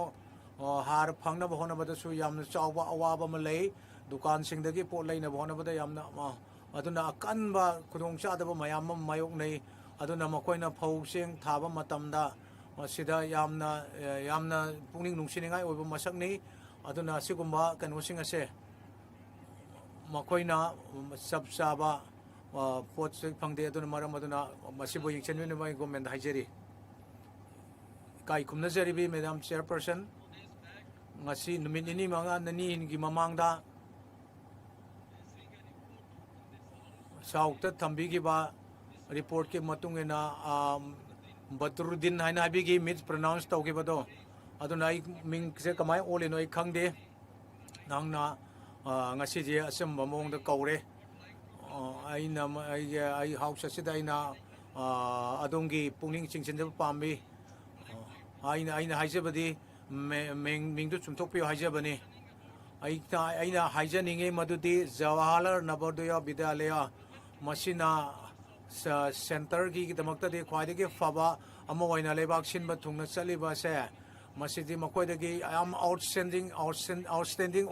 हार फंगना होनबदसु यामना चावबा अवाबा म लई दुकान सिंगदगी पोट लैना होनबदा यामना अदुना अकनबा खुदोंग चादबा मयाम मायोक नै अदुना मकोइना फौ सिंग थाबा मतमदा सिदा यामना पुनिंग नुंसिनिंगाई ओइबा मसकनी अदुना सिगुम्बा कनोसिंग असे मकोइना सब चाबा पोट से फंगदे अदुना मरम अदुना मसिबो यिंगचनविन बाय गवर्नमेंट हाइजेरी काई खुमनजरीबी madam chairperson ngasi numit ini mga nani ingi mamangda saukta thambigi ba report ke matungena Badruddin haina habigi mis pronounce tawgi bado aduna ai ming se kamai ole noi khangde nangna ngasi je asam bamong da kaure aina ai house asida aina adongi pungning chingchen da pambi aina haijabadi mingdu chumthokpio haijabani aina haijaninge madudi Jawaharlal Navodaya Vidyalaya masina center gi damakta de khwaide ge faba ama waina lebak sinba thungna chaliba se masidi makoida gi am outstanding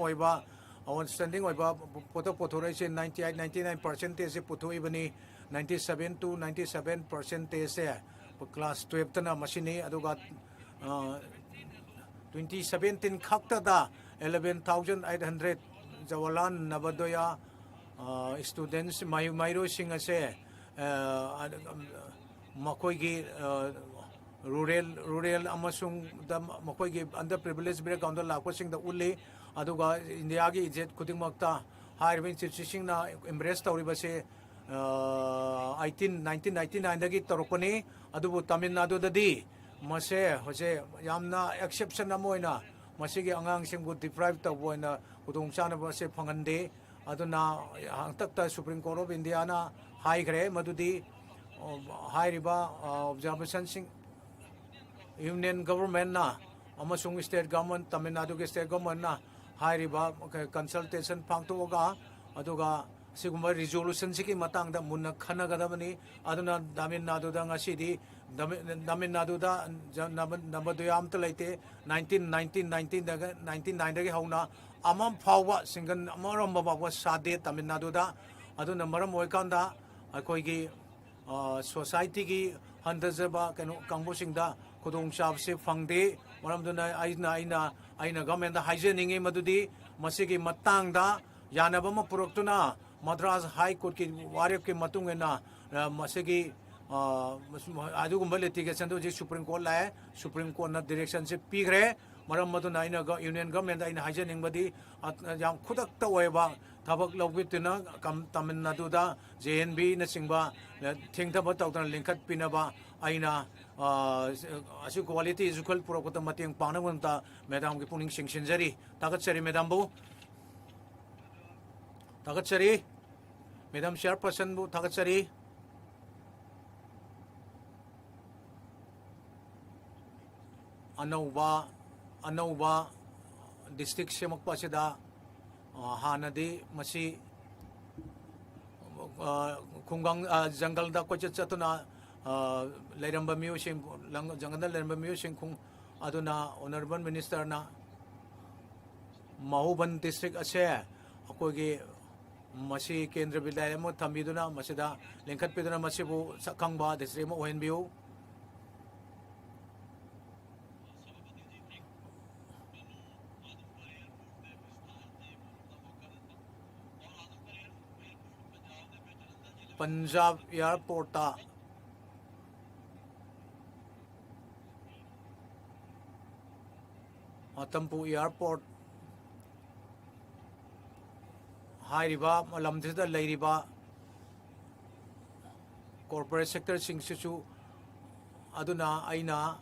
oiba pothore se 99% se puthoibani 97 to 97% se class 12 tana masini aduga 2017 khakta da 11800 Jawaharlal Navodaya students mairo sing ase makoigi rural amasung da makoigi underprivileged background da lakwa sing da ulle aduga India gi jet khuding makta higher institution na embrace tawriba se 1999 dagi torokoni adubu Tamil Nadu dadi mase hose yamna exception amoina masigi angang singbu deprive tawboina khudong chana ba se phangande aduna hangtakta Supreme Court of India na high gre madudi high riba observation sing union government na amasung state government Tamil Nadu ge state government na high riba consultation phangtoga aduga sigumba resolution siki matang da munna khana gadabani aduna Tamil Nadu da ngasidi Tamil Nadu da Navodaya amta laite 1919 da 99 da ge hauna amam phawwa singan amaram bawa sade Tamil Nadu da aduna maram oikanda akoi gi society gi handazaba kanu kangbo singda khudong chab se phangde maram duna aina government da hygienic madudi masigi matang da yanaba ma puroktuna Madras High Court ki warep ke matungena masigi adugumba litigation do je Supreme Court la Supreme Court na direction se pigre maram maduna ina union government ina hygienic badi yang khudak ta oiba thabak logbitina kam Tamil Nadu da JNB na singba thingtha ba tawtan linkhat pinaba aina asu quality equal purokota mating pangna gunta madam ki puning singsinjari tagat sari madam bu tagatchari madam chairperson bu tagatchari anauba district semakpa sida hanadi masi khungang jungle da kocha chatuna lairamba miu sing jungle da lairamba miu sing khung aduna honorable minister na Mahuban district ase akogi masi kendra vidyalaya mo thambiduna masida lengkhat piduna masibu sakhangba district mo ohenbiu Punjab airport ta Atampu airport hairiba lamdida lairiba corporate sector singsisu aduna aina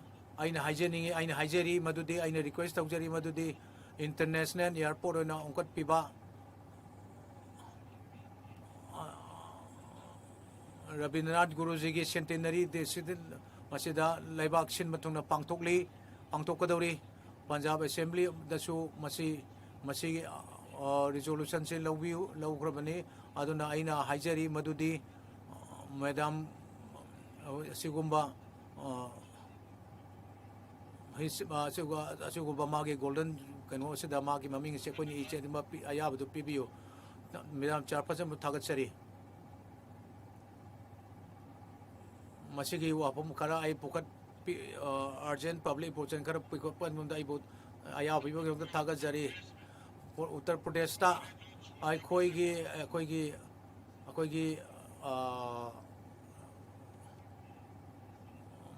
hygienic aina hygiene madudi aina request taujari madudi international airport na ongkat piba Rabindranath Guruji ki centenary desidil masida laibak sin matungna pangtokli Punjab Assembly dasu masi resolution se lawgrabani aduna aina haijari madudi madam sigumba sigumba magi golden kano sida magi maming se koni iche ma ayabdu pibiyo madam chairperson thagatsari masigi wapam kara ai pukat urgent public important kara pikopan munda ibut ayab bibo thagatsari Uttar Pradesh ta ai koigi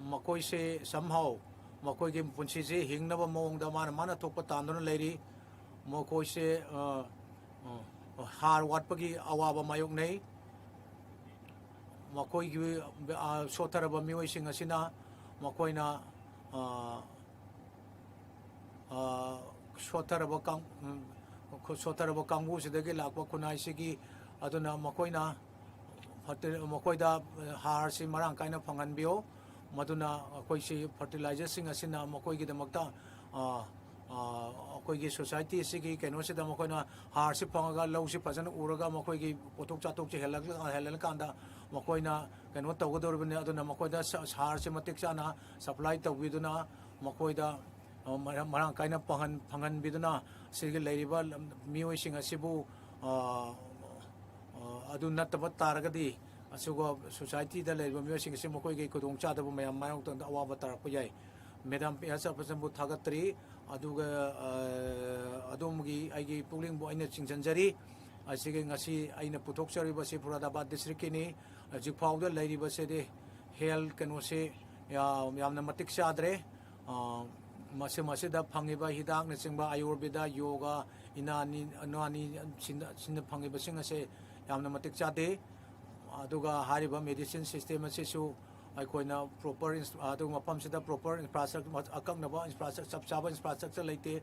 makoi se somehow makoi gi punsi se hingnaba mong da mana thokpa tandona leiri makoi se har watpagi awaba mayok nei makoi gi sotaraba mioi sing asina makoi na sotaraba kang sotaraba kangbu sidagi lakwa kunai sigi aduna makoina makoida har si marang kaina phangan bio maduna koi si fertilizer sing asina makoi gi damakta koi gi society sigi keno sida makoina har si phangaga lau si phajana uraga makoi gi potok chatok che helal kanda makoina keno tawgadorbne aduna makoida har si matik chana supply tawiduna makoida marang kaina phangan biduna sigi leiriba mioi sing asibu adu nataba taragadi asugo society da leiriba mioi sing asimu koi gi kudong cha da mayam mayong tang awa tarak payai madam pyasa pasambu thagatri aduga adumgi aigi puling bo aina chingjanjari asigi ngasi aina puthok chari ba si Furadabad district kini jiphaw da leiriba se de health kano se yamna matik sadre masida phangiba hidak na chingba ayurveda yoga inani sinna phangiba singa se yamna matik chade aduga hariba medicine system asisu aikoina proper aduga mapam sida proper infrastructure akaknaba infrastructure chaba infrastructure leite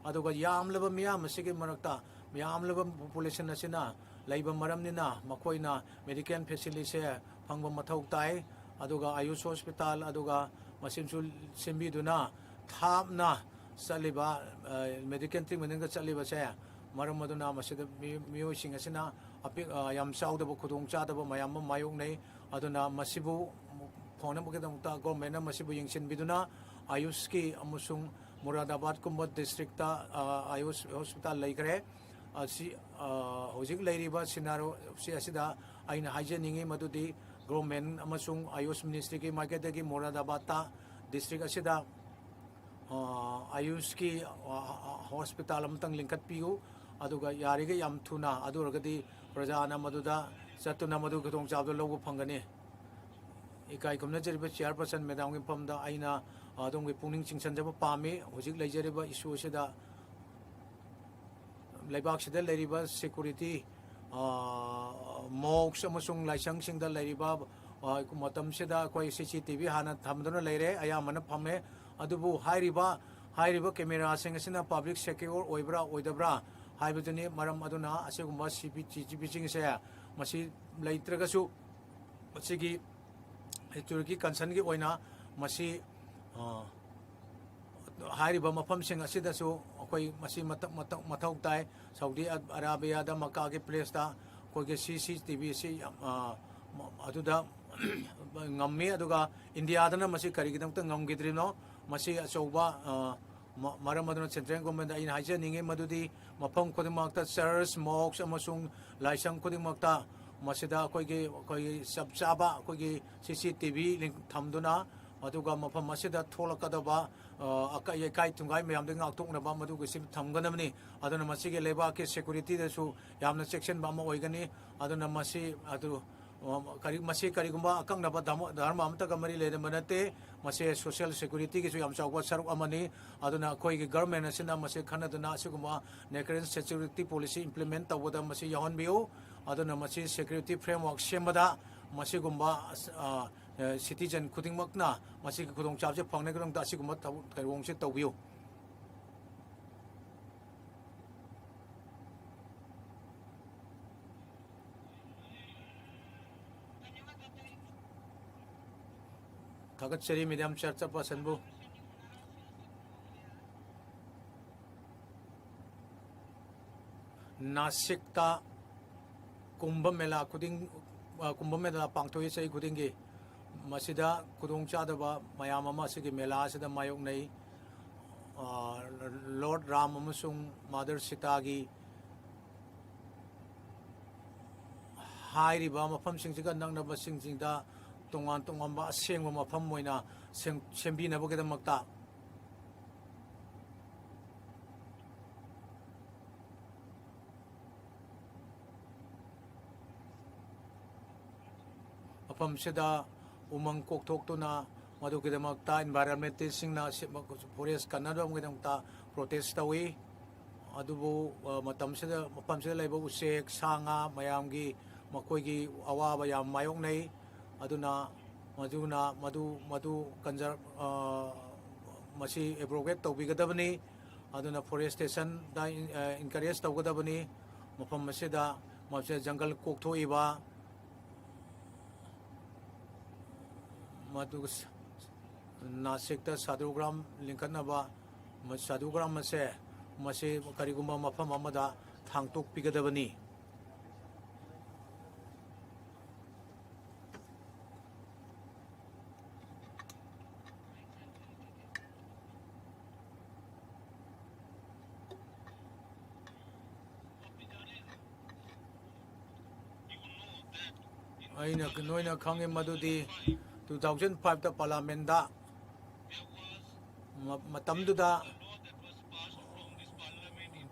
aduga yamlaba miyam asigi marakta yamlaba population asina leiba maramnina makoina medical facility se phangba mathau tai aduga ayush hospital aduga masinsul sembiduna thapna saliba medical team menga saliba se maram maduna masida mioi sing asina apik yam sauda bu khudong cha da mayam mayong nei aduna masibu phone bu kedam ta government masibu yingsin biduna ayush ki amusung Muradabad kumba district ta ayush hospital laikre asi hojik leiriba sinaro si asida aina hygiene madudi government amusung ayush ministry ki market ki Muradabad ta district asida ayush ki hospital amtang linkat piu aduga yariga yam thuna aduragadi prajana maduda satuna madu khotong chabdo logo phangani ikai kumna jeriba chairperson madam gi pamda aina adong gi pungning chingsan jaba pami hojik leijeriba issue sida laibak sida leiriba security moks amasung laisang singda leiriba matam sida koi CCTV hana thamdona leire ayamana phame adubu hairiba camera sing asina public secure oibra oidabra haibaduni maram aduna asegumba CCTV sing se masi leitragasu masigi security concern gi oina masi hairiba mafam sing asida su koi masi mathau tai Saudi Arabia da Makkah gi place da koi ge CCTV si aduda ngammi aduga India dana masi karigidam ta ngamgidrino masi achauba maram aduna central government in hygiene madudi mafam khodimakta church mosque amasung laisang khodimakta masida koi sabchaba koi CCTV link thamduna aduga mafam masida tholakadaba akai kai tungai mayam de ngakthoknaba maduga sim thamganamni aduna masige leba ke security da su yamna section ba ma oigani aduna masi adu masi karigumba akangnaba dharma amta kamari le manate masi social security ki su yam chawba saruk amani aduna koi gi government asina masi khanaduna asuguma national security policy implement tawada masi yahan bio aduna masi security framework semada मसिगुम्बा citizen खुदिंगमकना मसिग खुदोंग चाबसे फंगनेगदोंदा असिगुम्बा थैरोंगसे तौबियो थागतचरी मीडियम चर्चा पर्सनबू नासिकता कुंभ मेला खुदिंग कुंभ मेला पांगथोई चई खुदिंगी मसिदा खुदोंग चादबा मयाम अमा सिगी मेला सिदा मायोक नै लॉर्ड राम अमसुंग मदर सीता की हाइरिबा मफम सिंगसिगा नंगनबा सिंगसिंगदा तोंगान तोंगांबा असेंगबा मफम मोइना सेंबिनबगेदमक्ता मफम सिदा उमंग कोकथोक्तुना मदुगेदमक्ता एनवायरनमेंटलिस्टसिंगना फॉरेस्ट कन्नडमगेदमक्ता प्रोटेस्ट तौई अदुबो मतमसिदा मफमसिदा लेबा उसेक सांगा मयामगी मखोइगी अवाबा याम मायोकनै अदुना मदुना मदु मदु कंजर मसी एब्रोगेट तौबिगदबनी अदुना फॉरेस्टेशन दा इनकरेज तौगदबनी मफम मसिदा मसे जंगल कोकथोइबा मदु नासिकता साधुग्राम लिंखनबा साधुग्राम मसे मसे करिगुम्बा मफम अमदा थांतोकपिगदबनी अइना नोइना खंगे मदुदी 2005 दा पार्लियामेंट दा मतमदुदा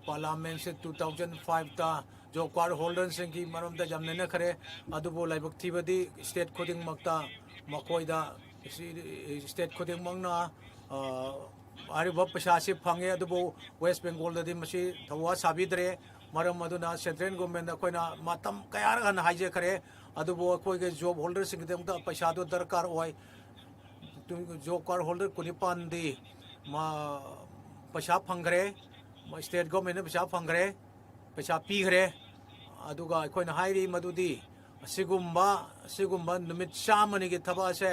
पार्लियामेंट से 2005 दा जो कार्ड होल्डर्स की मरम दा जमने खरे अदुबो लाइबक थीबदी स्टेट खुदिंग मक्ता मकोइदा स्टेट खुदिंग मंगना आरिबा पैसा से फंगे अदुबो वेस्ट बंगाल ददी मसी थवा साबिद्रे मरम मदुना सेंट्रल गवर्नमेंट अखोइना मतम कयारगन हाइजे खरे अदुबो अखोइगे जॉब होल्डर सिंगदमता पैसा दो दरकार होय जॉब कार्ड होल्डर कुनिपान दी पैसा फंगरे स्टेट गवर्नमेंट पैसा फंगरे पैसा पीगरे अदुगा अखोइना हाइरी मदुदी सिगुम्बा नुमित चामनिगे थबासे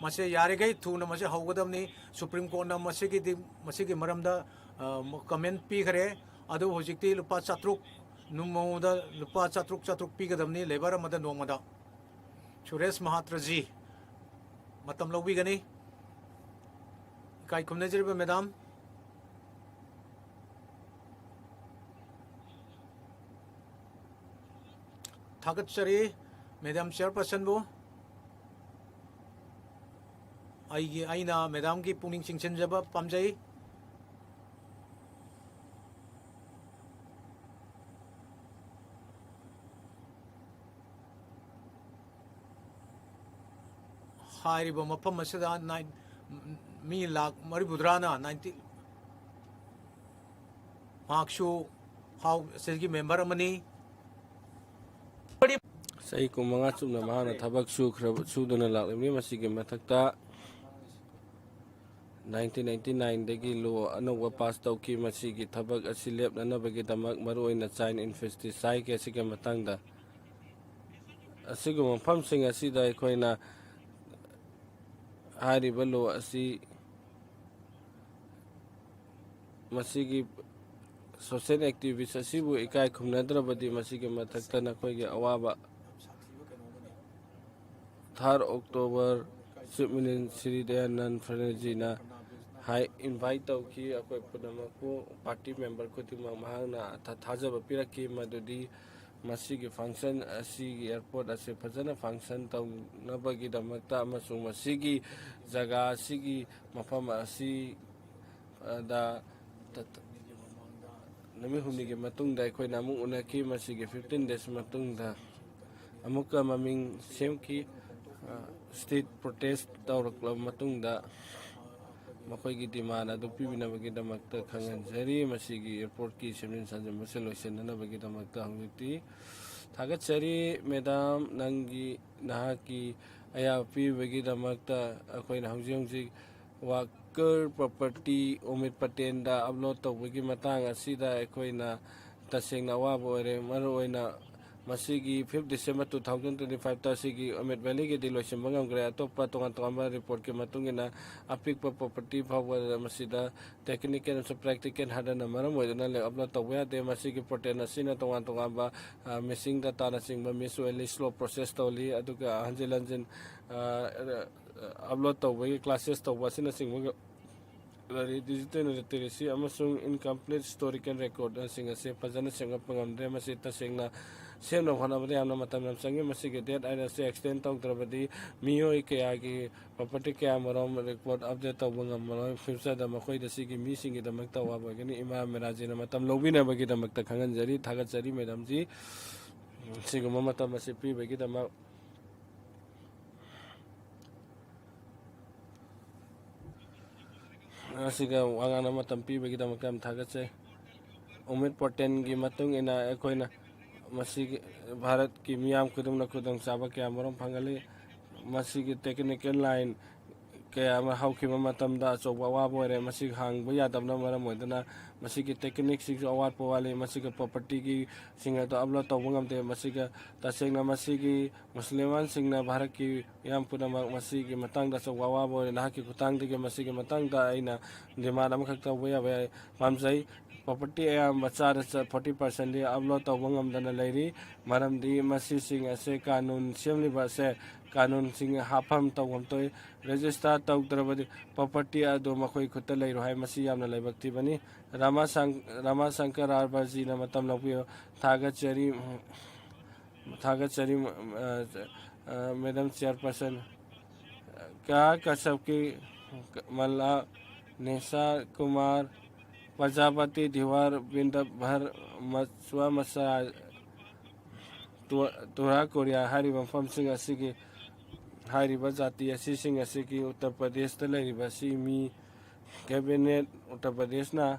मसे यारेगै थुना मसे हौगदमनी सुप्रीम कोर्ट ना मसिगी मरमदा कमेंट पीगरे अदु होजिक्ति लुपा 400 नुमोदा लुपा 400 पीगदमनी लेबर मदा नोंगदा सुरेश महात्र जी मतम लौबिगनी काई कुमनेजरिबा मैडम थागतचरी मैडम चेयरपर्सन बो आइना मैडम की पुनिंग चिंचनजबा पामजई हाइरिबा मफम असिदा मी लाख मरिबुद्राना 90 मार्क्सु हाउ सेगी मेंबर अमनी सही कुमंगा चुना महाना थबक सुदुना लाक्लिबनी मसिगे मथक्ता 1999 दगी लो अनौबा पास तौकी मसिगी थबक असि लेपननबगीदमक मरुओइना चाइन इन्फेस्टिसाइड के सिगे मतंगदा असिगु मफमसिंग असिदा अखोइना हारिबा लो असि मसिगी सोशल एक्टिविस्ट असिबु इकाय खुमनद्रबदी मसिगे मथक्ता नखोइगे अवाबा 3 October chief minister Shri Dayanand Fadnavis ना हाई इनवाइट तौकी अखोइ पुनमकु पार्टी मेंबर खुदिमक महांगना थाजब पिरकी मदुदी मसिगी फंक्शन असिगी एयरपोर्ट असे फजना फंक्शन तौनबगीदमक्ता अमसुंग मसिगी जगह असिगी मफम असि दा नमी हुमनिगे मतुंगदा अखोइना अमुक उनकी मसिगी 15 डेज मतुंगदा अमुका ममिंग सेमकी स्टेट प्रोटेस्ट तौरक्ला मतुंगदा मखोइगी डिमांड अदु पिबिनबगीदमक्ता खंगनजरी मसिगी एयरपोर्ट की सेमनिन संजम मसे लोइसेननबगीदमक्ता हंगति Thagatsari Madam Nangi Nahaki Ayapi Vigidamata Akoin Hausi Worker Property Omit Patenda Upload to Wigimatang Asida Equina Tasing Nawabo Maroina Masigi 5 December 2025 Tasigi Omit Valley Delotion Mangam Greato Patonga Toma report Kimatungina Apik property power Masida technical and practical Hadana Maram with another upload to where they Masigi Potena Sina Tonga Tongamba missing the Tanasing Misu slow process toli Aduka Angelanjan upload to way classes to Wasina Sing digital literacy amasung incomplete historical record sing a safe fazana sing up on demasita sing na same of one of the anamatam sang masig dead I say extent of Trabadi Mio Ikeagi property camera report update of Wangam Fimsa the Makoi the Sigi missing it the Maktawa Bagani Imam Mirajina Matam Lovina Bagita Maktakanjari Tagatsari Madam G Sigumamata Masipi Bagita Mak Asiga wangana matampi bagi kita makam thagat se umit porten gi matung ina ekoina masig Bharat ki miyam kudum na kudum saba kya marom phangali masig technical line kaya ma hauki matam da so wa bore masig hang buya damna maram modana masig technique sig awar powale masig property ki singa to upload to bungam te masig taseng na masig musliman singna Bharat ki yam puna masig matang da so wa bore na ki kutang de masig matang da aina demand am khakta buya ba pamsai property ayam bacha 40% li upload to bungam dana lairi maram di masig sing ase kanun semli ba se kanun sing hapam tawam toy register tawdrabadi property ado makoi khutta leiro hai masi yamna laibakti bani Rama Shankar Arbaji na matam lagpiyo Thagatsari Madam Chairperson ka kasabki Malla Nisa Kumar Prajapati Diwar Binda Bhar Maswa Masa Tura Korea Hari Bamfam Singh Asigi Hari Bajati Asising Asigi Uttar Pradesh Talari Basi Mi Cabinet Uttar Pradesh na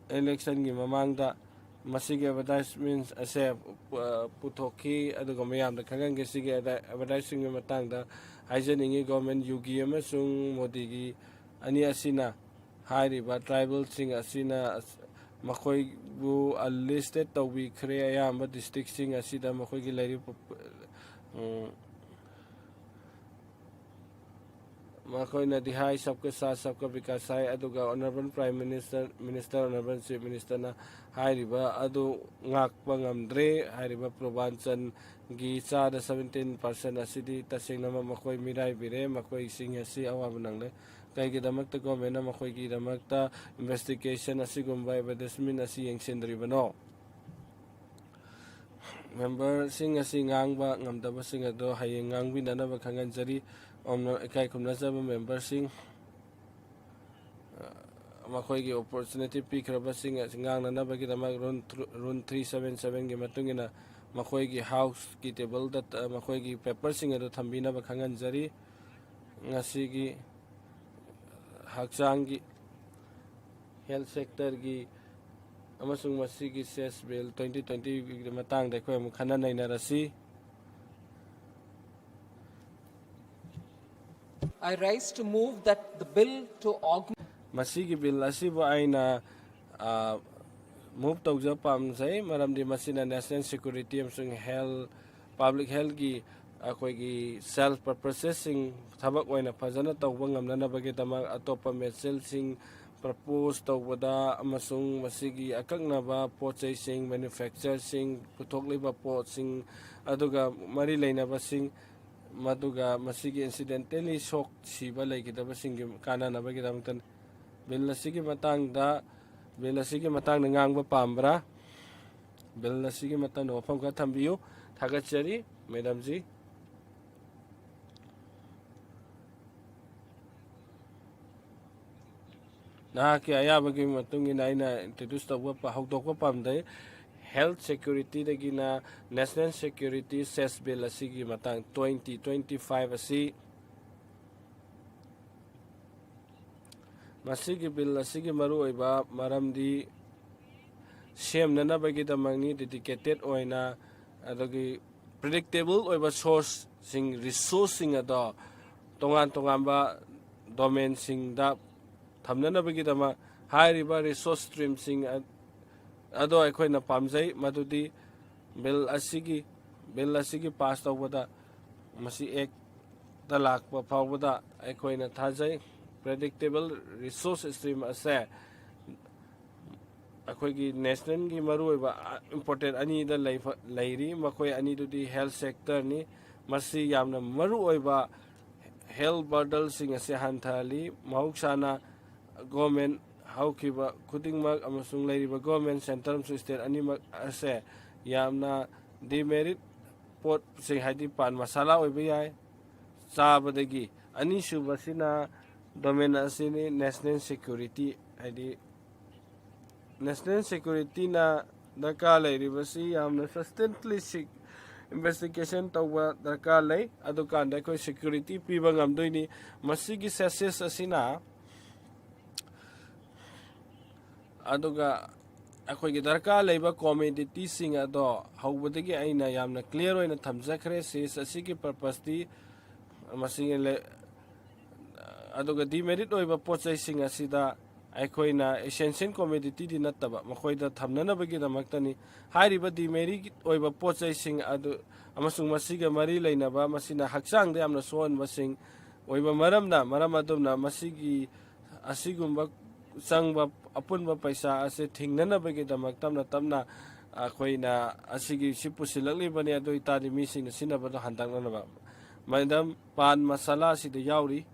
election gi mamangda masige advertisements ase puthoki aduga mayam da khangang ge sige advertising gi matangda haijaningi government yugi amasung modi gi ani asina hairi ba tribal sing asina makoi bu a listed to be khre ayam district sing asida makoi gi lairi makoi na dihai sabka sa sabka vikas hai aduga honorable prime minister honorable chief minister na hairiba adu ngakpa ngamdre hairiba probanchan gi cha da 17% asidi tasengna makoi mirai bire makoi sing asi awab nangle kai gi damak ta government na makoi gi damak ta investigation asigumba advertisement asi yengsendri bano member sing asi ngangba ngamdaba sing ado hayeng ngangbi nana ba khangan jari omno ekai kumna jaba member sing makoi gi opportunity pikraba sing ngang nana ba gi damak run 377 gi matungina makoi gi house ki table dat makoi gi paper sing ado thambina ba khangan jari ngasi gi hakchang gi health sector gi amasung masigi ses bill 2020 gi matang da ko khana naina rasi I rise to move that the bill to augment masigi bill asibo aina move tawja pam sai maram di masina national security amsung health public health gi akoi gi self processing thabak oina phajana tawba ngamna bagi tamang atopa messel sing propose tawbada amasung masigi akakna ba pochai sing manufacture sing puthokliba pot sing aduga mari leina ba sing maduga masigi incidentally shock siba laigidaba singgi kana na bagi damtan belasigi matang da ngangba pambra belasigi matang no pham ka thambiu thagachari madam ji na ki ayabagi matungina ina introduce tawba pa hawdokpa pamdai health security dagina national security cess bill asigi matang 2025 asi masigi bill asigi maru oiba maramdi ꯁꯦꯝꯅꯅꯕꯒꯤꯗꯃꯛꯅꯤ dedicated ꯑꯣꯏꯅ ꯑꯗꯒꯤ predictable ꯑꯣꯏꯕ ꯁꯣꯔꯁꯁꯤꯡ ꯔꯤꯁꯣꯔꯁꯁꯤꯡ ꯑꯗꯣ ꯇꯣꯉꯥꯟ ꯇꯣꯉꯥꯟꯕ ꯗꯣꯃꯦꯟꯁꯤꯡꯗ ꯊꯝꯅꯅꯕꯒꯤꯗꯃꯛ ꯍꯥꯏꯔꯤꯕ ꯔꯤꯁꯣꯔꯁ ꯁ꯭ꯇ꯭ꯔꯤꯝꯁꯤꯡ ꯑꯗꯣ ꯑꯩꯈꯣꯏꯅ ꯄꯥꯝꯖꯩ ꯃꯗꯨꯗꯤ ꯕꯤꯜ ꯑꯁꯤꯒꯤ ꯄꯥꯁ ꯇꯧꯕꯗ ꯃꯁꯤ ꯑꯦꯛꯇ ꯂꯥꯛꯄ ꯐꯥꯎꯕꯗ ꯑꯩꯈꯣꯏꯅ ꯊꯥꯖꯩ ꯄ꯭ꯔꯦꯗꯤꯛꯇꯦꯕꯜ ꯔꯤꯁꯣꯔꯁ ꯁ꯭ꯇ꯭ꯔꯤꯝ ꯑꯁꯦ ꯑꯩꯈꯣꯏꯒꯤ ꯅꯦꯁꯅꯦꯜꯒꯤ ꯃꯔꯨꯑꯣꯏꯕ ꯏꯝꯄꯣꯔꯇꯦꯟ ꯑꯅꯤꯗ ꯂꯩꯔꯤ ꯃꯈꯣꯏ ꯑꯅꯤꯗꯨꯗꯤ ꯍꯦꯜꯊ ꯁꯦꯛꯇꯔꯅꯤ ꯃꯁꯤ ꯌꯥꯝꯅ ꯃꯔꯨꯑꯣꯏꯕ ꯍꯦꯜꯊ ꯕꯔꯗꯜꯁꯤꯡ ꯑꯁꯤ ꯍꯟꯊꯍꯜꯂꯤ ꯃꯍꯧꯁꯥꯅ ꯒꯣꯔꯃꯦꯟ ꯍꯧꯈꯤꯕ ꯈꯨꯗꯤꯡꯃꯛ ꯑꯃꯁꯨꯡ ꯂꯩꯔꯤꯕ ꯒꯣꯔꯃꯦꯟ ꯁꯦꯟꯇꯔ ꯑꯃꯁꯨꯡ ꯁ꯭ꯇꯦꯠ ꯑꯅꯤꯃꯛ ꯑꯁꯦ ꯌꯥꯝꯅ ꯗꯤꯃꯦꯔꯤꯠ ꯄꯣꯠꯁꯤꯡ ꯍꯥꯏꯗꯤ ꯄꯥꯟ ꯃꯁꯥꯂꯥ ꯑꯣꯏꯕ ꯌꯥꯏ ꯆꯥꯕꯗꯒꯤ ꯑꯅꯤꯁꯨꯕꯁꯤꯅ ꯗꯣꯃꯦꯟ ꯑꯁꯤꯅꯤ ꯅꯦꯁꯅꯦꯜ ꯁꯦꯀ꯭ꯌꯨꯔꯤꯇꯤ ꯍꯥꯏꯗꯤ ꯅꯦꯁꯅꯦꯜ ꯁꯦꯀ꯭ꯌꯨꯔꯤꯇꯤꯅ ꯗꯔꯀꯥꯔ ꯂꯩꯔꯤꯕꯁꯤ ꯌꯥꯝꯅ ꯁꯁꯇꯦꯟꯠꯂꯤ ꯏꯟꯚꯦꯁꯇꯤꯒꯦꯁꯟ ꯇꯧꯕ ꯗꯔꯀꯥꯔ ꯂꯩ ꯑꯗꯨꯀꯥꯟꯗ ꯑꯩꯈꯣꯏ ꯁꯦꯀ꯭ꯌꯨꯔꯤꯇꯤ ꯄꯤꯕ ꯉꯝꯗꯣꯏꯅꯤ ꯃꯁꯤꯒꯤ ꯁꯦꯁꯦꯁ ꯑꯁꯤꯅ ꯑꯗꯨꯒ ꯑꯩꯈꯣꯏꯒꯤ ꯗꯔꯀꯥꯔ ꯂꯩꯕ ꯀꯣꯃꯣꯗꯤꯇꯤꯁꯤꯡ ꯑꯗꯣ ꯍꯧꯕꯗꯒꯤ ꯑꯩꯅ ꯌꯥꯝꯅ ꯀ꯭ꯂꯤꯌꯥꯔ ꯑꯣꯏꯅ ꯊꯝꯖꯈ꯭ꯔꯦ ꯁꯦꯁ ꯑꯁꯤꯒꯤ ꯄꯔꯄꯁꯇꯤ ꯃꯁꯤꯒꯤ ꯑꯗꯨꯒ ꯗꯤꯃꯦꯔꯤꯠ ꯑꯣꯏꯕ ꯄꯣꯠꯆꯩꯁꯤꯡ ꯑꯁꯤꯗ ꯑꯩꯈꯣꯏꯅ ꯑꯦꯁꯦꯟꯁꯤꯌꯦꯜ ꯀꯣꯃꯣꯗꯤꯇꯤꯗꯤ ꯅꯠꯇꯕ ꯃꯈꯣꯏꯗ ꯊꯝꯅꯅꯕꯒꯤꯗꯃꯛꯇꯅꯤ ꯍꯥꯏꯔꯤꯕ ꯗꯤꯃꯦꯔꯤꯠ ꯑꯣꯏꯕ ꯄꯣꯠꯆꯩꯁꯤꯡ ꯑꯗꯨ ꯑꯃꯁꯨꯡ ꯃꯁꯤꯒ ꯃꯔꯤ ꯂꯩꯅꯕ ꯃꯁꯤꯅ ꯍꯛꯆꯥꯡꯗ ꯌꯥꯝꯅ ꯁꯣꯛꯍꯟꯕꯁꯤꯡ ꯑꯣꯏꯕ ꯃꯔꯝ ꯑꯗꯨꯅ ꯃꯁꯤꯒꯤ ꯑꯁꯤꯒꯨꯝꯕ ꯆꯪꯕ ꯑꯄꯨꯟꯕ ꯄꯩꯁꯥ ꯑꯁꯤ ꯊꯤꯡꯅꯅꯕꯒꯤꯗꯃꯛ ꯇꯞꯅ ꯇꯞꯅ ꯑꯩꯈꯣꯏꯅ ꯑꯁꯤꯒꯤꯁꯤ ꯄꯨꯁꯤꯜꯂꯛꯂꯤꯕꯅꯤ ꯑꯗꯨ ꯑꯣꯏꯇꯥꯔꯗꯤ ꯃꯤꯁꯤꯡꯅ ꯁꯤꯖꯤꯟꯅꯕꯗꯣ ꯍꯟꯊꯅꯅꯕ ꯃꯦꯗꯥꯝ ꯄꯥꯟ ꯃꯁꯥꯂꯥ ꯑꯁꯤꯗ ꯌꯥꯎꯔꯤ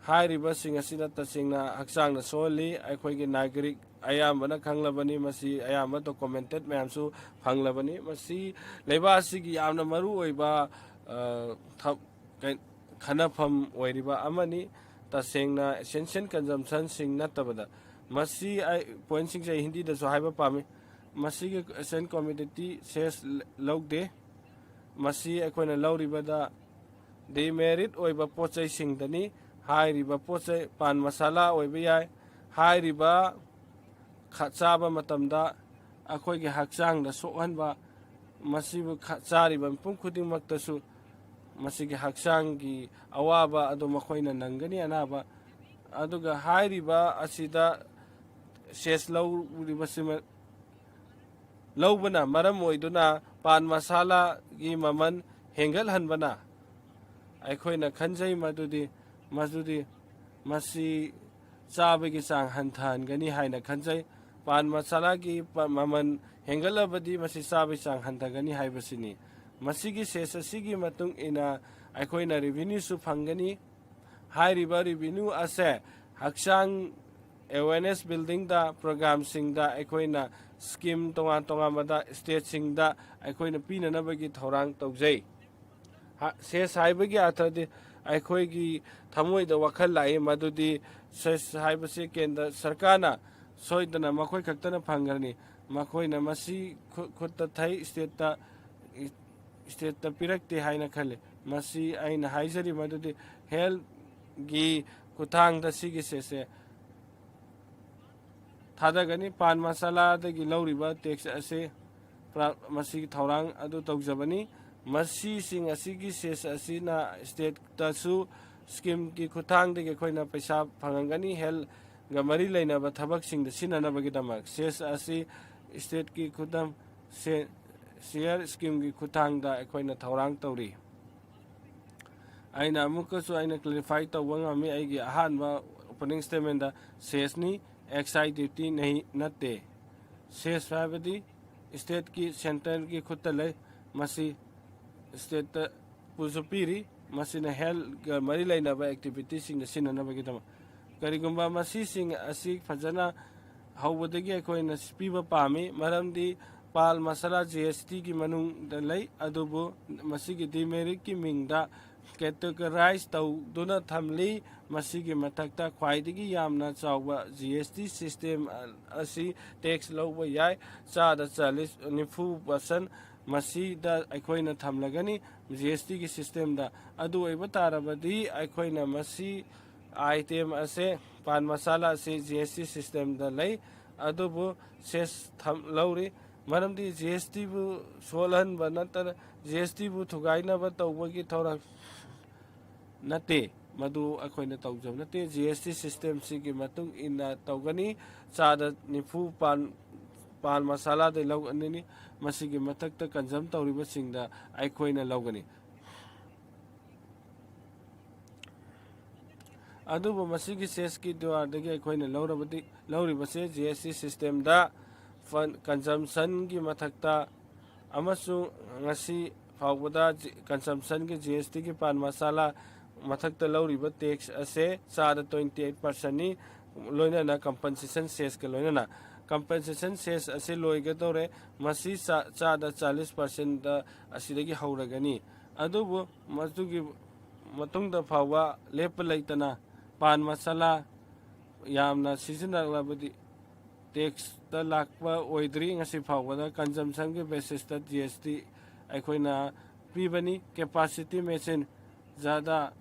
ꯍꯥꯏꯔꯤꯕꯁꯤꯡ ꯑꯁꯤꯅ ꯇꯁꯦꯡꯅ ꯍꯛꯆꯥꯡꯗ ꯁꯣꯛꯍꯜꯂꯤ ꯑꯩꯈꯣꯏꯒꯤ ꯅꯥꯒꯔꯤꯛ ꯑꯌꯥꯝꯕꯅ ꯈꯪꯂꯕꯅꯤ ꯃꯁꯤ ꯑꯌꯥꯝꯕ ꯗꯣꯀꯨꯃꯦꯟꯇꯦꯠ ꯃꯌꯥꯝꯁꯨ ꯐꯪꯂꯕꯅꯤ ꯃꯁꯤ ꯂꯩꯕꯥꯛ ꯑꯁꯤꯒꯤ ꯌꯥꯝꯅ ꯃꯔꯨ ꯑꯣꯏꯕ ꯈꯟꯅꯐꯝ ꯑꯣꯏꯔꯤꯕ ꯑꯃꯅꯤ ꯇꯁꯦꯡꯅ ꯑꯦꯁꯦꯟꯁꯤꯌꯦꯜ ꯀꯟꯖꯝꯁꯟꯁꯤꯡ ꯅꯠꯇꯕꯗ ꯃꯁꯤ ꯄꯣꯏꯟꯠꯁꯤꯡꯁꯦ ꯑꯩ ꯍꯤꯟꯗꯤꯗꯁꯨ ꯍꯥꯏꯕ ꯄꯥꯝꯃꯤ ꯃꯁꯤꯒꯤ ꯑꯦꯁꯦꯟ ꯀꯣꯃꯣꯗꯤꯇꯤ ꯁꯦꯁ ꯂꯧꯗꯦ ꯃꯁꯤ ꯑꯩꯈꯣꯏꯅ ꯂꯧꯔꯤꯕꯗ ꯗꯤꯃꯦꯔꯤꯠ ꯑꯣꯏꯕ ꯄꯣꯠꯆꯩꯁꯤꯡꯗꯅꯤ ꯍꯥꯏꯔꯤꯕ ꯄꯣꯠꯆꯩ ꯄꯥꯟ ꯃꯁꯥꯂꯥ ꯑꯣꯏꯕ ꯌꯥꯏ ꯍꯥꯏꯔꯤꯕ ꯆꯥꯕ ꯃꯇꯝꯗ ꯑꯩꯈꯣꯏꯒꯤ ꯍꯛꯆꯥꯡꯗ ꯁꯣꯛꯍꯟꯕ ꯃꯁꯤꯕꯨ ꯆꯥꯔꯤꯕ ꯃꯤꯄꯨꯝ ꯈꯨꯗꯤꯡꯃꯛꯇꯁꯨ ꯃꯁꯤꯒꯤ ꯍꯛꯆꯥꯡꯒꯤ ꯑꯋꯥꯕ ꯑꯗꯨ ꯃꯈꯣꯏꯅ ꯅꯪꯒꯅꯤ ꯑꯅꯥꯕ ꯑꯗꯨꯒ ꯍꯥꯏꯔꯤꯕ ꯑꯁꯤꯗ ꯁꯦꯁ ꯂꯧꯕꯅ ꯃꯔꯝ ꯑꯣꯏꯗꯨꯅ ꯄꯥꯟ ꯃꯁꯥꯂꯥꯒꯤ ꯃꯃꯜ ꯍꯦꯟꯒꯠꯍꯟꯕꯅ ꯑꯩꯈꯣꯏꯅ ꯈꯟꯖꯩ ꯃꯁꯤ ꯆꯥꯕꯒꯤ ꯆꯥꯡ ꯍꯟꯊꯍꯟꯒꯅꯤ ꯍꯥꯏꯅ ꯈꯟꯖꯩ ꯄꯥꯟ ꯃꯁꯥꯂꯥꯒꯤ ꯃꯃꯜ ꯍꯦꯟꯒꯠꯂꯕꯗꯤ ꯃꯁꯤ ꯆꯥꯕꯒꯤ ꯆꯥꯡ ꯍꯟꯊꯒꯅꯤ ꯍꯥꯏꯕꯁꯤꯅꯤ ꯃꯁꯤꯒꯤ ꯁꯦꯁ ꯑꯁꯤꯒꯤ ꯃꯇꯨꯡ ꯏꯟꯅ ꯑꯩꯈꯣꯏꯅ ꯔꯤꯚꯤꯅ꯭ꯌꯨꯁꯨ ꯐꯪꯒꯅꯤ ꯍꯥꯏꯔꯤꯕ ꯔꯤꯚꯤꯅ꯭ꯌꯨ ꯑꯁꯦ ꯍꯛꯆꯥꯡ ꯑꯦꯋꯦꯔꯅꯦꯁ ꯕꯤꯜꯗꯤꯡꯗ ꯄ꯭ꯔꯣꯒ꯭ꯔꯥꯝꯁꯤꯡꯗ ꯑꯩꯈꯣꯏꯅ ꯁ꯭ꯀꯤꯝ ꯇꯣꯉꯥꯟ ꯇꯣꯉꯥꯟꯕꯗ ꯁ꯭ꯇꯦꯠꯁꯤꯡꯗ ꯑꯩꯈꯣꯏꯅ ꯄꯤꯅꯅꯕꯒꯤ ꯊꯧꯔꯥꯡ ꯇꯧꯖꯩ ꯁꯦꯁ ꯍꯥꯏꯕꯒꯤ ꯑꯔꯊꯗꯤ ꯑꯩꯈꯣꯏꯒꯤ ꯊꯃꯣꯏꯗ ꯋꯥꯈꯜ ꯂꯥꯛꯏ ꯃꯗꯨꯗꯤ ꯁꯦꯁ ꯍꯥꯏꯕꯁꯤ ꯀꯦꯟꯗ꯭ꯔ ꯁꯔꯀꯥꯔꯅ ꯁꯣꯏꯗꯅ ꯃꯈꯣꯏ ꯈꯛꯇꯅ ꯐꯪꯒꯅꯤ ꯃꯈꯣꯏꯅ ꯃꯁꯤ ꯈꯨꯠꯇ ꯊꯩ ꯁ꯭ꯇꯦꯠꯇ ꯄꯤꯔꯛꯇꯦ ꯍꯥꯏꯅ ꯈꯜꯂꯤ ꯃꯁꯤ ꯑꯩꯅ ꯍꯥꯏꯖꯔꯤ ꯃꯗꯨꯗꯤ ꯍꯦꯜꯊꯒꯤ ꯈꯨꯠꯊꯥꯡꯗ ꯁꯤꯒꯤ ꯁꯦꯁꯁꯦ ꯊꯥꯗꯒꯅꯤ ꯄꯥꯟ ꯃꯁꯥꯂꯥꯗꯒꯤ ꯂꯧꯔꯤꯕ ꯇꯦꯛꯁ ꯑꯁꯤ ꯃꯁꯤꯒꯤ ꯊꯧꯔꯥꯡ ꯑꯗꯨ ꯇꯧꯖꯕꯅꯤ ꯃꯁꯤꯁꯤꯡ ꯑꯁꯤꯒꯤ ꯁꯦꯁ ꯑꯁꯤꯅ ꯁ꯭ꯇꯦꯠꯇꯁꯨ ꯁ꯭ꯀꯤꯝꯒꯤ ꯈꯨꯠꯊꯥꯡꯗꯒꯤ ꯑꯩꯈꯣꯏꯅ ꯄꯩꯁꯥ ꯐꯪꯍꯟꯒꯅꯤ ꯍꯦꯜꯊꯒ ꯃꯔꯤ ꯂꯩꯅꯕ ꯊꯕꯛꯁꯤꯡꯗ ꯁꯤꯖꯤꯟꯅꯅꯕꯒꯤꯗꯃꯛ ꯁꯦꯁ ꯑꯁꯤ ꯁ꯭ꯇꯦꯠꯀꯤ ꯈꯨꯗꯝ ꯁꯤꯌꯔ ꯁ꯭ꯀꯤꯝꯒꯤ ꯈꯨꯠꯊꯥꯡꯗ ꯑꯩꯈꯣꯏꯅ ꯊꯧꯔꯥꯡ ꯇꯧꯔꯤ ꯑꯩꯅ ꯑꯃꯨꯛꯀꯁꯨ ꯑꯩꯅ ꯀ꯭ꯂꯦꯔꯤꯐꯥꯏ ꯇꯧꯕ ꯉꯝꯃꯤ ꯑꯩꯒꯤ ꯑꯍꯥꯟꯕ ꯑꯣꯄꯅꯤꯡ ꯁ꯭ꯇꯦꯠꯃꯦꯟꯗ ꯁꯦꯁꯅꯤ ꯑꯦꯛꯁꯥꯏज ꯗ꯭ꯌꯨꯇꯤ ꯅꯠꯇꯦ ꯁꯦꯁ ꯍꯥꯏꯕꯗꯤ ꯁ꯭ꯇꯦꯠꯀꯤ ꯁꯦꯟꯇꯔꯒꯤ ꯈꯨꯠꯇ ꯂꯩ ꯃꯁꯤ ꯁ꯭ꯇꯦꯠꯇ ꯄꯨꯁꯨ ꯄꯤꯔꯤ ꯃꯁꯤꯅ ꯍꯦꯜꯊꯒ ꯃꯔꯤ ꯂꯩꯅꯕ ꯑꯦꯛꯇꯤꯚꯤꯇꯤꯁꯤꯡꯗ ꯁꯤꯖꯤꯟꯅꯅꯕꯒꯤꯗꯃꯛ ꯀꯔꯤꯒꯨꯝꯕ ꯃꯁꯤꯁꯤꯡ ꯑꯁꯤ ꯐꯖꯅ ꯍꯧꯕꯗꯒꯤ ꯑꯩꯈꯣꯏꯅ ꯄꯤꯕ ꯄꯥꯝꯃꯤ ꯃꯔꯝꯗꯤ ꯄꯥꯜ ꯃꯁꯥꯂꯥ GSTꯒꯤ ꯃꯅꯨꯡꯗ ꯂꯩ ꯑꯗꯨꯕꯨ ꯃꯁꯤꯒꯤ ꯗꯤꯃꯦꯔꯤꯠꯀꯤ ꯃꯤꯡꯗ ꯀꯦꯇꯦꯒꯣꯔꯥꯏꯖ ꯇꯧꯗꯨꯅ ꯊꯝꯂꯤ ꯃꯁꯤꯒꯤ ꯃꯊꯛꯇ ꯈ꯭ꯋꯥꯏꯗꯒꯤ ꯌꯥꯝꯅ ꯆꯥꯎꯕ GST ꯁꯤꯁꯇꯦꯝ ꯑꯁꯤ ꯇꯦꯛꯁ ꯂꯧꯕ ꯌꯥꯏ 40% ꯃꯁꯤꯗ ꯑꯩꯈꯣꯏꯅ ꯊꯝꯂꯒꯅꯤ GSTꯒꯤ ꯁꯤꯁꯇꯦꯝꯗ ꯑꯗꯨ ꯑꯣꯏꯕ ꯇꯥꯔꯕꯗꯤ ꯑꯩꯈꯣꯏꯅ ꯃꯁꯤ ꯑꯥꯏꯇꯦꯝ ꯑꯁꯦ ꯄꯥꯟ ꯃꯁꯥꯂꯥ ꯑꯁꯤ GST ꯁꯤꯁꯇꯦꯝꯗ ꯂꯩ ꯑꯗꯨꯕꯨ ꯁꯦꯁ ꯂꯧꯔꯤ ꯃꯔꯝꯗꯤ ꯖꯤ ꯑꯦꯁ ꯇꯤꯕꯨ ꯁꯣꯜꯍꯟꯕ ꯅꯠꯇꯅ ꯖꯤ ꯑꯦꯁ ꯇꯤꯕꯨ ꯊꯨꯒꯥꯏꯅꯕ ꯇꯧꯕꯒꯤ ꯊꯧꯔꯥꯡ ꯅꯠꯇꯦ ꯃꯗꯨ ꯑꯩꯈꯣꯏꯅ ꯇꯧꯖꯕ ꯅꯠꯇꯦ ꯖꯤ ꯑꯦꯁ ꯇꯤ ꯁꯤꯁꯇꯦꯝꯁꯤꯒꯤ ꯃꯇꯨꯡ ꯏꯟꯅ ꯇꯧꯒꯅꯤ ꯆꯥꯗ ꯅꯤꯐꯨ ꯄꯥꯟ ꯃꯁꯥꯂꯥꯗꯩ ꯂꯧꯒꯅꯤ ꯃꯁꯤꯒꯤ ꯃꯊꯛꯇ ꯀꯟꯖꯝ ꯇꯧꯔꯤꯕꯁꯤꯡꯗ ꯑꯩꯈꯣꯏꯅ ꯂꯧꯒꯅꯤ ꯑꯗꯨꯕꯨ ꯃꯁꯤꯒꯤ ꯁꯦꯁꯀꯤ ꯗ꯭ꯋꯥꯔꯗꯒꯤ ꯑꯩꯈꯣꯏꯅ ꯂꯧꯔꯤꯕꯁꯦ ꯖꯤ ꯑꯦꯁ ꯇꯤ ꯁꯤꯁꯇꯦꯝꯗ ꯀꯟꯖꯝꯁꯟꯒꯤ ꯃꯊꯛꯇ ꯑꯃꯁꯨꯡ ꯉꯁꯤ ꯐꯥꯎꯕꯗ ꯀꯟꯖꯝꯁꯟꯒꯤ ꯖꯤ ꯑꯦꯁ ꯇꯤꯒꯤ ꯄꯥꯟ ꯃꯁꯥꯂꯥ ꯃꯊꯛꯇ ꯂꯧꯔꯤꯕ ꯇꯦꯛꯁ ꯑꯁꯦ ꯆꯥꯗ 28%ꯅꯤ ꯂꯣꯏꯅꯅ ꯀꯝꯄꯟꯁꯦꯁꯟ ꯁꯦꯁꯀ ꯂꯣꯏꯅꯅ ꯀꯝꯄꯟꯁꯦꯁꯟ ꯁꯦꯁ ꯑꯁꯤ ꯂꯣꯏꯒꯗꯧꯔꯦ ꯃꯁꯤ ꯆꯥꯗ 40% ꯑꯁꯤꯗꯒꯤ ꯍꯧꯔꯒꯅꯤ ꯑꯗꯨꯕꯨ ꯃꯗꯨꯒꯤ ꯃꯇꯨꯡꯗ ꯐꯥꯎꯕ ꯂꯦꯞꯄ ꯂꯩꯇꯅ ꯄꯥꯟ ꯃꯁꯥꯂꯥ ꯌꯥꯝꯅ ꯁꯤꯖꯤꯟꯅꯂꯕꯗꯤ ꯇꯦꯛꯁꯇ ꯂꯥꯛꯄ ꯑꯣꯏꯗ꯭ꯔꯤ ꯉꯁꯤ ꯐꯥꯎꯕꯗ ꯀꯟꯖꯝꯁꯟꯒꯤ ꯕꯦꯁꯤꯁꯇ ꯖꯤ ꯑꯦꯁ ꯇꯤ ꯑꯩꯈꯣꯏꯅ ꯄꯤꯕꯅꯤ ꯀꯦꯄꯥꯁꯤꯇꯤ ꯃꯦꯆꯤꯟ ꯖꯥꯗ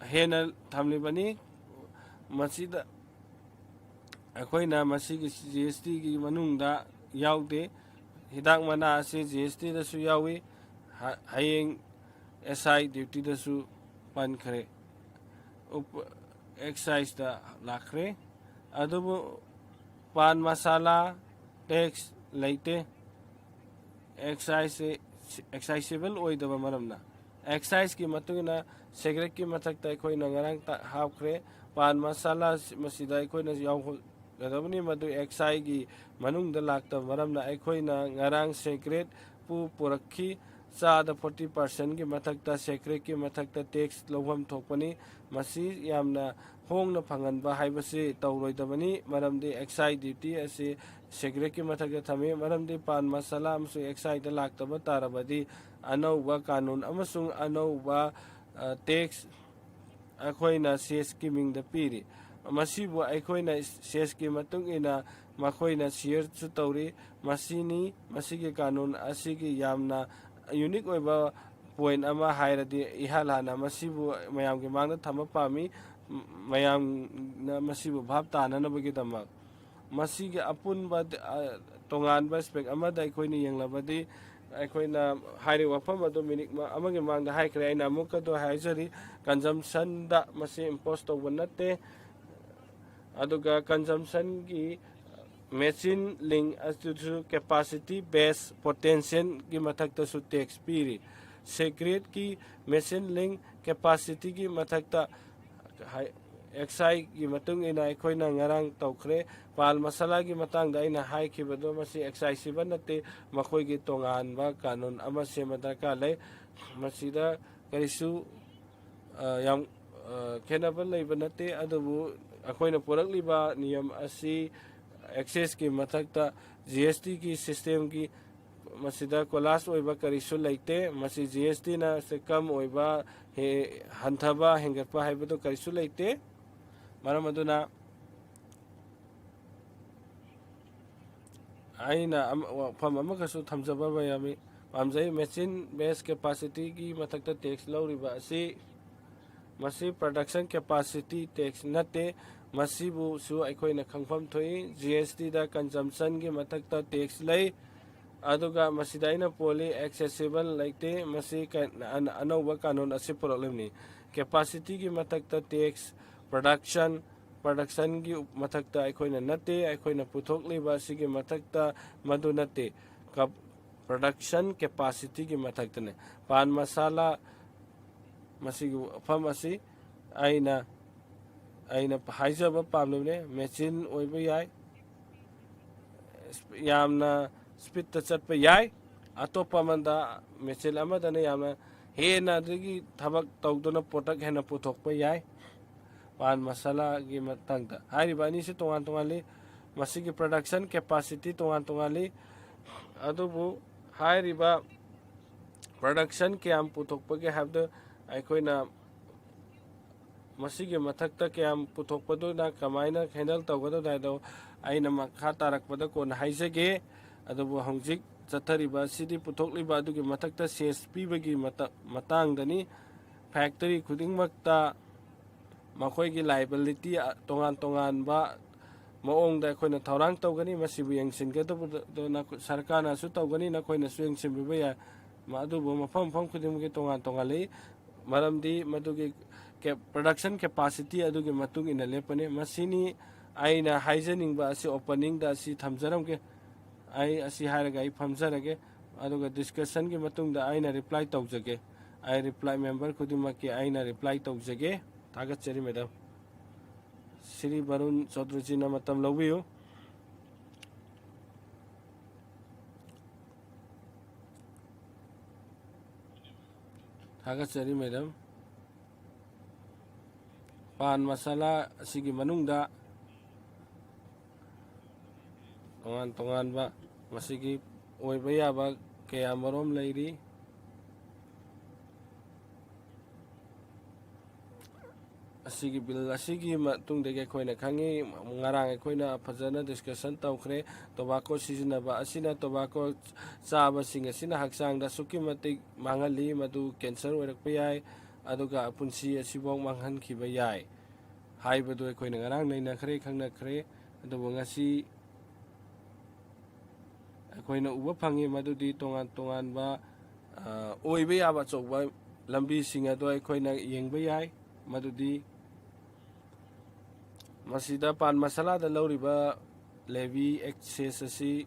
ꯍꯦꯟꯅ ꯊꯝꯂꯤꯕꯅꯤ ꯃꯁꯤꯗ ꯑꯩꯈꯣꯏꯅ ꯃꯁꯤꯒꯤ ꯖꯤ ꯑꯦꯁ ꯇꯤꯒꯤ ꯃꯅꯨꯡꯗ ꯌꯥꯎꯗꯦ ꯍꯤꯗꯥꯛ ꯃꯅꯥ ꯑꯁꯤ ꯖꯤ ꯑꯦꯁ ꯇꯤꯗꯁꯨ ꯌꯥꯎꯏ ꯍꯌꯦꯡ ꯑꯦꯁ ꯑꯥꯏ ꯗ꯭ꯌꯨꯇꯤꯗꯁꯨ ꯄꯟꯈ꯭ꯔꯦ ꯑꯦꯛꯁꯥꯏꯖꯇ ꯂꯥꯛꯈ꯭ꯔꯦ ꯑꯗꯨꯕꯨ ꯄꯥꯟ ꯃꯁꯥꯂꯥ ꯇꯦꯛꯁ ꯂꯩꯇꯦ ꯑꯦꯛꯁꯥꯏꯁꯤꯕꯜ ꯑꯣꯏꯗꯕ ꯃꯔꯝꯅ ꯑꯦꯛꯁꯥꯏꯖꯀꯤ ꯃꯇꯨꯡꯏꯟꯅ ꯁꯤꯒꯔꯦꯠꯀꯤ ꯃꯊꯛꯇ ꯑꯩꯈꯣꯏꯅ ꯉꯔꯥꯡ ꯍꯥꯞꯈ꯭ꯔꯦ ꯄꯥꯟ ꯃꯁꯥꯂꯥ ꯃꯁꯤꯗ ꯑꯩꯈꯣꯏꯅ ꯌꯥꯎꯒꯗꯕꯅꯤ ꯃꯗꯨ ꯑꯦꯛꯁꯥꯏꯒꯤ ꯃꯅꯨꯡꯗ ꯂꯥꯛꯇꯕ ꯃꯔꯝꯅ ꯑꯩꯈꯣꯏꯅ ꯉꯔꯥꯡ ꯁꯤꯒꯔꯦꯠ ꯄꯨꯔꯛꯈꯤ ꯆꯥꯗ 40%ꯒꯤ ꯃꯊꯛꯇ ꯁꯤꯒꯔꯦꯠꯀꯤ ꯃꯊꯛꯇ ꯇꯦꯛꯁ ꯂꯧꯐꯝ ꯊꯣꯛꯄꯅꯤ ꯃꯁꯤ ꯌꯥꯝꯅ ꯍꯣꯡꯅ ꯐꯪꯍꯟꯕ ꯍꯥꯏꯕꯁꯤ ꯇꯧꯔꯣꯏꯗꯕꯅꯤ ꯃꯔꯝꯗꯤ ꯑꯦꯛꯁꯥꯏ ꯗ꯭ꯌꯨꯇꯤ ꯑꯁꯤ ꯁꯤꯒꯔꯦꯠꯀꯤ ꯃꯊꯛꯇ ꯊꯝꯃꯤ ꯃꯔꯝꯗꯤ ꯄꯥꯟ ꯃꯁꯥꯂꯥ ꯑꯃꯁꯨꯡ ꯑꯦꯛꯁꯥꯏꯗ ꯂꯥꯛꯇꯕ ꯇꯥꯔꯕꯗꯤ ꯑꯅꯧꯕ ꯀꯥꯅꯨꯟ ꯑꯃꯁꯨꯡ ꯑꯅꯧꯕ ꯇꯦꯛꯁ ꯑꯩꯈꯣꯏꯅ ꯁꯦꯁꯀꯤ ꯃꯤꯡꯗ ꯄꯤꯔꯤ ꯃꯁꯤꯕꯨ ꯑꯩꯈꯣꯏꯅ ꯁꯦꯁꯀꯤ ꯃꯇꯨꯡ ꯏꯟꯅ ꯃꯈꯣꯏꯅ ꯁꯤꯌꯔꯁꯨ ꯇꯧꯔꯤ ꯃꯁꯤꯒꯤ ꯀꯥꯅꯨꯟ ꯑꯁꯤꯒꯤ ꯌꯥꯝꯅ ꯌꯨꯅꯤꯛ ꯑꯣꯏꯕ ꯄꯣꯏꯟ ꯑꯃ ꯍꯥꯏꯔꯗꯤ ꯏꯍꯥꯟ ꯍꯥꯟꯅ ꯃꯁꯤꯕꯨ ꯃꯌꯥꯝꯒꯤ ꯃꯥꯡꯗ ꯊꯝꯕ ꯄꯥꯝꯃꯤ ꯃꯌꯥꯝꯅ ꯃꯁꯤꯕꯨ ꯚꯥꯞ ꯇꯥꯅꯅꯕꯒꯤꯗꯃꯛ ꯃꯁꯤꯒꯤ ꯑꯄꯨꯟꯕ ꯇꯣꯉꯥꯟꯕ ꯑꯦꯁꯄꯦꯛ ꯑꯃꯗ ꯑꯩꯈꯣꯏꯅ ꯌꯦꯡꯂꯕꯗꯤ ꯑꯩꯈꯣꯏꯅ ꯍꯥꯏꯔꯤꯕ ꯋꯥꯐꯝ ꯑꯗꯨ ꯃꯤꯅꯤꯠ ꯑꯃꯒꯤ ꯃꯃꯥꯡꯗ ꯍꯥꯏꯈ꯭ꯔꯦ ꯑꯩꯅ ꯑꯃꯨꯛꯀꯗꯣ ꯍꯥꯏꯖꯔꯤ ꯀꯟꯖꯝꯁꯟꯗ ꯃꯁꯤ ꯏꯝꯄꯣꯁ ꯇꯧꯕ ꯅꯠꯇꯦ ꯑꯗꯨꯒ ꯀꯟꯖꯝꯁꯟꯒꯤ ꯃꯦꯆꯤꯟ ꯂꯤꯡ ꯑꯗꯨꯁꯨ ꯀꯦꯄꯥꯁꯤꯇꯤ ꯕꯦꯁ ꯄꯣꯇꯦꯟꯁꯤꯌꯦꯜꯒꯤ ꯃꯊꯛꯇꯁꯨ ꯇꯦꯛꯁ ꯄꯤꯔꯤ ꯁꯤꯒꯔꯦꯠꯀꯤ ꯃꯦꯆꯤꯟ ꯂꯤꯡ ꯀꯦꯄꯥꯁꯤꯇꯤꯒꯤ ꯃꯊꯛꯇ ꯑꯦꯛꯁꯥꯏꯒꯤ ꯃꯇꯨꯡ ꯏꯟꯅ ꯑꯩꯈꯣꯏꯅ ꯉꯔꯥꯡ ꯇꯧꯈ꯭ꯔꯦ ꯄꯥꯜ ꯃꯁꯥꯂꯥꯒꯤ ꯃꯇꯥꯡꯗ ꯑꯩꯅ ꯍꯥꯏꯈꯤꯕꯗꯣ ꯃꯁꯤ ꯑꯦꯛꯁꯥꯏꯁꯤꯕ ꯅꯠꯇꯦ ꯃꯈꯣꯏꯒꯤ ꯇꯣꯉꯥꯟꯕ ꯀꯥꯅꯨꯟ ꯑꯃ ꯁꯦꯝꯕ ꯗꯔꯀꯥꯔ ꯂꯩ ꯃꯁꯤꯗ ꯀꯔꯤꯁꯨ ꯌꯥꯝ ꯈꯦꯠꯅꯕ ꯂꯩꯕ ꯅꯠꯇꯦ ꯑꯗꯨꯕꯨ ꯑꯩꯈꯣꯏꯅ ꯄꯨꯔꯛꯂꯤꯕ ꯅꯤꯌꯝ ꯑꯁꯤ ꯑꯦꯛꯁꯦꯁꯀꯤ ꯃꯊꯛꯇ ꯖꯤ ꯑꯦꯁ ꯇꯤꯒꯤ ꯁꯤꯁꯇꯦꯝꯒꯤ ꯃꯁꯤꯗ ꯀꯣꯂꯥꯁ ꯑꯣꯏꯕ ꯀꯔꯤꯁꯨ ꯂꯩꯇꯦ ꯃꯁꯤ ꯖꯤ ꯑꯦꯁ ꯇꯤꯅ ꯀꯝ ꯑꯣꯏꯕ ꯍꯟꯊꯕ ꯍꯦꯟꯒꯠꯄ ꯍꯥꯏꯕꯗꯨ ꯀꯔꯤꯁꯨ ꯂꯩꯇꯦ ꯃꯔꯝ ꯑꯗꯨꯅ ꯑꯩꯅ ꯋꯥꯐꯝ ꯑꯃꯈꯛꯁꯨ ꯊꯝꯖꯕ ꯃꯌꯥꯝ이 ꯄꯥꯝꯖꯩ ꯃꯦꯆꯤꯟ ꯕꯦꯁ ꯀꯦꯄꯥꯁꯤꯇꯤꯒꯤ ꯃꯊꯛꯇ ꯇꯦꯛꯁ ꯂꯧꯔꯤꯕ ꯑꯁꯤ ꯃꯁꯤ ꯄ꯭ꯔꯗꯛꯁꯟ ꯀꯦꯄꯥꯁꯤꯇꯤ ꯇꯦꯛꯁ ꯅꯠꯇꯦ ꯃꯁꯤꯕꯨꯁꯨ ꯑꯩꯈꯣꯏꯅ ꯈꯪꯐꯝ ꯊꯣꯛꯏ ꯖꯤ ꯑꯦꯁ ꯇꯤꯗ ꯀꯟꯖꯝꯁꯟꯒꯤ ꯃꯊꯛꯇ ꯇꯦꯛꯁ ꯂꯩ ꯑꯗꯨꯒ ꯃꯁꯤꯗ ꯑꯩꯅ ꯄꯣꯜꯂꯤ ꯑꯦꯛꯁꯦꯁꯤꯕꯜ ꯂꯩꯇꯦ ꯃꯁꯤ ꯑꯅꯧꯕ ꯀꯥꯅꯨꯟ ꯑꯁꯤ ꯄꯨꯔꯛꯂꯤꯕꯅꯤ ꯀꯦꯄꯥꯁꯤꯇꯤꯒꯤ ꯃꯊꯛꯇ ꯇꯦꯛꯁ ꯄ꯭ꯔꯗꯛꯁꯟꯒꯤ ꯃꯊꯛꯇ ꯑꯩꯈꯣꯏꯅ ꯅꯠꯇꯦ ꯑꯩꯈꯣꯏꯅ ꯄꯨꯊꯣꯛꯂꯤꯕ ꯑꯁꯤꯒꯤ ꯃꯊꯛꯇ ꯃꯗꯨ ꯅꯠꯇꯦ ꯄ꯭ꯔꯗꯛꯁꯟ ꯀꯦꯄꯥꯁꯤꯇꯤꯒꯤ ꯃꯊꯛꯇꯅꯦ ꯄꯥꯟ ꯃꯁꯥꯂꯥ ꯃꯁꯤꯒꯤ ꯋꯥꯐꯝ ꯑꯁꯤ ꯑꯩꯅ ꯍꯥꯏꯖꯕ ꯄꯥꯝꯂꯤꯕꯅꯦ ꯃꯦꯆꯤꯟ ꯑꯣꯏꯕ ꯌꯥꯏ ꯌꯥꯝꯅ ꯁ꯭ꯄꯤꯠꯇ ꯆꯠꯄ ꯌꯥꯏ ꯑꯇꯣꯞꯄ ꯑꯃꯗ ꯃꯦꯆꯤꯟ ꯑꯃꯗꯅ ꯌꯥꯝꯅ ꯍꯦꯟꯅ ꯑꯗꯒꯤ ꯊꯕꯛ ꯇꯧꯗꯨꯅ ꯄ꯭ꯔꯣꯗꯛ ꯍꯦꯟꯅ ꯄꯨꯊꯣꯛꯄ ꯌꯥꯏ ꯄꯥꯟ ꯃꯁꯥꯂꯥꯒꯤ ꯃꯇꯥꯡꯗ ꯍꯥꯏꯔꯤꯕ ꯑꯅꯤꯁꯤ ꯇꯣꯉꯥꯟ ꯇꯣꯉꯥꯟꯂꯤ ꯃꯁꯤꯒꯤ ꯄ꯭ꯔꯗꯛꯁꯟ ꯀꯦꯄꯥꯁꯤꯇꯤ ꯇꯣꯉꯥꯟ ꯇꯣꯉꯥꯟꯂꯤ ꯑꯗꯨꯕꯨ ꯍꯥꯏꯔꯤꯕ ꯄ꯭ꯔꯗꯛꯁꯟ ꯀꯌꯥꯝ ꯄꯨꯊꯣꯛꯄꯒꯦ ꯍꯥꯏꯕꯗꯨ ꯑꯩꯈꯣꯏꯅ ꯃꯁꯤꯒꯤ ꯃꯊꯛꯇ ꯀꯌꯥꯝ ꯄꯨꯊꯣꯛꯄꯗꯨꯅ ꯀꯃꯥꯏꯅ ꯍꯦꯟꯗꯜ ꯇꯧꯒꯗꯕ ꯍꯥꯏꯗꯣ ꯑꯩꯅ ꯃꯈꯥ ꯇꯥꯔꯛꯄꯗ ꯀꯣꯟꯅ ꯍꯥꯏꯖꯒꯦ ꯑꯗꯨꯕꯨ ꯍꯧꯖꯤꯛ ꯆꯠꯊꯔꯤꯕ ꯑꯁꯤꯗꯤ ꯄꯨꯊꯣꯛꯂꯤꯕ ꯑꯗꯨꯒꯤ ꯃꯊꯛꯇ ꯁꯦꯁ ꯄꯤꯕꯒꯤ ꯃꯇꯥꯡꯗꯅꯤ ꯐꯦꯛꯇꯔꯤ ꯈꯨꯗꯤꯡꯃꯛꯇ ꯃꯈꯣꯏꯒꯤ ꯂꯥꯏꯕꯤꯂꯤꯇꯤ ꯇꯣꯉꯥꯟ ꯇꯣꯉꯥꯟꯕ ꯃꯑꯣꯡꯗ ꯑꯩꯈꯣꯏꯅ ꯊꯧꯔꯥꯡ ꯇꯧꯒꯅꯤ ꯃꯁꯤꯕꯨ ꯌꯦꯡꯁꯤꯟꯒꯗꯕꯗꯣ ꯁꯔꯀꯥꯔꯅꯁꯨ ꯇꯧꯒꯅꯤ ꯅꯈꯣꯏꯅꯁꯨ ꯌꯦꯡꯁꯤꯟꯕꯤꯕ ꯌꯥꯏ ꯑꯗꯨꯕꯨ ꯃꯐꯝ ꯃꯐꯝ ꯈꯨꯗꯤꯡꯃꯛꯀꯤ ꯇꯣꯉꯥꯟ ꯇꯣꯉꯥꯟ ꯂꯩ ꯃꯔꯝꯗꯤ ꯃꯗꯨꯒꯤ ꯄ꯭ꯔꯗꯛꯁꯟ ꯀꯦꯄꯥꯁꯤꯇꯤ ꯑꯗꯨꯒꯤ ꯃꯇꯨꯡ ꯏꯟꯅ ꯂꯦꯞꯄꯅꯤ ꯃꯁꯤꯅꯤ ꯑꯩꯅ ꯍꯥꯏꯖꯅꯤꯡꯕ ꯑꯁꯤ ꯑꯣꯄꯅꯤꯡꯗ ꯑꯁꯤ ꯊꯝꯖꯔꯝꯒꯦ ꯑꯩ ꯑꯁꯤ ꯍꯥꯏꯔꯒ ꯑꯩ ꯐꯝꯖꯔꯒꯦ ꯑꯗꯨꯒ ꯗꯤꯁꯀꯁꯟꯒꯤ ꯃꯇꯨꯡꯗ ꯑꯩꯅ ꯔꯤꯄ꯭ꯂꯥꯏ ꯇꯧꯖꯒꯦ ꯑꯩ ꯔꯤꯄ꯭ꯂꯥꯏ ꯃꯦꯝꯕꯔ ꯈꯨꯗꯤꯡꯃꯛꯀꯤ ꯑꯩꯅ ꯔꯤꯄ꯭ꯂꯥꯏ ꯇꯧꯖꯒꯦ ꯊꯥꯒꯠꯆꯔꯤ ꯃꯦꯗꯥꯝ ꯁ꯭ꯔꯤ ꯕꯔꯨꯟ ꯆꯧꯗ꯭ꯔꯤꯖꯤꯅ ꯃꯇꯝ ꯂꯧꯕꯤꯌꯨ ꯊꯥꯒꯠꯆꯔꯤ ꯃꯦꯗꯥꯝ ꯄꯥꯟ ꯃꯁꯥꯂꯥ ꯑꯁꯤꯒꯤ ꯃꯅꯨꯡꯗ ꯇꯣꯉꯥꯟ ꯇꯣꯉꯥꯟꯕ ꯃꯁꯤꯒꯤ ꯑꯣꯏꯕ ꯌꯥꯕ ꯀꯌꯥ ꯃꯔꯣꯝ ꯂꯩꯔꯤ ꯑꯁꯤꯒꯤ ꯕꯤꯜ ꯑꯁꯤꯒꯤ ꯃꯇꯨꯡꯗꯒꯤ ꯑꯩꯈꯣꯏꯅ ꯈꯪꯉꯤ ꯉꯔꯥꯡ ꯑꯩꯈꯣꯏꯅ ꯐꯖꯅ ꯗꯤꯁꯀꯁꯟ ꯇꯧꯈ꯭ꯔꯦ ꯇꯣꯕꯥꯀꯣ ꯁꯤꯖꯤꯟꯅꯕ ꯑꯁꯤꯅ ꯇꯣꯕꯥꯀꯣ ꯆꯥꯕꯁꯤꯡ ꯑꯁꯤꯅ ꯍꯛꯆꯥꯡꯗ ꯑꯁꯨꯛꯀꯤ ꯃꯇꯤꯛ ꯃꯥꯡꯍꯜꯂꯤ ꯃꯗꯨ ꯀꯦꯟꯁꯔ ꯑꯣꯏꯔꯛꯄ ꯌꯥꯏ ꯑꯗꯨꯒ ꯄꯨꯟꯁꯤ ꯑꯁꯤꯐꯥꯎ ꯃꯥꯡꯍꯟꯈꯤꯕ ꯌꯥꯏ ꯍꯥꯏꯕꯗꯨ ꯑꯩꯈꯣꯏꯅ ꯉꯔꯥꯡ ꯅꯩꯅꯈ꯭ꯔꯦ ꯈꯪꯅꯈ꯭ꯔꯦ ꯑꯗꯨꯕꯨ ꯉꯁꯤ ꯑꯩꯈꯣꯏꯅ ꯎꯕ ꯐꯪꯉꯤ ꯃꯗꯨꯗꯤ ꯇꯣꯉꯥꯟ ꯇꯣꯉꯥꯟꯕ ꯑꯣꯏꯕ ꯌꯥꯕ ꯑꯆꯧꯕ ꯂꯝꯕꯤꯁꯤꯡ ꯑꯗꯨ ꯑꯩꯈꯣꯏꯅ ꯌꯦꯡꯕ ꯌꯥꯏ ꯃꯗꯨꯗꯤ ꯃꯁꯤꯗ ꯄꯥꯟ ꯃꯁꯥꯂꯥꯗ ꯂꯧꯔꯤꯕ ꯂꯦꯚꯤ ꯑꯦꯛꯁꯦꯁ ꯑꯁꯤ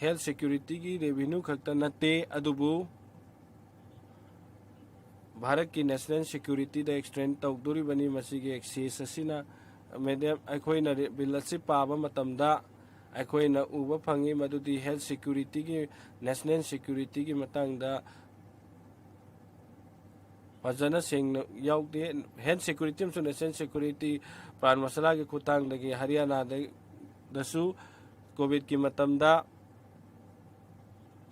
ꯍꯦꯜꯊ ꯁꯦꯀ꯭ꯌꯨꯔꯤꯇꯤꯒꯤ ꯔꯦꯚꯤꯅ꯭ꯌꯨ ꯈꯛꯇ ꯅꯠꯇꯦ ꯑꯗꯨꯕꯨ ꯚꯥꯔꯠꯀꯤ ꯅꯦꯁꯅꯦꯜ ꯁꯦꯀ꯭ꯌꯨꯔꯤꯇꯤꯗ ꯑꯦꯛꯁꯇꯦꯟ ꯇꯧꯗꯣꯔꯤꯕꯅꯤ ꯃꯁꯤꯒꯤ ꯑꯦꯛꯁꯦꯁ ꯑꯁꯤꯅ ꯃꯦꯗꯥꯝ ꯑꯩꯈꯣꯏꯅ ꯕꯤꯜ ꯑꯁꯤ ꯄꯥꯕ ꯃꯇꯝꯗ ꯑꯩꯈꯣꯏꯅ ꯎꯕ ꯐꯪꯉꯤ ꯃꯗꯨꯗꯤ ꯍꯦꯜꯊ ꯁꯦꯀ꯭ꯌꯨꯔꯤꯇꯤꯒꯤ ꯅꯦꯁꯅꯦꯜ ꯁꯦꯀ꯭ꯌꯨꯔꯤꯇꯤꯒꯤ ꯃꯇꯥꯡꯗ ꯐꯖꯅ ꯁꯦꯡꯅ ꯌꯥꯎꯗꯦ ꯍꯦꯜꯊ ꯁꯦꯀ꯭ꯌꯨꯔꯤꯇꯤ ꯑꯃꯁꯨꯡ ꯅꯦꯁꯅꯦꯜ ꯁꯦꯀ꯭ꯌꯨꯔꯤꯇꯤ ꯄ꯭ꯔꯥꯟ ꯃꯁꯥꯂꯥꯒꯤ ꯈꯨꯠꯊꯥꯡꯗꯒꯤ ꯍꯔꯤꯌꯥꯅꯥꯗꯁꯨ ꯀꯣꯚꯤꯗꯀꯤ ꯃꯇꯝꯗ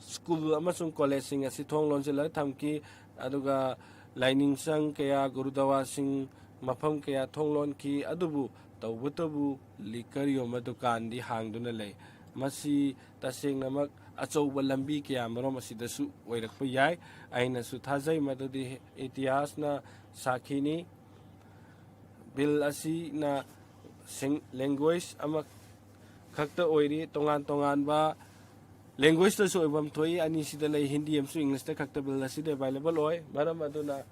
ꯁ꯭ꯀꯨꯜ ꯑꯃꯁꯨꯡ ꯀꯣꯂꯦꯖꯁꯤꯡ ꯑꯁꯤ ꯊꯣꯡ ꯂꯣꯟꯁꯤꯜꯂꯒ ꯊꯝꯈꯤ ꯑꯗꯨꯒ ꯂꯥꯏꯅꯤꯡꯁꯪ ꯀꯌꯥ ꯒꯨꯔꯨꯗꯋꯥꯁꯤꯡ ꯃꯐꯝ ꯀꯌꯥ ꯊꯣꯡ ꯂꯣꯟꯈꯤ ꯑꯗꯨꯕꯨ ꯇꯧꯕꯇꯕꯨ ꯂꯤꯀꯔ ꯌꯣꯟꯕ ꯗꯨꯀꯥꯟꯗꯤ ꯍꯥꯡꯗꯨꯅ ꯂꯩ ꯃꯁꯤ ꯇꯁꯦꯡꯅꯃꯛ ꯑꯆꯧꯕ ꯂꯝꯕꯤ ꯀꯌꯥ ꯃꯔꯨꯝ ꯑꯁꯤꯗꯁꯨ ꯑꯣꯏꯔꯛꯄ ꯌꯥꯏ ꯑꯩꯅꯁꯨ ꯊꯥꯖꯩ ꯃꯗꯨꯗꯤ ꯏꯇꯤꯍꯥꯁꯅ ꯁꯥꯈꯤꯅꯤ ꯕꯤꯜ ꯑꯁꯤꯅ ꯂꯦꯡꯒ꯭ꯋꯦꯖ ꯑꯃꯈꯛꯇ ꯑꯣꯏꯔꯤ ꯇꯣꯉꯥꯟ ꯇꯣꯉꯥꯟꯕ ꯂꯦꯡꯒ꯭ꯋꯦꯖꯇꯁꯨ ꯑꯣꯏꯐꯝ ꯊꯣꯛꯏ ꯑꯅꯤꯁꯤꯗ ꯂꯩ ꯍꯤꯟꯗꯤ ꯑꯃꯁꯨꯡ ꯏꯪꯂꯤꯁꯇ ꯈꯛꯇ ꯕꯤꯜ ꯑꯁꯤꯗ ꯑꯦꯕꯥꯏꯂꯦꯕꯜ ꯑꯣꯏ ꯃꯔꯝ ꯑꯗꯨꯅ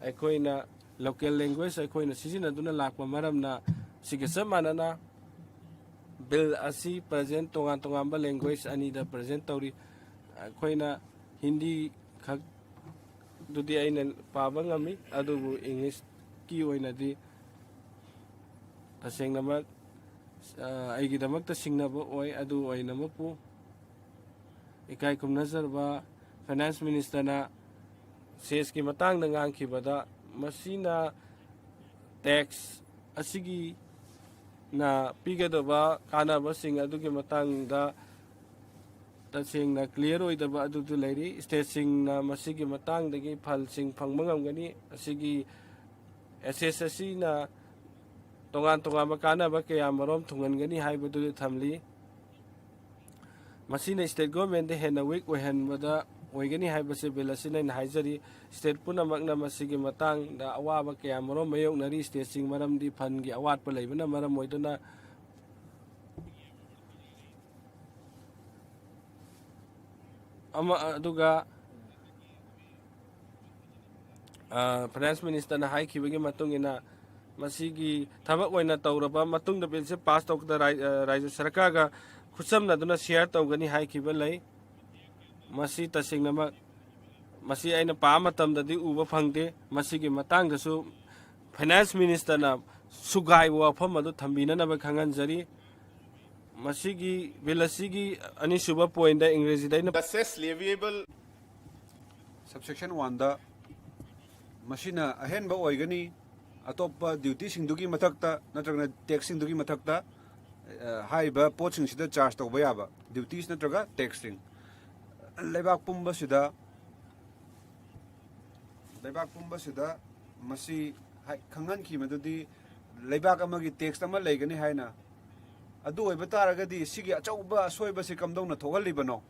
ꯑꯩꯈꯣꯏꯅ ꯂꯣꯀꯦꯜ ꯂꯦꯡꯒ꯭ꯋꯦꯖ ꯑꯩꯈꯣꯏꯅ ꯁꯤꯖꯤꯟꯅꯗꯨꯅ ꯂꯥꯛꯄ ꯃꯔꯝꯅ ꯁꯤꯒ ꯆꯞ ꯃꯥꯟꯅꯅ ꯕꯤꯜ ꯑꯁꯤ ꯄ꯭ꯔꯖꯦꯟ ꯇꯣꯉꯥꯟ ꯇꯣꯉꯥꯟꯕ ꯂꯦꯡꯒ꯭ꯋꯦꯖ ꯑꯅꯤꯗ ꯄ꯭ꯔꯖꯦꯟ ꯇꯧꯔꯤ ꯑꯩꯈꯣꯏꯅ ꯍꯤꯟꯗꯤ ꯈꯛꯇꯨꯗꯤ ꯑꯩꯅ ꯄꯥꯕ ꯉꯝꯃꯤ ꯑꯗꯨꯕꯨ ꯏꯪꯂꯤꯁꯀꯤ ꯑꯣꯏꯅꯗꯤ ꯇꯁꯦꯡꯅꯃꯛ ꯑꯩꯒꯤꯗꯃꯛꯇ ꯁꯤꯡꯅꯕ ꯑꯣꯏ ꯑꯗꯨ ꯑꯣꯏꯅꯃꯛꯄꯨ ꯏꯀꯥꯏ ꯈꯨꯝꯅꯖꯔꯕ ꯐꯥꯏꯅꯥꯟꯁ ꯃꯤꯅꯤꯁꯇꯔꯅ ꯁꯦꯁꯀꯤ ꯃꯇꯥꯡꯗ ꯉꯥꯡꯈꯤꯕꯗ ꯃꯁꯤꯅ ꯇꯦꯛꯁ ꯑꯁꯤꯒꯤꯅ ꯄꯤꯒꯗꯕ ꯀꯥꯟꯅꯕꯁꯤꯡ ꯑꯗꯨꯒꯤ ꯃꯇꯥꯡꯗ ꯇꯁꯦꯡꯅ ꯀ꯭ꯂꯤꯌꯔ ꯑꯣꯏꯗꯕ ꯑꯗꯨꯗꯨ ꯂꯩꯔꯤ ꯏꯁꯇꯦꯠꯁꯤꯡꯅ ꯃꯁꯤꯒꯤ ꯃꯇꯥꯡꯗꯒꯤ ꯐꯜꯁꯤꯡ ꯐꯪꯕ ꯉꯝꯒꯅꯤ ꯑꯁꯤꯒꯤ ꯑꯦꯁꯦꯁ ꯑꯁꯤꯅ ꯇꯣꯉꯥꯟ ꯇꯣꯉꯥꯟꯕ ꯀꯥꯟꯅꯕ ꯀꯌꯥ ꯃꯔꯨꯝ ꯊꯨꯡꯍꯟꯒꯅꯤ ꯍꯥꯏꯕꯗꯨ ꯊꯝꯂꯤ ꯃꯁꯤꯅ ꯏꯁꯇꯦꯠ ꯒꯣꯔꯃꯦꯟꯗ ꯍꯦꯟꯅ ꯋꯤꯛ ꯑꯣꯏꯍꯟꯕꯗ ꯑꯣꯏꯒꯅꯤ ꯍꯥꯏꯕꯁꯤ ꯕꯤꯜ ꯑꯁꯤꯅ ꯑꯩꯅ ꯍꯥꯏꯖꯔꯤ ꯏꯁꯇꯦꯠ ꯄꯨꯝꯅꯃꯛꯅ ꯃꯁꯤꯒꯤ ꯃꯇꯥꯡꯗ ꯑꯋꯥꯕ ꯀꯌꯥ ꯃꯔꯨꯝ ꯃꯥꯌꯣꯛꯅꯔꯤ ꯏꯁꯇꯦꯠꯁꯤꯡ ꯃꯔꯝꯗꯤ ꯐꯟꯒꯤ ꯑꯋꯥꯠꯄ ꯂꯩꯕꯅ ꯃꯔꯝ ꯑꯣꯏꯗꯨꯅ ꯑꯗꯨꯒ ꯐꯥꯏꯅꯥꯟꯁ ꯃꯤꯅꯤꯁꯇꯔꯅ ꯍꯥꯏꯈꯤꯕꯒꯤ ꯃꯇꯨꯡ ꯏꯟꯅ ꯃꯁꯤꯒꯤ ꯊꯕꯛ ꯑꯣꯏꯅ ꯇꯧꯔꯕ ꯃꯇꯨꯡꯗ ꯕꯤꯜꯁꯦ ꯄꯥꯁ ꯇꯧꯕꯗ ꯔꯥꯖ꯭ꯌ ꯁꯔꯀꯥꯔꯒ ꯈꯨꯠꯁꯝꯅꯗꯨꯅ ꯁꯤꯌꯥꯔ ꯇꯧꯒꯅꯤ ꯍꯥꯏꯈꯤꯕ ꯂꯩ ꯃꯁꯤ ꯇꯁꯦꯡꯅꯃꯛ ꯃꯁꯤ ꯑꯩꯅ ꯄꯥꯕ ꯃꯇꯝꯗꯗꯤ ꯎꯕ ꯐꯪꯗꯦ ꯃꯁꯤꯒꯤ ꯃꯇꯥꯡꯗꯁꯨ ꯐꯥꯏꯅꯥꯟꯁ ꯃꯤꯅꯤꯁꯇꯔꯅ ꯁꯨꯒꯥꯏꯕ ꯋꯥꯐꯝ ꯑꯗꯨ ꯊꯝꯕꯤꯅꯅꯕ ꯈꯪꯍꯟꯖꯔꯤ ꯃꯁꯤꯒꯤ ꯕꯤꯜ ꯑꯁꯤꯒꯤ ꯑꯅꯤꯁꯨꯕ ꯄꯣꯏꯟꯗ ꯏꯪꯒ꯭ꯔꯦꯖꯤꯗ ꯑꯩꯅ ꯁꯕꯁꯦꯛꯁꯟ 1ꯗ ꯃꯁꯤꯅ ꯑꯍꯦꯟꯕ ꯑꯣꯏꯒꯅꯤ ꯑꯇꯣꯞꯄ ꯗ꯭ꯌꯨꯇꯤꯁꯤꯡꯗꯨꯒꯤ ꯃꯊꯛꯇ ꯅꯠꯇ꯭ꯔꯒꯅ ꯇꯦꯛꯁꯁꯤꯡꯗꯨꯒꯤ ꯃꯊꯛꯇ ꯍꯥꯏꯔꯤꯕ ꯄꯣꯠꯁꯤꯡꯁꯤꯗ ꯆꯥꯔꯖ ꯇꯧꯕ ꯌꯥꯕ ꯗ꯭ꯌꯨꯇꯤꯁ ꯅꯠꯇ꯭ꯔꯒ ꯇꯦꯛꯁꯁꯤꯡ ꯂꯩꯕꯥꯛ ꯄꯨꯝꯕꯁꯤꯗ ꯃꯁꯤ ꯈꯪꯍꯟꯈꯤ ꯃꯗꯨꯗꯤ ꯂꯩꯕꯥꯛ ꯑꯃꯒꯤ ꯇꯦꯛꯁ ꯑꯃ ꯂꯩꯒꯅꯤ ꯍꯥꯏꯅ ꯑꯗꯨ ꯑꯣꯏꯕ ꯇꯥꯔꯒꯗꯤ ꯁꯤꯒꯤ ꯑꯆꯧꯕ ꯑꯁꯣꯏꯕꯁꯤ ꯀꯝꯗꯧꯅ ꯊꯣꯛꯍꯜꯂꯤꯕꯅꯣ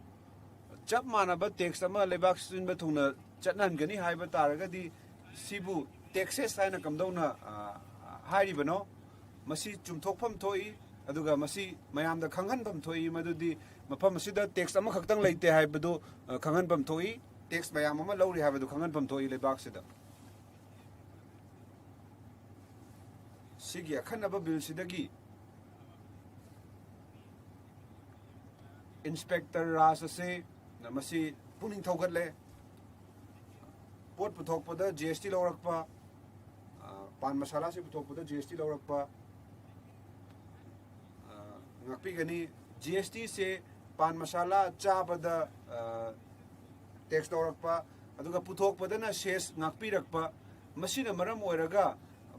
ꯆꯞ ꯃꯥꯟꯅꯕ ꯇꯦꯛꯁ ꯑꯃ ꯂꯩꯕꯥꯛ ꯁꯤꯟꯕ ꯊꯨꯡꯅ ꯆꯠꯅꯍꯟꯒꯅꯤ ꯍꯥꯏꯕ ꯇꯥꯔꯒꯗꯤ ꯁꯤꯕꯨ ꯇꯦꯛꯁꯦꯁ ꯍꯥꯏꯅ ꯀꯝꯗꯧꯅ हाइरिबनो मसी चुमथोकफम थोई अदुगा मसी मयामदा खंगहनफम थोई मदुदी मफम असिदा टैक्स अमा खक्तंग लेते हाइबदो खंगहनफम थोई टैक्स मयाम अमा लौरी हाइबदो खंगहनफम थोई लेबाक सिदा सिगी अखनबा बिल सिदगी इंस्पेक्टर रास से मसी पुनिंग थौगतले पोट पुथोकपदा जीएसटी लौरकपा पान मसाला से पुथोकपदा GST लौरकपा ngakpigani GST se pan masala chabada tax lawrakpa aduga puthokpadana shes ngakpirakpa masina maram oiraga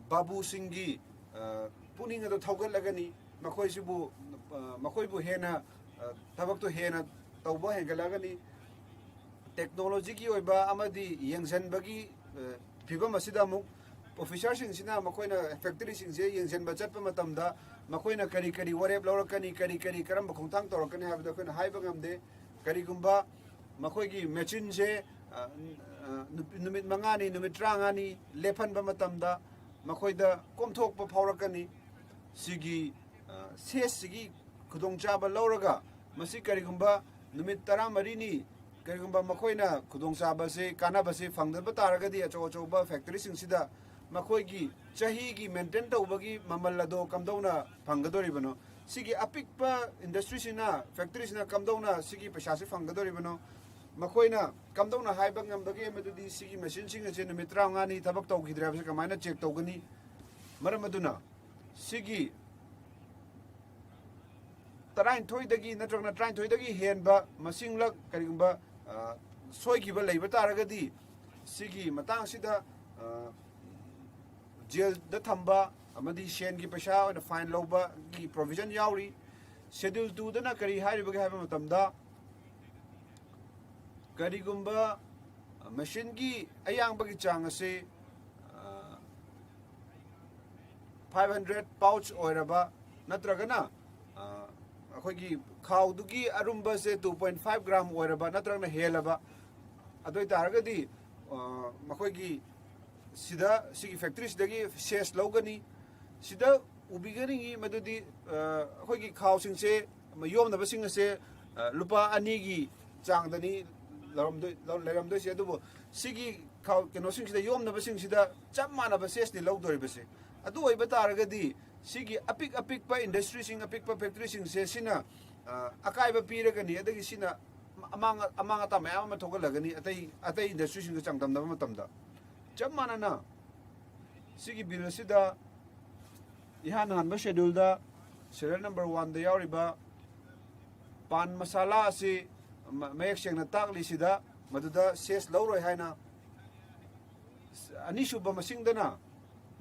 babu singi puning ado thaugalagani makoibu hena thabak to hena tawba hengalagani technology ki oiba amadi yengjanbagi phibam asida muk officer sing sina makoina factory sing je yengjanba chatpa matamda makoina kari kari warep lawrakani kari karam khongtang torakani habda koina haiba ngamde kari gumba makoigi machine je numit mangani numit trangani lephan ba matamda makoida komthokpa phaurakani sigi ses sigi khudongchaba lawraga masi kari gumba numit 13 ni kari gumba makoina khudongchaba se kanaba se phangdaba taragadi acho ba factory sing sida makoigi chahi gi maintain tawbagi mamal ado kamdona phanggadoribano sigi apikpa industry sina factory sina kamdona sigi paisa se phanggadoribano makoina kamdona haiba ngambagi medudi sigi machine sing ase numitra ngani thabak tawgidra se kamaina check tawgani maramaduna sigi tarain thoidagi natragna train thoidagi henba masinglak karigumba soigiba leiba taragadi sigi matang sida jail da thamba amadi shen gi paisa ona fine loba gi provision yauri schedule 2 dana kari hairiba ga haiba matamda kari gumba machine gi ayang bagi chang ase 500 pouch oiraba natragana akhoi khaw dugi arumba se 2.5 gram oiraba natragna helaba adoi taragadi makhoi gi sida sigi factory sidagi ses logani sida ubigani madudi akhoi gi khaw sing se yom na basing se lupa ani gi changdani laramdoi se adubo sigi khaw keno sing sida yom na basing sida chap mana ba ses ni logdori base adu oi bataragadi sigi apik pa industry sing apik pa factory sing se sina akai ba piragani adagi sina amang ata mayam ma thogalagani atai industry sing changdam na matamda chap mana na sigi bill sida ihan han ba schedule da serial number 1 da yauriba pan masala si mayek seng na takli sida maduda ses lawroi haina ani shuba masing dana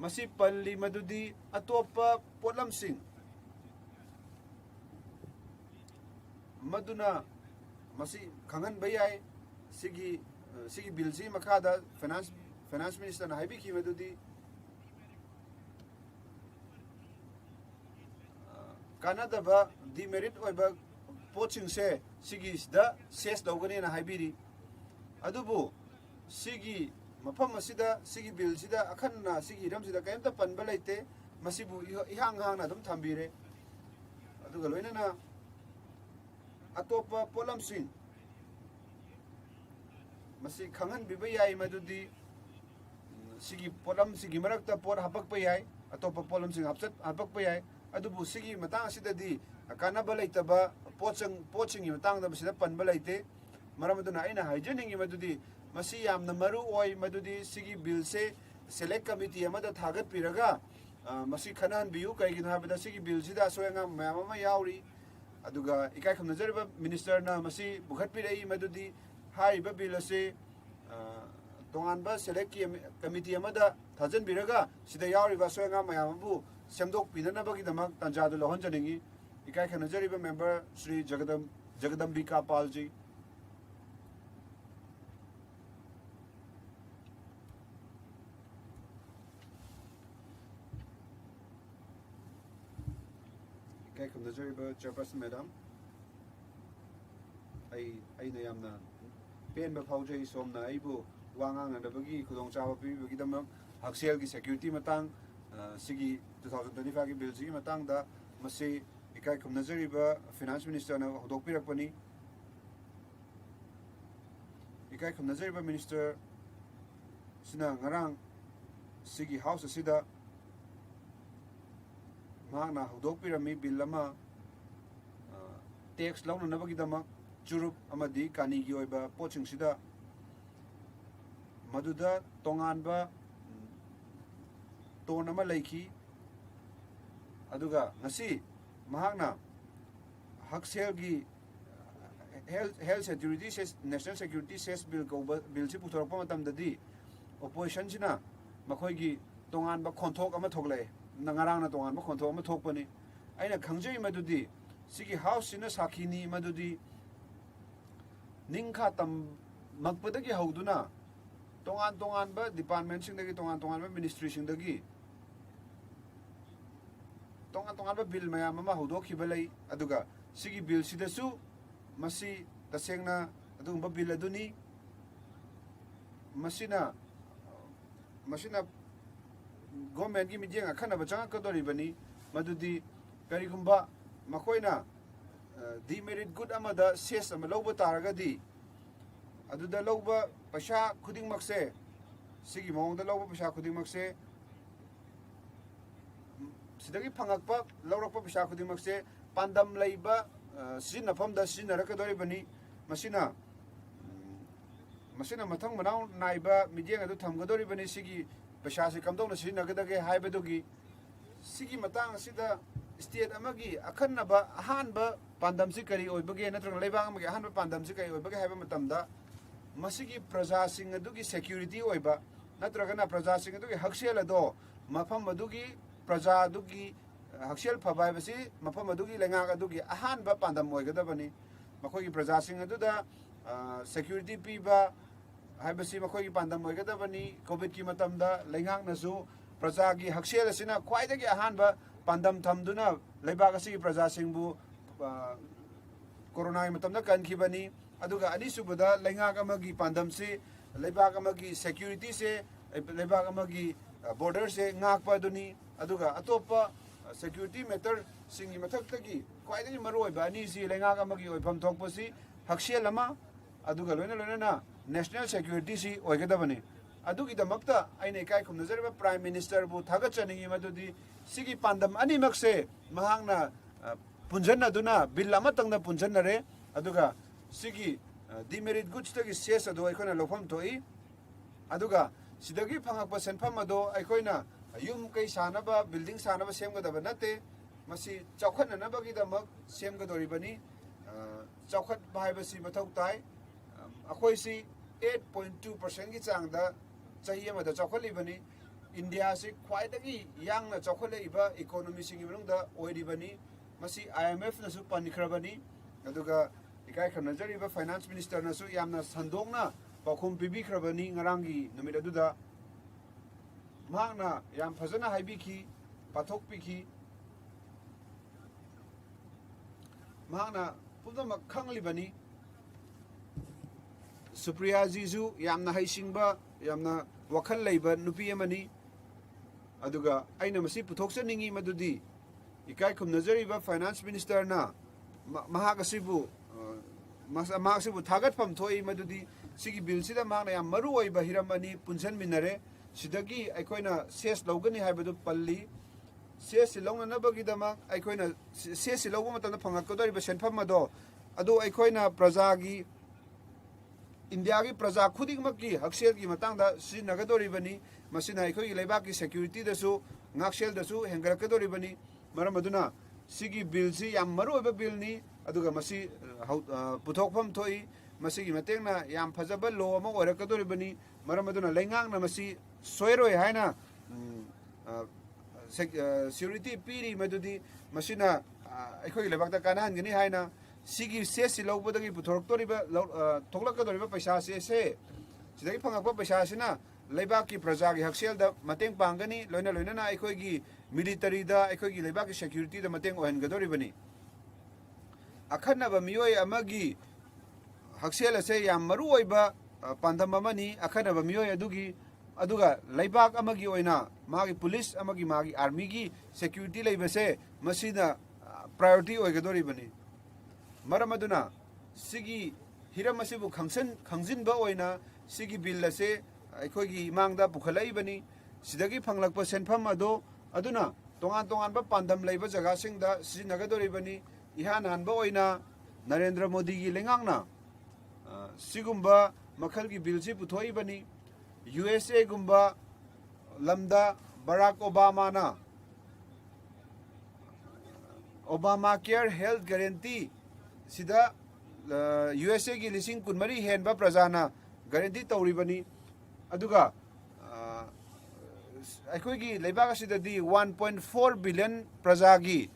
masi palli madudi atopa potlam sing maduna masi khangan bayai sigi bill si makada finance minister na haibi ki madudi kanada ba demerit oiba poaching se sigi da ses dogani na haibiri adubu sigi mafam asida sigi bill sida akhanna sigi ram sida kaimta panba laite masibu ihang na dum thambire aduga loina na atopa polam sing masi khangan bibai ai madudi sigi polam sigi marakta por hapak pa yai atopa polam sing hapak pa yai adubu sigi matang asida di kanaba laitaba poching gi matang da sida panba laite maramaduna aina hygienic gi madudi masi yamna maru oi madudi sigi bill se select committee amada thagat piraga masi khanan biu kai gi na bada sigi bill sida soyanga mayama yauri aduga ikai khamna jarba minister na masi bukhat pirei madudi hai ba bill se tongan ba select committee amada thajan biraga sida yauri ba soyanga mayama bu semdok pinana bagi damak tanjadu lohon janingi ikai khamna jariba member Sri Jagadambika Palji ikai khamna jariba chairperson madam ai na yamna pen ba phaujai somna aibu wangang na bagi khudong chawa pi bagi damak haksel gi security matang सिगी 2025 की bill सिगी मतंगदा मसे इकाई खुमनजरीबा finance minister ना होदोकपिरकपनी इकाई खुमनजरीबा minister सिना ngarang सिगी house असिदा मांगना होदोकपिरमी bill लमा tax लौननबगिदमक चुरुप अमदी कानीगी ओइबा पोचिंगसिदा मदुदा तोंगानबा tone अमा लैखी अदुगा ngasi mahakna hakselgi health security ses national security ses bill ko bill si puthorpa matamdadi opposition sina makhoi gi tongan ba khonthok ama thoklai nangarang na tongan ba khonthok ama thokpani aina khangjei madudi sigi house sina sakhini madudi ningkha tam makpadagi hauduna tongan ba department sing dagi tongan ba ministry sing dagi tongan ba bill mayam ama hodokhiba lei aduga sigi bill sidasu masi tasengna adugumba bill aduni masina government gi mijeng akhana bachanga kadori bani madudi karigumba makoina demerit good amada ses ama loba taragadi aduda loba pasha khuding makse sigi mongda loba pasha khuding makse sidagi phangakpa laurakpa pisa khudimакse pandam leiba sinaphamda sinarakodoribani masina mathang manau naiba mijeng adu thamgadoribani sigi pisa se kamdona sinagadage haibadugi sigi matang asida state amagi akhannaba ahanba pandam si kari oibage natrang leibang amagi ahanba pandam si kari oibage haiba matamda masigi praja sing adugi security oiba natragana praja sing adugi haksel ado mafam adugi प्रजा दुगी हक्सेल फबाय बसी मफम अदुगी लेंगा अदुगी अहान बा पांदम ओइगदबनी मखोगी प्रजा Singh अदुदा security पीबा हाइबसी मखोगी पांदम ओइगदबनी Covid की मतमदा लेंगाक नसु प्रजा की हक्सेल असिना ख्वाइदगी अहान बा पांदम थमदुना लेबाग असि प्रजा सिंहबु कोरोना की मतमदा कनखिबनी अदुगा अनिसुबदा लेंगाक अमगी पांदम से लेबाग अमगी सिक्योरिटी से लेबाग अमगी बॉर्डर से ngakpa duni aduga atopa security matter singi mathakta kwaidagi maroi ba ani si lenga ga magi oifam thokpasi haksel lama aduga loina na national security si oigadabani adugi damakta aina kai khum nazarba prime minister bu thagat chani madudi sigi pandam ani makse mahangna punjan aduna bill ama tangna punjan nare aduga sigi demerit goods tagi ses adu aikona lofam thoi aduga sidagi phangakpa senpham ado aikoina yum kai sanaba building sanaba semgadaba nate masi chawkhananabagi damak semgadoribani chawkhat bhaibasi mathau tai akhoi si 8.2% gi changda chahi amada chawkhalibani india si khwaidagi yangna chawkhalaiba economy singi manungda oiribani masi imf nasu panikhrabani aduga ikai khamnajariba finance minister nasu yamna sandongna pakhum pibikhrabani ngarangi numit aduda mahakna yam phajana haibiki pathokpiki mahakna pudamak khanglibani supriya jisu yamna haisingba yamna wakhal leiba nupi amani aduga aina masi puthoksaningi madudi ikai khumnajariba finance minister na mahakasibu mahakasibu thagat pham thoi madudi sigi bill sida mahakna yam maru oiba hiram ani punsan minare sidagi aikoina ses logani haibadu palli ses silongna nabagi dama aikoina ses silogo matana phangakadori ba senpham ado adu aikoina prajagi india gi praja khuding makki haksel gi matangda sinagadori bani masina aikoi leiba ki security dasu ngaksel dasu hengrakadori bani maram aduna sigi bill si yam maru oiba bill ni aduga masi puthokpham thoi masigi matengna yam phajaba lo ama oirakadori bani maram aduna lengang na masi soiroi haina security piri madudi masina akhoi lebakta kanan gini haina sigi sesi lobodagi puthoroktoriba thoklakadoriba paisa se sidagi phangakpa paisa sina leibaki praja gi haksel da mateng pangani loina na akhoi gi military da akhoi gi leibaki security da mateng ohengadoribani akhanaba miyoi amagi haksel ase yam maru oiba pandam amani akhanaba miyoi adugi aduga laibak amagi oina magi police amagi magi army gi security leibase masina priority oigadori bani maram aduna sigi hiram asibu khangsin ba oina sigi bill ase aikogi mangda pukhalai bani sidagi phanglakpa senpham ado aduna tongan ba pandam leiba jaga singda sinagadori bani ihan hanba oina Narendra Modi gi lengangna sigumba makhal gi bill si puthoi bani USA gumba lamda Barack Obama na Obamacare health guarantee sida USA gi lising kunmari henba prajana guarantee tawri bani aduga aikogi leibaga sida di 1.4 billion prajagi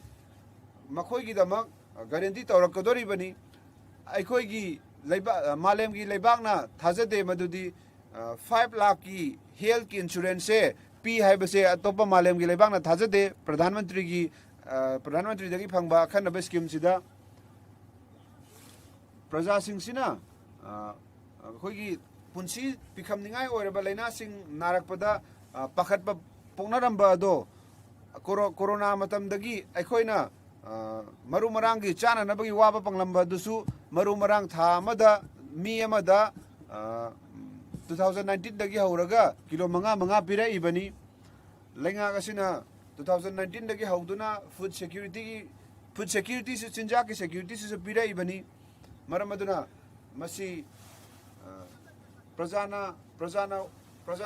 makhoi damak guarantee tawrakadori bani aikogi leiba malem gi leibakna thajade madudi 5 lakh ki health ki insurance se pi haibase atopa malem gi leibakna thajade pradhanmantri dagi phangba khanaba scheme sida praja sing sina aikogi punsi pikhamningai oiraba laina sing narakpada pakhatpa poknaramba do corona matamdagi aikoina maru marangi chana nabagi waba panglamba dusu maru marang tha amada mi amada 2019 dagi hauraga kilo manga pira ibani lenga kasina 2019 dagi hauduna food security se chinja ki security se pira ibani maramaduna masi prajana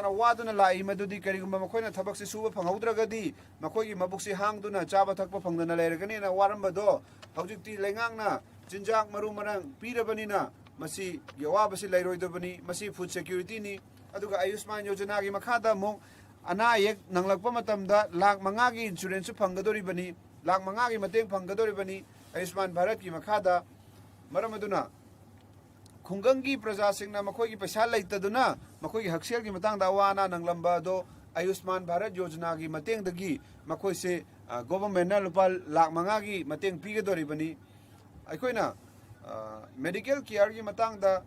waduna lai madudi karigumba makoina thabak se suba phangaudragadi makoigi mabukse hangduna chaba thakpa phangdana leiragani na waramba do haujikti lengangna chinjak maru marang pirabanina masi yawabasi leiroidobani masi food security ni aduga ayushman yojana gi makhada mo ana yek nanglakpa matamda lakh manga gi insurance phanggadori bani lakh manga gi mateng phanggadori bani ayushman bharat ki makhada maramaduna khungangi praja singna makhoi gi paisa leitaduna makhoi gi haksel gi matang da wana nanglamba do ayushman bharat yojana gi mateng dagi makhoi se government na lupal lakh manga gi mateng pigadori bani aikoina medical care gi matang da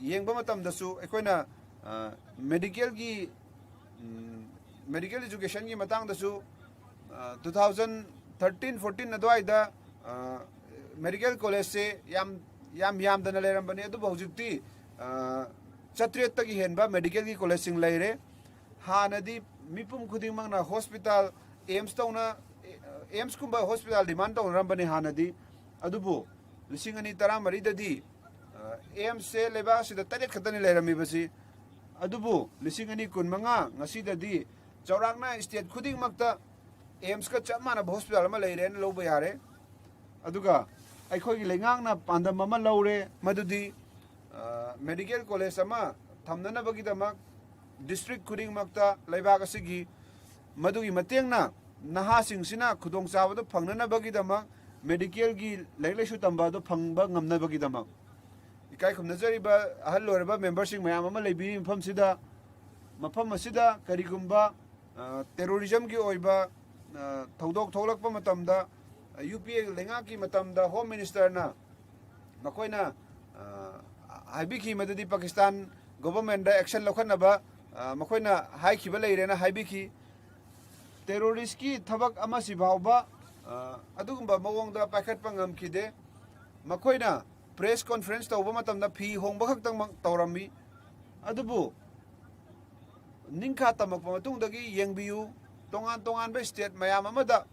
yengba matam da su aikoina medical education gi matang da su 2013-14 adwai da medical college se yam dana leram bani adu bahujukti chatret tagi henba medical gi college sing leire hanadi mipum khuding mangna hospital aims tauna aims kumba hospital demand tauna rambani hanadi adubu lising ani tara mari dadi aims se leba sida taret khatani leirami basi adubu lising ani kun manga ngasi dadi chawrakna state khuding makta aims ka chamana hospital ma leire na loba yare aduga aikogi lengangna pandam ama laure madudi medical college ama thamnana bagi damak district khuding makta leiba ka sigi madugi matengna naha singsina khudong chawado phangnana bagi damak medical gi leilaisu tamba do phangba ngamna bagi damak ikai khumna jariba ahal lorba member sing mayam ama leibi mpham sida mafam asida karigumba terrorism gi oiba thodok tholakpa matamda UPA lenga ki matamda home minister na makoina haibiki madudi Pakistan government da action lokhanaba makoina hai khiba leirena haibiki terrorist ki thabak ama sibawba adugumba mawongda pakhat pangam khide makoina press conference tawba matamda phi hongba khaktang tawrami adubu ningkha tamak matungdagi yengbiu tongan ba state mayam amada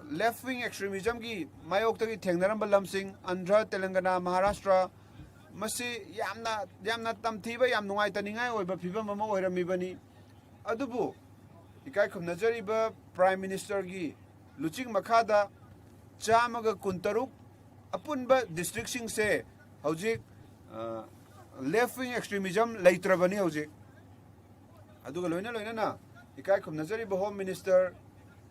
left wing extremism ki mayok tagi thengnaram lamsing Andhra Telangana Maharashtra masi yamna tamthiba yam nungai taningai oiba phibam ama oirami bani adubu ikai khumnajari ba prime minister gi luching makhada chamaga kuntaruk apunba district sing se hojik left wing extremism leitrabani hojik aduga loina na ikai khumnajari ba home minister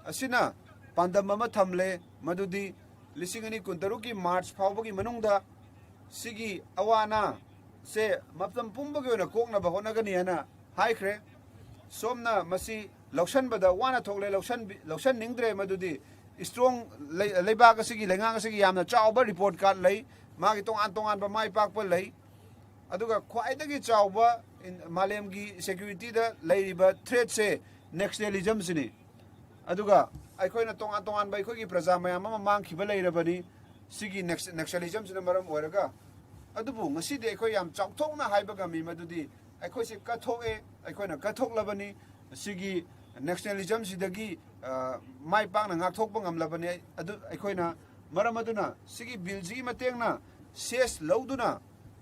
asina pandam ama thamle madudi lisingani kuntaruki march phawbagi manungda sigi awana se maptam pumbagi ona kokna ba honagani ana haikhre somna masi lausan bada wana thokle lausan ningdre madudi strong leiba ga sigi lenga ga sigi yamna chawba report card lei magi tongan ba mai pak pa lei अदुगा ख्वाइदगी चावबा मालेमगी security दा लेरिबा threat से nationalism सिनी अदुगा अखोइना तोंगा तोंगान by खोगी प्रजा मयाम अमा मांगखिबा लेरबनी सिगी नेशनलिज्म सिना मरम ओरगा अदुबु ngasi de अखोइ याम चावथोंना हाइबगा मी मदुदी अखोइ से कथोए अखोइना कथोकलबनी सिगी नेशनलिज्म सिदगी माइ पांगना ngakthokpa ngamlabani adu अखोइना मरम अदुना सिगी बिलजी मतेंगना सेस लौदुना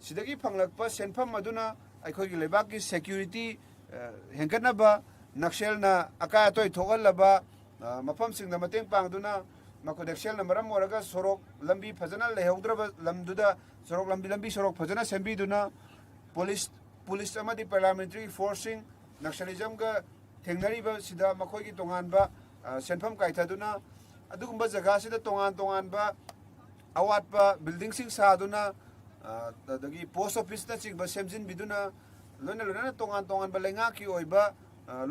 सिदगी फंगलकपा सेनफम अदुना अखोइगी लेबाकी सिक्योरिटी हेंगनबा नक्सलना अका तोय थोगलबा मफम सिंगदा मतेंग पांगदुना मको नक्सलना मरम ओरगा सोरोक लंबी फजना लेहौद्रबा लमदुदा सोरोक लंबी Sorok फजना सेंबीदुना police अमदी parliamentary forcing Naxalism का थेंगनरिबा सिदा मखोइगी तोंगानबा सेनफम काइथादुना अदुगुंबा जगह सिदा तोंगानबा अवाटपा बिल्डिंग सिंग सादुना दगी पोस्ट ऑफिस ना चिंग सेमजिन बिदुना लोना तोंगान बलेंगा की ओइबा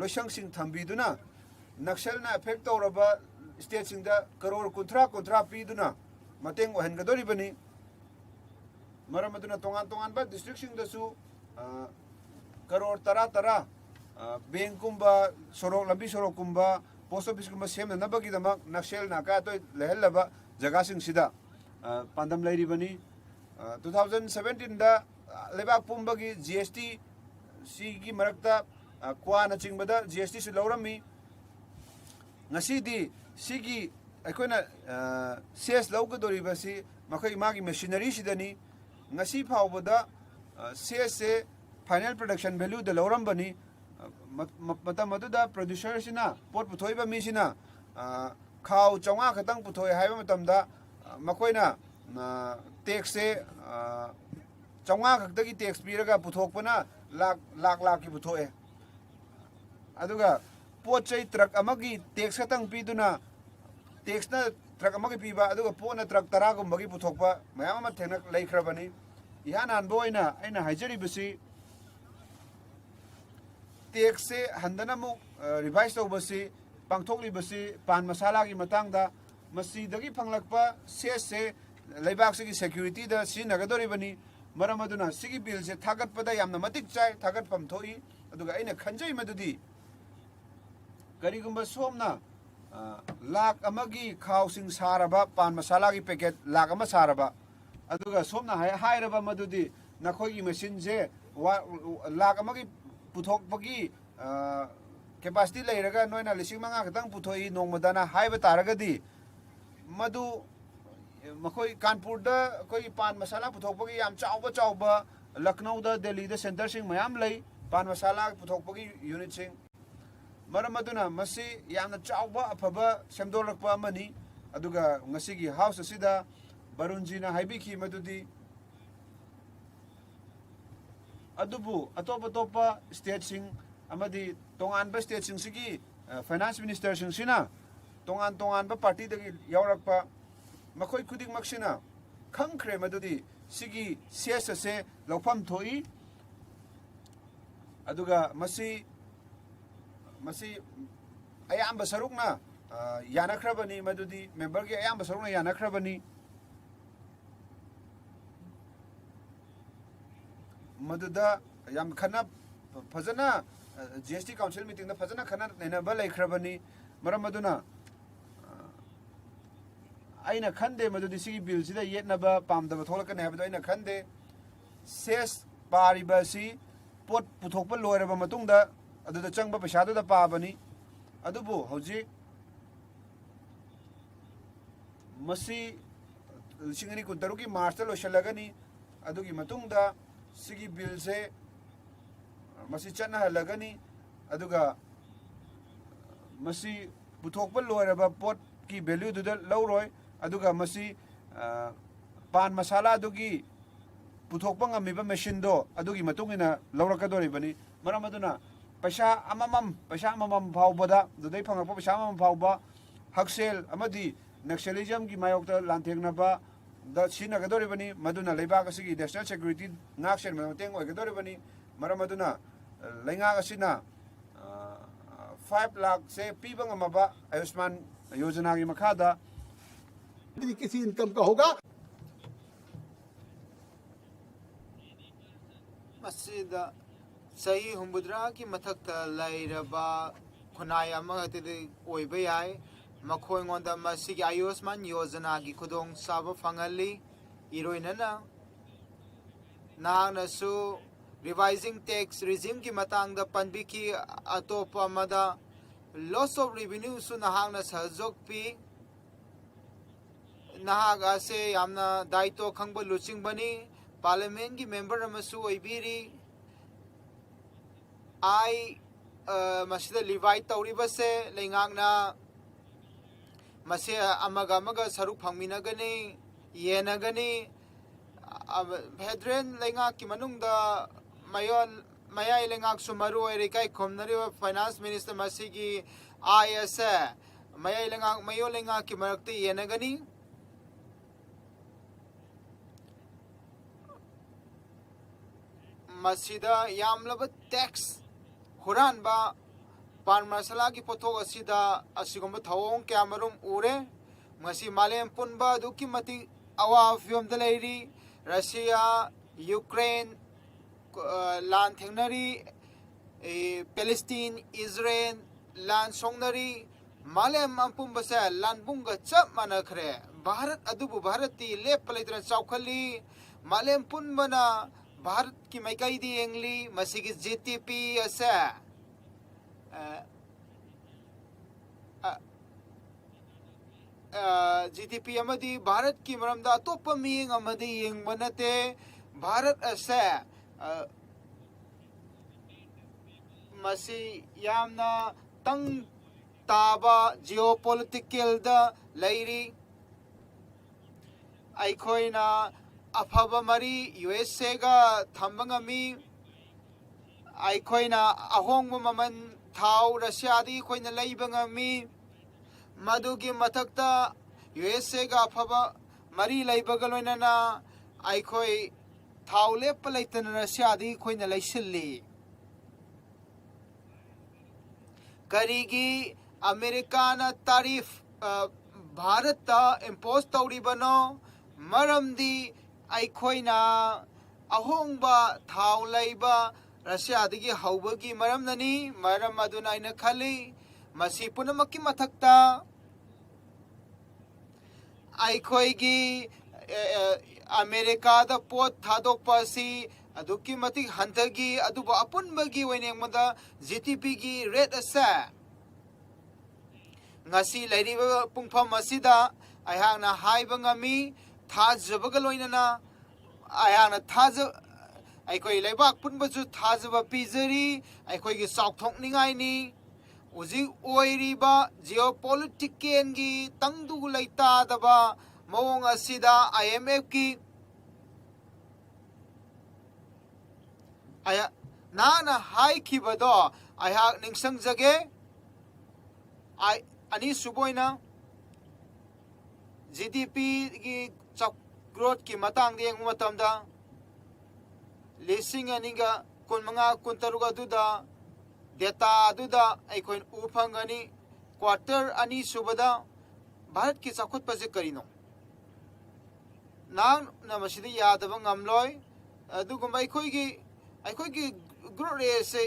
लोइसंग सिंग थंबीदुना नक्सल ना अफेक्ट तौरबा स्टेट सिंग दा करोड़ कुंथ्रा पीदुना मतेंग ओहनगदोरिबनी मरम अदुना तोंगान बा डिस्ट्रिक्ट सिंग दसु करोड़ तरा बैंक कुंबा सोरोक लंबी सोरोक कुंबा पोस्ट ऑफिस कुंबा सेमनबगी दमक नक्सल ना का तो लेहलबा जगह सिंग सिदा पांदम लेरिबनी 2017 दा लेबाक पुंबगी GST सिगी मरक्ता क्वाना चिंगबदा GST सु लौरमी ngasi सिगी अखोइना सेस लौगदोरिबसी मखै मागी मशीनरी सिदनी ngasi फावबदा सेस से फाइनल प्रोडक्शन वैल्यू द लौरमबनी मतम मदुदा प्रोड्यूसर सिना पोट पुथोइबा मिसिना खाव चौंगा खतंग पुथोय हाइबा मतमदा मखोइना टैक्स से चौंगा खक्तगी टैक्स पीरगा पुथोकपना लाख की पुथोए अदुगा पोट चै ट्रक अमगी टैक्स खतंग पीदुना टैक्स ना ट्रक अमगी पीबा अदुगा पोना ट्रक 10 गुंबगी पुथोकपा मयाम अमा थेंगना लेखरबनी इहान अनबोइना आइना हाइजरिबसी टैक्स से हंदना मु रिवाइज तौबसी पांगथोकलिबसी पान मसाला की मतंगदा मसीदगी फंगलकपा सेस से लेबाक सिगी सिक्योरिटी दा सिनगदोरिबनी मरम अदुना सिगी बिल से थागतपदा यामना मतिक चाय थागतपम थोई अदुगा आइना खंजई मदुदी करिगुंबा सोमना लाख अमगी खाव सिंग सारबा पान मसाला की पैकेट लाख अमा सारबा अदुगा सोमना हायरबा मदुदी नखोगी मशीन से लाख अमगी पुथोकपगी कैपेसिटी लेरगा नोइना 5,000 खतंग पुथोई नोंगमदाना हाइबा तारगदी मदु मखोई कानपुर दा कोई पान मसाला पुथोकपगी याम चावबा लखनऊ दा दिल्ली दा सेंटर सिंग मयाम लई पान मसाला पुथोकपगी यूनिट सिंग मरम अदुना मसी यामना चावबा अफबा सेमदोरकपा अमनी अदुगा ngasiगी हाउस असिदा बरुणजीना हाइबिखी मदुदी अदुबु अतोपा स्टेट सिंग अमदी तोंगानबा स्टेट सिंग सिगी फाइनेंस मिनिस्टर सिंग सिना तोंगानबा पार्टी दगी यावरकपा मखोई खुदिक मक्सिना खंखरे मदुदी सिगी सेस से लौफम थोई अदुगा मसी अयाम्बा सरुकना यानखरबनी मदुदी मेंबर के अयाम्बा सरुकना यानखरबनी मदुदा याम खना फजना GST काउंसिल मीटिंग दा फजना खना नैनबा लेखरबनी मरम मदुना आइना खंदे मदुदी सिगी बिल सिदा येतनबा पामदबा थोलकने हाबदो आइना खंदे सेस पारिबासी पोट पुथोकपा लोयरबा मतुंगदा अदुदा चंगबा पैसादुदा पाबनी अदुबु हौजी मसी 2023 की मार्च ता लोशलगनी अदुगी मतुंगदा सिगी बिल से मसी चना हलगनी अदुगा मसी पुथोकपा लोयरबा पोट की वैल्यू दुदा लौरोय अदुगा मसी पान मसाला अदुगी पुथोकपा ngamiba machine do अदुगी मतुंगिना लौरकदोरिबनी मरम अदुना पैसा अममम फावबदा दुदै फंगपा पैसा अममम फावबा हक्सेल अमदी नक्सलिज्म की मायोक्ता लांथेंगनबा दा सिनगदोरिबनी मदुना लेबाक असिगी नेशनल सिक्योरिटी नाक्सेल मतेंग ओइगदोरिबनी मरम अदुना लेंगाक असिना 5 लाख से पीबा ngमबा आयुष्मान योजना की मखादा किसी इनकम का होगा मसीदा सही हुम्बुद्रा की मथक्ता लाइरबा खुनाय अमगतिदि ओइबे याय मखोइंगोंदा मसीगी आयुष्मान योजना की खुदोंग साब फंगली इरोइनना नानसु रिवाइजिंग टैक्स रिजिम की मतंग द पनबी की अतोपा मदा लॉस ऑफ रेवेन्यू सु नहांगना सहयोग पी नहाग आसे यामना दायित्व खंगब लुचिंग बनी पार्लियामेंट की मेंबर अमसु ओइबिरी आई मसीदा लिवाइट तौरिबसे लेंगांगना मसे अमगा अमगा सरुक फंगमिनगनी येनगनी भेद्रेन लेंगा की मनुंगदा मयोन मयाई लेंगाक सुमरु एरिकाई खोमनरिबा फाइनेंस मिनिस्टर मसीगी आईएसए मयाई लेंगाक मयो लेंगा की मरक्ति येनगनी मसीदा यामलब टैक्स हुरानबा पान मसला की पोथोक असिदा असिगुम थवोंग क्या मरुम उरे मसी मालेम पुनबा दुकी मति अवा फियम दलेरी रशिया यूक्रेन लान थेंगनरी पैलेस्टीन इजराइल लान सोंगनरी मालेम अंपुम बसे लान बुंगा चप मानखरे भारत अदुबु भारती लेप लेतन चौखली मालेम पुनबना भारत की मैकाई दी एंगली मसीगी जीटीपी असे जीटीपी अमदी भारत की मरमदा अतोप मियंग अमदी यंग बनते भारत असे मसी यामना तंग ताबा जियोपॉलिटिकल दा लैरी आइखोइना अफब मरी यूएसए गा थंबंगमी आइखोइना अहोंग ममन थाव रशियादी खोइना लैबंगमी मधुगी मथक्ता यूएसए गा अफब मरी लैबगलोइना आइखोइ थाव लेप लैतन रशियादी खोइना लैसिल्ली करीगी अमेरिका ना तारीफ भारत इम्पोज तौरीबनो मरमदी आइखोइना अहोंबा थाव लैबा रशियादगी हौबगी मरमननी मरम अदुना आइना खली मसी पुनमकी मथक्ता आइखोइगी अमेरिका दा पोत थादोकपासी अदुकी मति हंतगी अदुबा अपुनबगी वैनेंगमदा जीटीपी की रेट असा ngasi lairiba pungpham asida ayhangna haiba ngami thajabga loinana ayhangna thaja aikoi leibak punbachu thajaba pizari aikoi gi saukthokningai ni uji oiriba geopolitical gi tangdu laita daba mawong asida IMF ki aya nana hai khibado ayhak ningsang jage ai ani suboina GDP की growth की मतंग दे मतमदा लिसिंग अनिगा कुनमंगा कुनतरुगा दुदा data दुदा अखोइन उफंगनी quarter अनि सुबदा भारत की चखुत पजे करिनो नांग नमसिदि Yadav ngamloi अदुगुम अखोइगी growth rate से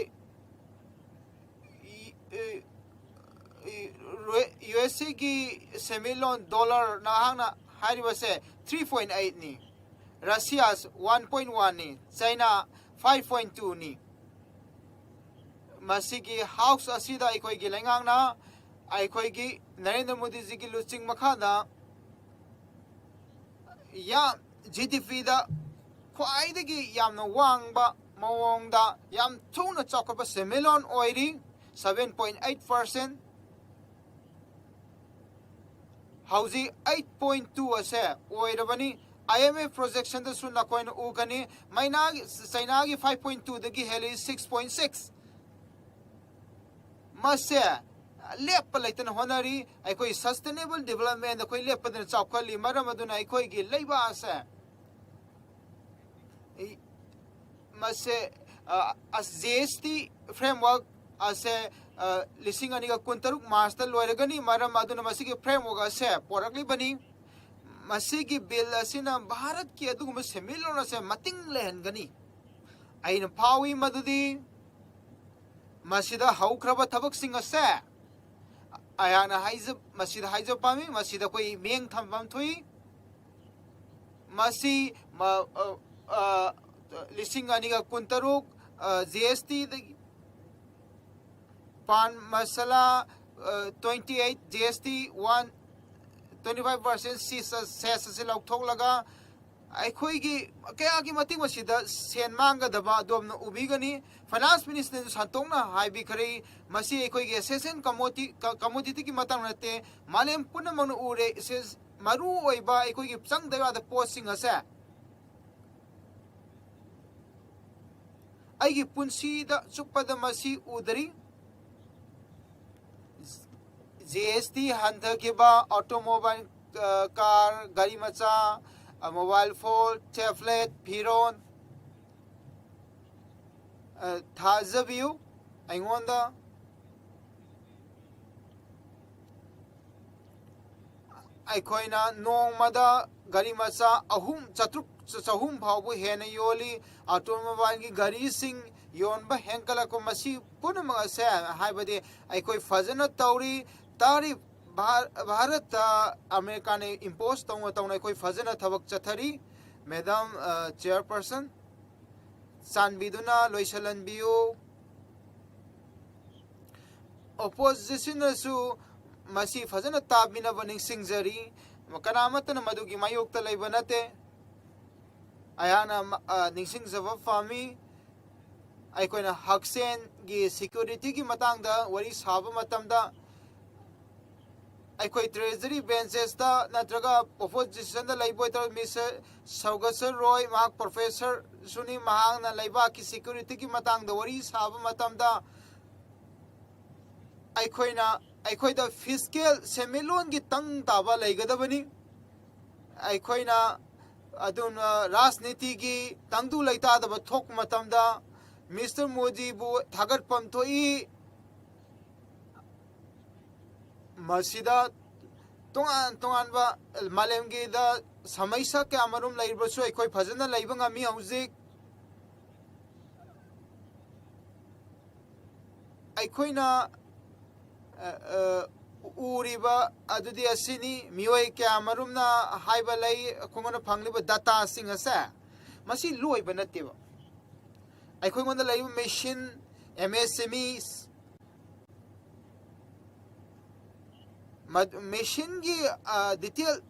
USA की सेमिलोन dollar नाहांगना हारिबसे 3.8 नि Russia 1.1 नि China 5.2 नि मसीगी हाउस असिदा अखोइगी लेंगांगना अखोइगी नरेंद्र मोदी जी की लुचिंग मखादा या जीडीपी दा ख्वाइदगी यामना वांगबा मवोंगदा याम थुना चौकबा सेमिलोन ओइरी 7.8% हौजी 8.2 असे ओइरबनी IMF projection द सुना कोइन उगनी मैना चाइना की 5.2 दगी हेली 6.6 मसे लेप लेतन होनरी अकोई सस्टेनेबल डेवलपमेंट अकोई लेप दन चौखली मरम अदुना अकोई की लेबा असे मसे GST framework असे लिसिंग अनिगा कुंतरुक मार्च लोरगनी मरम अदुना मसिगी फ्रेमवर्क असे पोरकली बनी मसिगी बिल असिना भारत की अदुगुम सेमिलोन असे मतिंग लेहनगनी ꯑꯩꯅ ꯐꯥꯎꯏ ꯃꯗꯨꯗꯤ ꯃꯁꯤꯗ ꯍꯧꯈ꯭ꯔꯕ ꯊꯕꯛꯁꯤꯡ ꯑꯁꯦ ꯑꯩꯍꯥꯛꯅ ꯃꯁꯤꯗ ꯍꯥꯏꯖꯕ ꯄꯥꯝꯃꯤ ꯃꯁꯤꯗ ꯑꯩꯈꯣꯏ ꯃꯤꯠꯌꯦꯡ ꯊꯝꯐꯝ ꯊꯣꯛꯏ ꯃꯁꯤ 2023 GST पान मसाला 28 GST 125% सेस से लौथोलगा अखोगी कयागी मतिंग मसिदा सेन मांगदबा दोमना उबिगनी फाइनेंस मिनिस्टर संतोंगना हाइबी खरे मसी अखोगी एसेसन कमोडिटी की मतंग नते मालेम पुनमन उरे मरु ओइबा अखोगी चंगदबा द पोस्टिंग असे अगी पुंसीदा चुप्पदा मसी उदरी GST हंथकिबा ऑटोमोबाइल कार गाड़ी मचा मोबाइल फोन टैबलेट फिरोन थाजबियु अइंगोंदा अखोइना नोंगमदा गाड़ी मचा अहुम चतुक चहुम फावबु हेना योली ऑटोमोबाइल की गाड़ी सिंह योनबा हेंकला को मसी पुनमंग असे हाइबदे अखोइ फजना तौरी तारी भारत अमेरिका ने इम्पोज तौना कोई फजन थबक चथरी मैडम चेयरपर्सन सानबिदुना लोइसलनबियु ओपोजिशन मसी फजन ताबिनब निंगसिंगजरी कनामतन मदुगी मायोक्ता लैबा नते अयाना निंगसिंगजबा फामी अइकोइना हक्सेन गी सिक्योरिटी की मतंगदा वरी साबा मतमदा अखोई ट्रेजरी बेंचेस नत्रगा opposition mister Saugata Roy professor सुनी लेबा की सिक्योरिटी की मतंग वरी साब अखोइना फिजिकल सेमिलोन की तंग ताबा लेगदबनी अखोइना राजनीति की तंगदु लेतादब थोक मतमदा मिस्टर मोदी बु थागतपम थोई मसीदा तोंगान तोंगानबा मालेमगीदा समस्या क्या मरुम लैबसु अखोइ फजना लैबा ngami हौजिक अखोइना उरिबा अदुदि असिनी मियोय क्या मरुमना हाइबा लै खुंगना फंगलिबा डाटा सिंग असे मसी लोइबा नतेबा अखोइ मोंदा लैबा मशीन MSMEs मशीन की डिटेल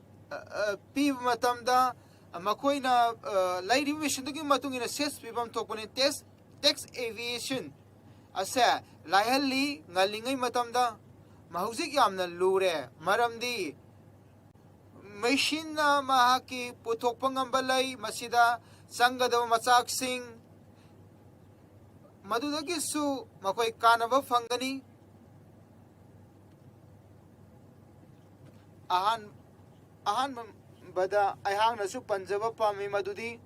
पीब मतमदा मखोइना लाइरिब मशीन की मतुंगिना सेस पीबम थोपने टैक्स एविएशन असे लाइहली ngaliंgai मतमदा mahujik yamna lure maramdi machine na mahaki puthokpa ngamba lai masida sangadaba machak sing madudagi su makoi kanaba fangani ahan bada ayhang nasu panjaba pami madudi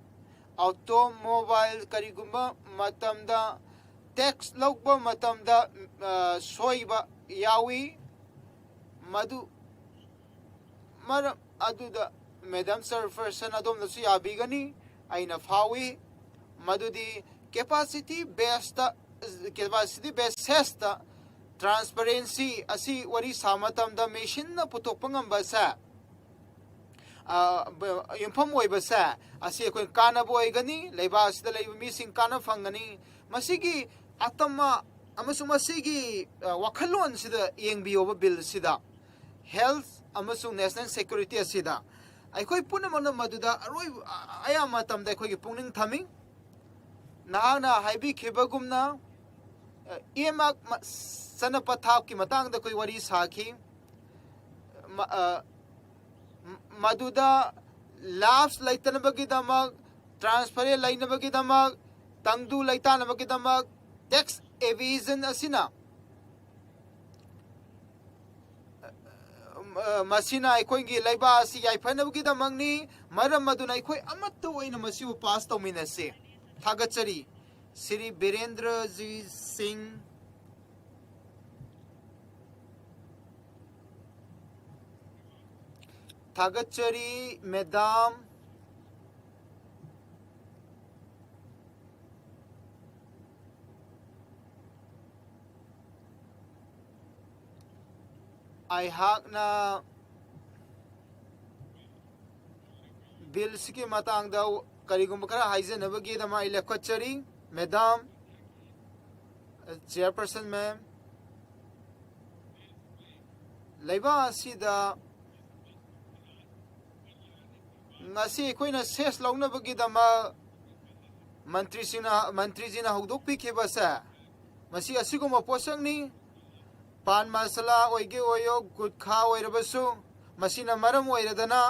automobile karigumba matamda tax logba matamda soiba yawi madu mar aduda madam sir person adom nasu yabigani aina fawi madudi capacity based sesta transparency asi wari samatam da machine na putokpangam basa yumpham oibasa asi koi kana boigani leiba asida leiba mi sing kana fangani masigi atama amasung masigi wakhalon sida yengbiyoba bill sida health amasung national security asida aikoi punamana maduda aroi ayama tamda aikoi pungning thami nahana haibi khebagumna emak सनपथाप की Matang the कोई worry साखी मदुदा laughs लैतनबगी दमक ट्रांसफरे लैनबगी दमक तंगदु लैतानबगी दमक tax Avision असिना मसिना अखोइगी लैबा असि याइफनबगी दमंगनी मरम मदुना अखोइ अमत्त ओइना मसिबु पास तौमिनसे थागचरी Shri Virendra ji Singh थागचरी Madame ꯑꯩꯍꯥꯛꯅ ꯕꯤꯜꯁꯤꯒꯤ ꯃꯇꯥꯡꯗ ꯀꯔꯤꯒꯨꯝꯕ ꯈꯔ ꯍꯥꯏꯖꯅꯕꯒꯤꯗꯃꯛ ꯑꯩ ꯂꯦꯞꯈꯠꯆꯔꯤ ꯃꯦꯗꯥꯝ ꯆꯤꯌꯔꯄꯔꯁꯟ ꯃꯦꯝ ꯂꯩꯕꯥꯛ ꯑꯁꯤꯗ ngasi ꯑꯩꯈꯣꯏꯅ ꯁꯦꯁ ꯂꯧꯅꯕꯒꯤꯗꯃꯛ ꯃꯟꯇ꯭ꯔꯤꯖꯤꯅ ꯍꯧꯗꯣꯛꯄꯤꯈꯤꯕ ꯁꯦ ꯃꯁꯤ ꯑꯁꯤꯒꯨꯝꯕ ꯄꯣꯠꯁꯛꯅꯤ ꯄꯥꯟ ꯃꯁꯥꯂꯥ ꯑꯣꯏꯒꯦ ꯑꯣꯏꯌꯣ ꯒꯨꯠꯈꯥ ꯑꯣꯏꯔꯕꯁꯨ ꯃꯁꯤꯅ ꯃꯔꯝ ꯑꯣꯏꯔꯗꯅ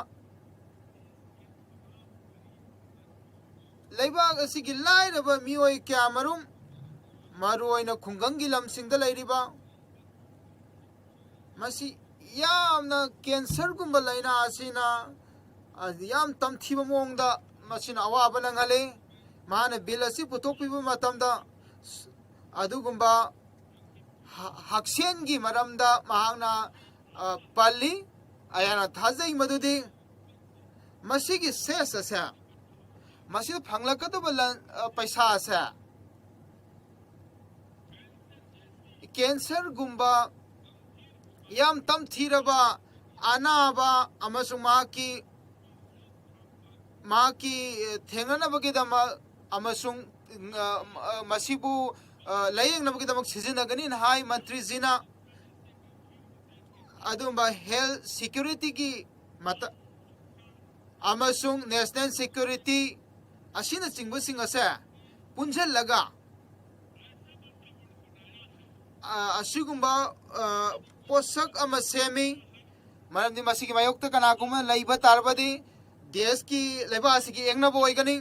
ꯂꯩꯕꯥꯛ ꯑꯁꯤꯒꯤ ꯂꯥꯏꯔꯕ ꯃꯤꯑꯣꯏ ꯀꯌꯥꯃꯔꯨꯝ ꯃꯔꯨꯑꯣꯏꯅ ꯈꯨꯡꯒꯪꯒꯤ ꯂꯝꯁꯤꯡꯗ ꯂꯩꯔꯤꯕ ꯃꯁꯤ ꯌꯥꯝꯅ ꯀꯦꯟꯁꯔꯒꯨꯝꯕ ꯂꯩꯅꯥ ꯑꯁꯤꯅ ꯌꯥꯝ ꯇꯝꯊꯤꯕ ꯃꯑꯣꯡꯗ ꯃꯁꯤꯅ ꯑꯋꯥꯕ ꯅꯪꯍꯜꯂꯤ ꯃꯥꯅ ꯕꯤꯜ ꯑꯁꯤ ꯄꯨꯊꯣꯛꯄꯤꯕ ꯃꯇꯝꯗ ꯑꯗꯨꯒꯨꯝꯕ ꯍꯛꯁꯦꯜꯒꯤ ꯃꯔꯝꯗ ꯃꯍꯥꯛꯅ ꯄꯜꯂꯤ ꯑꯩꯍꯥꯛꯅ ꯊꯥꯖꯩ ꯃꯗꯨꯗꯤ ꯃꯁꯤꯒꯤ ꯁꯦꯁ ꯑꯁꯦ ꯃꯁꯤꯗ ꯐꯪꯂꯛꯀꯗꯕ ꯄꯩꯁꯥ ꯑꯁꯦ ꯀꯦꯟꯁꯔꯒꯨꯝꯕ ꯌꯥꯝ ꯇꯝꯊꯤꯔꯕ ꯑꯅꯥꯕ ꯑꯃꯁꯨꯡ ꯃꯍꯥꯛꯀꯤ ꯊꯦꯡꯅꯅꯕꯒꯤꯗꯃꯛ ꯑꯃꯁꯨꯡ ꯃꯁꯤꯕꯨ ꯂꯥꯌꯦꯡꯅꯕꯒꯤꯗꯃꯛ ꯁꯤꯖꯤꯟꯅꯒꯅꯤꯅ ꯍꯥꯏ ꯃꯟꯇ꯭ꯔꯤꯖꯤꯅ ꯑꯗꯨꯒꯨꯝꯕ ꯍꯦꯜꯊ ꯁꯦꯀ꯭ꯌꯨꯔꯤꯇꯤꯒꯤ ꯑꯃꯁꯨꯡ ꯅꯦꯁꯅꯦꯜ ꯁꯦꯀ꯭ꯌꯨꯔꯤꯇꯤ ꯑꯁꯤꯅꯆꯤꯡꯕꯁꯤꯡ ꯑꯁꯦ ꯄꯨꯟꯁꯤꯜꯂꯒ ꯑꯁꯤꯒꯨꯝꯕ ꯄꯣꯠꯁꯛ ꯑꯃ ꯁꯦꯝꯃꯤ ꯃꯔꯝꯗꯤ ꯃꯁꯤꯒꯤ ꯃꯥꯌꯣꯛꯇ ꯀꯅꯥꯒꯨꯝꯕ ꯂꯩꯕ ꯇꯥꯔꯕꯗꯤ ꯗꯦꯁꯀꯤ ꯂꯩꯕꯥꯛ ꯑꯁꯤꯒꯤ ꯌꯦꯡꯅꯕ ꯑꯣꯏꯒꯅꯤ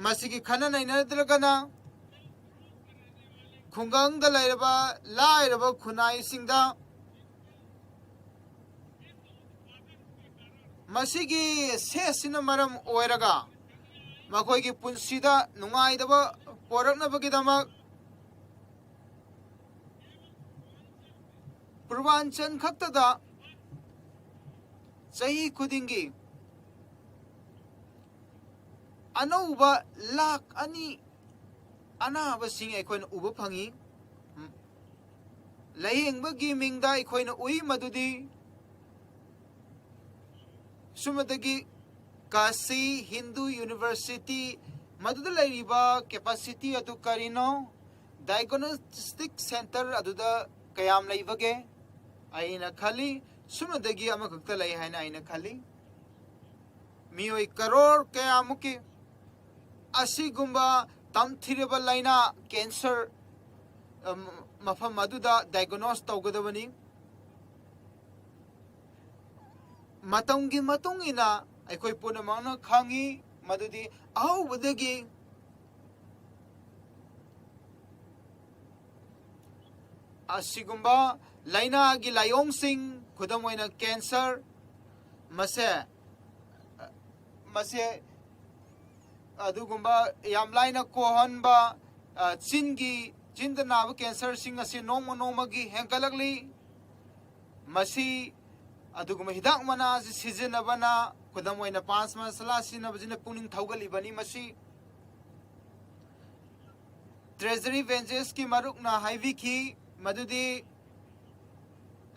ꯃꯁꯤꯒꯤ ꯈꯟꯅ ꯅꯩꯅꯗ꯭ꯔꯒꯅ ꯈꯨꯡꯒꯪꯗ ꯂꯩꯔꯕ ꯂꯥꯏꯔꯕ ꯈꯨꯟꯅꯥꯏꯁꯤꯡꯗ ꯃꯁꯤꯒꯤ ꯁꯦꯁꯁꯤꯅ ꯃꯔꯝ ꯑꯣꯏꯔꯒ ꯃꯈꯣꯏꯒꯤ ꯄꯨꯟꯁꯤꯗ ꯅꯨꯡꯉꯥꯏꯇꯕ ꯄꯣꯔꯛꯅꯕꯒꯤꯗꯃꯛ ꯄꯨꯔꯕꯥꯟꯆꯜ ꯈꯛꯇꯗ ꯆꯍꯤ ꯈꯨꯗꯤꯡꯒꯤ ꯑꯅꯧꯕ ꯂꯥꯛ 2 ꯑꯅꯥꯕꯁꯤꯡ ꯑꯩꯈꯣꯏꯅ ꯎꯕ ꯐꯪꯏ ꯂꯥꯌꯦꯡꯕꯒꯤ ꯃꯤꯡꯗ ꯑꯩꯈꯣꯏꯅ ꯎꯏ ꯃꯗꯨꯗꯤ ꯁꯨꯃꯗꯒꯤ ꯀꯥꯁꯤ ꯍꯤꯟꯗꯨ ꯌꯨꯅꯤꯚꯔꯁꯤꯇꯤ ꯃꯗꯨꯗ ꯂꯩꯔꯤꯕ ꯀꯦꯄꯥꯁꯤꯇꯤ ꯑꯗꯨ ꯀꯔꯤꯅꯣ ꯗꯥꯏꯒꯅꯣꯁꯇꯤꯛ ꯁꯦꯟꯇꯔ ꯑꯗꯨꯗ ꯀꯌꯥꯝ ꯂꯩꯕꯒꯦ ꯑꯩꯅ ꯈꯜꯂꯤ ꯁꯨꯃꯗꯒꯤ ꯑꯃꯈꯛꯇ ꯂꯩ ꯍꯥꯏꯅ ꯑꯩꯅ ꯈꯜꯂꯤ ꯃꯤꯑꯣꯏ ꯀꯔꯣꯔ ꯀꯌꯥꯃꯨꯛꯀꯤ ꯑꯁꯤꯒꯨꯝꯕ ꯇꯝꯊꯤꯔꯕ ꯂꯩꯅꯥ ꯀꯦꯟꯁꯔ ꯃꯐꯝ ꯑꯗꯨꯗ ꯗꯥꯏꯒꯅꯣꯁ ꯇꯧꯒꯗꯕꯅꯤ ꯃꯇꯝꯒꯤ ꯃꯇꯨꯡ ꯏꯟꯅ ꯑꯩꯈꯣꯏ ꯄꯨꯝꯅꯃꯛꯅ ꯈꯪꯏ ꯃꯗꯨꯗꯤ ꯑꯍꯧꯕꯗꯒꯤ ꯑꯁꯤꯒꯨꯝꯕ ꯂꯩꯅꯥꯒꯤ ꯂꯥꯏꯑꯣꯡꯁꯤꯡ ꯈꯨꯗꯝ ꯑꯣꯏꯅ ꯀꯦꯟꯁꯔ ꯃꯁꯦ ꯑꯗꯨꯒꯨꯝꯕ ꯌꯥꯝ ꯂꯥꯏꯅ ꯀꯣꯍꯟꯕ ꯆꯤꯟꯗ ꯅꯥꯕ ꯀꯦꯟꯁꯔꯁꯤꯡ ꯑꯁꯤ ꯅꯣꯡꯃ ꯅꯣꯡꯃꯒꯤ ꯍꯦꯟꯒꯠꯂꯛꯂꯤ ꯃꯁꯤ ꯑꯗꯨꯒꯨꯝꯕ ꯍꯤꯗꯥꯛ ꯃꯅꯥ ꯑꯁꯤ ꯁꯤꯖꯤꯟꯅꯕꯅ ꯈꯨꯗꯝ ꯑꯣꯏꯅ ꯄꯥꯟ ꯃꯁꯥꯂꯥ ꯁꯤꯖꯤꯟꯅꯕꯁꯤꯅ ꯄꯨꯛꯅꯤꯡ ꯊꯧꯒꯠꯂꯤꯕꯅꯤ ꯃꯁꯤ ꯇ꯭ꯔꯦꯖꯔꯤ ꯚꯦꯟꯖꯦꯁꯀꯤ ꯃꯔꯨꯞꯅ ꯍꯥꯏꯕꯤꯈꯤ ꯃꯗꯨꯗꯤ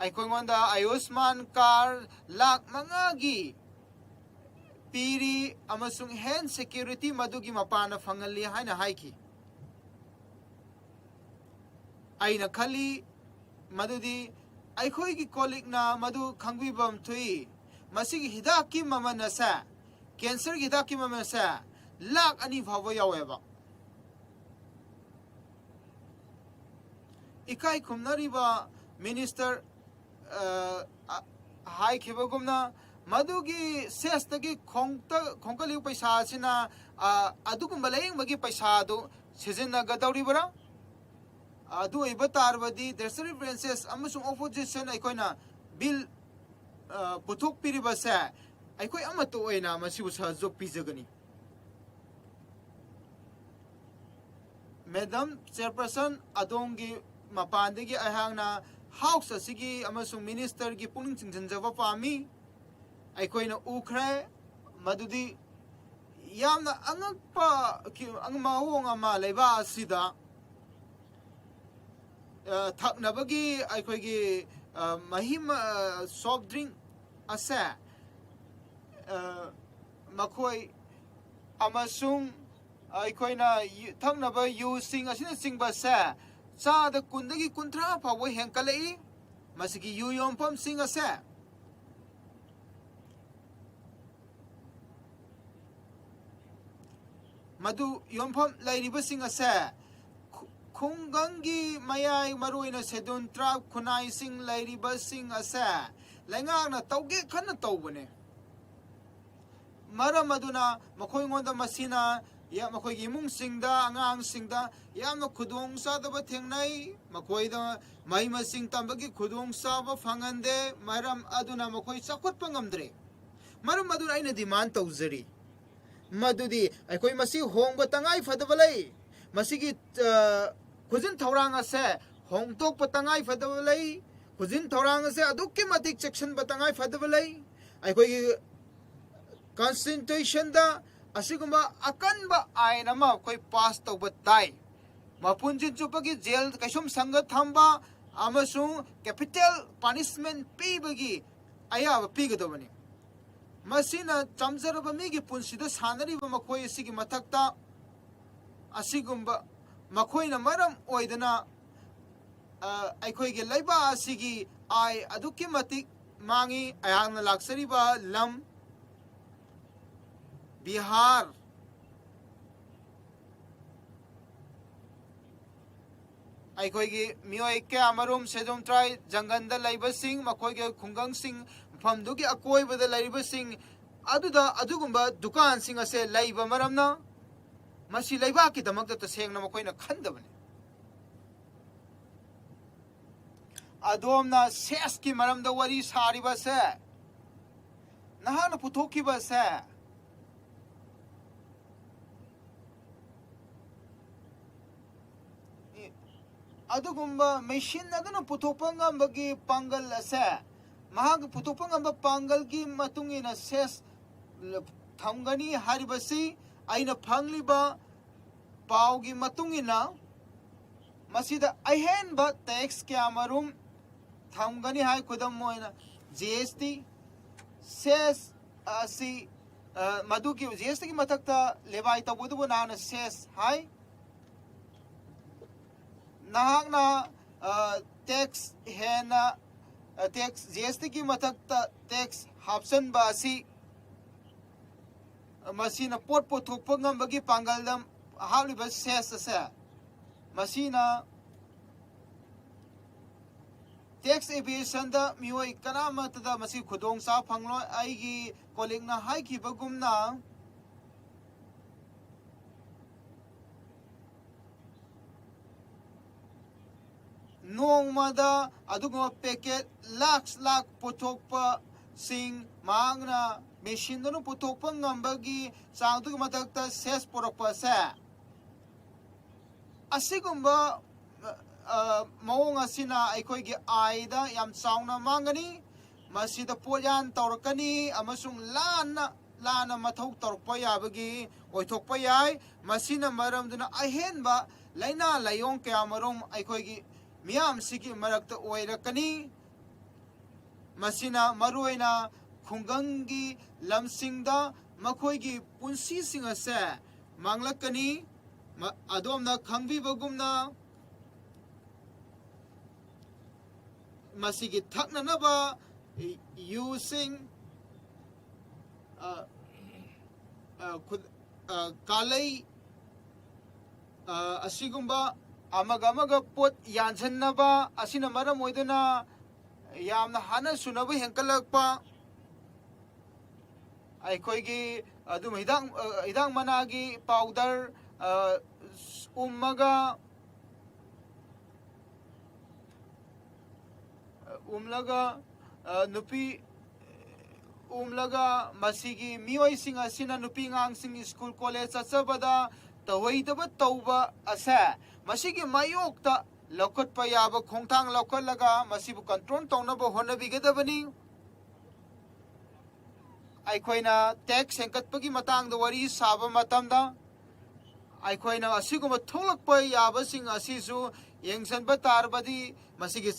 ꯑꯩꯈꯣꯏꯉꯣꯟꯗ ꯑꯌꯨꯁꯃꯥꯟ ꯀꯥꯔꯗ ꯂꯥꯛ 5ꯒꯤ ꯄꯤꯔꯤ ꯑꯃꯁꯨꯡ ꯍꯦꯜꯊ ꯁꯦꯀ꯭ꯌꯨꯔꯤꯇꯤ ꯃꯗꯨꯒꯤ ꯃꯄꯥꯟꯅ ꯐꯪꯍꯜꯂꯤ ꯍꯥꯏꯅ ꯍꯥꯏꯈꯤ ꯑꯩꯅ ꯈꯜꯂꯤ ꯃꯗꯨꯗꯤ ꯑꯩꯈꯣꯏꯒꯤ ꯀꯣꯂꯤꯛꯅ ꯃꯗꯨ ꯈꯪꯕꯤꯕꯝ ꯊꯣꯛꯏ ꯃꯁꯤꯒꯤ ꯍꯤꯗꯥꯛꯀꯤ ꯃꯃꯜ ꯑꯁꯦ ꯀꯦꯟꯁꯔꯒꯤ ꯍꯤꯗꯥꯛꯀꯤ ꯃꯃꯜ ꯑꯁꯦ ꯂꯥꯛ 2 ꯐꯥꯎꯕ ꯌꯥꯎꯋꯦꯕ इकाई खुमनरीबा मिनिस्टर हाइखिबगुमना मदुगी सेस्तगी खोंकलिउ पैसा सिना अदुगुम्बा लयंबगी पैसा दु सिजिन्नगदौरिबरा अदु इबा तारबदी देयर रिफरेंसेस अमसुंग ऑपोजिशन अखोइना बिल पुथुक पिरिबसे अखोइ अमतो ओइना मसिबु सहयोग पिजगनी मैडम चेयरपर्सन अदोंगी मपानदगी अहांगना हाउस असिगी अमसुंग मिनिस्टर की पुनिंग चिंजनजबा पामी अखोइना उखरे मदुदी यामना अंगपा अंगमावोंग अमा लेबा असिदा थकनबगी अखोगी महिम सॉफ्ट ड्रिंक असे मखोई अमसुंग अखोइना थकनब युसिंग असिना सिंगबा से चाद कुंदगी कुंथ्रा फाव हेंकलई मसिगी यु योमफम सिंग असे मधु योमफम लाइरिबसिंग असे खुंगंगी मयाई मरुइना सेदुन ट्राब खुनाई सिंग लाइरिबसिंग असे लैंगांगना तौगे खन्ना तौबने मरम अदुना मखोइंगोंदा मसिना या मखोइगी इमुंग सिंगदा अंगांग सिंगदा यामना खुदोंग सादब थेंगनाई मखोइदा मई मसिंग तंबगी खुदोंग साब फंगंदे मरम अदुना मखोइ चखुतपा ngamdre मरम अदुना आइना डिमांड तौजरी मदुदी अखोइ मसी होंगबा तंगाई फदबलई मसिगी खुजिन थौरांग असे होंगतोक पतंगाई फदबलई खुजिन थौरांग असे अदुक्की मतिक section बतंगाई फदबलई अखोइ Constitution da asiguma akan ba aina ma koi pass to batai mapunjin chupagi jail kaisum sanga thamba amasung capital punishment pi bagi aya pi gadobani masina chamzara ba mi gi punsida sanari ba makoi asigi mathakta asigumba makoi na maram oidana aikoi ge laiba asigi ai aduki matik mangi ayang na laksari ba lam Bihar अखोगी मियोय के अमरुम सेजोम try जंगल लाइबसिंग मखोगे खुंगंगसिंग फमदुगी अकोइबद लाइबसिंग अदुदा अदुगुंबा दुकान सिंग असे लाइबा मरमना मसी लाइबा की दमक त सेंगना मखोइना खंदबने अदोमना cess की मरमदा worry सारिबा से नहाना पुथोखिबा से अदुगुंबा मशीन अदुना पुथोपंगंबगी पांगल असे महाग पुथोपंगंबा पांगल की मतुंगिना सेस थमगनी हारिबसी आइना फंगलिबा पावगी मतुंगिना मसीदा अहेनबा टैक्स के अमरुम थमगनी हाय खुदम मोइना जीएसटी सेस असि मधुकी जीएसटी की मथक्ता लेवाई तबुदुबो नाना सेस हाय नहागना टैक्स हेना टैक्स जीएसटी की मथक्ता टैक्स हाप्सन बासी मसीना पोट पोथोकप ngambagi pangalda हावलिबा सेस असे मसीना टैक्स एविएशन दा मियोय कनामतदा मसी खुदोंग सा फंगलो आइगी कोलिंगना हाइखिबगुमना नोंगमादा अदुगुमा पैकेट लाख पुथोकपा सिंग मांगना मेशिन दनु पुथोकपा ngambagi चांगदुग मथक्ता सेस पोरकपा से असिगुंबा मौंग असिना अखोइगी आइदा याम चावना मांगनी मसीदा पोयान तौरकनी अमसुंग लाना मथौ तौरकपा याबगी ओइथोकपा याय मसीना मरमदुना अहेनबा लाइना लायोंग कयामरुम अखोइगी मियाम सिगी मरक्त ओइरकनी मसीना मरुइना खुंगंगी लमसिंगदा मखोइगी पुंसी सिंग असे मांगलकनी अदोमना खंगबिबगुमना मसीगी थकननबा यूसिंग कालै असिगुंबा अमगा पोट यानसन्नबा असिना मरम ओइदना यामना हाना सुनबा हेंकलकपा अखोइगी अदुम हिदांग मनागी पाउडर उम्मगा उमलगा नुपी उमलगा मसीगी मियोइसिंग असिना नुपी ngang स्कूल कॉलेज चचबदा तवैदब तौबा असे मसीगी मायोक्ता लौकटपा याबा खोंथांग लौकलगा मसीबु कंट्रोल तौनबा होनबिगदबनी अखोइना टैक्स हेंकटपगी मतांगदा वरी साबा मतमदा ꯑꯩꯈꯣꯏꯅ ꯑꯁꯤꯒꯨꯝꯕ ꯊꯣꯛꯂꯛꯄ ꯌꯥꯕꯁꯤꯡ ꯑꯁꯤꯁꯨ ꯌꯦꯡꯁꯤꯟꯕ ꯇꯥꯔꯕꯗꯤ ꯃꯁꯤꯒꯤ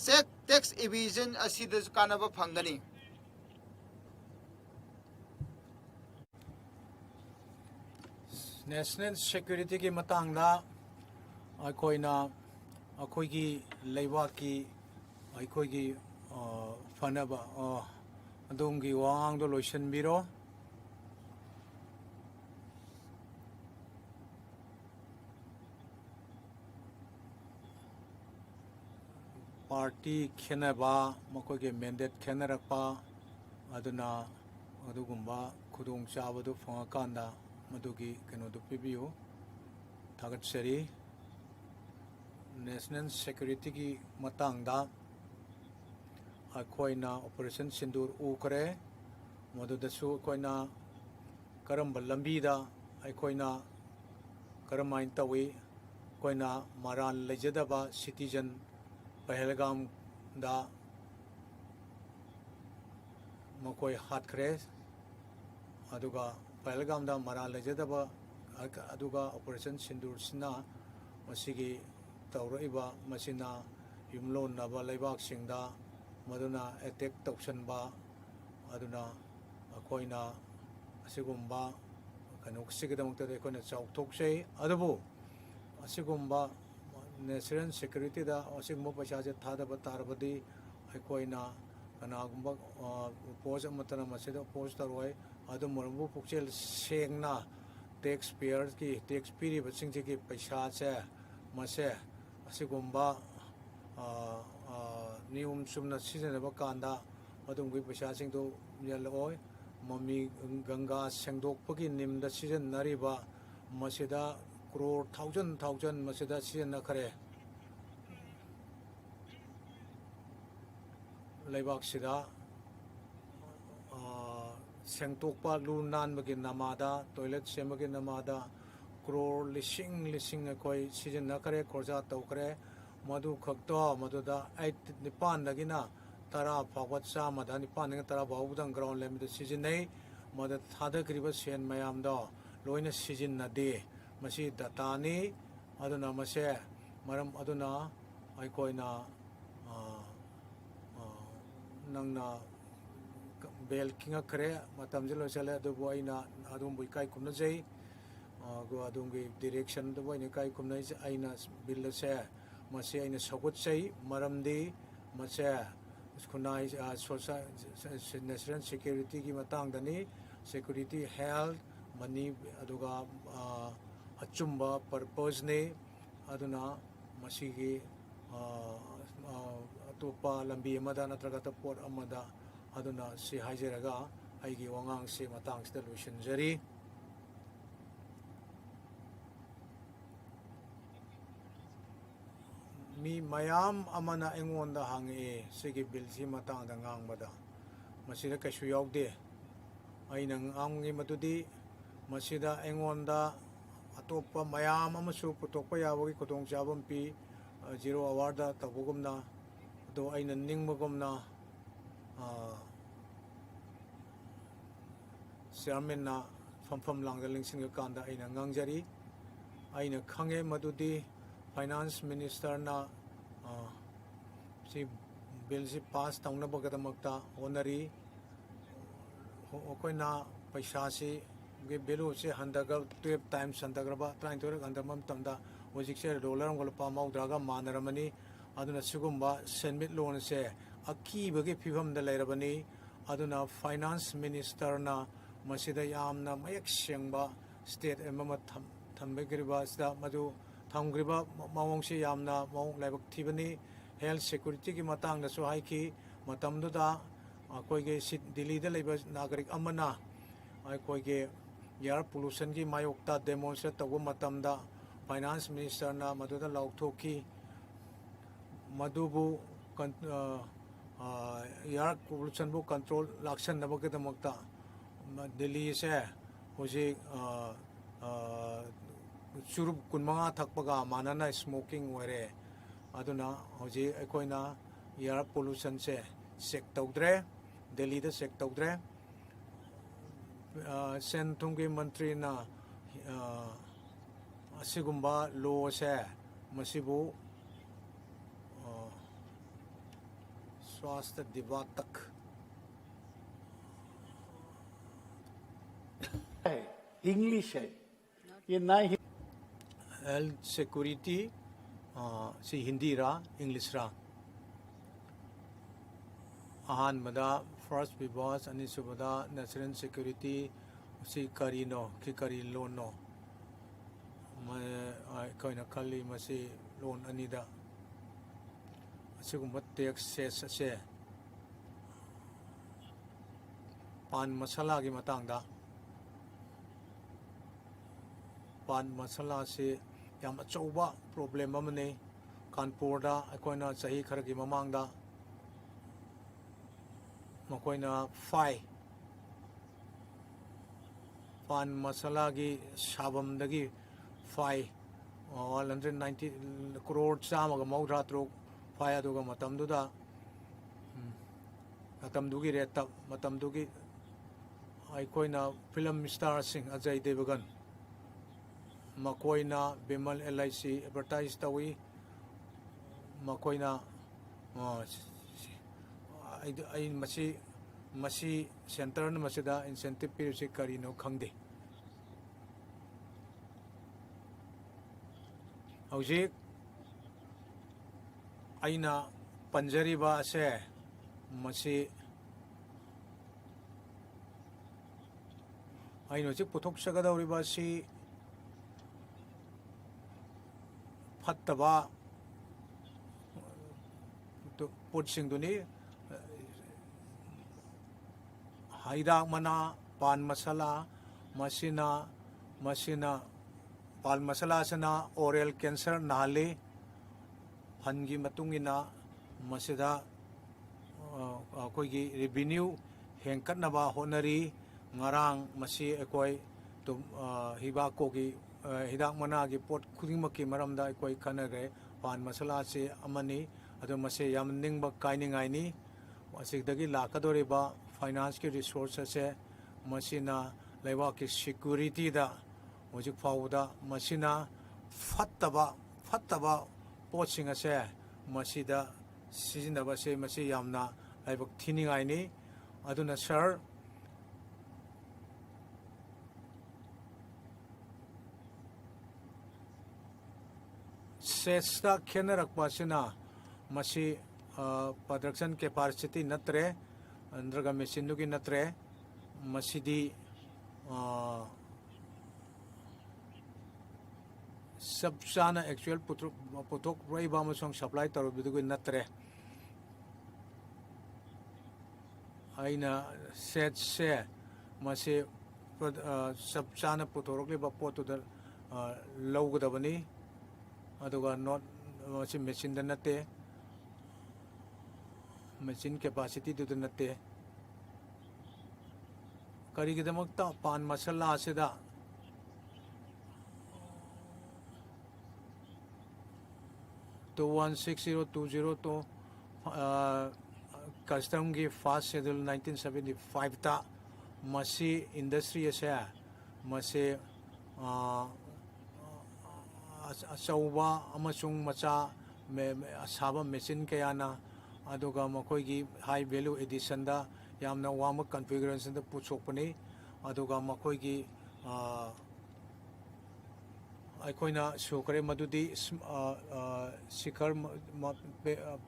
ꯇꯦꯛꯁ ꯏꯚꯤꯖꯟ ꯑꯁꯤꯗꯁꯨ ꯀꯥꯟꯅꯕ ꯐꯪꯒꯅꯤ ꯅꯦꯁꯅꯦꯜ ꯁꯦꯀ꯭ꯌꯨꯔꯤꯇꯤꯒꯤ ꯃꯇꯥꯡꯗ ꯑꯩꯈꯣꯏꯅ ꯑꯩꯈꯣꯏꯒꯤ ꯂꯩꯕꯥꯛꯀꯤ ꯑꯩꯈꯣꯏꯒꯤ ꯐꯅꯕ ꯑꯗꯣꯝꯒꯤ ꯋꯥꯉꯥꯡꯗꯣ ꯂꯣꯏꯁꯤꯟꯕꯤꯔꯣ ꯄꯥꯔꯇꯤ ꯈꯦꯟꯅꯕ ꯃꯈꯣꯏꯒꯤ ꯃꯦꯟꯗꯦꯠ ꯈꯦꯟꯅꯔꯛꯄ ꯑꯗꯨꯅ ꯑꯗꯨꯒꯨꯝꯕ ꯈꯨꯗꯣꯡꯆꯥꯕꯗꯨ ꯐꯪꯉꯀꯥꯟꯗ ꯃꯗꯨꯒꯤ ꯀꯩꯅꯣꯗꯨ ꯄꯤꯕꯤꯌꯨ ꯊꯥꯒꯠꯆꯔꯤ ꯅꯦꯁꯅꯦꯜ ꯁꯦꯀ꯭ꯌꯨꯔꯤꯇꯤꯒꯤ ꯃꯇꯥꯡꯗ ꯑꯩꯈꯣꯏꯅ ꯑꯣꯄꯔꯦꯁꯟ ꯁꯤꯟꯗꯨꯔ ꯎꯈ꯭ꯔꯦ ꯃꯗꯨꯗꯁꯨ ꯑꯩꯈꯣꯏꯅ ꯀꯔꯝꯕ ꯂꯝꯕꯤꯗ ꯑꯩꯈꯣꯏꯅ ꯀꯔꯝꯍꯥꯏꯅ ꯇꯧꯏ ꯑꯩꯈꯣꯏꯅ ꯃꯔꯥꯜ ꯂꯩꯖꯗꯕ ꯁꯤꯇꯤꯖꯟ ꯄꯍꯜꯒꯥꯝꯗ ꯃꯈꯣꯏ ꯍꯥꯠꯈ꯭ꯔꯦ ꯑꯗꯨꯒ ꯄꯍꯜꯒꯥꯝꯗ ꯃꯔꯥꯜ ꯂꯩꯖꯗꯕ ꯑꯗꯨꯒ ꯑꯣꯄꯔꯦꯁꯟ ꯁꯤꯟꯗꯨꯔꯁꯤꯅ ꯃꯁꯤꯒꯤ ꯇꯧꯔꯛꯏꯕ ꯃꯁꯤꯅ ꯌꯨꯝꯂꯣꯟꯅꯕ ꯂꯩꯕꯥꯛꯁꯤꯡꯗ ꯃꯗꯨꯅ ꯑꯦꯇꯦꯛ ꯇꯧꯁꯟꯕ ꯑꯗꯨꯅ ꯑꯩꯈꯣꯏꯅ ꯑꯁꯤꯒꯨꯝꯕ ꯀꯩꯅꯣꯁꯤꯒꯤꯗꯃꯛꯇꯗꯤ ꯑꯩꯈꯣꯏꯅ ꯆꯥꯎꯊꯣꯛꯆꯩ ꯑꯗꯨꯕꯨ ꯑꯁꯤꯒꯨꯝꯕ ꯅꯦꯁꯅꯦꯜ ꯁꯦꯀ꯭ꯌꯨꯔꯤꯇꯤꯗ ꯑꯁꯤꯒꯨꯝꯕ ꯄꯩꯁꯥꯁꯦ ꯊꯥꯗꯕ ꯇꯥꯔꯕꯗꯤ ꯑꯩꯈꯣꯏꯅ ꯀꯅꯥꯒꯨꯝꯕ ꯄꯣꯁ ꯑꯃꯠꯇꯅ ꯃꯁꯤꯗ ꯑꯣꯄꯣꯖ ꯇꯧꯔꯣꯏ ꯑꯗꯨ ꯃꯔꯝꯕꯨ ꯄꯨꯛꯆꯦꯜ ꯁꯦꯡꯅ ꯇꯦꯛꯁ ꯄꯦꯌꯔꯒꯤ ꯇꯦꯛꯁ ꯄꯤꯔꯤꯕꯁꯤꯡꯁꯤꯒꯤ ꯄꯩꯁꯥꯁꯦ ꯃꯁꯦ ꯑꯁꯤꯒꯨꯝꯕ ꯅꯤꯌꯣꯝ ꯆꯨꯝꯅ ꯁꯤꯖꯤꯟꯅꯕ ꯀꯥꯟꯗ ꯑꯗꯨꯒꯨꯝꯕꯒꯤ ꯄꯩꯁꯥꯁꯤꯡꯗꯨ ꯌꯦꯜꯂꯛꯑꯣꯏ ꯃꯃꯤ ꯒꯪꯒꯥ ꯁꯦꯡꯗꯣꯛꯄꯒꯤ ꯅꯤꯝꯗ ꯁꯤꯖꯤꯟꯅꯔꯤꯕ ꯃꯁꯤꯗ ꯀ꯭ꯔꯣꯔ ꯊꯥꯎꯖꯟ ꯃꯁꯤꯗ ꯁꯤꯖꯤꯟꯅꯈ꯭ꯔꯦ ꯂꯩꯕꯥꯛꯁꯤꯗ ꯁꯦꯡꯇꯣꯛꯄ ꯂꯨ ꯅꯥꯟꯕꯒꯤ ꯅꯃꯥꯗ ꯇꯣꯏꯂꯦꯠ ꯁꯦꯝꯕꯒꯤ ꯅꯃꯥꯗ ꯀ꯭ꯔꯣꯔ ꯂꯤꯁꯤꯡ ꯑꯩꯈꯣꯏ ꯁꯤꯖꯤꯟꯅꯈ꯭ꯔꯦ ꯈꯣꯔꯁꯥ ꯇꯧꯈ꯭ꯔꯦ ꯃꯗꯨ ꯈꯛꯇꯣ ꯃꯗꯨꯗ 9ꯗꯒꯤꯅ 10 ꯐꯥꯎꯕ 100ꯗ 9ꯗꯒꯤꯅ 10 ꯐꯥꯎꯕꯗꯪ ꯒ꯭ꯔꯥꯎꯟ ꯂꯦꯚꯦꯜꯗ ꯁꯤꯖꯤꯟꯅꯩ ꯃꯗꯨꯗ ꯊꯥꯗꯈ꯭ꯔꯤꯕ ꯁꯦꯟ ꯃꯌꯥꯝꯗꯣ ꯂꯣꯏꯅ ꯁꯤꯖꯤꯟꯅꯗꯦ ꯃꯁꯤ ꯗꯇꯥꯅꯤ ꯑꯗꯨꯅ ꯃꯁꯦ ꯃꯔꯝ ꯑꯗꯨꯅ ꯑꯩꯈꯣꯏꯅ ꯅꯪꯅ ꯕꯦꯜ ꯈꯤꯡꯉꯛꯈ꯭ꯔꯦ ꯃꯇꯝꯁꯦ ꯂꯣꯏꯁꯤꯜꯂꯦ ꯑꯗꯨꯕꯨ ꯑꯩꯅ ꯑꯗꯣꯝꯕꯨ ꯏꯀꯥꯏ ꯈꯨꯝꯅꯖꯩ ꯑꯗꯣꯝꯒꯤ ꯗꯤꯔꯦꯛꯁꯟꯗꯨꯕꯨ ꯑꯩꯅ ꯏꯀꯥꯏ ꯈꯨꯝꯅꯩ ꯑꯩꯅ ꯕꯤꯜ ꯑꯁꯦ ꯃꯁꯤ ꯑꯩꯅ ꯁꯧꯒꯠꯆꯩ ꯃꯔꯝꯗꯤ ꯃꯁꯦ ꯈꯨꯟꯅꯥꯏ ꯅꯦꯁꯅꯦꯜ ꯁꯦꯀ꯭ꯌꯨꯔꯤꯇꯤꯒꯤ ꯃꯇꯥꯡꯗꯅꯤ ꯁꯦꯀ꯭ꯌꯨꯔꯤꯇꯤ ꯍꯦꯜꯊ ꯃꯅꯤ ꯑꯗꯨꯒ ꯑꯆꯨꯝꯕ ꯄꯔꯄꯁꯅꯤ ꯑꯗꯨꯅ ꯃꯁꯤꯒꯤ ꯑꯇꯣꯞꯄ ꯂꯝꯕꯤ ꯑꯃꯗ ꯅꯠꯇ꯭ꯔꯒ ꯄꯣꯠ ꯑꯃꯗ ꯑꯗꯨꯅ ꯁꯤ ꯍꯥꯏꯖꯔꯒ ꯑꯩꯒꯤ ꯋꯥꯉꯥꯡꯁꯤ ꯃꯇꯥꯡꯁꯤꯗ ꯂꯣꯏꯁꯤꯟꯖꯔꯤ ꯃꯤ ꯃꯌꯥꯝ ꯑꯃꯅ ꯑꯩꯉꯣꯟꯗ ꯍꯪꯉꯛꯑꯦ ꯁꯤꯒꯤ ꯕꯤꯜꯁꯤ ꯃꯇꯥꯡꯗ ꯉꯥꯡꯕꯗ ꯃꯁꯤꯗ ꯀꯩꯁꯨ ꯌꯥꯎꯗꯦ ꯑꯩꯅ ꯉꯥꯡꯉꯤ ꯃꯗꯨꯗꯤ ꯃꯁꯤꯗ ꯑꯩꯉꯣꯟꯗ ꯑꯇꯣꯞꯄ ꯃꯌꯥꯝ ꯑꯃꯁꯨ ꯄꯨꯊꯣꯛꯄ ꯌꯥꯕꯒꯤ ꯈꯨꯗꯣꯡꯆꯥꯕ ꯄꯤ ꯖꯤꯔꯣ ꯑꯋꯥꯔꯗ ꯇꯧꯕꯒꯨꯝꯅ ꯑꯗꯣ ꯑꯩꯅ ꯅꯤꯡꯕꯒꯨꯝꯅ ꯆꯤꯌꯔꯃꯦꯟꯅ ꯐꯝꯐꯝ ꯂꯥꯡꯗ ꯂꯦꯡꯁꯤꯟꯒꯀꯥꯟꯗ ꯑꯩꯅ ꯉꯥꯡꯖꯔꯤ ꯑꯩꯅ ꯈꯪꯉꯦ ꯃꯗꯨꯗꯤ ꯐꯥꯏꯅꯥꯟꯁ ꯃꯤꯅꯤꯁꯇꯔꯅ ꯁꯤ ꯕꯤꯜꯁꯤ ꯄꯥꯁ ꯇꯧꯅꯕꯒꯤꯗꯃꯛꯇ ꯍꯣꯠꯅꯔꯤ ꯑꯩꯈꯣꯏꯅ ꯄꯩꯁꯥꯁꯤ ꯚꯦꯂꯨꯁꯤ 12 times ꯍꯟꯊꯈ꯭ꯔꯕ 23 ꯍꯟꯊꯕ ꯃꯇꯝꯗ ꯍꯧꯖꯤꯛꯁꯦ $1 ꯑꯃꯒ ꯂꯨꯄꯥ 60ꯒ ꯃꯥꯟꯅꯔꯝꯃꯅꯤ ꯑꯗꯨꯅ ꯁꯤꯒꯨꯝꯕ ꯁꯦꯟꯃꯤꯠꯂꯣꯟꯁꯦ ꯑꯀꯤꯕꯒꯤ ꯐꯤꯕꯝꯗ ꯂꯩꯔꯕꯅꯤ ꯑꯗꯨꯅ ꯐꯥꯏꯅꯥꯟꯁ ꯃꯤꯅꯤꯁꯇꯔꯅ ꯃꯁꯤꯗ ꯌꯥꯝꯅ ꯃꯌꯦꯛ ꯁꯦꯡꯕ ꯁ꯭ꯇꯦꯠ ꯑꯃ ꯊꯝꯕꯤꯈ꯭ꯔꯤꯕꯁꯤꯗ ꯃꯗꯨ ꯊꯝꯈ꯭ꯔꯤꯕ ꯃꯑꯣꯡꯁꯤ ꯌꯥꯝꯅ ꯃꯑꯣꯡ ꯂꯥꯏꯕꯛ ꯊꯤꯕꯅꯤ ꯍꯦꯜꯊ ꯁꯦꯀ꯭ꯌꯨꯔꯤꯇꯤꯒꯤ ꯃꯇꯥꯡꯗꯁꯨ ꯍꯥꯏꯈꯤ ꯃꯇꯝꯗꯨꯗ ꯑꯩꯈꯣꯏꯒꯤ ꯗꯤꯜꯂꯤꯗ ꯂꯩꯕ ꯅꯥꯒꯔꯤꯛ ꯑꯃꯅ ꯑꯩꯈꯣꯏꯒꯤ ꯏꯌꯥꯔ ꯄꯣꯂꯨꯁꯟꯒꯤ ꯃꯥꯌꯣꯛꯇ ꯗꯦꯃꯣꯟꯁꯇ꯭ꯔꯦꯠ ꯇꯧꯕ ꯃꯇꯝꯗ ꯐꯥꯏꯅꯥꯟꯁ ꯃꯤꯅꯤꯁꯇꯔꯅ ꯃꯗꯨꯗ ꯂꯥꯎꯊꯣꯛꯈꯤ ꯃꯗꯨꯕꯨ ꯏꯌꯥꯔ ꯄꯣꯂꯨꯁꯟꯕꯨ ꯀꯟꯇ꯭ꯔꯣꯜ ꯂꯥꯛꯁꯟꯅꯕꯒꯤꯗꯃꯛꯇ ꯗꯤꯜꯂꯤꯁꯦ ꯍꯧꯖꯤꯛ ꯆꯨꯔꯨꯞ 25 ꯊꯛꯄꯒ ꯃꯥꯟꯅꯅ ꯁ꯭ꯃꯣꯀꯤꯡ ꯑꯣꯏꯔꯦ ꯑꯗꯨꯅ ꯍꯧꯖꯤꯛ ꯑꯩꯈꯣꯏꯅ ꯏꯌꯥꯔ ꯄꯣꯂꯨꯁꯟꯁꯦ ꯆꯦꯛ ꯇꯧꯗ꯭ꯔꯦ ꯗꯦꯜꯂꯤꯗ ꯆꯦꯛ ꯇꯧꯗ꯭ꯔꯦ ꯁꯦꯟ ꯊꯨꯝꯒꯤ ꯃꯟꯇ꯭ꯔꯤꯅ असिगुम्बा लो से मसिबु स्वास्थ्य विभाग तक इंग्लिश है ये ना ही हेल्थ सिक्योरिटी सी हिंदी रा इंग्लिश रा अहानबदा फर्स्ट विभाग अनिसुबदा नेशनल सिक्योरिटी सी करीनो कि करी लोनो मैं खली मसी लोन अनिदा असिगुम्बा टैक्स सेस से पान मसाला की मतंगदा पान मसाला से याम अचौबा प्रॉब्लम अमने कानपुरदा अखोइना सही खर की ममांगदा मकोइना पान मसाला की साबमदगी 190 करोड़ चामग मौद्रा तरुक फाय अदुगा मतमदुदा मतमदुगी रेट मतमदुगी अखोइना फिल्म स्टार सिंह अजय देवगन मकोइना बिमल LIC एडवर्टाइज तवी मकोइना मसी सेंटर मसीदा इंसेंटिव पीरियड करीनो खंगदे हौजिक अइना पंजरीबा से मसी अइनो जे पुथोक सगदौरिबा सी फत्तबा पोटसिंगदुनी हाइदाक मना पान मसाला मसीना पान मसाला सना ओरल कैंसर नाले फनगी मतुंगिना मसीदा अखोइगी revenue हेंकटनबा honorary ngarang masi ekoi to hibako gi hidak mana gi pot khudingmaki maramda ekoi khanare pan masala se amani ado mase yam ningba kainingai ni asigdagi lakadoriba finance ki resources se masina laiwa ki security da hojik fauda masina fattaba poching ase masida sijinaba se masi yamna laibak thiningai ni aduna sir सेस्ता खेनरकपासिना मसी production capacity नत्रे अंदरगा मेसिनुगी नत्रे मसीदी सब चाना actual पुथोक रहिबा अमसुंग supply तरुबिदुगी नत्रे आइना set से मसी सब चाना पुथोरकलिबा पोतुदा लौगदबनी अदुगा नॉट मसी मशीन द नते मशीन कैपेसिटी दु नते करिगिदमक्ता पान मसाला असिदा 216020 तो कस्टम की फास्ट शेड्यूल 1975 ता मसी इंडस्ट्री से मसे अचौबा अमसुंग मचा असाबा मेचिन कयाना अदुगा मखोइगी हाई वैल्यू एडिशन दा यामना वाम कॉन्फ़िगरेशन दा पुछोकपनी अदुगा मखोइगी अखोइना सुकरे मदुदी शिखर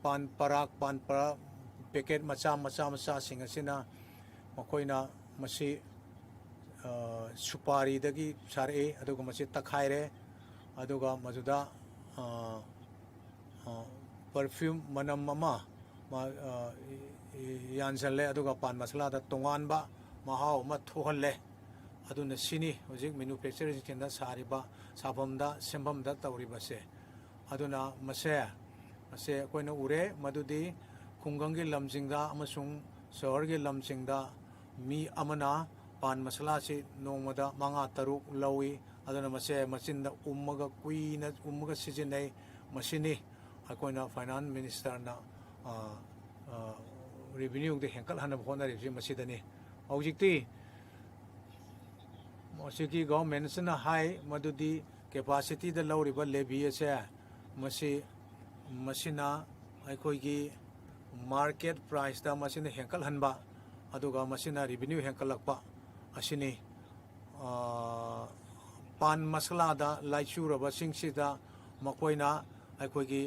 पान पराग पैकेट मचा सिंग असिना मखोइना मसी सुपारी दगी सारे अदुगा मसी तखाइरे अदुगा मजुदा परफ्यूम मनम ममा यानसले अदुगा पान मसला दा तोंगानबा महाव मा थोहल्ले अदुना सिनी होजिक मैन्युफैक्चरिंग केंदा सारिबा साफमदा सेंबमदा तौरिबसे अदुना मसे कोइना उरे मदुदी खुंगंगी लमजिंगदा अमसुंग शहरगी लमजिंगदा मी अमना पान मसला से नोमदा मंगा तरुक लवी अदुना मसे मचिंदा उम्मगा कुइना उम्मगा सिजिनै मसिनी अकोइना फाइनांस मिनिस्टरना रेवेन्यू दे हेंकल हन होनरिबसे मसिदनी हौजिकती मसिकी गवर्नमेंट सना हाई मदुदी capacity the low river levy as a machina aikoigi market price da machine henkal hanba aduga machina revenue henkalakpa asini pan masala da laichuraba singsida makoina aikoigi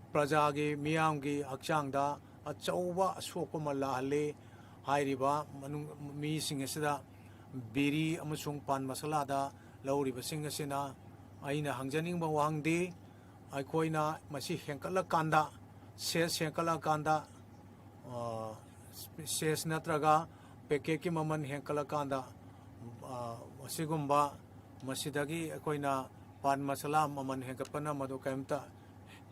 प्रजा की मियाम की हकचांग दा अचौबा असोक मलाहले हाइरिबा मी सिंग असिदा बेरी अमसुंग पान मसला दा लौरिबा सिंग असिना आइना हंगजनिंग बा वांगदे आइकोइना मसी हेंकला कांदा सेस हेंकला कांदा सेस नत्रगा पैकेट की ममन हेंकला कांदा असिगुंबा मसीदगी आइकोइना पान मसला ममन हेंकपना मदो कैमता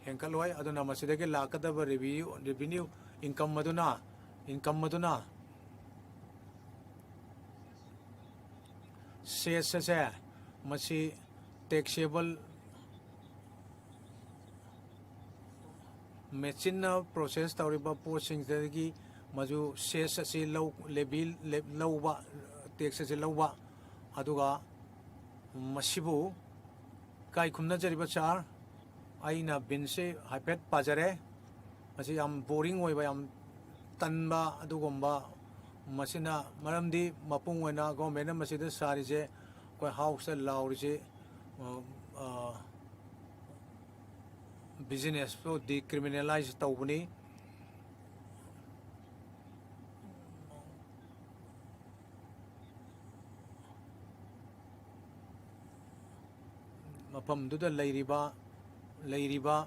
हेंकलोय अदुना मसीदगे लाकदब रेवेन्यू इनकम मदुना सेस से मसी टैक्सेबल मेचिन प्रोसेस तौरिबा पोसिंगदगी मजु सेस से लौ लेबी लौबा टैक्स से लौबा अदुगा मसीबु काई खुमना जरिबा चार आइना बिन से हाइपेट पाजरे मसी याम बोरिंग होइबा याम तनबा अदुगुंबा मसिना मरमदी मपुंग ओइना गवर्नमेंट मसीद सारिजे कोई हाउस लाउरिजे बिजनेस को डिक्रिमिनलाइज तौबनी मफमदुदा लैरिबा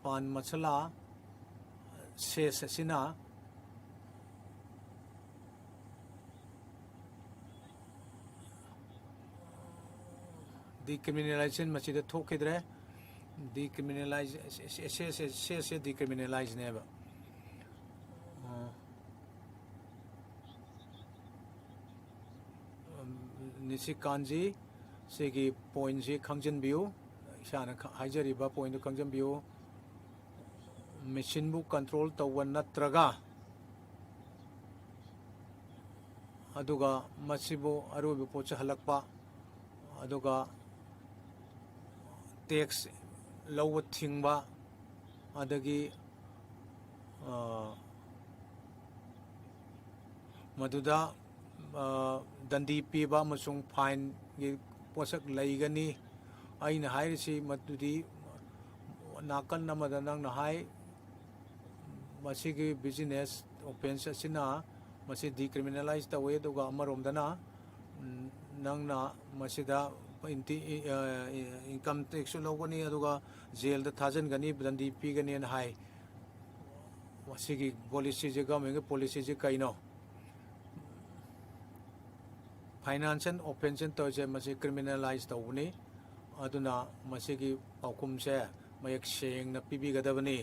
पान मसला सेस असिना डिक्रिमिनलाइजेशन मसीद थोकिद्रे डिक्रिमिनलाइज से डिक्रिमिनलाइज नेबा निशिकांजी सेगी पॉइंट से खंजनबियो इसाना हाइजरिबा पॉइंट खंजनबियो मशीन बु कंट्रोल तौवा नत्रगा अदुगा मसिबो अरुबो पोच हलकपा अदुगा टैक्स लौवा थिंगबा अदगी मदुदा दंडी पीबा मसुंग फाइन गी पोसक लैगनी अइना हाइरिसी मदुदी नाकन नमदा नंगना हाइ मसीगी बिजनेस ओफेंस असिना मसी डिक्रिमिनलाइज तवे दुगा अमरोमदना नंगना मसीदा इनकम टैक्स लौगनी अदुगा जेल दा थाजनगनी दंडी पीगनी न हाइ मसीगी पॉलिसी जे गवर्नमेंट पॉलिसी जे कइनो फाइनेंशियल ओफेंशन तौजे मसी क्रिमिनलाइज तौबनी अदुना मसीगी पाउकुम से मयक सेंगना पीबीगदबनी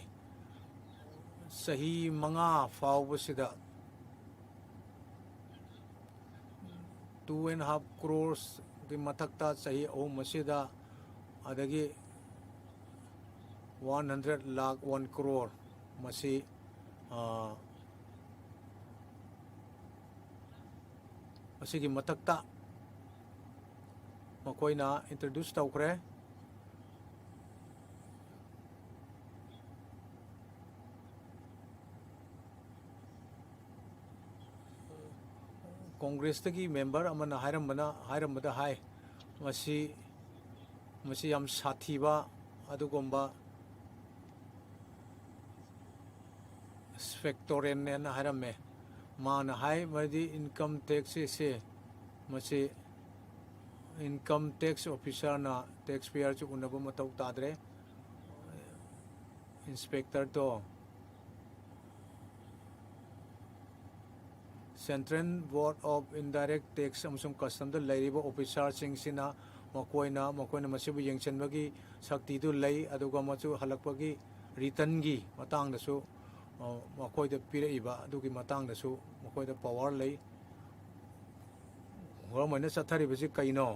सही मंगा फावबसिदा 2.5 crores की मथक्ता सही अहम मसीदा अदगी 100 lakh 1 crore मसी मसीगी मथक्ता मकोइना इंट्रोड्यूस तौखरे कांग्रेस की मेंबर अमना हायरमदा हाय मसी याम साथीबा अदुगुंबा फैक्टोरियन ने हायरमे मान हाय मदी इनकम टैक्स से मसी इनकम टैक्स ऑफिसर ना टैक्स पेयर चु उनबो मतौ तादरे इंस्पेक्टर तो central board of indirect tax अमसुंग कस्टम द लैरिबो ऑफिसर सिंगसिना मकोइना मसिबु यंगचनबगी शक्ति दु लै अदुगा मचु हलकपगी रिटर्न गी मतंगदसु मकोइद पिरइबा अदुगी मतंगदसु मकोइद पावर लै गवर्नमेंट चथरिबसि कइनो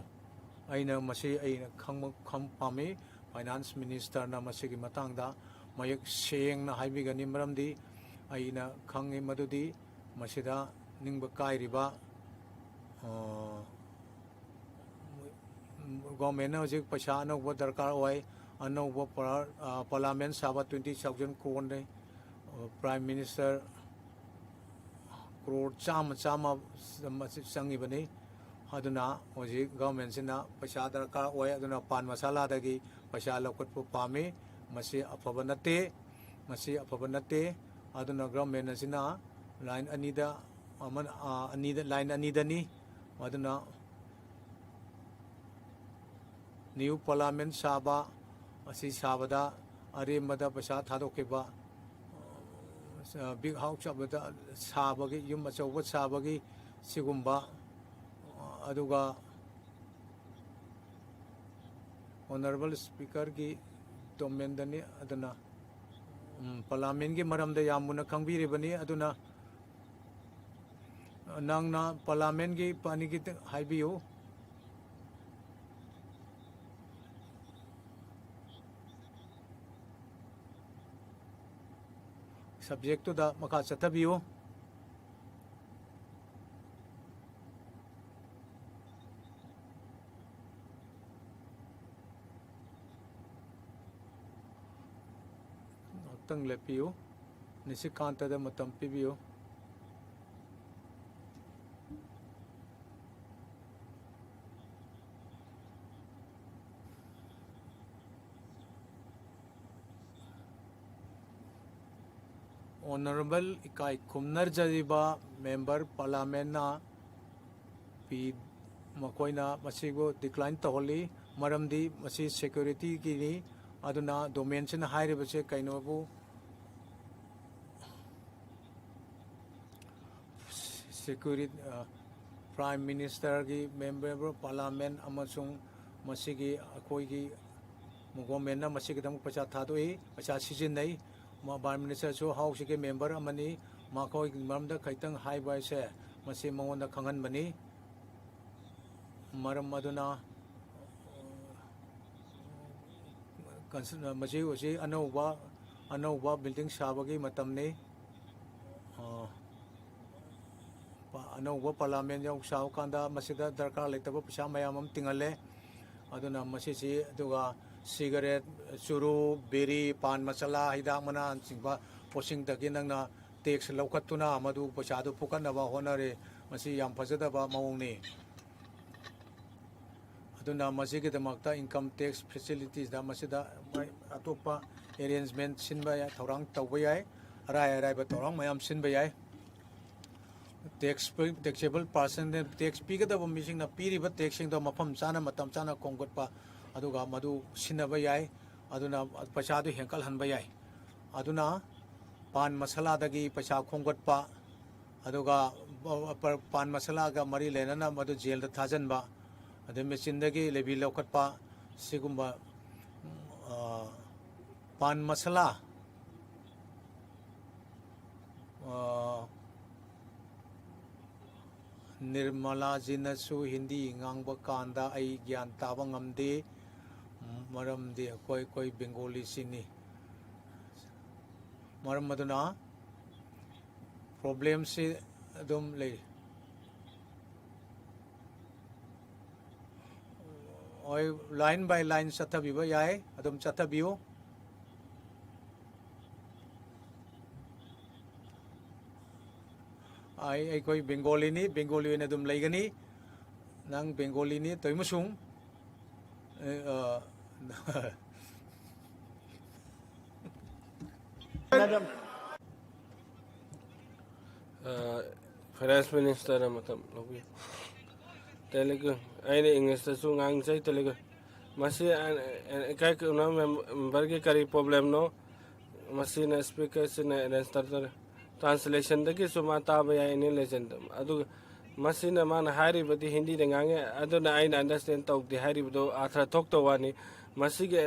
अइना मसि अइना खम पामी फाइनेंस मिनिस्टर ना मसिगी मतंगदा मयक सेंगना हाइबिगनि मरमदि अइना खंगे मदुदि मसिदा निंब कायरिबा गवर्नमेंट हजिक पैसा अनौब दरकार होय अनौब पार्लियामेंट साबा 20,000 करोड़ ने प्राइम मिनिस्टर करोड़ चामा चंगी बनी अदुना हजिक गवर्नमेंट सिना पैसा दरकार होय अदुना पान मसाला दगी पैसा लौकटपु पामे मसी अफब नते अदुना गवर्नमेंट सिना लाइन अनीदा लाइन अनीदनी अदुना न्यू पार्लियामेंट साबा असी साबदा अरेमदा पैसा थादोकेबा बिग हाउस साबदा साबगी युम अचौब साबगी सिगुम्बा अदुगा ऑनरेबल स्पीकर की डोमेनदनी अदुना पार्लियामेंट की मरमदा यामुना खंगबिरिबनी अदुना नंगना पार्लियामेंट की पानी की हाइबियो सब्जेक्ट तो दा मका चथबियो तंग लेपियो निशिकांत दा मतम पिबियो ऑनरेबल इकाई खुमनर जरिबा मेंबर पार्लियामेंट ना पी मकोइना मसीगो डिक्लाइन तोली मरमदी मसी सिक्योरिटी की नि अदुना डोमेन से हाइरिबसे कैनोबु सिक्योरिटी प्राइम मिनिस्टर की मेंबर पार्लियामेंट अमसुंग मसीगी अखोइगी गवर्नमेंट ना मसीगी दम पैसा थादोई पैसा सिजिनई प्राइम मिनिस्टर जो हाउस के मेंबर अमनी माखोई मरमदा खैतंग हाइबाय से मसी मंगोंदा खंगन बनी मरम अदुना मसी उसी अनौबा बिल्डिंग साबगी मतमने अनौबा पार्लियामेंट याव साव कांदा मसीदा दरकार लेतबा पैसा मयाम तिंगले अदुना मसीसी अदुगा सिगरेट चुरू बेरी पान मसाला हिदाक मना चिंबा पोसिंग तकी नंगना टैक्स लौखत्तुना मदु पैसादु पुकनबा होनरे मसी याम फजदबा मवंगनी अदुना मसीगी दमक्ता इनकम टैक्स फैसिलिटीज दा मसीदा अतोपा अरेंजमेंट सिनबा या थौरांग तौबा याय राय थौरांग मयाम सिनबा याय टैक्सेबल पर्सन टैक्स पीगदब मिसिंग ना पीरिबा टैक्सिंग दो मफम चाना मतम चाना कोंगटपा अदुगा मधु सिनबा याय अदुना पैसादु हेंकल हनबा याय अदुना पान मसाला दगी पैसा खोंगटपा अदुगा पान मसाला गा मरी लेना मधु जेल दा थाजनबा अदे मेचिन दगी लेबी लौकटपा सिगुम्बा पान मसाला निर्मला जिनसु हिंदी ngang कांदा आई ज्ञान ताबा ngamde मरमदे कोई बेंगोली सिनी मरम मदुना प्रॉब्लम से अदुम ले ओय लाइन बाय लाइन चथबिबा याय अदुम चथबियो आई कोई बेंगोली ने दुम लेगनी नंग बेंगोली ने तोयमसुंग फाइनेंस मिनिस्टर मतलब लोगी तेलुगु आइने इंग्लिश तसु ngang sai तेलुगु मसी काय कुना मेंबर के करी प्रॉब्लम नो मसी ने स्पीकर से ने रेस्टर ट्रांसलेशन दगी सुमा ताब या इन लेजेंड अदु मसीना मान हारी बदी हिंदी दे ngange aduna aina understand tok di hari do athra thok to wani masige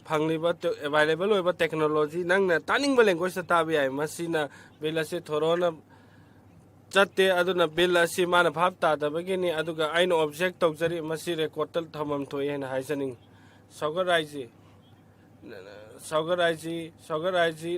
phangli ba available oiba technology nang na taning ba language ta tabi ai masina bela se thorona chatte aduna bela si mana bhab ta da bagini aduga aina object tok jari masi record tal thamam thoi hena haisaning sogar raiji Saugarai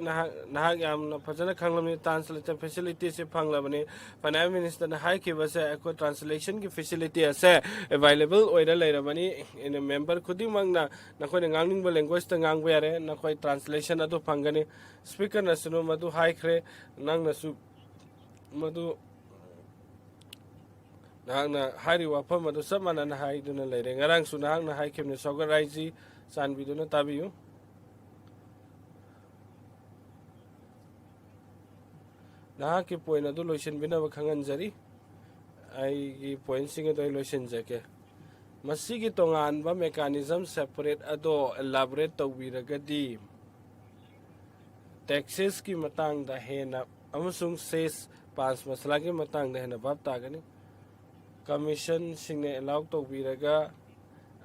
Nahak Yam Pajana Kanglami translation facilities Panglamani, Finance Minister Haiki was a translation facility as available or later money in a member Kudimangna, Nakoi Nanging language the Nangware, Nakoi translation at Pangani, Speaker Nasunu Madu Haikre, Nang Nasu Madu. Nahang hari wapa madu sama na hai duna lere ngarang su nahang na hai kemne Saugarai ji san biduna tabiu nahang ki point adu lotion bina bakhangan jari ai ki point sing adu lotion jake masi ki tongan ba mechanism separate ado elaborate tawiragadi taxes ki matang da hena amusung ses pas masala ki matang da hena bab tagani Commission singne allow to biraga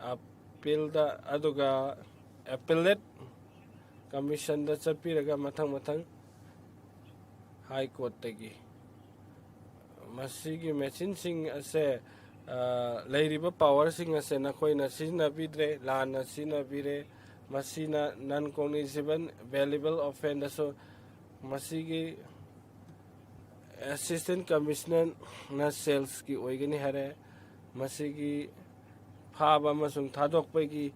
appeal da aduga appellate commission da chapiraga mathang high court tagi masigi machine sing ase leiriba power sing ase na koina sina bidre lana sina bire masina non cognizable valuable offender so masigi Assistant Commissioner na sales ki oigani hare masigi phaba masung thadok pagi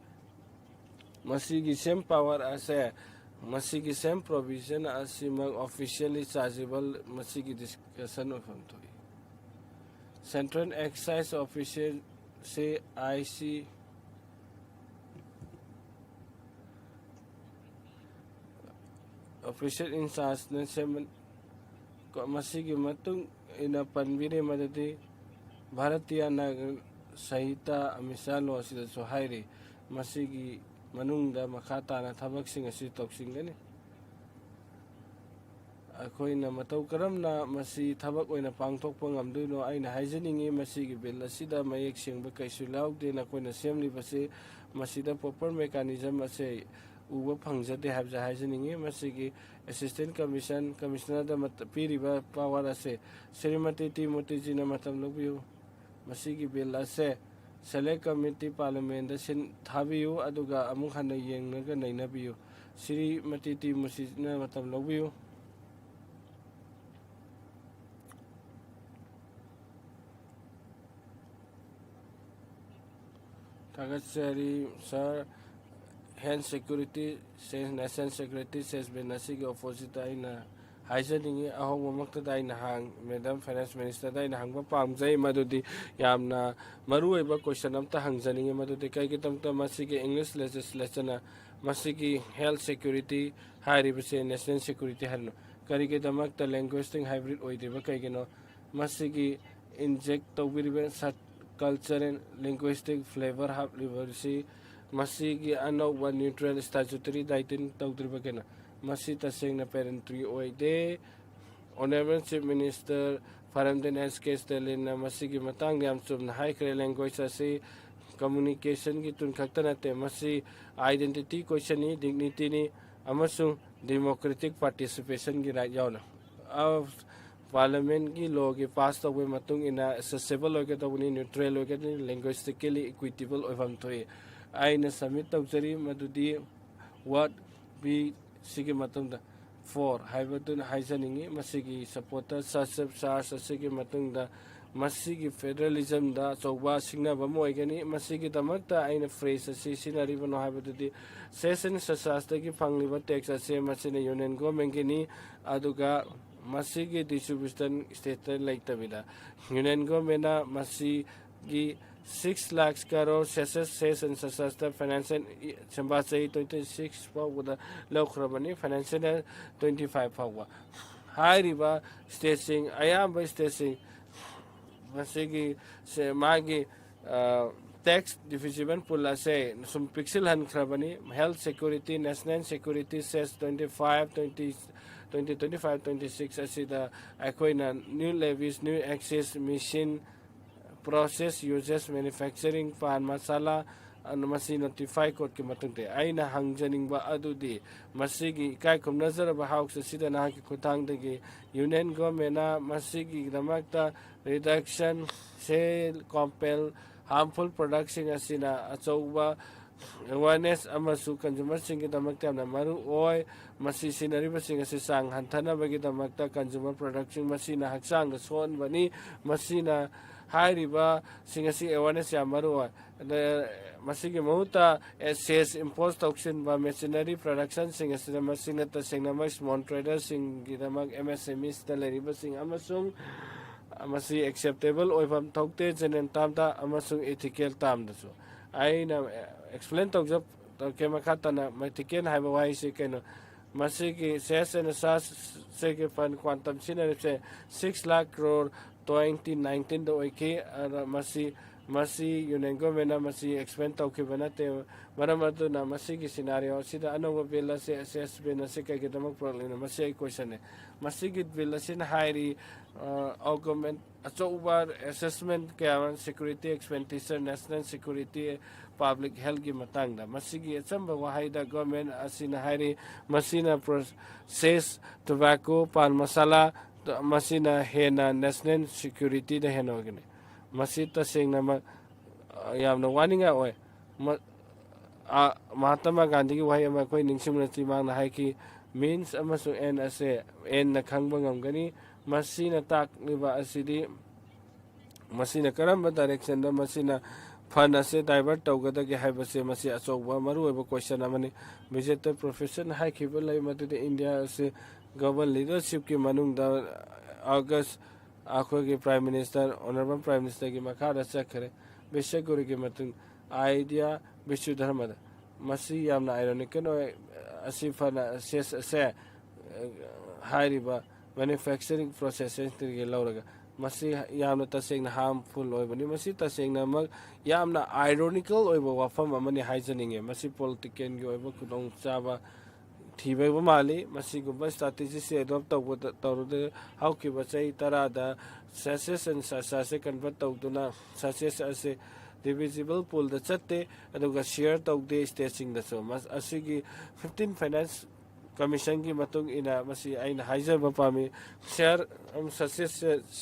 masigi same power ase masigi same provision asimang officially chargeable masigi discussion of thoi Central Excise Official say IC official in charge na seven masigi matung ina panbire madadi Bharatiya Nagar Sahita misalo asida so hairi masigi manungda makata na thabak sing asi toksing gani akoina matau karam na masi thabak oina pangthokpa ngamduino aina haijaningi masigi bill asida mayek singba kaisu laugde na koina semli base masida proper mechanism ase uba phangjade habja haijaningi masigi Assistant Commissioner da piriba power ase Srimati Timothy jina matam lobiu masigi bill ase Select Committee Parliament da sin thabiu aduga amuk hana yengnaga nainabiu Srimati Timothy jina matam lobiu Tagatsari sir hand security says national security says benasigi opposite aina haijaningi ahong mamakta daina hang Madam Finance Minister daina hangba pamjai madudi yamna maruoiba question amta hangjaningi madudi kaikitamta masigi English legislation masigi health security hairibase national security harno karige damakta linguistic hybrid oideba kaigino masigi inject tawbiriba culture and linguistic flavor have liberty masigi anauba neutral statutory daitin tawdribagena masi taseng na parentry oide honorable chief minister Faramden SK Stalin na masigi matang niam sum na high language ase communication ki tun khakta nate masi identity question ni dignity ni amasung democratic participation gi right yauna Parliament ki law ki pass tawbe matung ina accessible hoge tawni neutral hoge linguistically equitable oifam thoi aina submit tawjari madudi what be sigi matungda for haibadun haijaningi masigi supporter sasab sas sigi matungda masigi federalism da chawba singna ba moigani masigi damakta aina phrase asi sinari bano haibadudi session sasasta ki pangliba tax ase masina union government ki ni aduga masigi distribution state like tabida union government na masigi 6 lakhs crore session sasasta financial chambasai 26 pawda lawkhrabani financial 25 pawwa hairiba staging ayamba staging masigi se magi tax division pula se sum pixel han khrabani health security national security says 2025-26 asida akoina new levies new access machine process uses manufacturing pan masala and masi notify court ki matungte aina hangjaning ba adudi masigi kai kum nazar ba house sida na ki khutang de union government na masigi damakta reduction sale compel harmful production asina achauba awareness amasu consumer singkidamakta yamna maru oi masi sinariba singasi sang hanthanabagidamagta consumer production masina haksangda sonbani masina hairiba singasi awareness yam maru oi masigi mahuta ses impose toxin ba machinery production singasi masina tasingna small traders singidamak MSMEs ta leriba sing amasung masi acceptable oifam thokte jenen tamta amasung ethical tamdasu aina explain tawjab ke makhatana matiken haiba wai se keno masigi ses and sas se ke fund quantum sinare se 6 lakh crore 2019 do oike masi unengo mena masi expand tawke banate maramatu na masigi scenario sida anogo bela se assess bena se ke damak problem masi question masigi bela sin hairi augment achoubar assessment kaya security expenditure national security public health gi matangda masigi achamba wahaida government asina hairi masina process tobacco pan masala masina hena national security da henogene masita singna yamna waninga oi Mahatma Gandhi ki wahi ama koi ningsimna timang na haiki means amasu n ase n na khangba ngamgani masina tak niba asidi masina karamba direction da masina fund ase divert tawgada ge haibase masi achogba maru eba question amani visitor profession haiki belai matude India ase global leadership ki manung da August आखो के prime minister honourable prime minister की मखादा चखरे बेशगुरी के मतुंग idea विश्व धर्म मसी यामना ironic no असिफना cess से हाइरिबा manufacturing processes के लौरगा मसी यामना तसेंग harmful ओइबनी मसी तसेंग मग यामना ironical ओइबा वाफम अमनी हाइजनिंग मसी political के ओइबा खुदोंग चाबा थीबा माली मसीगुबा strategy से एडॉप्ट तौरुदे हाउकिबा चै तरादा ससेस एंड ससे कन्वर्ट तौदुना ससेस असे डिविजिबल पूल द चत्ते अदुगा शेयर तौदे स्टेचिंग दसो मस असिगी 15 फाइनेंस कमीशन की मतुंग इना मसी आइन हाइजर पामी शेयर ससेस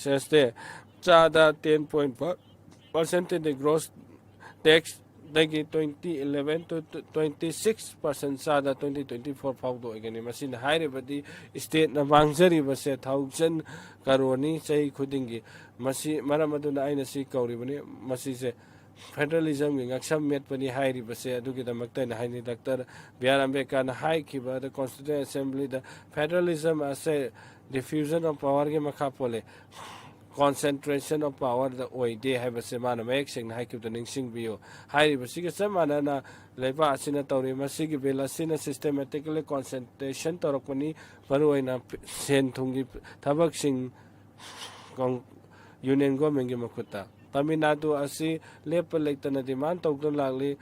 सेस्ते चादा 10.5% इन द ग्रोस टैक्स दगी 2011 to 26% सादा 2024 फाउदो अगेनी मसीन हाइरेबदी स्टेट ना मांगजरी बसे 1000 करोनी सही खुदिंगी मसी मरमदुना आइना सी कौरिबनी मसी से फेडरलिज्म की ngaksham met pani hairi base adugi damakta na haini Dr. B.R. Ambedkar na hai kiba the Constituent Assembly the federalism as a diffusion of power ge makhapole concentration of power the oide have a semana make sing hai kib the ningsing bio hairi basi ke semana na leba asina tawri masigi bela sina systematically concentration torokoni paruina sen thungi thabak sing kong union government ge makhuta Tamil Nadu asi lepa lektana demand tawdon lagli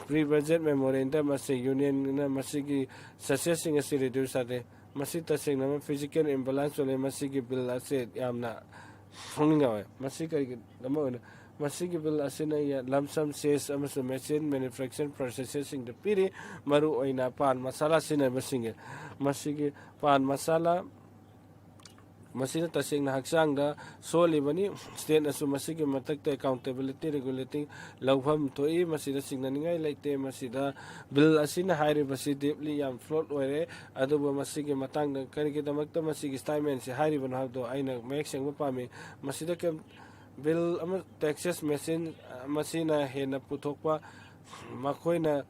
pre-budget memorandum masi union na masigi successing asi reduce ade masi tasing na physical imbalance ole masigi bill ase yamna hongawe masi kari damo masigi bill asina ya lump sum sales amasu machine manufacturing processing the piri maru oina pan masala sina basinge masigi pan masala masina tasing na haksang da soli bani state asu masigi matakte accountability regulating lawham toi masida singnaningai laite masida bill asina hairi basi deeply yam float oire aduba masigi matang da kari ke damakta masigi statement se hairi ban habdo aina make seng pami masida ke bill am taxes machine masina hena puthokpa makoina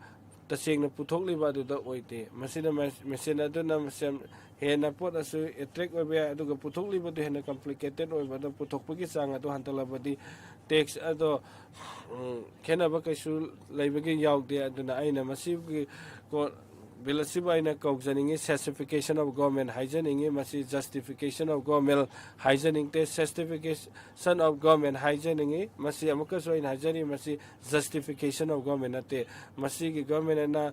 tasing na puthokli ba du da oite masida machine aduna masem hena pot asu attract obe aduga puthokli ba du hena complicated obe da puthokpagi sang adu hantala badi tax ado khena ba kaisu leibagi yaugde aduna aina masigi ko bilasiba ina kaugjaningi certification of government hygiening masi justification of government hygiening te certification of government hygiening masi amaka so in hygiening masi justification of government ate masi ki government na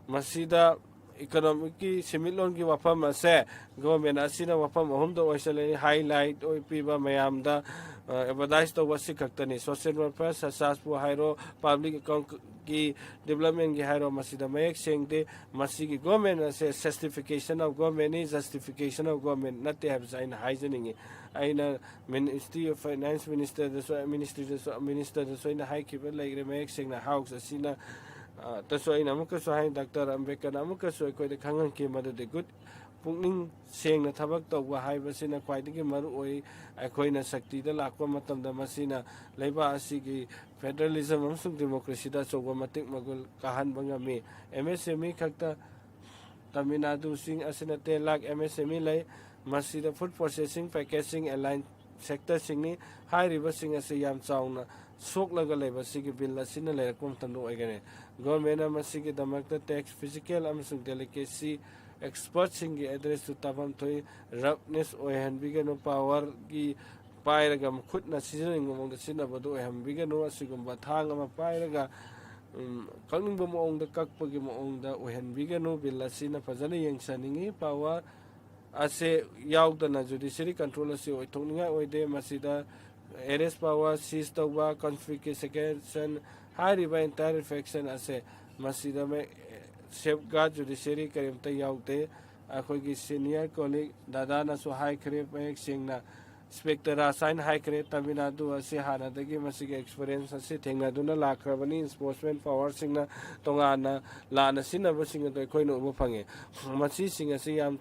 masida economic ki similon ki wafam ase government asina wafam hom do oisale highlight oi piba mayam da advertise to wasi kaktani social welfare sasas pu hairo public account की development की हाइरो मसीदा मयेक सेंगदे मसीगी government से certification of government is justification of government नते हाइबस आइन हाइजनिंग आइना मिनिस्ट्री ऑफ फाइनेंस मिनिस्टर सोइना हाइकिबा लेग्रे मयेक सेंगना हाउस असिना तसोइना अमुकसो हाइ डॉक्टर अंबेडकर अमुकसो अखोइदे खंगन के मदुदे गुड पुनिंग सेंगना थबक तौबा हाइबसिना ख्वाइदगी मरु ओइ अखोइना शक्तिदा लाकपा मतमदा मसिना लेबा असिगी federalism अमसुंग डेमोक्रेसीदा चौबा मतिक Mughal काहनबा ngami MSME खक्ता Tamil Nadu सिंग असिना 10 लाख MSME लै मसिदा food processing packaging align sector सिंगनी हाइरिबा सिंग असे याम चाउना सोकलगा लेबा सिगी बिल असिना लेरकम तंदो ओइगने government अमसिगी दमकता tax physical अमसुंग delicacy expert सिंगी address to तबम थोई रफनेस ओहनबिगनो पावर की पायरगा खुदना सिजनिंग ममोंग सिनबदो ओहनबिगनो असिगुम्बा थांग अमा पायरगा कलनिंग ममोंग ककपगी ममोंग ओहनबिगनो बिल असिना फजना यंगसनिंगी पावर असे याउदना जुडिशरी कंट्रोल असे ओइथोंनिंगा ओइदे मसिदा एरेस्ट पावर सीज तौबा कॉन्फिस्केशन हारिबा इंटायर फैक्शन असे मसिदा में सेफगार्ड जुडिशरी करीमता याउते अखोगी सीनियर कोलिग दादाना सो हाई खरे पैक सिंगना स्पेक्टर साइन हाई खरे तमिलनाडु असे हानादगी मसिगे एक्सपीरियंस असे थेंगनादुना लाखरबनी इन्फोर्समेंट पावर सिंगना तोंगाना लाना सिनबसिंग तो अखोइनो उबो फंगे मसी सिंग असे याम